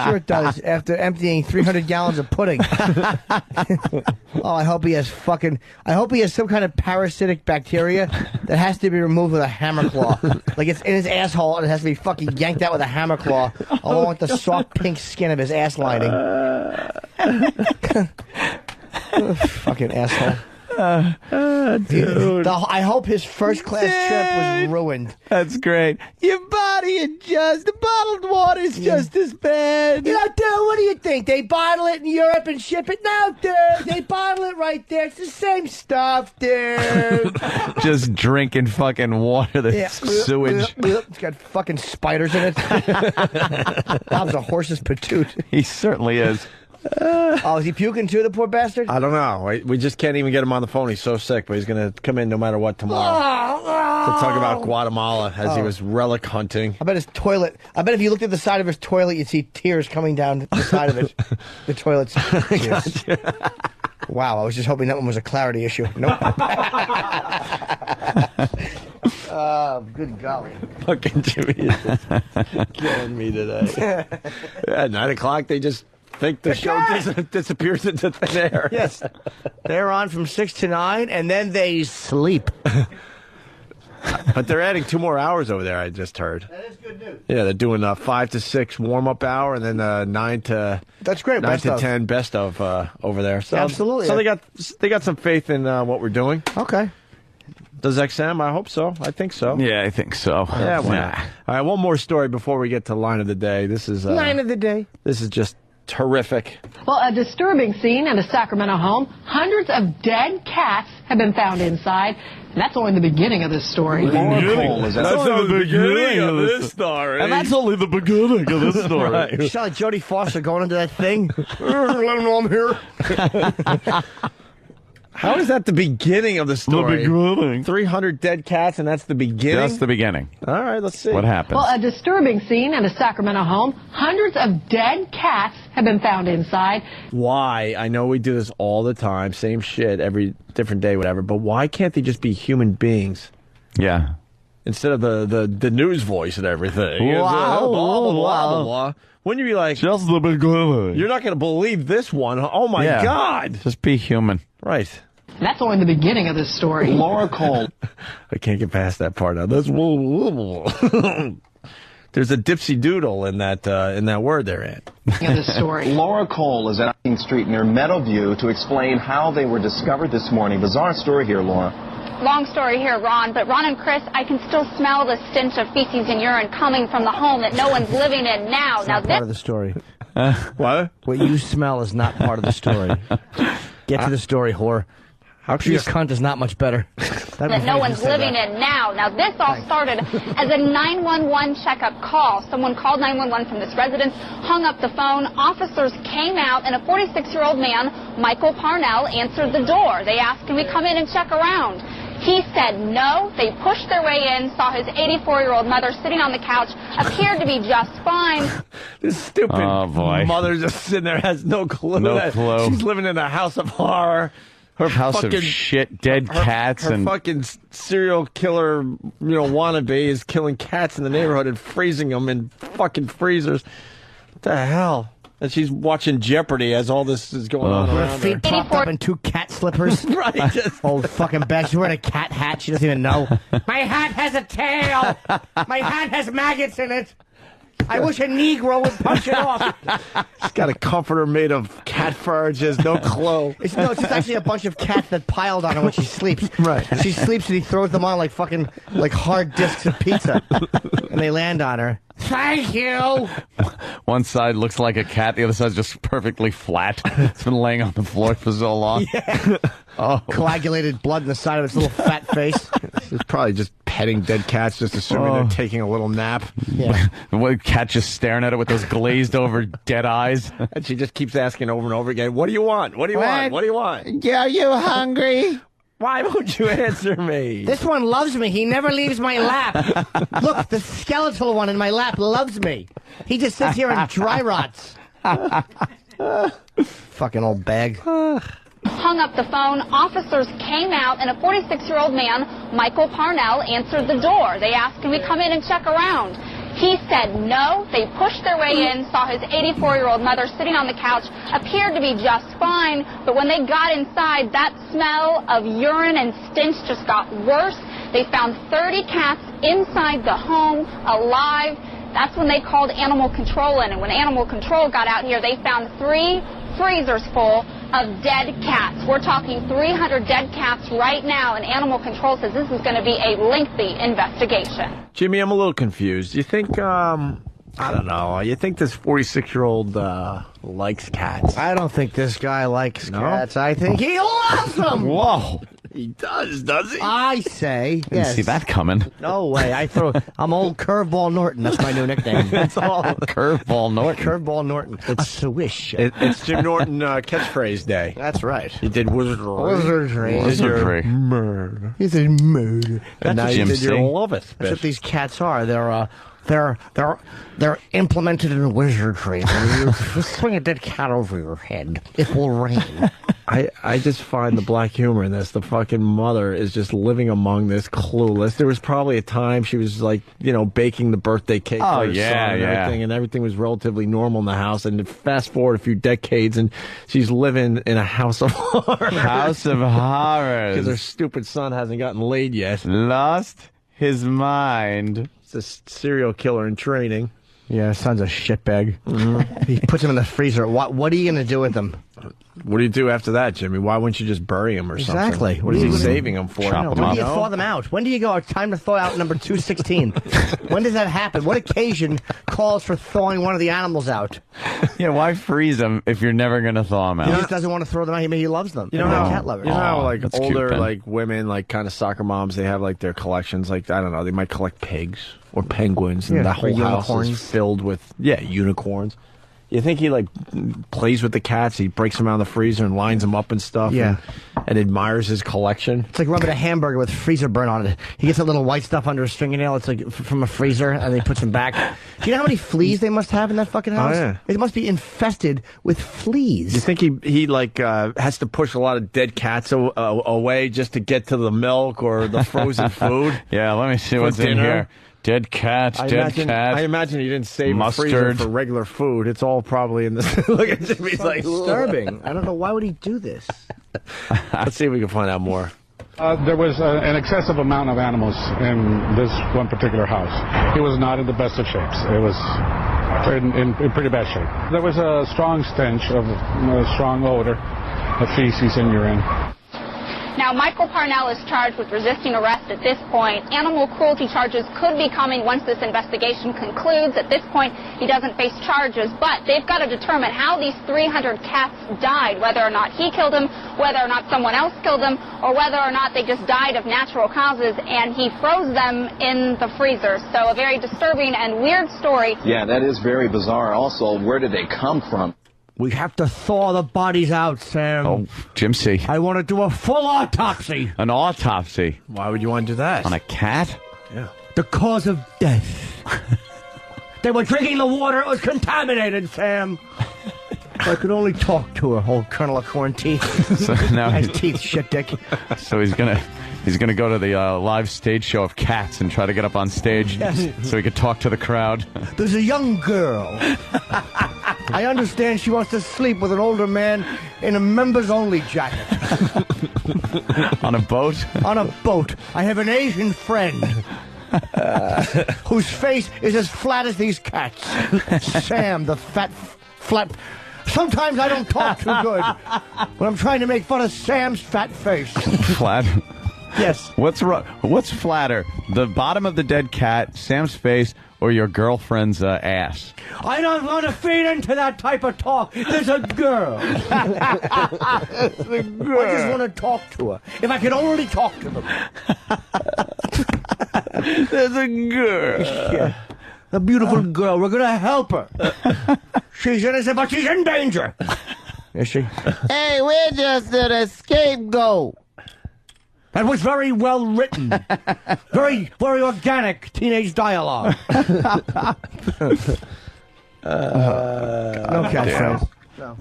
Sure it does. After emptying 300 gallons of pudding. I hope he has some kind of parasitic bacteria that has to be removed with a hammer claw. Like it's in his asshole and it has to be fucking yanked out with a hammer claw, along with the soft pink skin of his ass lining. Fucking asshole. Dude. I hope his first class trip was ruined. That's great. Your body adjusts. The bottled water's just as bad. You know, dude, what do you think? They bottle it in Europe and ship it? No, dude. They bottle it right there. It's the same stuff, dude. Just drinking fucking water that's Yeah. sewage. It's got fucking spiders in it. Bob's a horse's patoot. He certainly is. Oh, is he puking too, the poor bastard? I don't know. We just can't even get him on the phone. He's so sick, but he's going to come in no matter what tomorrow to talk about Guatemala as he was relic hunting. I bet his toilet. I bet if you looked at the side of his toilet, you'd see tears coming down the side of it. The toilet's tears. Wow, I was just hoping that one was a clarity issue. Nope. Good golly. Fucking Jimmy is just killing me today. At 9 o'clock, they just think the show disappears into thin air. Yes. They're on from 6 to 9, and then they sleep. But they're adding 2 more hours over there, I just heard. That is good news. Yeah, they're doing a 5 to 6 warm-up hour, and then 9 to That's great. 9 Best to of. 10 best of over there. So, Absolutely. So they got some faith in what we're doing. Okay. Does XM? I hope so. I think so. Yeah, I think so. Yeah. Why not? All right, one more story before we get to line of the day. This is Line of the day. This is just terrific. Well, a disturbing scene at a Sacramento home. Hundreds of dead cats have been found inside. And that's only the beginning of this story. That's only the beginning of this story. And that's only the beginning of this story. Right. You sound like Jodie Foster going into that thing. Let him know I'm here. How is that the beginning of the story? The beginning. 300 dead cats, and that's the beginning? That's the beginning. All right, let's see. What happens? Well, a disturbing scene at a Sacramento home. Hundreds of dead cats have been found inside. Why? I know we do this all the time, same shit every different day, whatever, but why can't they just be human beings? Yeah. Instead of the news voice and everything. Wow. Blah, blah, blah, blah. Wouldn't you be like, Just the beginning. you're not going to believe this one. Oh, my Yeah. God. Just be human. Right. And that's only the beginning of this story. Laura Cole. I can't get past that part now. There's a dipsy doodle in that word there, Ed. This story. Laura Cole is at 18th Street near Meadowview to explain how they were discovered this morning. Bizarre story here, Laura. Long story here, Ron, but Ron and Chris, I can still smell the stench of feces and urine coming from the home that no one's living in now. It's Now not this part of the story. What? What you smell is not part of the story. Get to the story, whore. How Your cunt is not much better. that no one's living in now. Now this all started as a 911 checkup call. Someone called 911 from this residence, hung up the phone. Officers came out, and a 46-year-old man, Michael Parnell, answered the door. They asked, "Can we come in and check around?" He said no. They pushed their way in, saw his 84-year-old mother sitting on the couch, appeared to be just fine. This stupid mother just sitting there has no clue. No clue. She's living in a house of horror. Her House fucking, of shit, dead cats, her and fucking serial killer, wannabe is killing cats in the neighborhood and freezing them in fucking freezers. What the hell? And she's watching Jeopardy as all this is going on Her around feet her. propped up in 2 cat slippers. Right. Just old fucking bag. She's wearing a cat hat. She doesn't even know. My hat has a tail. My hat has maggots in it. I wish a Negro would punch it off. She's got a comforter made of cat fur. She has no clue. It's just actually a bunch of cats that piled on her when she sleeps. Right. She sleeps and he throws them on like hard discs of pizza. And they land on her. Thank you. one side looks like a cat, the other side's just perfectly flat. It's been laying on the floor for so long. Yeah. Coagulated blood in the side of its little fat face. She's probably just petting dead cats, just assuming they're taking a little nap. Yeah. The cat just staring at it with those glazed over dead eyes. And she just keeps asking over and over again, "What do you want? What do you want? What do you want? Are you hungry? Why won't you answer me?" This one loves me. He never leaves my lap. Look, the skeletal one in my lap loves me. He just sits here and dry rots. Fucking old bag. Hung up the phone. Officers came out, and a 46-year-old man, Michael Parnell, answered the door. They asked, "Can we come in and check around?" He said no. They pushed their way in, saw his 84-year-old mother sitting on the couch, appeared to be just fine, but when they got inside, that smell of urine and stench just got worse. They found 30 cats inside the home, alive. That's when they called animal control in, and when animal control got out here, they found 3 freezers full of dead cats. We're talking 300 dead cats right now, and animal control says this is going to be a lengthy investigation. Jimmy, I'm a little confused. You think, I don't know, you think this 46-year-old likes cats? I don't think this guy likes cats. I think he loves them. Whoa. He does he? I say, Didn't yes. see that coming. No way. I'm old Curveball Norton. That's my new nickname. That's all. Curveball Norton. Curveball Norton. A swish. It's Jim Norton catchphrase day. That's right. He did wizardry. Wizardry. Murder. He said murder. And now you did your loveth. That's what these cats are. They're implemented in wizardry. You swing a dead cat over your head, it will rain. I just find the black humor in this. The fucking mother is just living among this, clueless. There was probably a time she was like, baking the birthday cake for her son and everything, and everything was relatively normal in the house. And fast forward a few decades, and she's living in a house of horrors. House of horrors. Because her stupid son hasn't gotten laid yet. Lost his mind. It's a serial killer in training. Yeah, his son's a shitbag. Mm-hmm. He puts him in the freezer. What are you going to do with him? What do you do after that, Jimmy? Why wouldn't you just bury him or something? Exactly. What is he saving him for? When do you thaw them out? When do you go, time to thaw out number 216? When does that happen? What occasion calls for thawing one of the animals out? Yeah, why freeze them if you're never going to thaw them out? He just doesn't want to throw them out. He loves them. You know how cat lovers. You know how that's older cute, women, kind of soccer moms, they have their collections. I don't know, they might collect pigs or penguins, and the whole house is filled with unicorns. You think he plays with the cats? He breaks them out of the freezer and lines them up and stuff. Yeah, and admires his collection. It's like rubbing a hamburger with freezer burn on it. He gets a little white stuff under his fingernail. It's like from a freezer, and then he puts them back. Do you know how many fleas they must have in that fucking house? Oh, yeah. It must be infested with fleas. You think he has to push a lot of dead cats away just to get to the milk or the frozen food? Yeah, let me see what's in here. Dead cats, I dead cats. I imagine he didn't save a freezer mustard. for regular food. It's all probably in this. Look at Jimmy. He's like, disturbing. I don't know. Why would he do this? Let's see if we can find out more. There was an excessive amount of animals in this one particular house. It was not in the best of shapes. It was in pretty bad shape. There was a strong stench of strong odor of feces and urine. Now, Michael Parnell is charged with resisting arrest at this point. Animal cruelty charges could be coming once this investigation concludes. At this point, he doesn't face charges, but they've got to determine how these 300 cats died, whether or not he killed them, whether or not someone else killed them, or whether or not they just died of natural causes, and he froze them in the freezer. So a very disturbing and weird story. Yeah, that is very bizarre. Also, where did they come from? We have to thaw the bodies out, Sam. Oh, Jim C. I want to do a full autopsy. An autopsy. Why would you want to do that? On a cat? Yeah. The cause of death. They were drinking the water. It was contaminated, Sam. I could only talk to her, old Colonel of Corn Teeth. So now Nice teeth, shit dick. So he's gonna go to the live stage show of Cats and try to get up on stage so he could talk to the crowd. There's a young girl. I understand she wants to sleep with an older man in a members-only jacket. On a boat? On a boat. I have an Asian friend whose face is as flat as these cats. Sam, the flat... Sometimes I don't talk too good when I'm trying to make fun of Sam's fat face. Flat? Yes. What's flatter? The bottom of the dead cat, Sam's face, or your girlfriend's ass? I don't want to feed into that type of talk. There's a girl. There's a girl. I just want to talk to her. If I could only talk to them. There's a girl. Yeah. A beautiful girl. We're going to help her. She's innocent, but she's in danger. Is she? Hey, we're just an scapegoat. That was very well written. Very organic teenage dialogue. No catchphrase. No.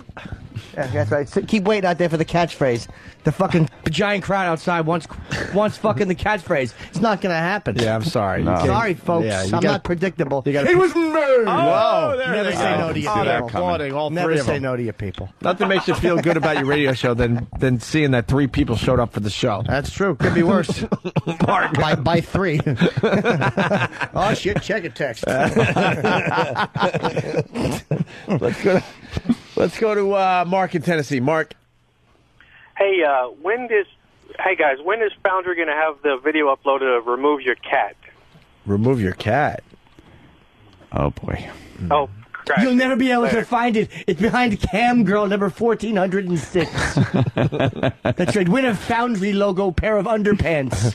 Yeah, that's right. So keep waiting out there for the catchphrase. The fucking giant crowd outside wants fucking the catchphrase. It's not going to happen. Yeah, I'm sorry. No. Sorry, folks. Yeah, I'm not predictable. It was me. Whoa. Never say no to your people. Applauding all Never three of say them. no to your people. Nothing makes you feel good about your radio show than seeing that 3 people showed up for the show. That's true. Could be worse. by 3. Oh, shit. Check a text. Let's go to Mark in Tennessee. Mark. Hey, when is Foundry going to have the video uploaded of Remove Your Cat? Remove your cat. Oh, boy. Oh, crap. You'll never be able to find it. It's behind Cam Girl number 1406. That's right. Win a Foundry logo pair of underpants.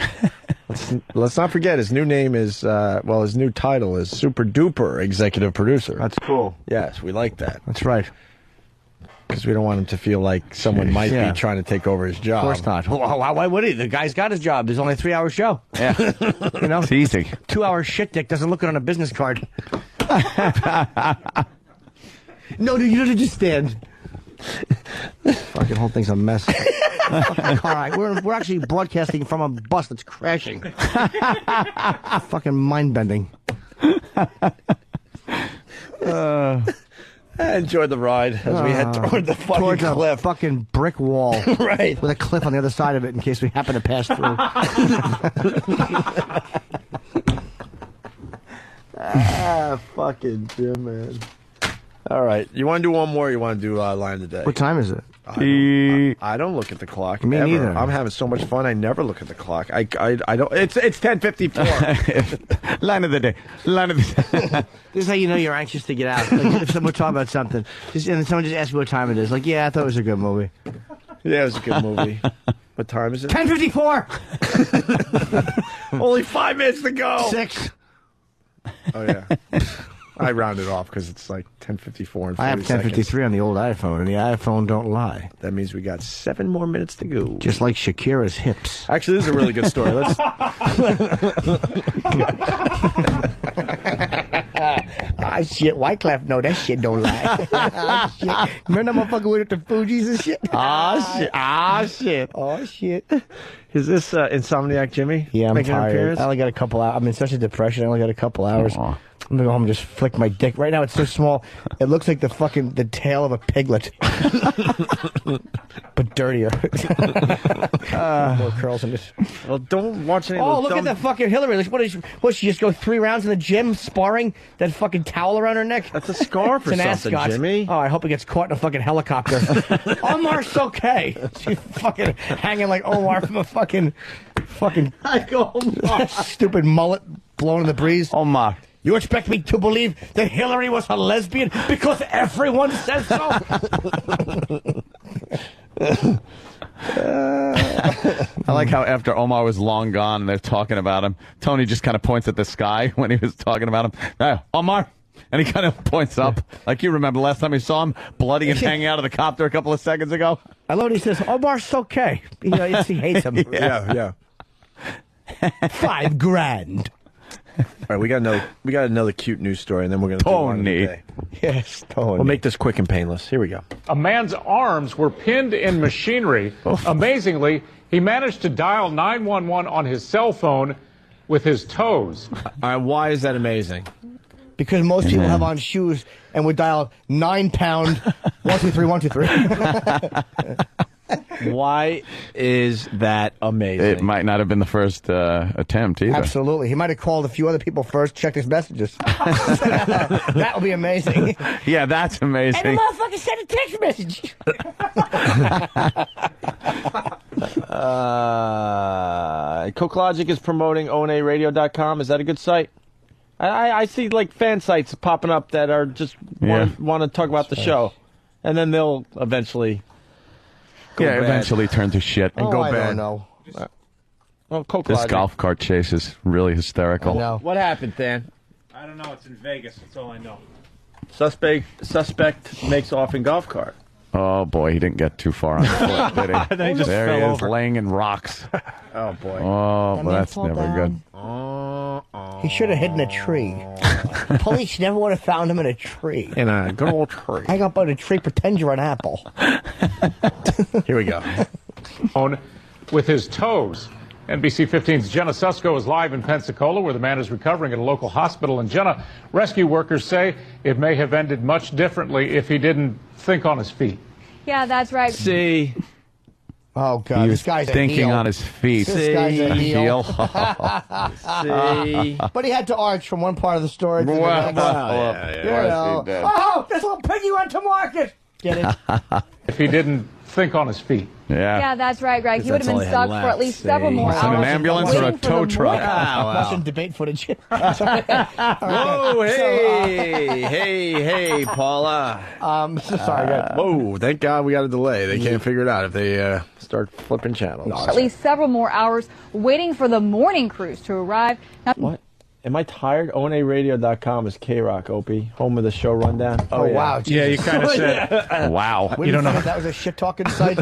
Let's not forget his new name is his new title is Super Duper Executive Producer. That's cool. Yes, we like that. That's right. Because we don't want him to feel like someone might be trying to take over his job. Of course not. Why would he? The guy's got his job. There's only a 3-hour show. Yeah. You know? It's easy. 2-hour shit dick doesn't look it on a business card. No, dude, you don't understand. Fucking whole thing's a mess. All right, we're actually broadcasting from a bus that's crashing. Fucking mind-bending. I enjoyed the ride as we head toward the fucking cliff. A fucking brick wall. Right. With a cliff on the other side of it in case we happen to pass through. Fucking Jim, man. All right. You want to do one more or you want to do line of the day? What time is it? I don't look at the clock. Me ever. neither. I'm having so much fun. I never look at the clock. I don't. It's 10:54. Line of the day. Line of the day. This is how you know you're anxious to get out. Like if someone talking about something, and then someone just asks you what time it is. Like, yeah, I thought it was a good movie. Yeah, it was a good movie. What time is it? 10:54. Only 5 minutes to go. 6. Oh yeah. I rounded off because it's like 10:54 and 40 I have 10:53 on the old iPhone, and the iPhone don't lie. That means we got 7 more minutes to go. Just like Shakira's hips. Actually, this is a really good story. Let's. Ah, shit. Wyclef, no, that shit don't lie. Ah, shit. Remember that motherfucker with the Fugees and shit? Ah, shit. Ah, shit. Oh, shit. Is this Insomniac Jimmy? Yeah, I'm making an tired. appearance? I only got a couple hours. I'm in such a depression. I only got a couple hours. Aw. I'm gonna go home and just flick my dick. Right now it's so small. It looks like the tail of a piglet. But dirtier. More curls in this. Well, don't watch any Oh, of those look at dumb... that fucking Hillary. What, she just go 3 rounds in the gym sparring? That fucking towel around her neck? That's a scarf or It's an something, ascot. Jimmy. Oh, I hope it gets caught in a fucking helicopter. Omar's okay. She's fucking hanging like Omar from a fucking stupid mullet blowing in the breeze. Omar. You expect me to believe that Hillary was a lesbian because everyone says so? I like how after Omar was long gone and they're talking about him, Tony just kind of points at the sky when he was talking about him. Omar! And he kind of points up. Like you remember last time we saw him bloody and hanging out of the copter a couple of seconds ago? I love what he says. Omar's okay. He hates him. Yeah. $5,000. All right, we got another cute news story, and then we're going to do one of the day. Yes, Tony. We'll make this quick and painless. Here we go. A man's arms were pinned in machinery. Amazingly, he managed to dial 911 on his cell phone with his toes. All right, why is that amazing? Because most people have on shoes and would dial 9-pound 123 123. Why is that amazing? It might not have been the first attempt either. Absolutely. He might have called a few other people first, checked his messages. That would be amazing. Yeah, that's amazing. And the motherfucker sent a text message. CokeLogic is promoting ONARadio.com. Is that a good site? I see like fan sites popping up that are just want to talk about the show, and then they'll eventually eventually turn to shit and go I bad. don't know. Well, Coke This Logic. golf cart chase is really hysterical. No. What happened, Dan? I don't know. It's in Vegas. That's all I know. Suspect makes off in golf cart. Oh boy, he didn't get too far on foot, did he? Then he just there fell he is, over. laying in rocks. Oh boy. Oh, well, that's fall never down. good. He should have hidden a tree. The police never would have found him in a tree. In a good old tree. Hang up on a tree, pretend you're an apple. Here we go. On with his toes. NBC 15's Jenna Susko is live in Pensacola, where the man is recovering at a local hospital. And Jenna, rescue workers say it may have ended much differently if he didn't think on his feet. Yeah, that's right. See. Oh, God. He This was guy's a thinking heel. on his feet. This guy's a heel. See. But he had to arch from one part of the store to the next. You know. Oh, this little piggy went to market. Get it? If he didn't think on his feet. Yeah, that's right, Greg. He would have That's all been I had stuck for at left. least several more Was it hours. an ambulance or a waiting for tow the truck? morning- Russian debate footage. Whoa, hey, Paula. Sorry, guys. Whoa, thank God we got a delay. They can't figure it out if they start flipping channels. At least several more hours waiting for the morning crews to arrive. Now, What? Am I tired? ONARadio.com is K-Rock, Opie. Home of the show rundown. Oh, wow. Yeah, you kind of said. Wow. You don't know that was a shit-talking site?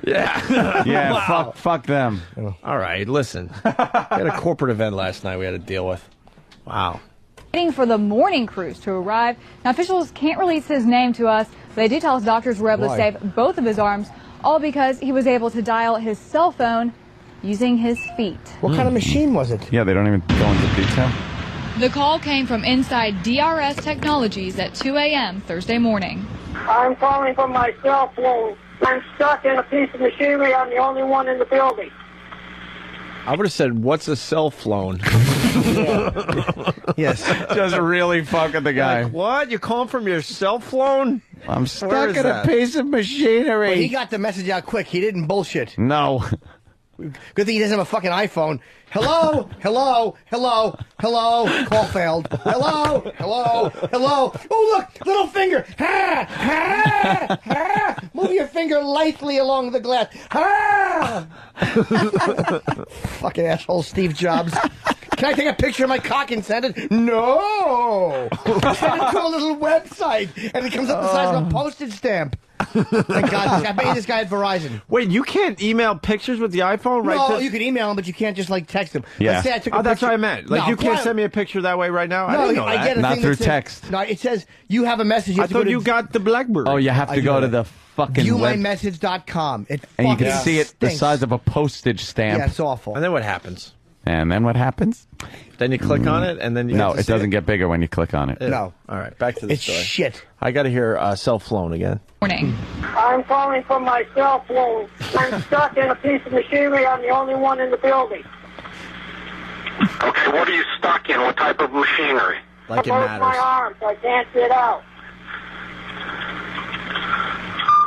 Yeah, Wow. fuck them. All right, listen. We had a corporate event last night we had to deal with. Wow. waiting for the morning crews to arrive. Now, officials can't release his name to us, but they do tell us doctors were able to Why? save both of his arms, all because he was able to dial his cell phone using his feet. What kind of machine was it? Yeah, they don't even go into detail. The call came from inside DRS Technologies at 2 a.m. Thursday morning. I'm calling from my cell phone. I'm stuck in a piece of machinery. I'm the only one in the building. I would have said, what's a cell phone? Yes. Just really fucking the guy. Like, what? You calling from your cell phone? I'm Where stuck is in that? a piece of machinery. But he got the message out quick. He didn't bullshit. No. Good thing he doesn't have a fucking iPhone. Hello? Hello? Hello? Hello? Call failed. Hello? Hello? Hello? Oh, look! Little finger! Ha! Ha! Ha! Move your finger lightly along the glass. Ha! Fucking asshole Steve Jobs. Can I take a picture of my cock and send it? No! Send it to a little website, and it comes up the size of a postage stamp. Thank God, I bet you this guy at Verizon. Wait, you can't email pictures with the iPhone, right? No, you can email them, but you can't just, like, text them. Yeah. Let's say I took a That's picture. what I meant. Like, No, you can't why- send me a picture that way right now? I No, didn't know I that. get a Not thing through that says- text. No, it says you have a message. You I have to go thought to you got the BlackBerry. Oh, you have to go to the fucking web, viewmymessage.com. It and you can fucking see it the stinks. size of a postage stamp. Yeah, it's awful. And then what happens? And then what happens? Then you click on it, and then you No, get to it see doesn't get bigger when you click on it. No. All right, back to the It's story. shit. I got to hear self-flown again. Morning. I'm calling from my cell phone. I'm stuck in a piece of machinery. I'm the only one in the building. Okay, what are you stuck in? What type of machinery? Like it Both matters. my arms. I can't get out.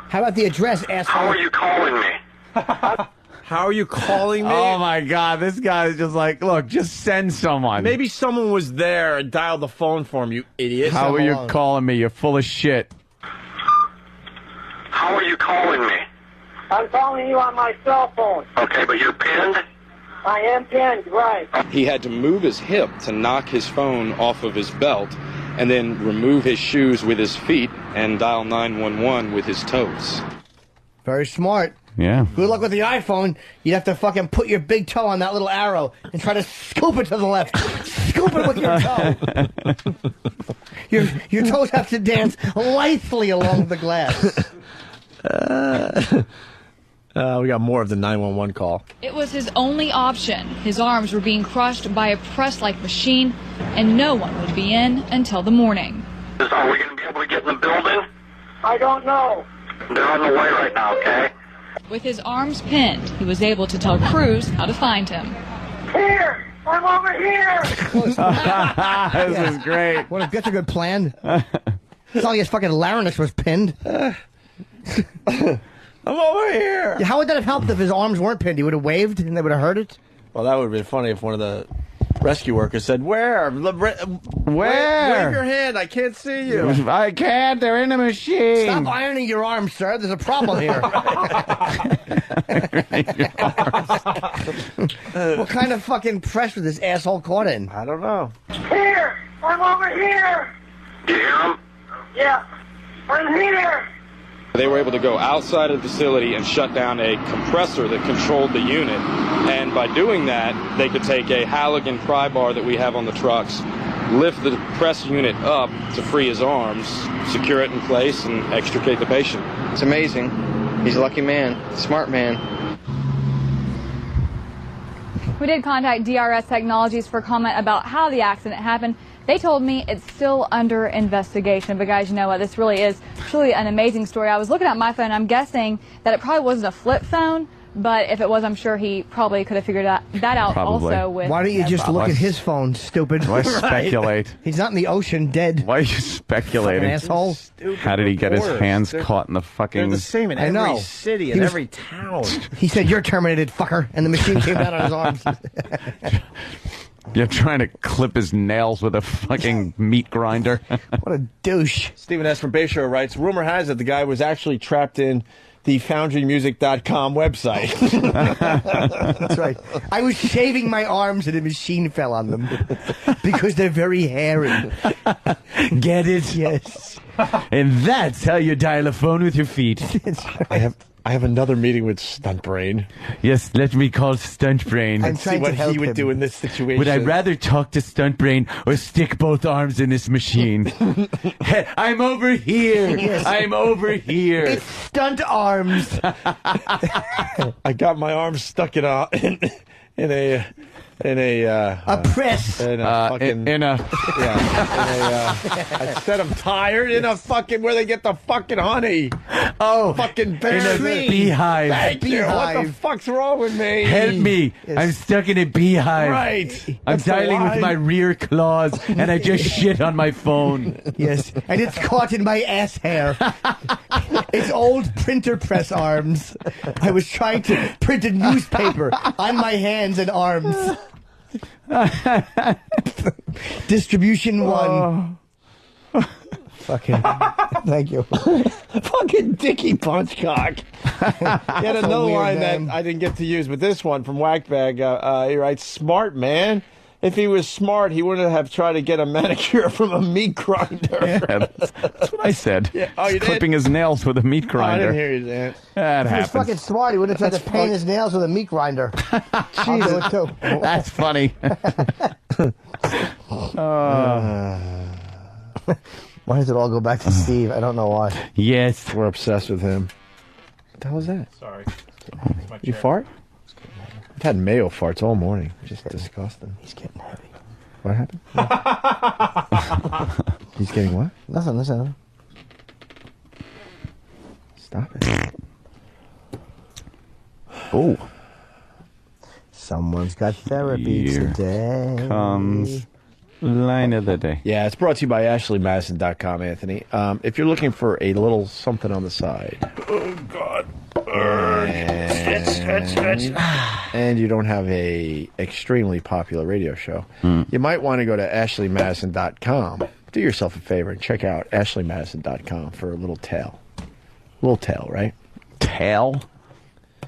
How about the address, asshole? How are you calling me? How are you calling me? Oh my God, this guy's just like, look, just send someone. Maybe someone was there and dialed the phone for him, you idiot. How are you calling me? You're full of shit. How are you calling me? I'm calling you on my cell phone. Okay, but you're pinned? I am pinned, right. He had to move his hip to knock his phone off of his belt and then remove his shoes with his feet and dial 911 with his toes. Very smart. Yeah. Good luck with the iPhone. You'd have to fucking put your big toe on that little arrow and try to scoop it to the left. Scoop it with your toe. your toes have to dance lithely along the glass. We got more of the 911 call. It was his only option. His arms were being crushed by a press-like machine, and no one would be in until the morning. Are we going to be able to get in the building? I don't know. They're on the way right now, okay? With his arms pinned, he was able to tell crews how to find him. Here! I'm over here! This is great. That's a good plan. It's not like his fucking larynx was pinned. I'm over here. Yeah, how would that have helped if his arms weren't pinned? He would have waved and they would have heard it? Well, that would have been funny if one of the rescue workers said, Where? Where? Wave your hand. I can't see you. I can't. They're in a machine. Stop ironing your arms, sir. There's a problem here. What kind of fucking press was this asshole caught in? I don't know. Here! I'm over here! Do you hear them? Yeah. I'm here! They were able to go outside of the facility and shut down a compressor that controlled the unit. And by doing that, they could take a Halligan pry bar that we have on the trucks, lift the press unit up to free his arms, secure it in place, and extricate the patient. It's amazing. He's a lucky man, smart man. We did contact DRS Technologies for comment about how the accident happened. They told me it's still under investigation. But guys, you know what? This really is truly an amazing story. I was looking at my phone. I'm guessing that it probably wasn't a flip phone. But if it was, I'm sure he probably could have figured that out Probably. also with... Why don't you just look at his phone, stupid? Why speculate? He's not in the ocean dead. Why are you speculating? Fucking asshole. How did he get his hands They're- caught in the fucking... They're the same in I know. every city He and was- every town. He said, "You're terminated, fucker," and the machine came down on his arms. You're trying to clip his nails with a fucking meat grinder. What a douche. Stephen S. from Bayshore writes, rumor has it the guy was actually trapped in the FoundryMusic.com website. That's right. I was shaving my arms and a machine fell on them because they're very hairy. Get it? Yes. And that's how you dial a phone with your feet. I have another meeting with Stunt Brain. Yes, let me call Stunt Brain. I'm See trying what to help he would him. do in this situation. Would I rather talk to Stunt Brain or stick both arms in this machine? Hey, I'm over here. Yes. I'm over here. It's stunt arms. I got my arms stuck in a press. in a fucking I said I'm tired in a fucking where they get the fucking honey. Oh, fucking in a beehive. Thank you. What the fuck's wrong with me? Help me. Yes. I'm stuck in a beehive. Right. I'm That's the dialing with line. my rear claws, and I just shit on my phone. Yes, and it's caught in my ass hair. It's old printer press arms. I was trying to print a newspaper on my hands and arms. Distribution one. Fucking. Thank you. Fucking Dickie Punchcock. He had another weird line name. that I didn't get to use, but this one from Whackbag, he writes, smart man. If he was smart, he wouldn't have tried to get a manicure from a meat grinder. Yeah, that's what I said. Yeah. Oh, you He's did? clipping his nails with a meat Oh, I grinder. didn't hear you, Dan. That If he was happens. fucking smart, he wouldn't have tried to paint his nails with a meat grinder. I'll do it too. That's funny. Why does it all go back to Steve? I don't know why. Yes. We're obsessed with him. What the hell is that? Sorry. You fart? I've had mayo farts all morning. Just disgusting. He's getting heavy. What happened? He's getting what? Nothing, listen. Stop it. Oh. Someone's got therapy Here today. comes line of the day. Yeah, it's brought to you by AshleyMadison.com, Anthony. If you're looking for a little something on the side. Oh, God. And you don't have a extremely popular radio show, you might want to go to AshleyMadison.com. Do yourself a favor and check out AshleyMadison.com for a little tail. Little tail, right? Tail?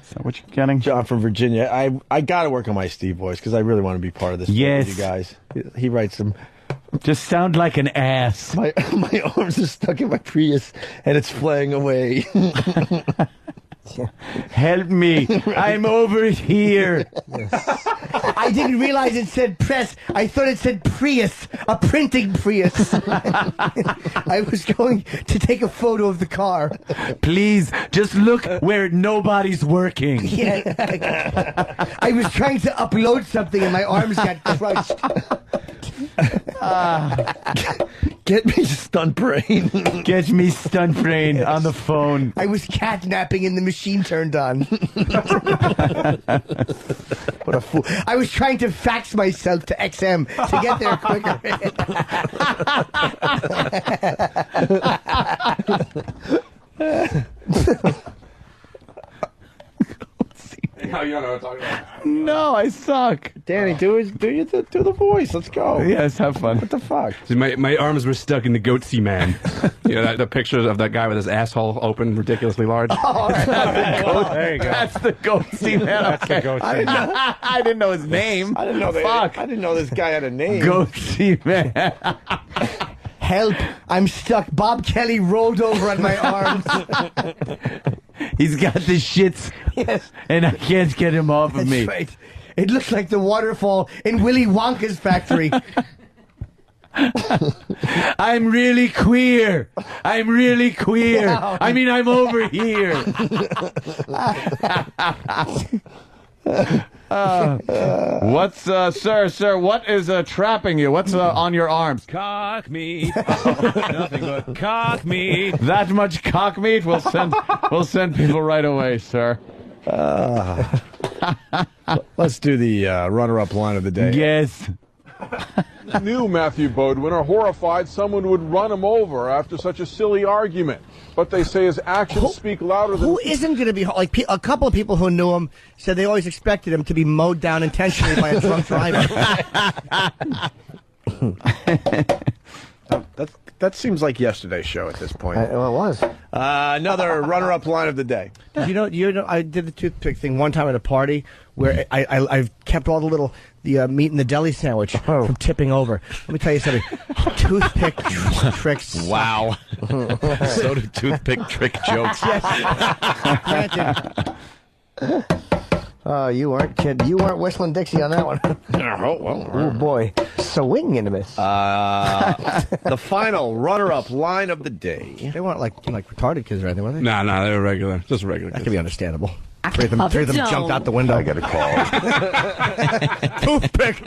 Is that what you're getting? John from Virginia. I got to work on my Steve voice because I really want to be part of this. Yes. With you guys. He writes some. Just sound like an ass. My arms are stuck in my Prius and it's flying away. Help me. I'm over here. I didn't realize it said press. I thought it said Prius, a printing Prius. I was going to take a photo of the car. Please, just look where nobody's working. Yeah. I was trying to upload something and my arms got crushed. Get me stunt brain. Get me stunt brain on the phone. I was catnapping and the machine turned on. What a fool. I was trying to fax myself to XM to get there quicker. How you know what I'm talking about? No, I suck. Danny, do the voice. Let's go. Yes, have fun. What the fuck? See, my arms were stuck in the goatsy man. You know, the pictures of that guy with his asshole open, ridiculousy large. Oh, all right. There you go. That's the goatee man. That's the Okay. goatee. I didn't know his name. I didn't know that. Fuck. I didn't know this guy had a name. Goatee man. Help! I'm stuck. Bob Kelly rolled over on my arms. He's got the shits, Yes, and I can't get him off of that's me. right. It looks like the waterfall in Willy Wonka's factory. I'm really queer. I'm really queer. Yeah. I mean, I'm over here. What's, sir, what is trapping you? What's on your arms? Cock meat. Nothing but cock meat. That much cock meat? We'll send people right away, sir. Let's do the runner-up line of the day. Yes. Knew Matthew Beaudoin are horrified someone would run him over after such a silly argument. But they say his actions speak louder than... Who isn't going to be like a couple of people who knew him said they always expected him to be mowed down intentionally by a drunk driver. That seems like yesterday's show at this point. Well, it was. Another runner-up line of the day. You know, I did the toothpick thing one time at a party where I've kept all the meat in the deli sandwich from tipping over. Let me tell you something. Toothpick tricks. Wow. So do toothpick trick jokes. Granted. You weren't kidding. You weren't whistling Dixie on that one. Oh boy, swinging a miss. The final runner-up line of the day. They weren't like retarded kids or anything, were they? Nah, they were regular. Just regular. That could be understandable. Three of them jumped out the window. I got a call. Toothpick.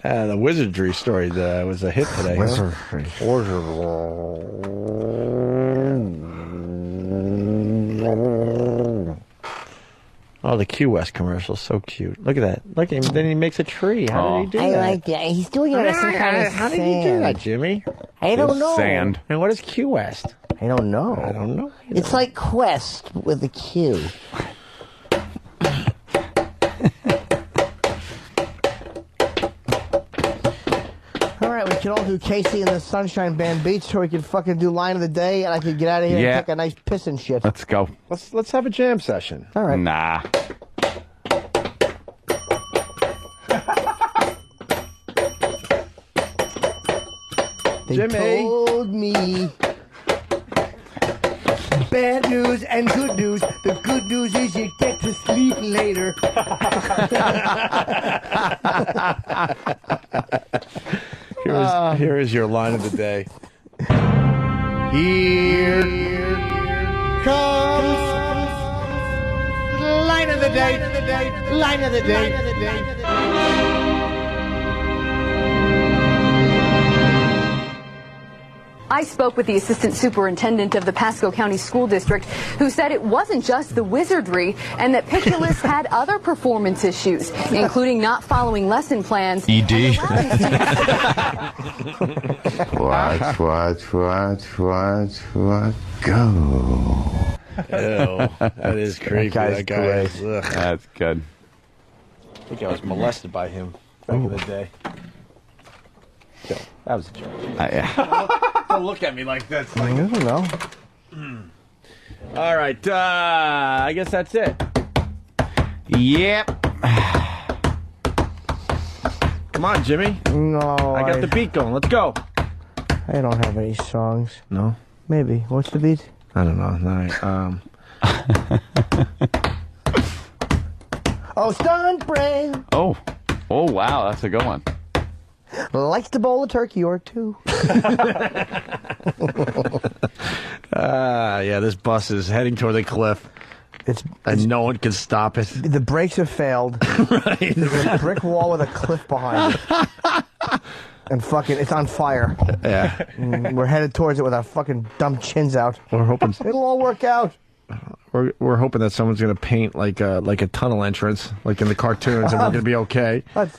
The wizardry story was a hit today. Wizardry. Oh, the Q West commercial, so cute. Look at that. Look at him. Then he makes a tree. How did he do that? I like that. He's doing it with some kind of How did he do that, Jimmy? I don't know. Sand. And what is Q West? I don't know. I don't know. It's like Quest with a Q. All right, we can all do Casey and the Sunshine Band beats, or we can fucking do line of the day, and I can get out of here and take a nice piss and shit. Let's go. Let's have a jam session. All right. Nah. They Jimmy. told me. Bad news and good news. The good news is you get to sleep later. Here is your line of the day. Here comes line of the day. Line of the day. I spoke with the assistant superintendent of the Pasco County School District, who said it wasn't just the wizardry and that Piculus had other performance issues, including not following lesson plans. ED. Watch, go. Ew, that is creepy. That guy is, ugh. That's good. I think I was molested by him back in the day. So, that was a joke. Don't look at me like that. I don't know. All right, I guess that's it. Yep. Come on, Jimmy. No. I got the beat going. Let's go. I don't have any songs. No? Maybe. What's the beat? I don't know. Oh, stunt brain. Oh, wow, that's a good one. Likes to bowl a turkey or two. Yeah, this bus is heading toward the cliff. And no one can stop it. The brakes have failed. Right. There's a brick wall with a cliff behind it. And fucking, it's on fire. Yeah. We're headed towards it with our fucking dumb chins out. We're hoping it'll all work out. We're hoping that someone's gonna paint like a tunnel entrance, like in the cartoons, and we're gonna be okay. That's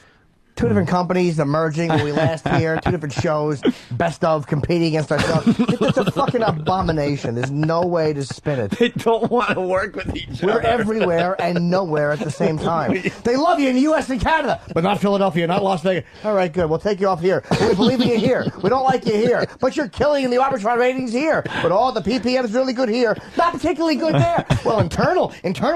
two different companies, the merging when we last here, two different shows, best of, competing against ourselves. It's a fucking abomination. There's no way to spin it. They don't want to work with each other. We're everywhere and nowhere at the same time. They love you in the U.S. and Canada, but not Philadelphia, not Las Vegas. All right, good. We'll take you off here. We believe in you here. We don't like you here. But you're killing in the Arbitron ratings here. But all the PPM's really good here. Not particularly good there. Well, internal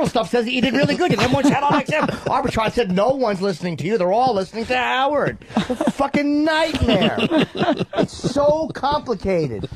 stuff says that you did really good. You never once had on XM. Arbitron said no one's listening to you. They're all listening to Howard. It's a fucking nightmare. It's so complicated.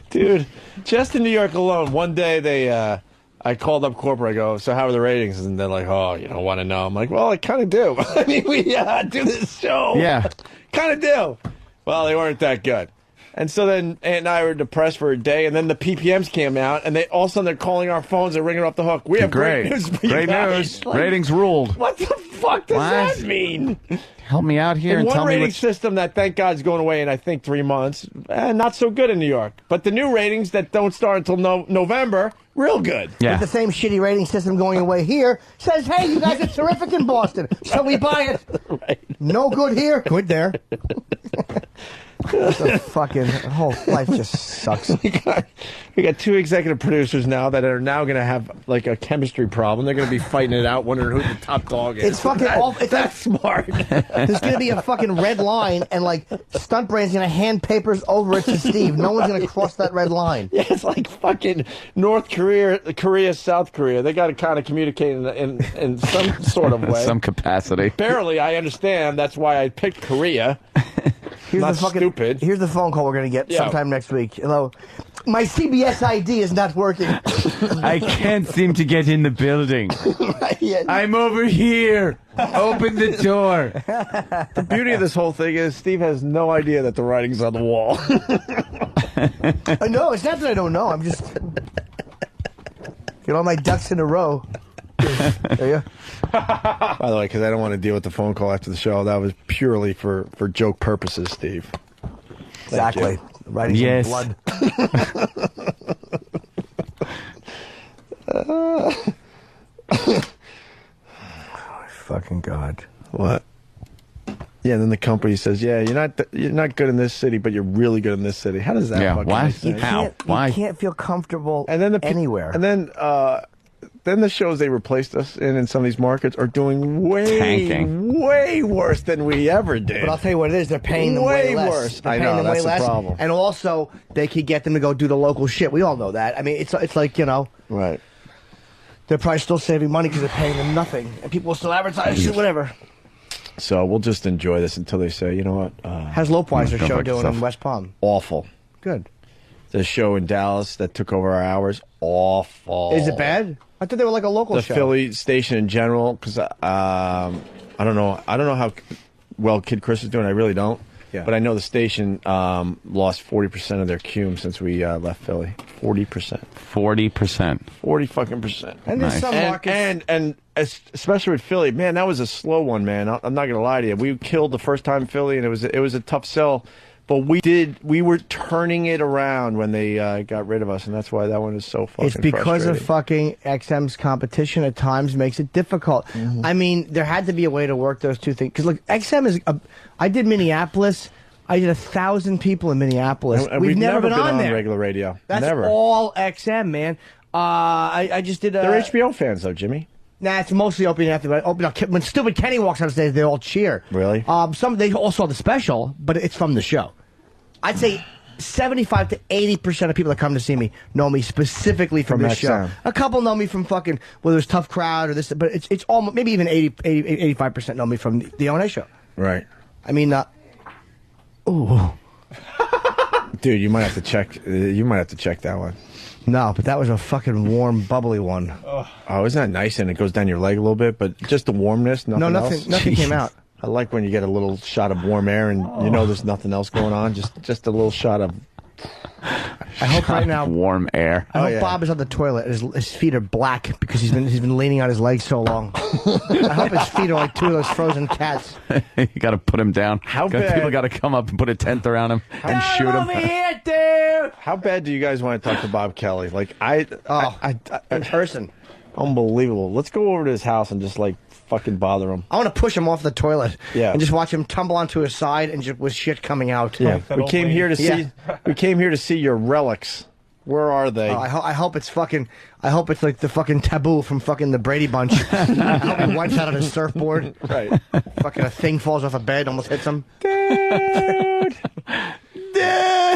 Dude, just in New York alone, one day I called up corporate. I go, so how are the ratings? And they're like, oh, you don't want to know. I'm like, well, I kind of do. I mean, we do this show. Yeah. Kind of do. Well, they weren't that good. And so then Aunt and I were depressed for a day, and then the PPMs came out, and all of a sudden they're calling our phones and ringing off the hook. We have great news for you Great guys. news. Ratings ruled. What the fuck does that mean? Help me out here And and one tell me rating which... system that, thank God, is going away in, I think, 3 months. Not so good in New York. But the new ratings that don't start until November, real good. With the same shitty rating system going away here, says, hey, you guys are terrific in Boston. So we buy it. Right. No good here, good there. The fucking whole life just sucks. We got 2 executive producers now that are now going to have like a chemistry problem. They're going to be fighting it out, wondering who the top dog is. It's fucking awful. That's smart. There's going to be a fucking red line, and like Stunt Brain's going to hand papers over it to Steve. No one's going to cross that red line. Yeah, it's like fucking North Korea, South Korea. They got to kind of communicate in some sort of way. Some capacity. Barely, I understand. That's why I picked Korea. Not stupid. Here's the phone call we're going to get sometime next week. Hello. My CBS ID is not working. I can't seem to get in the building. I'm over here. Open the door. The beauty of this whole thing is Steve has no idea that the writing's on the wall. No, it's not that I don't know. I'm just get all my ducks in a row. There you. By the way, because I don't want to deal with the phone call after the show. That was purely for joke purposes, Steve. Exactly. Writing Yes. blood. Fucking God. What? Yeah, and then the company says, "Yeah, you're not good in this city, but you're really good in this city." How does that? fucking make sense? You can't feel comfortable and then anywhere. And then the shows they replaced us in some of these markets are doing way worse than we ever did. But I'll tell you what it is. They're paying them way less. worse. They're I paying know, them way that's the less. problem. And also, they could get them to go do the local shit. We all know that. I mean, it's like, you know. Right. They're probably still saving money because they're paying them nothing. And people will still advertise shit, whatever. So we'll just enjoy this until they say, you know what? How's Lopeweiser go show fuck doing yourself. in West Palm? Awful. Good. The show in Dallas that took over our hours, awful. Is it bad? I thought they were like a local The show. Philly station in general, because I don't know how well Kid Chris is doing. I really don't. Yeah. But I know the station lost 40% of their cume since we left Philly. 40%. 40%. 40 fucking percent. And there's some markets. And especially with Philly, man, that was a slow one, man. I'm not gonna lie to you. We killed the first time Philly, and it was a tough sell. But we were turning it around when they got rid of us, and that's why that one is so fucking It's because of frustrating. fucking XM's competition at times makes it difficult. I mean, there had to be a way to work those two things. Because look, XM is. I did Minneapolis. I did 1,000 people in Minneapolis. And We've never been on there. regular radio. That's never. all XM, man. I just did. They're HBO fans, though, Jimmy. Nah, it's mostly Opie and Anthony. When stupid Kenny walks on stage, they all cheer. Really? They all saw the special, but it's from the show. I'd say 75 to 80% of people that come to see me know me specifically from this show. XM. A couple know me from fucking whether it's Tough Crowd or this, but it's almost maybe even 85% know me from the O&A show. Right. I mean, ooh. Dude, you might have to check. You might have to check that one. No, but that was a fucking warm, bubbly one. Oh, isn't that nice? And it goes down your leg a little bit, but just the warmness. Nothing else? Nothing came out. I like when you get a little shot of warm air and you know there's nothing else going on. Just a little shot of. I hope right now. Warm air. I hope Bob is on the toilet. His feet are black because he's been leaning on his legs so long. I hope his feet are like two of those frozen cats. You got to put him down. How bad? People got to come up and put a tent around him and shoot him. Over here, dude. How bad do you guys want to talk to Bob Kelly? Like in person. Unbelievable. Let's go over to his house and just like fucking bother him. I want to push him off the toilet. Yeah. And just watch him tumble onto his side and just with shit coming out. Yeah. We came here to see. We came here to see your relics. Where are they? I hope it's fucking. I hope it's like the fucking Taboo from fucking the Brady Bunch. I hope he wipes out on his surfboard. Right. Fucking a thing falls off a bed, almost hits him. Dude.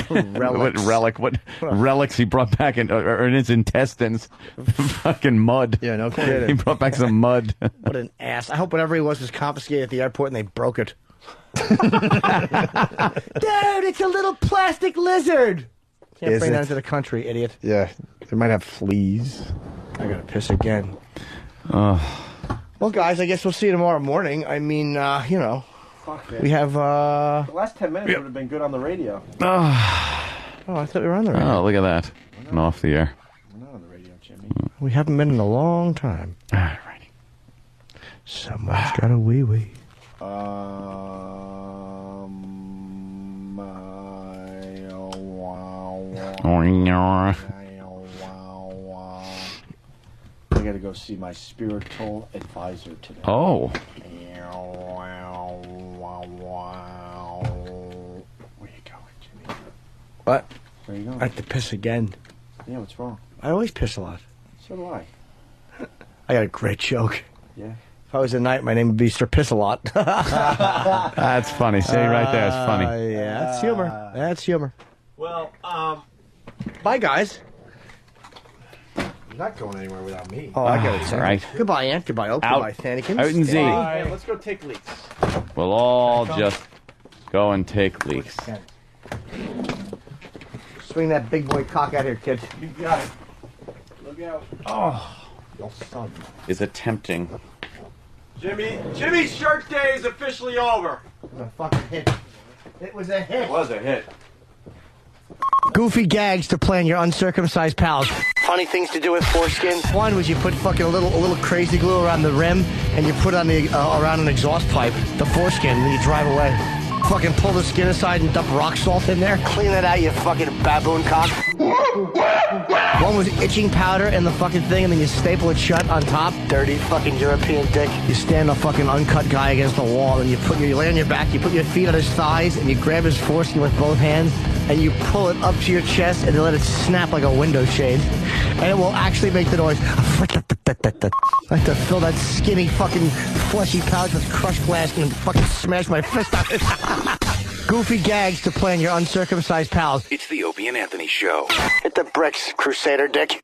What relics he brought back in his intestines? Fucking mud. Yeah, no kidding. He brought back some mud. What an ass. I hope whatever he was confiscated at the airport and they broke it. Dude, it's a little plastic lizard. Can't Is bring that it? into the country, idiot. Yeah, they might have fleas. I gotta piss again. Well, guys, I guess we'll see you tomorrow morning. I mean, you know, we have. The last 10 minutes would have been good on the radio. Oh, I thought we were on the radio. Oh, look at that. I'm off the air. We're not on the radio, Jimmy. We haven't been in a long time. Alrighty. Someone's got a wee wee. I gotta go see my spiritual advisor today. Oh. Where you going, Jimmy? What? Where you going? I have to piss again. Yeah, what's wrong? I always piss a lot. So do I. I got a great joke. Yeah. If I was a knight, my name would be Sir Piss a Lot. That's funny. See right there, it's funny. Yeah, that's humor. That's humor. Well, Bye, guys. you're not going anywhere without me. Oh, I got it. All right. Goodbye, Aunt. Goodbye, Oak. Out. Goodbye, Thannikins. Out in Z. Hey, let's go take leaks. We'll all just go and take leaks. Swing that big boy cock out here, kid. You got it. Look out. Oh, your son. Is attempting. Jimmy's shirt day is officially over. It was a fucking hit. It was a hit. It was a hit. Goofy gags to play on your uncircumcised pals. Funny things to do with foreskin. One was you put fucking a little crazy glue around the rim, and you put it on the around an exhaust pipe, the foreskin, and then you drive away. Fucking pull the skin aside and dump rock salt in there. Clean that out, you fucking baboon cock. One was itching powder in the fucking thing, and then you staple it shut on top. Dirty fucking European dick. You stand a fucking uncut guy against the wall, and you lay on your back, you put your feet on his thighs, and you grab his foreskin with both hands, and you pull it up to your chest, and you let it snap like a window shade. And it will actually make the noise. I have to fill that skinny fucking fleshy pouch with crushed glass and fucking smash my fist on it. Goofy gags to play on your uncircumcised pals. It's the Opie and Anthony Show. Hit the bricks, Crusader dick.